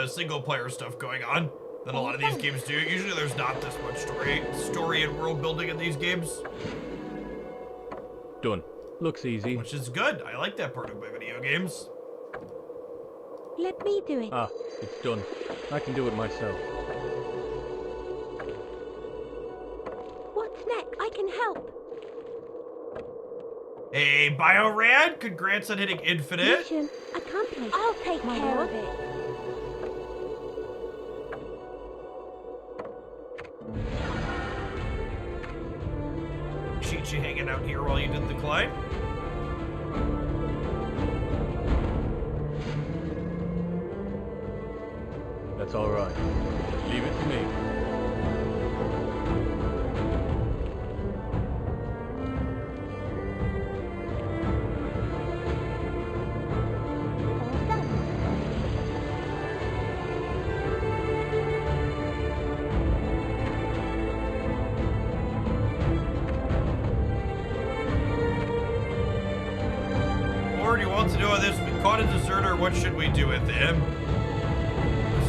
single player stuff going on than a lot of these games do. Usually there's not this much story and world building in these games, Done. Looks easy. which is good. I like that part of my video games. Let me do it. Ah, it's done. I can do it myself. What's next? I can help. Hey, Biorad, congrats on hitting infinite. Mission accomplished. I'll take care of it. Appreciate you hanging out here while you did the climb. That's alright. Leave it to me. Lord, you want to know this? We caught a deserter. What should we do with him?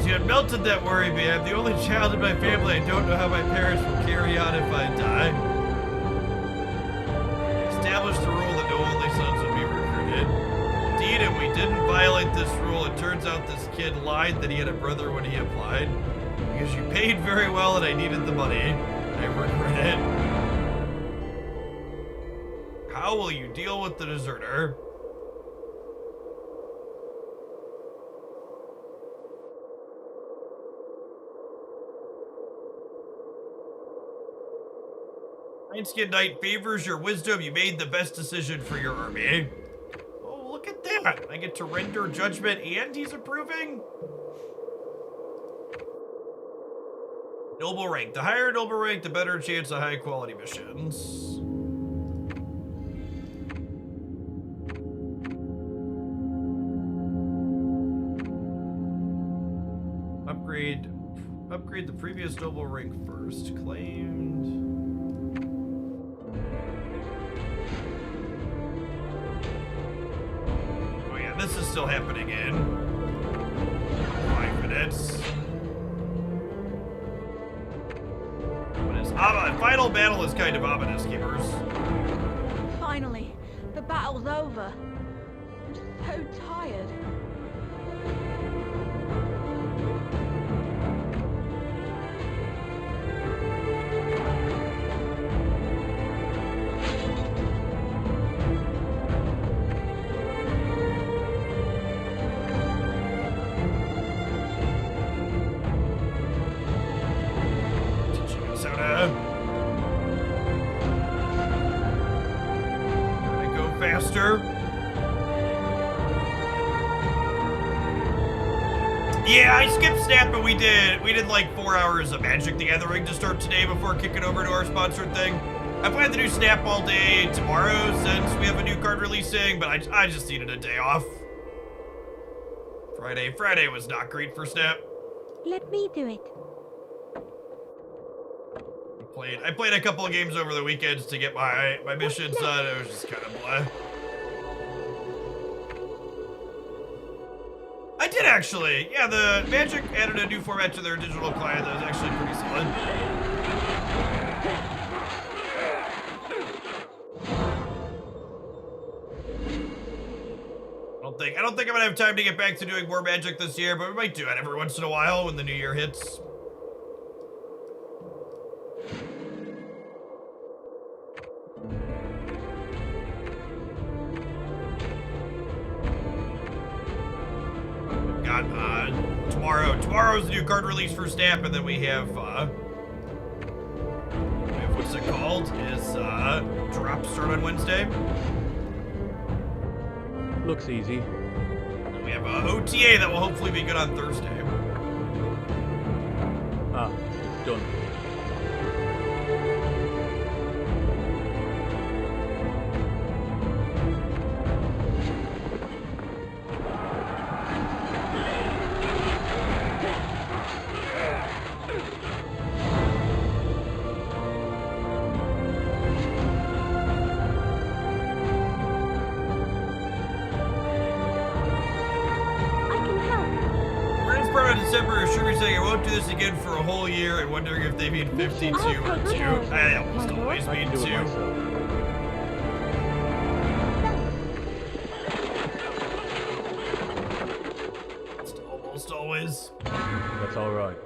She had melted that worry me. I'm the only child in my family. I don't know how my parents will carry on if I die. Established the rule that no only sons would be recruited. Indeed, and we didn't violate this rule. It turns out this kid lied that he had a brother when he applied. Because you paid very well and I needed the money. I regret it. How will you deal with the deserter? Skin Knight favors your wisdom. You made the best decision for your army. Oh, look at that. I get to render judgment and he's approving. Noble rank. The higher noble rank, the better chance of high quality missions. Upgrade the previous noble rank first. Claimed. Oh yeah, this is still happening in 5 minutes. Final battle is kind of ominous, keepers. Finally, the battle's over. I'm so tired. faster. Yeah, I skipped Snap, but we did like 4 hours of Magic the Gathering to start today before kicking over to our sponsored thing. I plan to do Snap all day tomorrow since we have a new card releasing, but I just needed a day off. Friday was not great for Snap. Let me do it. I played a couple of games over the weekends to get my missions done. It was just kind of blah. I did actually. Yeah, the Magic added a new format to their digital client that was actually pretty solid. I don't think I'm gonna have time to get back to doing more Magic this year, but we might do it every once in a while when the new year hits. Tomorrow's the new card release for Snap, and then we have what's it called? Is drop start on Wednesday. Looks easy. And we have a OTA that will hopefully be good on Thursday. Ah, done. Again for a whole year and wondering if they mean 52 or 2. I almost always mean 2. Almost always. That's alright.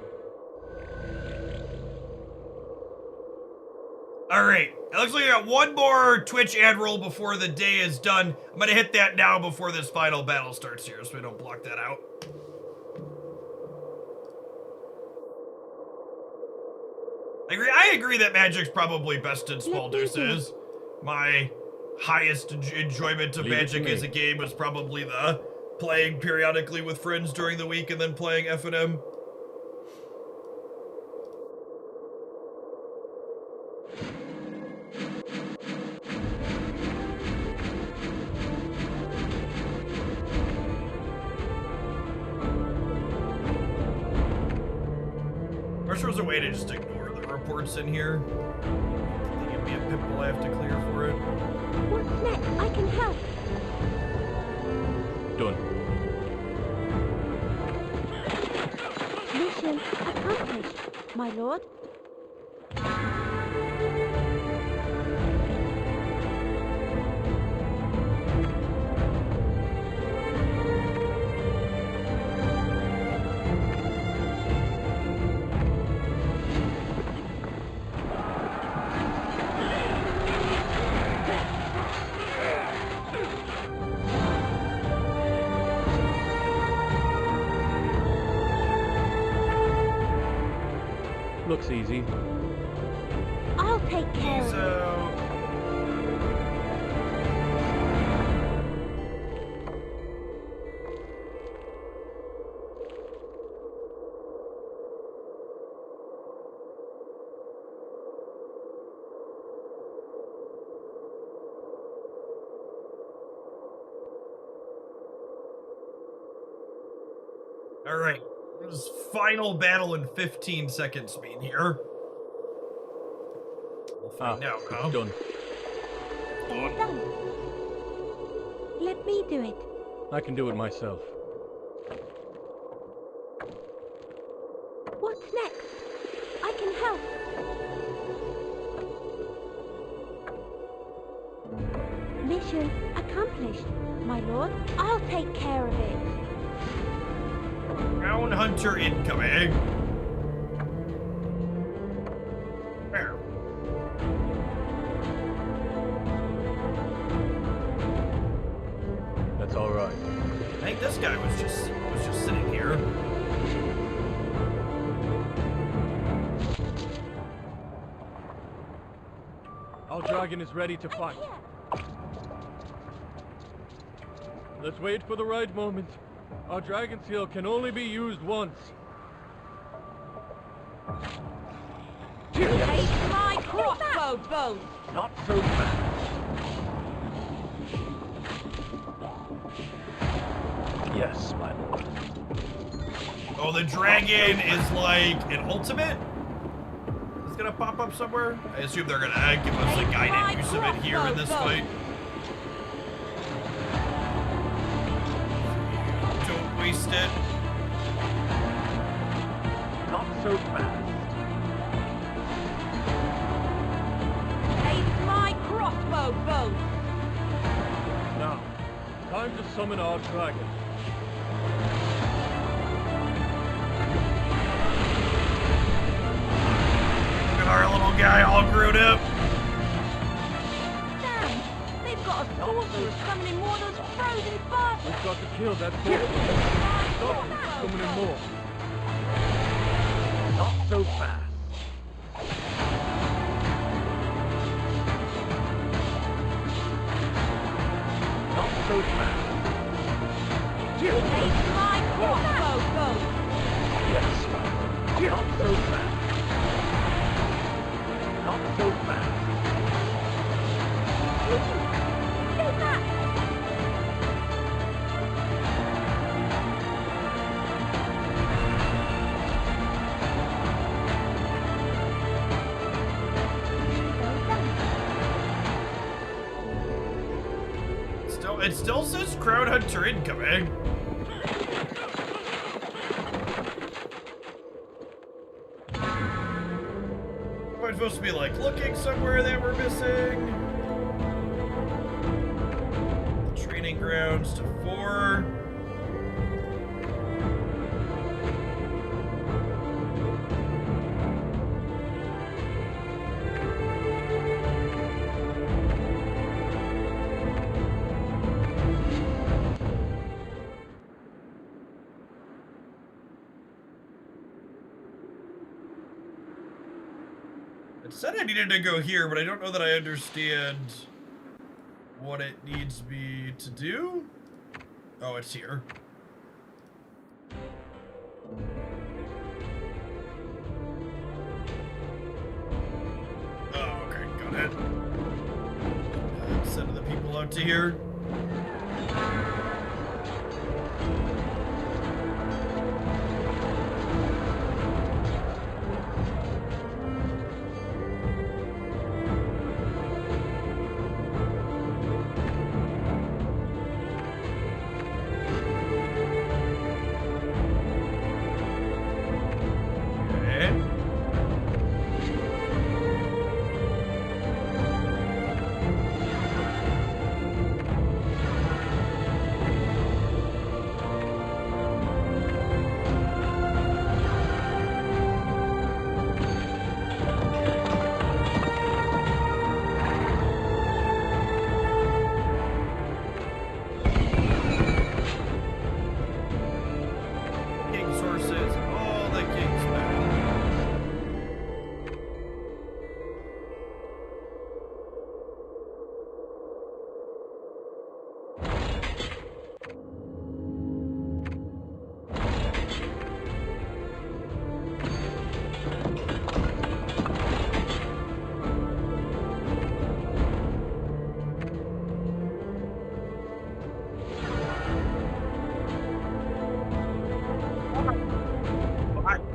Alright, it looks like I got one more Twitch ad roll before the day is done. I'm gonna hit that now before this final battle starts here so we don't block that out. I agree that Magic's probably best in small doses. My highest enjoyment of Magic as a game was probably the playing periodically with friends during the week and then playing F&M. I wish there was a way to just ignore the reports in here. They give me a pimple I have to clear for it. What's next? I can help. Done. Mission accomplished, my lord. Looks easy. I'll take care of it. All right. What does final battle in 15 seconds mean here? We'll find out, huh? Done. Done. Let me do it. I can do it myself. What's next? I can help. Mission accomplished, my lord. I'll take care of it. Crown Hunter incoming. Where? That's all right. I think this guy was just sitting here. Our dragon is ready to fight. Let's wait for the right moment. Our dragon seal can only be used once. Take my crossbow bolt! Not so fast. Yes, my lord. Oh, the dragon is like an ultimate? It's gonna pop up somewhere? I assume they're gonna give us a guided use of it here in this fight. Don't waste it. Not so fast. Take my crossbow bolt! Now, time to summon our dragon. Look at our little guy all grown up. Damn! They've got a sorcerer summoning more of those frozen bastards! We've got to kill that sorcerer. Stop him summoning more. Not so fast. Not so fast. Take my crossbow bolt! Yes, my lord. Not so fast. Not so fast. Take that! It still says Crowd Hunter incoming. Am I supposed to be like looking somewhere that we're missing? Training grounds to 4. It said I needed to go here, but I don't know that I understand what it needs me to do. Oh, it's here. Oh, okay, got it. Send the people out to here.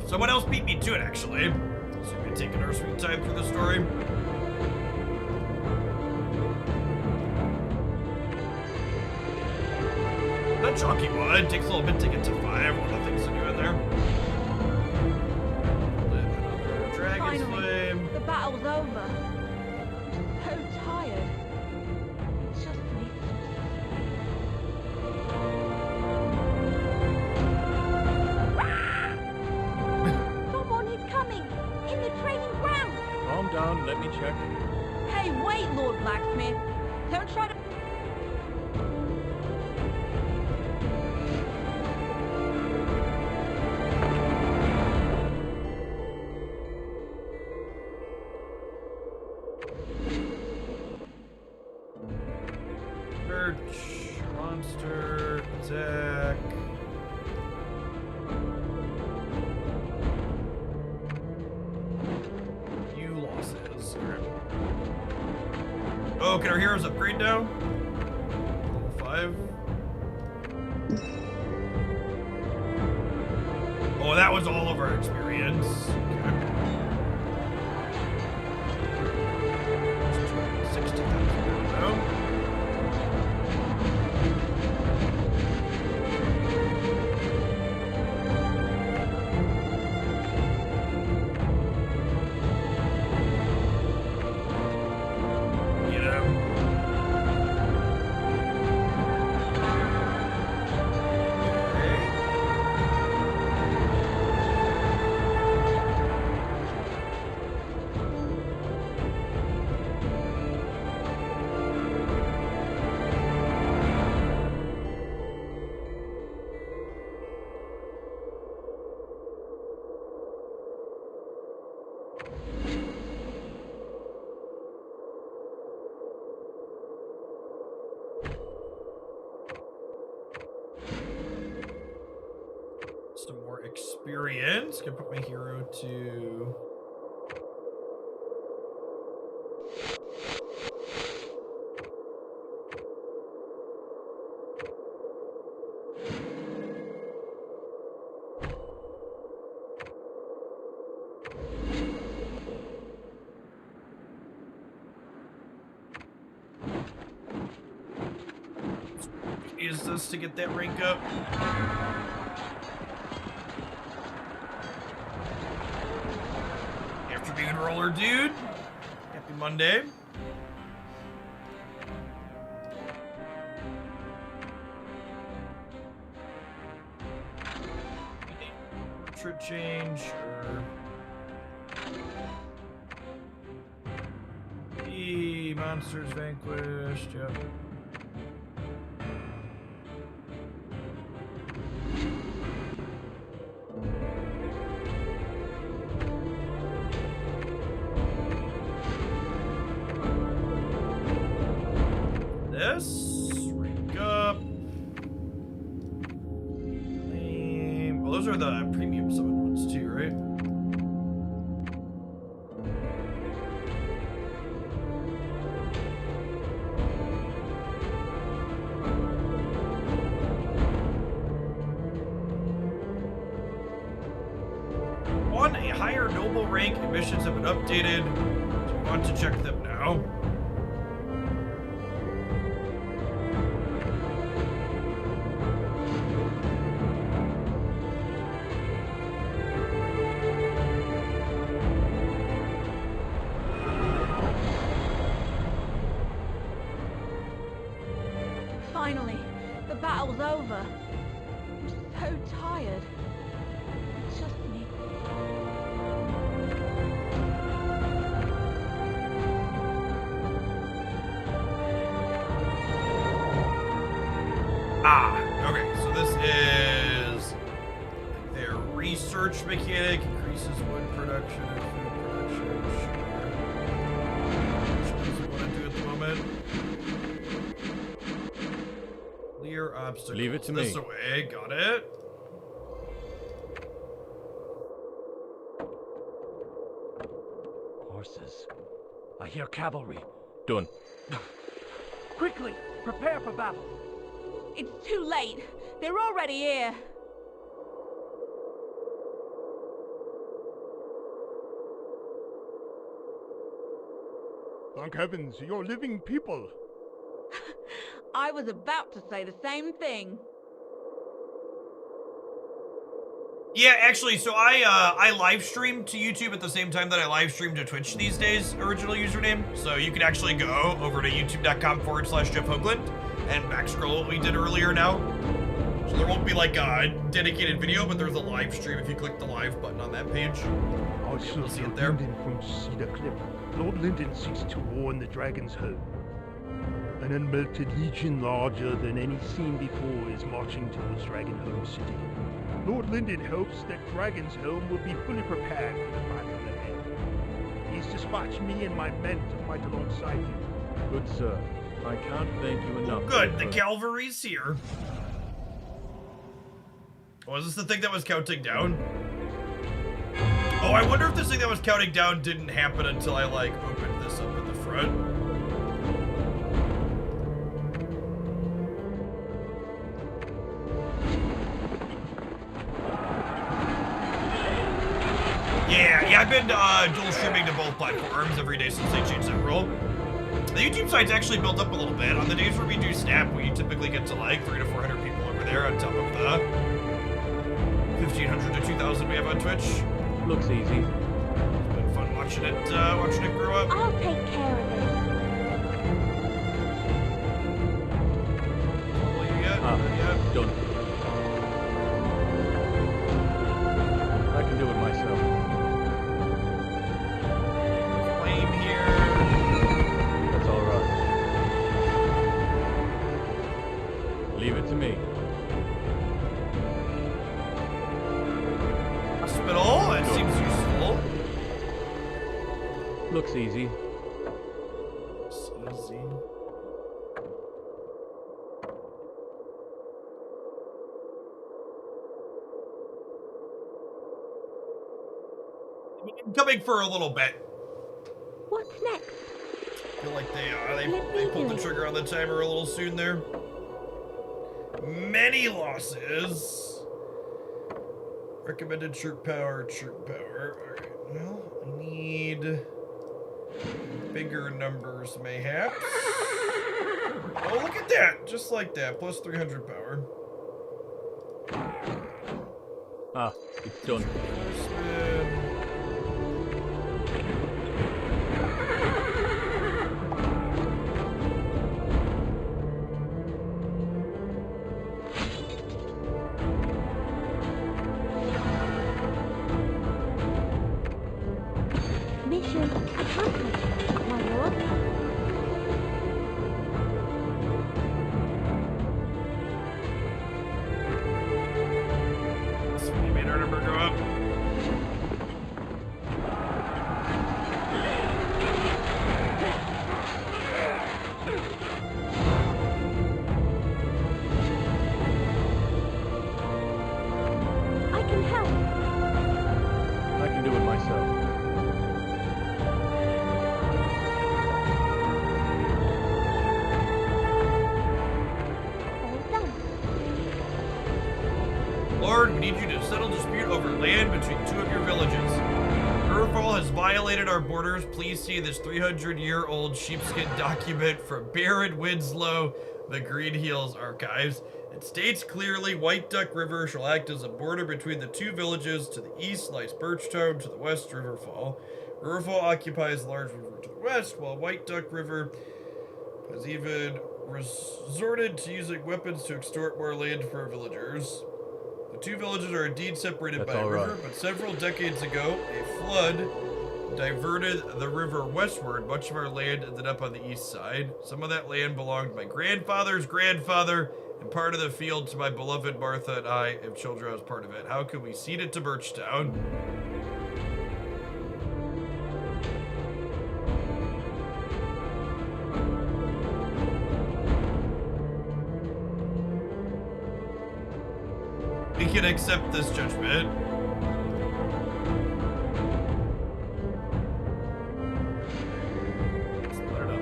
Someone else beat me to it, actually. So we're taking our sweet time through the story. That chalky one takes a little bit to get to 5. One of the things to do in there. Another dragon's flame. The battle's over. I'm so tired. It just needs Someone is coming! In the training ground! Calm down, let me check. Hey, wait, Lord Blacksmith! Don't try to... Search. Monster attack. You losses. Alright. Oh, can our heroes upgrade now? Level 5. Oh, that was all of our experience. Okay. 60,000 now. Some more experience. Gonna put my hero to... Use this to get that rank up. Afternoon roller, dude. Happy Monday. Portrait change, sure. The monsters vanquished, yep. This, rank up. Well, those are the premium summon ones too, right? On a higher noble rank, missions have been updated. Do you want to check them now? Finally, the battle's over. I'm so tired. It's just me. Okay, so this is their research mechanic, increases wood production and food production. Sure. Which ones we want to do at the moment? Clear obstacles. Leave it to this me. away, got it. Horses. I hear cavalry. Done. Quickly, prepare for battle. It's too late. They're already here. Thank heavens, you're living people. I was about to say the same thing. Yeah, actually, so I live stream to YouTube at the same time that I live stream to Twitch these days, original username. So you can actually go over to youtube.com/Jeff Hoagland and back scroll what we did earlier now. So there won't be like a dedicated video, but there's a live stream if you click the live button on that page. Also, see it Lord there. Linden from Cedar Cliff. Lord Linden seeks to warn the dragon's home. An unmelted legion larger than any seen before is marching towards Dragonholme City. Lord Linden hopes that Dragon's Home will be fully prepared for the battle ahead. He's dispatched me and my men to fight alongside you. Good sir. I can't thank you enough. Good, the cavalry's here. Oh, is this the thing that was counting down? Oh, I wonder if this thing that was counting down didn't happen until I, like, opened this up at the front. Yeah, I've been dual streaming to both platforms every day since they changed that rule. The YouTube site's actually built up a little bit. On the days where we do Snap, we typically get to like 300 to 400 people over there on top of the 1,500 to 2,000 we have on Twitch. Looks easy. It's been fun watching it grow up. I'll take care of it. What will you get? Done. I can do it myself. Flame here. That's all right. Leave it to me. Hospital, that seems useful. Looks easy. It's easy. I'm coming for a little bit. What's next? I feel like they pulled the trigger on the timer a little soon there. Many losses. Recommended troop power. Alright, well, I need bigger numbers, mayhaps. Oh, look at that! Just like that, plus 300 power. Ah, it's done. Mission accomplished, my lord. So we made our number go up. I can help. I can do it myself. All done. Lord, we need you to settle dispute over land between two of your villages. Urfall has violated our borders. Please see this 300-year-old sheepskin document from Baron Winslow, the Green Hills Archives. It states clearly White Duck River shall act as a border between the two villages. To the east lies Birchtown, to the west Riverfall. Riverfall occupies the large river to the west, while White Duck River has even resorted to using weapons to extort more land for our villagers. The two villages are indeed separated by a river, but several decades ago, a flood diverted the river westward. Much of our land ended up on the east side. Some of that land belonged to my grandfather's grandfather, and part of the field to my beloved Martha and I, if children was part of it. How can we cede it to Birchtown? We can accept this judgment.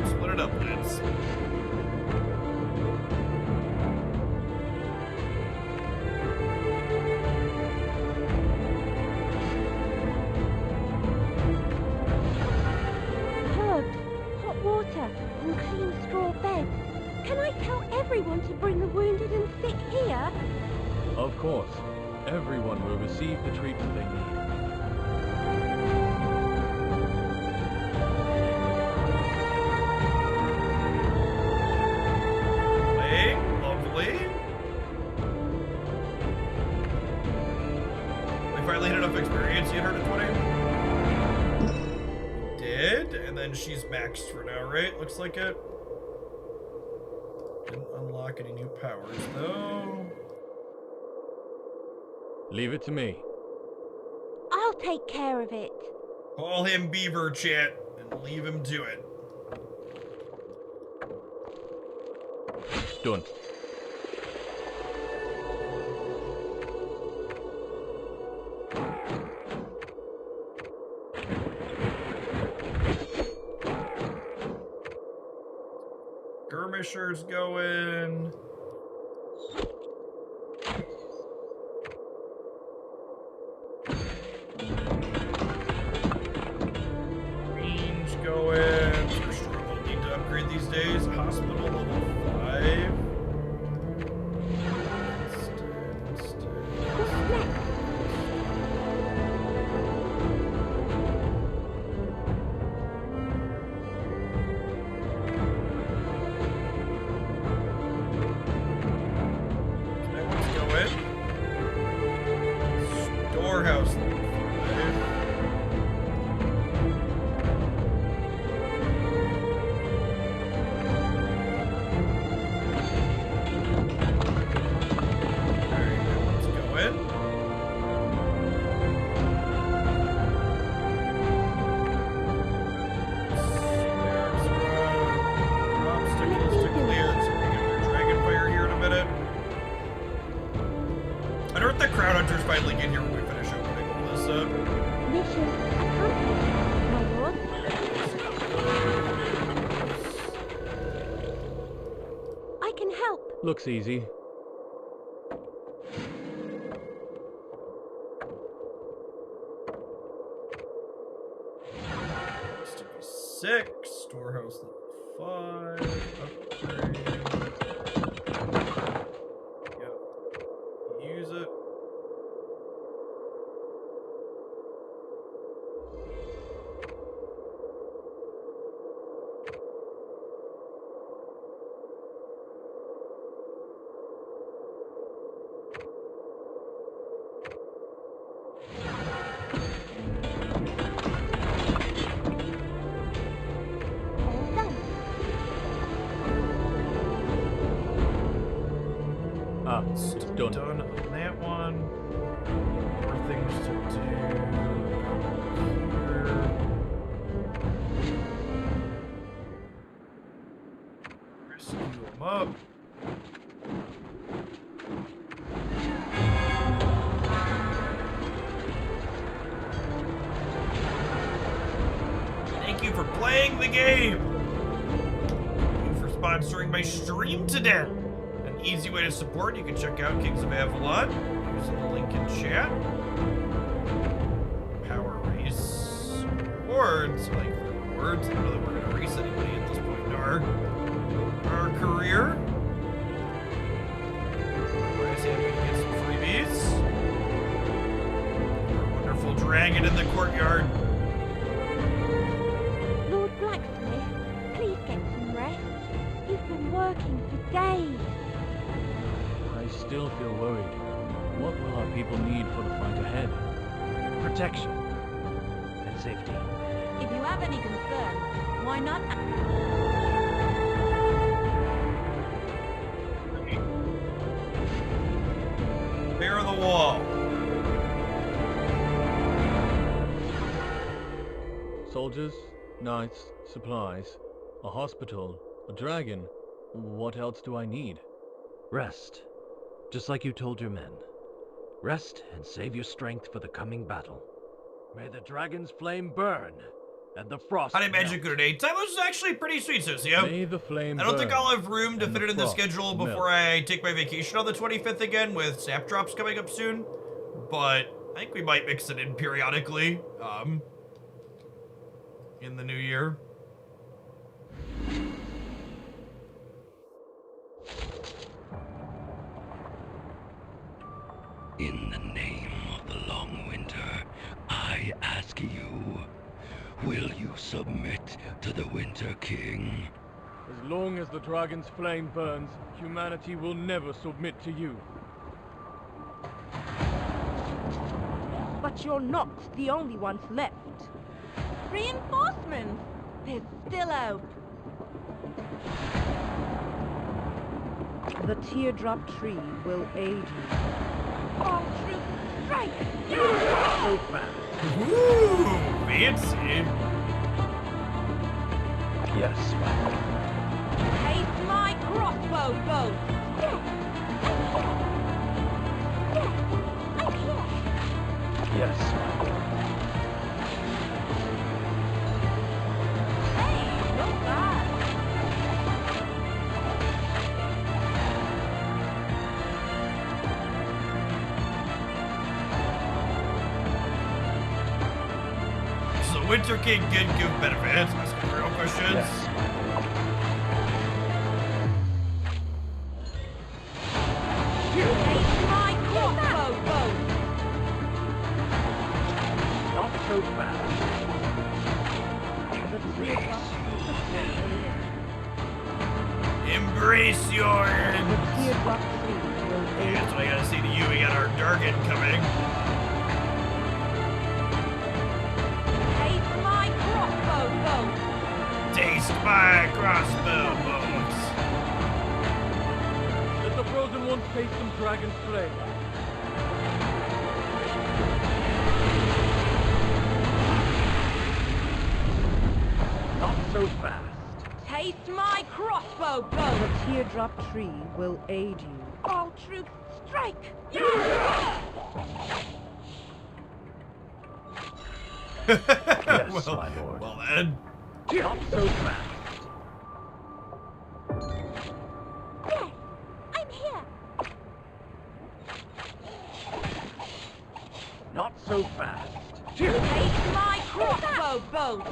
Split it up, Liz. Herbs, hot water, and clean straw beds. Can I tell everyone to bring the wounded and sick here? Of course. Everyone will receive the treatment they need. Lovely. We finally hit enough experience. You hit her to 20? We did, and then she's maxed for now, right? Looks like it. Didn't unlock any new powers, though. Leave it to me. I'll take care of it. Call him Beaver, chat, and leave him to it. Done. Skirmisher's going. Range going. We're struggling. Need to upgrade these days. Hospital level 5. Storehouse. Finally get here when we finish opening all this up. Mission accomplished, my lord. I can help. Looks easy. Six. Storehouse level 5. Upgrade. Yep. Use it. Done on that one. More things to do here. Rescue them up. Thank you for playing the game. Thank you for sponsoring my stream today. Easy way to support, you can check out Kings of Avalon using the link in chat. Power race rewards, like rewards. I don't know that we're gonna race anybody at this point in our career. Otherwise, yeah, we can get some freebies. Our wonderful dragon in the courtyard. Lord Blacksmith, please get some rest. You've been working for days. I still feel worried. What will our people need for the fight ahead? Protection and safety. If you have any concern, why not? Bear the wall. Soldiers, knights, supplies, a hospital, a dragon. What else do I need? Rest. Just like you told your men. Rest and save your strength for the coming battle. May the dragon's flame burn, and the frost I'd imagine melt. good at 8 time was actually pretty sweet, Sucio. May the flame I don't think burn, I'll have room to and fit it in the frost schedule melt. before I take my vacation on the 25th again with snap drops coming up soon. But I think we might mix it in periodically, in the new year. In the name of the long winter, I ask you, will you submit to the Winter King? As long as the dragon's flame burns, humanity will never submit to you. But you're not the only ones left. Reinforcements! There's still hope. The teardrop tree will aid you. All troops, strike! Ooh, fancy. Yes, my lord. Taste my crossbow boat! Yes, my lord. Hey, not bad. So Winter King did give benefits. Asking real questions. Yes. My crossbow boat! Not so fast. Embrace your ends. Teardrop tree will Yeah, aid that's what I gotta say to you. We got our Dargan coming. Taste my crossbow boat! Taste my crossbow bones. Let the frozen ones taste some dragon's flame. Not so fast. Taste my crossbow boat! The teardrop tree will aid you. All troops, strike! Yes, well, my lord. well then. Not so fast. Yes, I'm here! Not so fast. Taste my crossbow boat!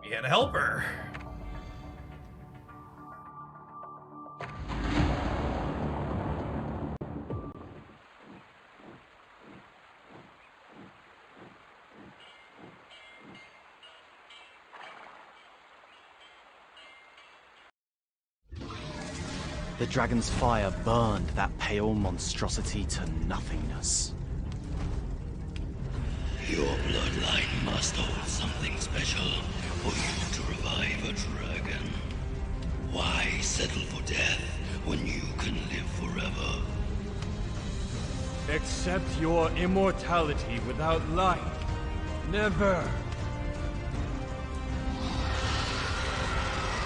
We had a helper. The dragon's fire burned that pale monstrosity to nothingness. Your bloodline must hold something special for you to revive a dragon. Why settle for death when you can live forever? Accept your immortality without life. Never.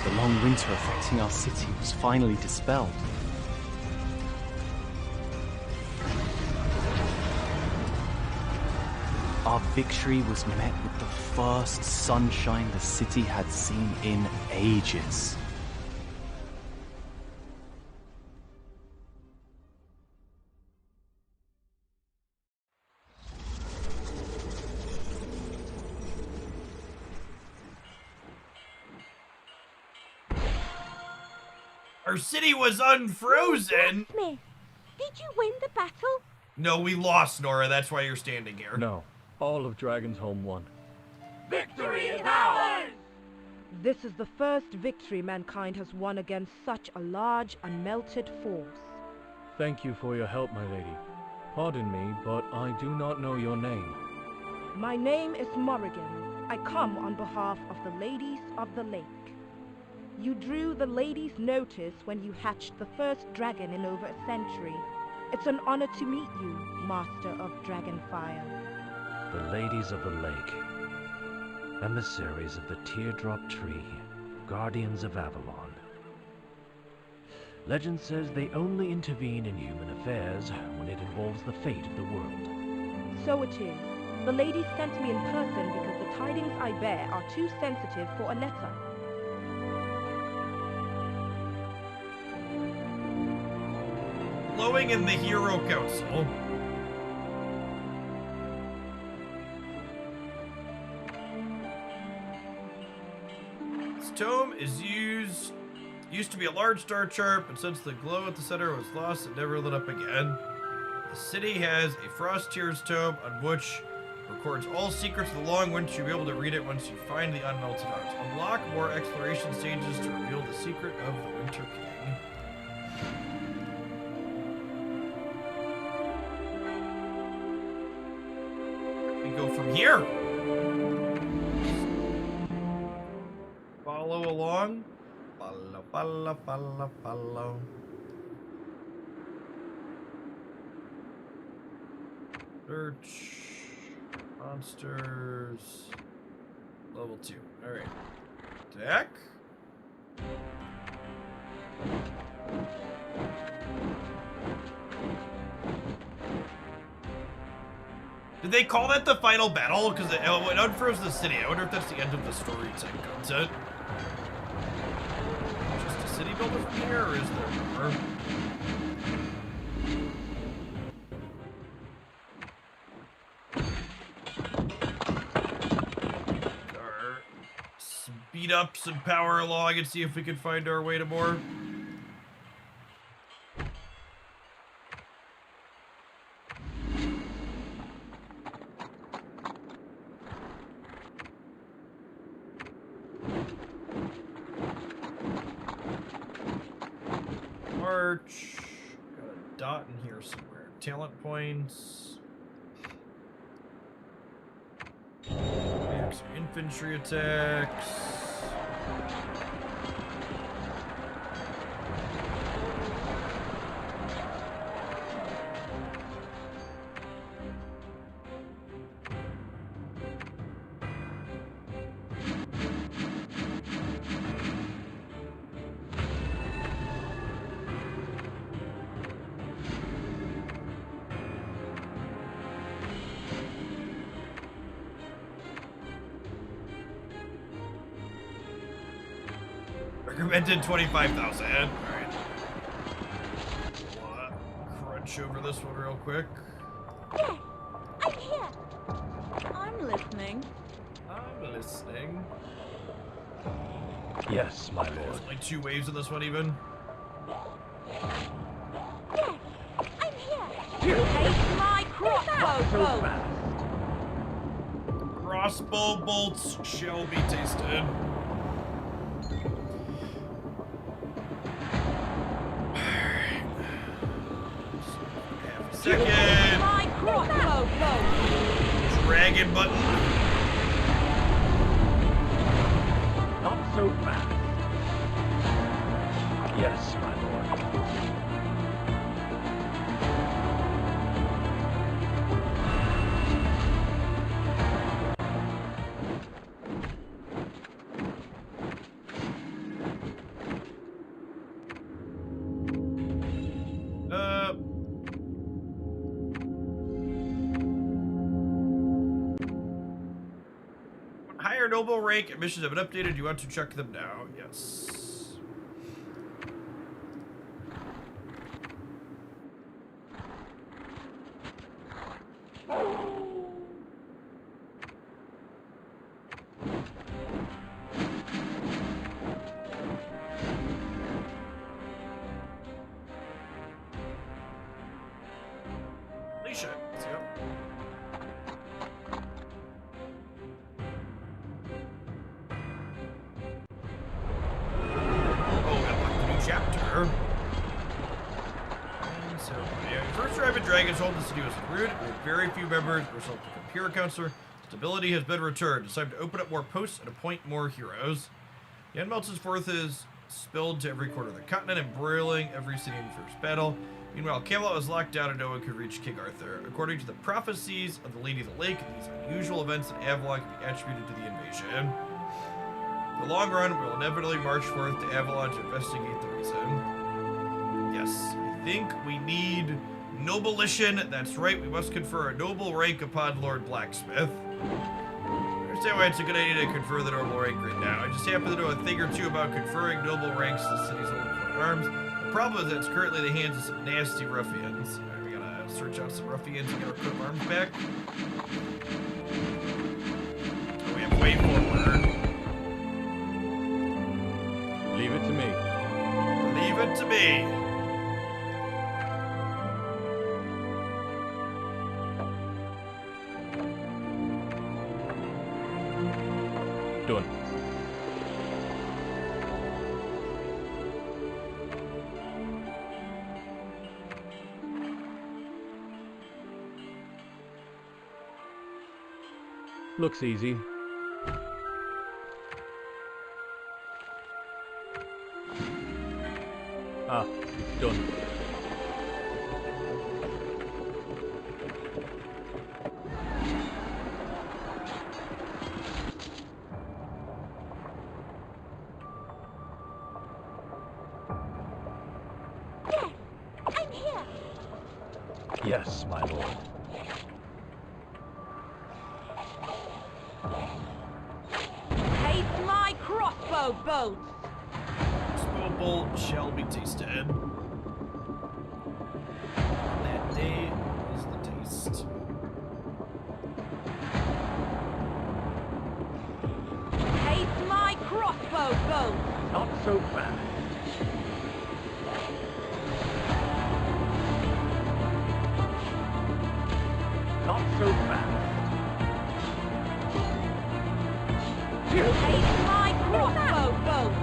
The long winter affecting our city was finally dispelled. Our victory was met with the first sunshine the city had seen in ages. Our city was unfrozen. Smith, did you win the battle? No, we lost, Nora. That's why you're standing here. No, all of Dragon's won. Victory is ours! This is the first victory mankind has won against such a large, unmelted force. Thank you for your help, my lady. Pardon me, but I do not know your name. My name is Morrigan. I come on behalf of the Ladies of the Lake. You drew the ladies' notice when you hatched the first dragon in over a century. It's an honor to meet you, Master of Dragonfire. The Ladies of the Lake. Emissaries of the Teardrop Tree. Guardians of Avalon. Legend says they only intervene in human affairs when it involves the fate of the world. So it is. The ladies sent me in person because the tidings I bear are too sensitive for a letter. Glowing in the Hero Council. This tome is used to be a large star chart, but since the glow at the center was lost, it never lit up again. The city has a Frost Tears tome on which records all secrets of the long winter. You'll be able to read it once you find the unmelted hearts. Unlock more exploration stages to reveal the secret of the Winter King. We go from here. Follow along. Follow, follow, follow, follow. Search. Monsters. Level 2. Alright. Deck. Did they call that the final battle? Because it unfroze the city. I wonder if that's the end of the story type content. Just a city builder from here, or is there more? Speed up some power along and see if we can find our way to more. March. Got a dot in here somewhere. Talent points. Here's some infantry attacks. Recommended 25,000. Alright. Crunch over this one real quick. Yeah, I'm here. I'm listening. I'm listening. Yes, my lord. There's only 2 waves in this one, even. Yeah, I'm here. Take my crossbow bolt. Crossbow bolts shall be tasted. Second. My crossbow bolt. Dragon button. Not so fast. Yes, my lord. Higher noble rank missions have been updated. You want to check them now? Yes. Alicia, yep. Chapter. And so, yeah, first arrived at Dragon's Hold, the city was rude. We had very few members. Result become hero counselor. Stability has been returned. It's time to open up more posts and appoint more heroes. The Unmelted Forth is spilled to every corner of the continent, embroiling every city in the first battle. Meanwhile, Camelot was locked down and no one could reach King Arthur. According to the prophecies of the Lady of the Lake, these unusual events in Avalon can be attributed to the invasion. In the long run, we will inevitably march forth to Avalon to investigate the reason. Yes, I think we need Nobleition. That's right, we must confer a noble rank upon Lord Blacksmith. I understand why it's a good idea to confer the noble rank right now. I just happen to know a thing or two about conferring noble ranks to the city's old coat of arms. The problem is that it's currently in the hands of some nasty ruffians. Alright, we gotta search out some ruffians and get our coat of arms back. Oh, we have way forward. Leave it to me. Leave it to me. Done. Looks easy. Ah, it's done. Yes, my lord. Taste my crossbow bolts! Spoopel shall be tasted. That day is the taste. Taste my crossbow bolts! Not so fast. Not so fast. Taste my crossbow bolts!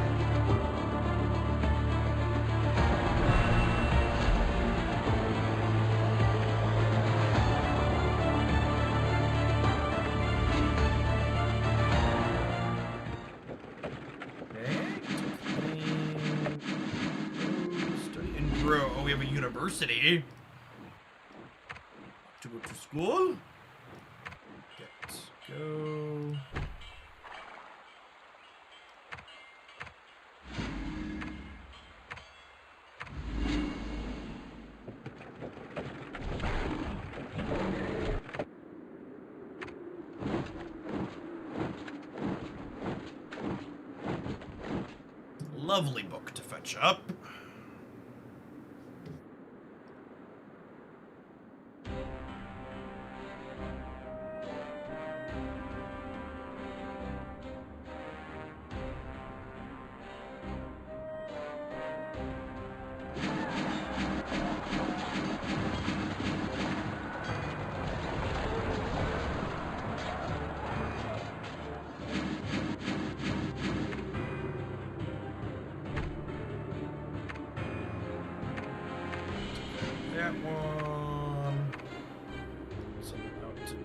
Study and grow. Oh, we have a university. To go to school. Let's go. Lovely book to fetch up. That one. Send it out to do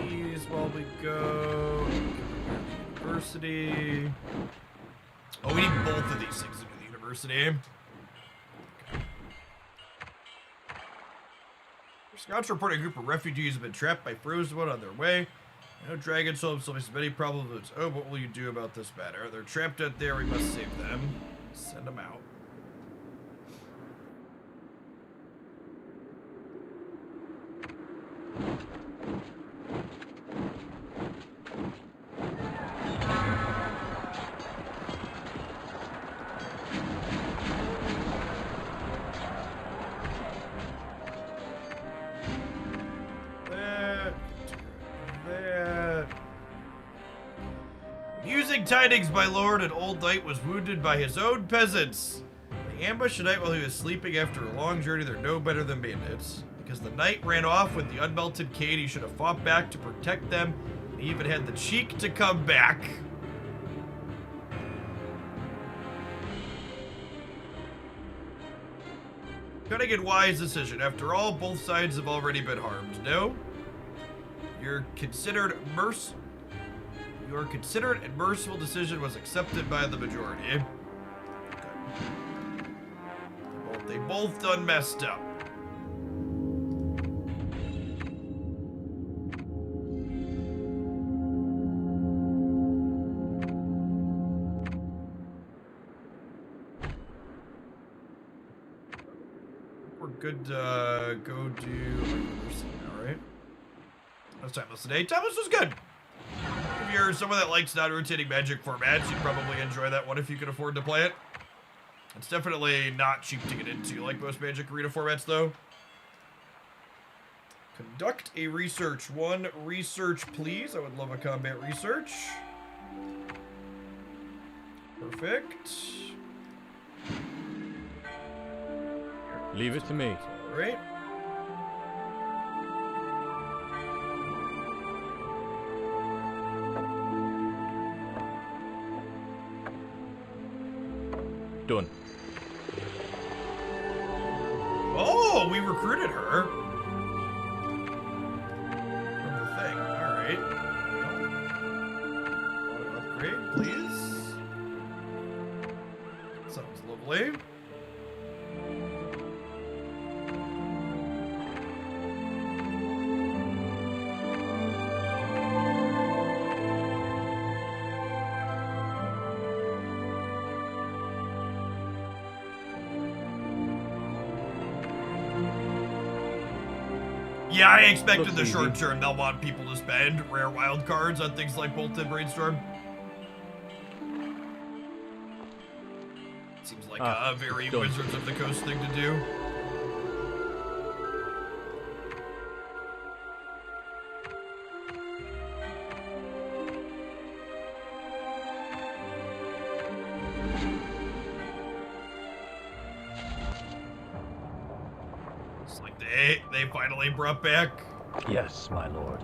these while we go. University. Oh, we need both of these things to do the university. Okay. Scouts report a group of refugees have been trapped by Frozenwood on their way. I know Dragon Soul solves many problems of its own. What will you do about this matter? They're trapped out there. We must save them. Send them out. Using tidings, my lord, an old knight was wounded by his own peasants. They ambushed a knight while he was sleeping after a long journey. They're no better than bandits. Because the knight ran off with the unmelted cane, he should have fought back to protect them. And he even had the cheek to come back. Cunning and wise decision. After all, both sides have already been harmed. No? Your considered and merciful decision was accepted by the majority. Okay. They both done messed up. We're good to go do university now, right? That's timeless today. Timeless was good. If you're someone that likes non-rotating magic formats, you'd probably enjoy that one if you can afford to play it. It's definitely not cheap to get into, like most Magic Arena formats, though. Conduct a research. One research, please. I would love a combat research. Perfect. Leave it to me. All right. Done. Oh, we recruited her. From the thing. All right. Auto upgrade, please. Sounds lovely. Yeah, I expect in the Looks short easy. term they'll want people to spend rare wild cards on things like Bolted Brainstorm. Seems like a very done. Wizards of the Coast thing to do. It's like they finally brought back. Yes, my lord.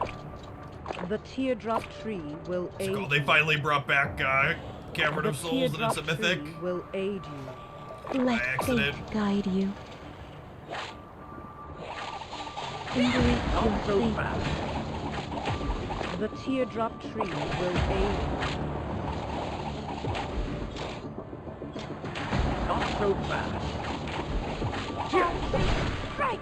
The teardrop tree will It's aid called, they you. finally brought back Cavern The of Souls, and it's a teardrop mythic. tree will aid you. By accident. guide you. Not so fast. The teardrop tree will aid Not so fast. you. Strike!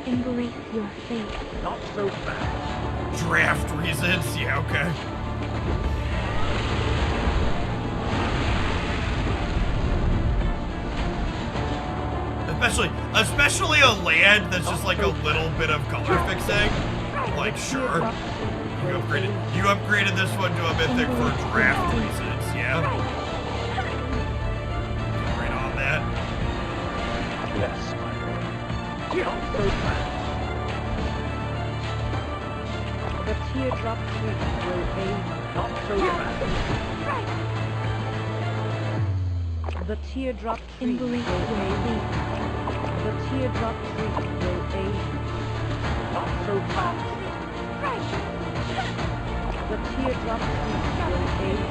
Embrace your fate. Not so fast. Draft reasons, yeah, okay. Especially a land that's just like a little bit of color fixing. Like, sure. You upgraded this one to a mythic for draft reasons, yeah? Right on that. Yes, my lord. Not so fast. The teardrop tree will aid you. Not so fast. The teardrop tree will aid you. The teardrop tree will aid you. Not so fast. The teardrop tree will aid you.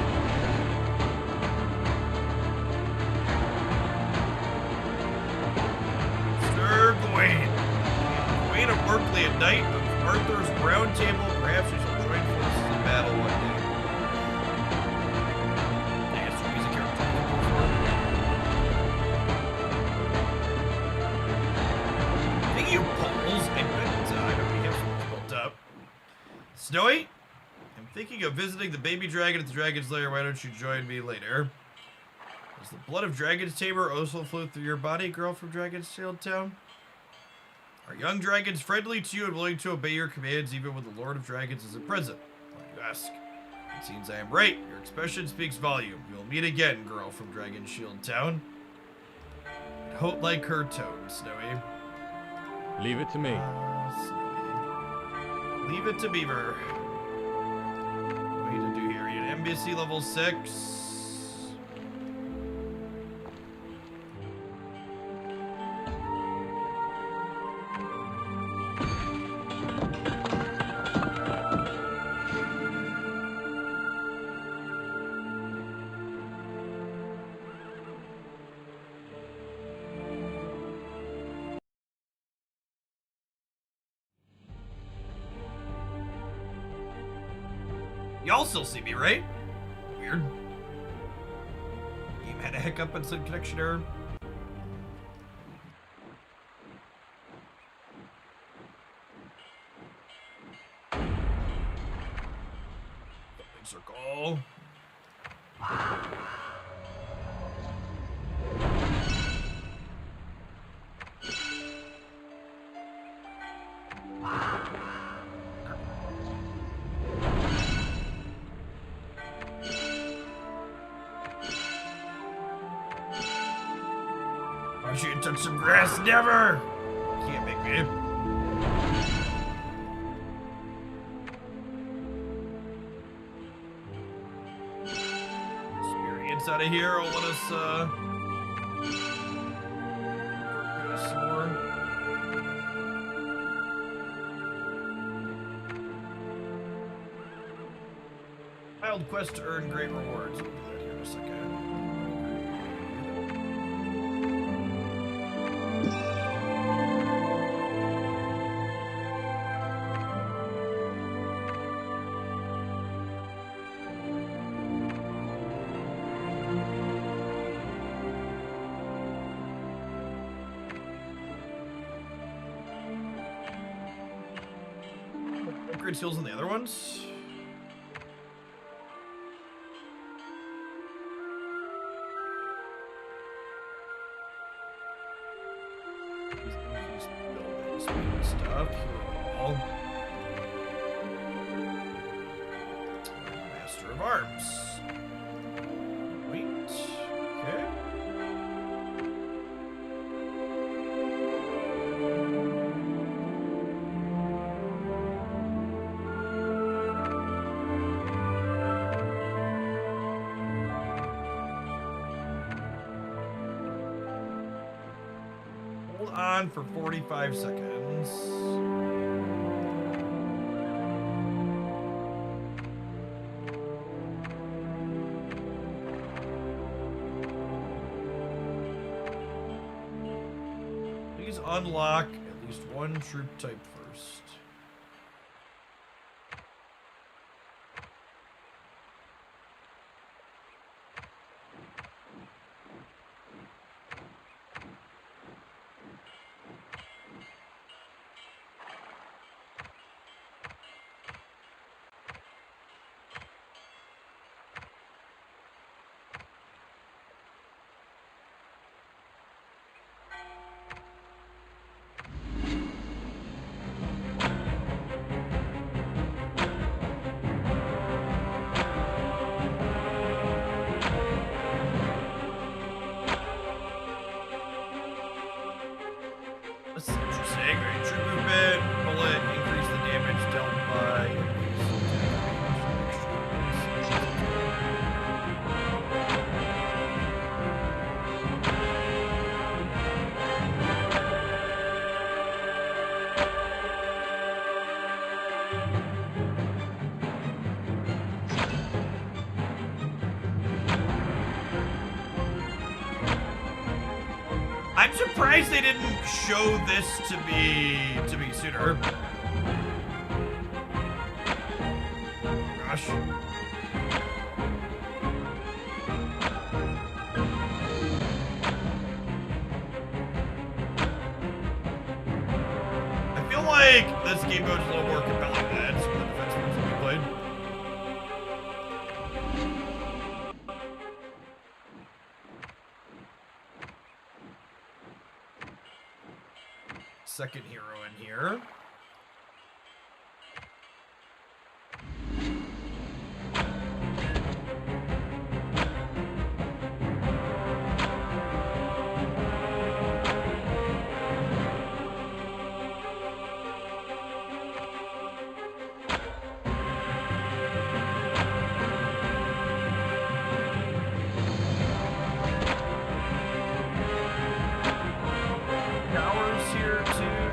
Sir Gawain. Gawain of Berkeley at night of Arthur's Round Table. Perhaps we shall join forces in battle one day. I guess we'll use a character to go for. Thank you, Poles. I bet I don't we have something built up. Snowy? I'm thinking of visiting the baby dragon at the Dragon's Lair. Why don't you join me later? Does the blood of Dragon's Tamer also flow through your body, girl from Dragon's Shield Town? Are young dragons friendly to you and willing to obey your commands even when the Lord of Dragons isn't present? Why do you ask? It seems I am right. Your expression speaks volume. We will meet again, girl from Dragon's Shield Town. I don't like her tone, Snowy. Leave it to me. Snowy. Leave it to Beaver. What do we need to do here? We need embassy level 6. Y'all still see me, right? Weird. Game had a hiccup and said connection error. Big circle. I should touch some grass, never! Can't make me. Experience out of here will let us, get us some more. Wild quest to earn great rewards. We'll do that here in a second. Upgrade skills on the other ones. These build arms. Wait. Okay. Hold on for 45 seconds. Please unlock at least one troop type first. That's interesting. Right, true movement, bullet, increase the damage dealt by. I'm surprised they didn't show this to be sooner. Gosh. I feel like this game mode's a little more compelling than some of the defense ones that we played. Second hero in here. Towers here too.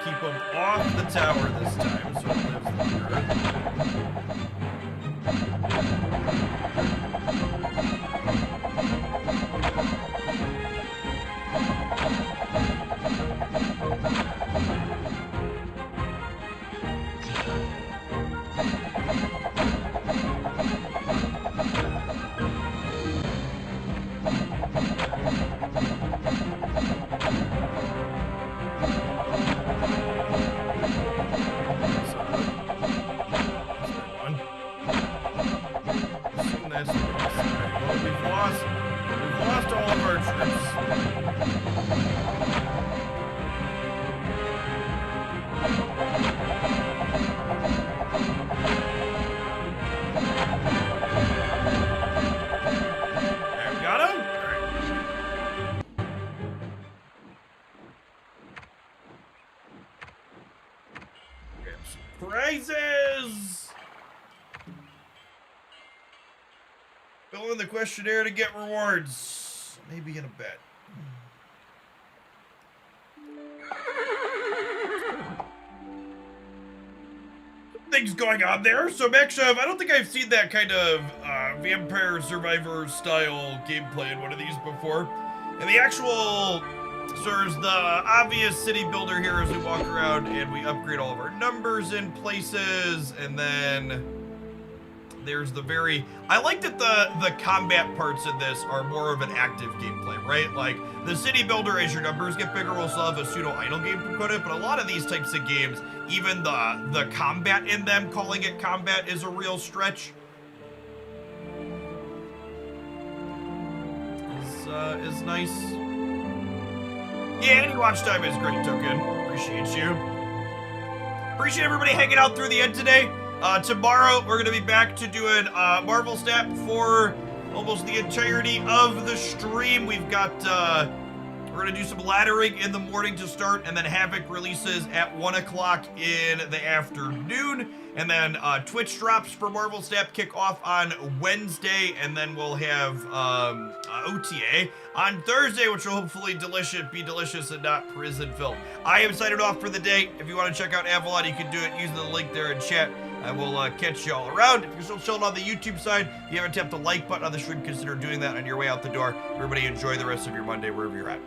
keep him off the tower this time, so he lives longer. We've lost all of our troops. There, we got him? All right. Prizes! Fill in the questionnaire to get rewards. Maybe in a bet. Things going on there. So Maxshev, I don't think I've seen that kind of Vampire Survivor style gameplay in one of these before. And the actual, so there's the obvious city builder here as we walk around and we upgrade all of our numbers in places, and then there's the I like that the combat parts of this are more of an active gameplay, right? Like, the city builder, as your numbers get bigger, will still have a pseudo-idle game component, but a lot of these types of games, even the combat in them, calling it combat, is a real stretch. Is nice. Yeah, any watch time is great, Token. Appreciate you. Appreciate everybody hanging out through the end today. Tomorrow, we're going to be back to doing Marvel Snap for almost the entirety of the stream. We've got, we're going to do some laddering in the morning to start, and then Havoc releases at 1 o'clock in the afternoon. And then Twitch drops for Marvel Snap kick off on Wednesday, and then we'll have OTA on Thursday, which will hopefully be delicious and not prison filled. I am signing off for the day. If you want to check out Avalon, you can do it using the link there in chat. I will catch you all around. If you're still chilling on the YouTube side, if you haven't tapped the like button on the stream, consider doing that on your way out the door. Everybody enjoy the rest of your Monday wherever you're at.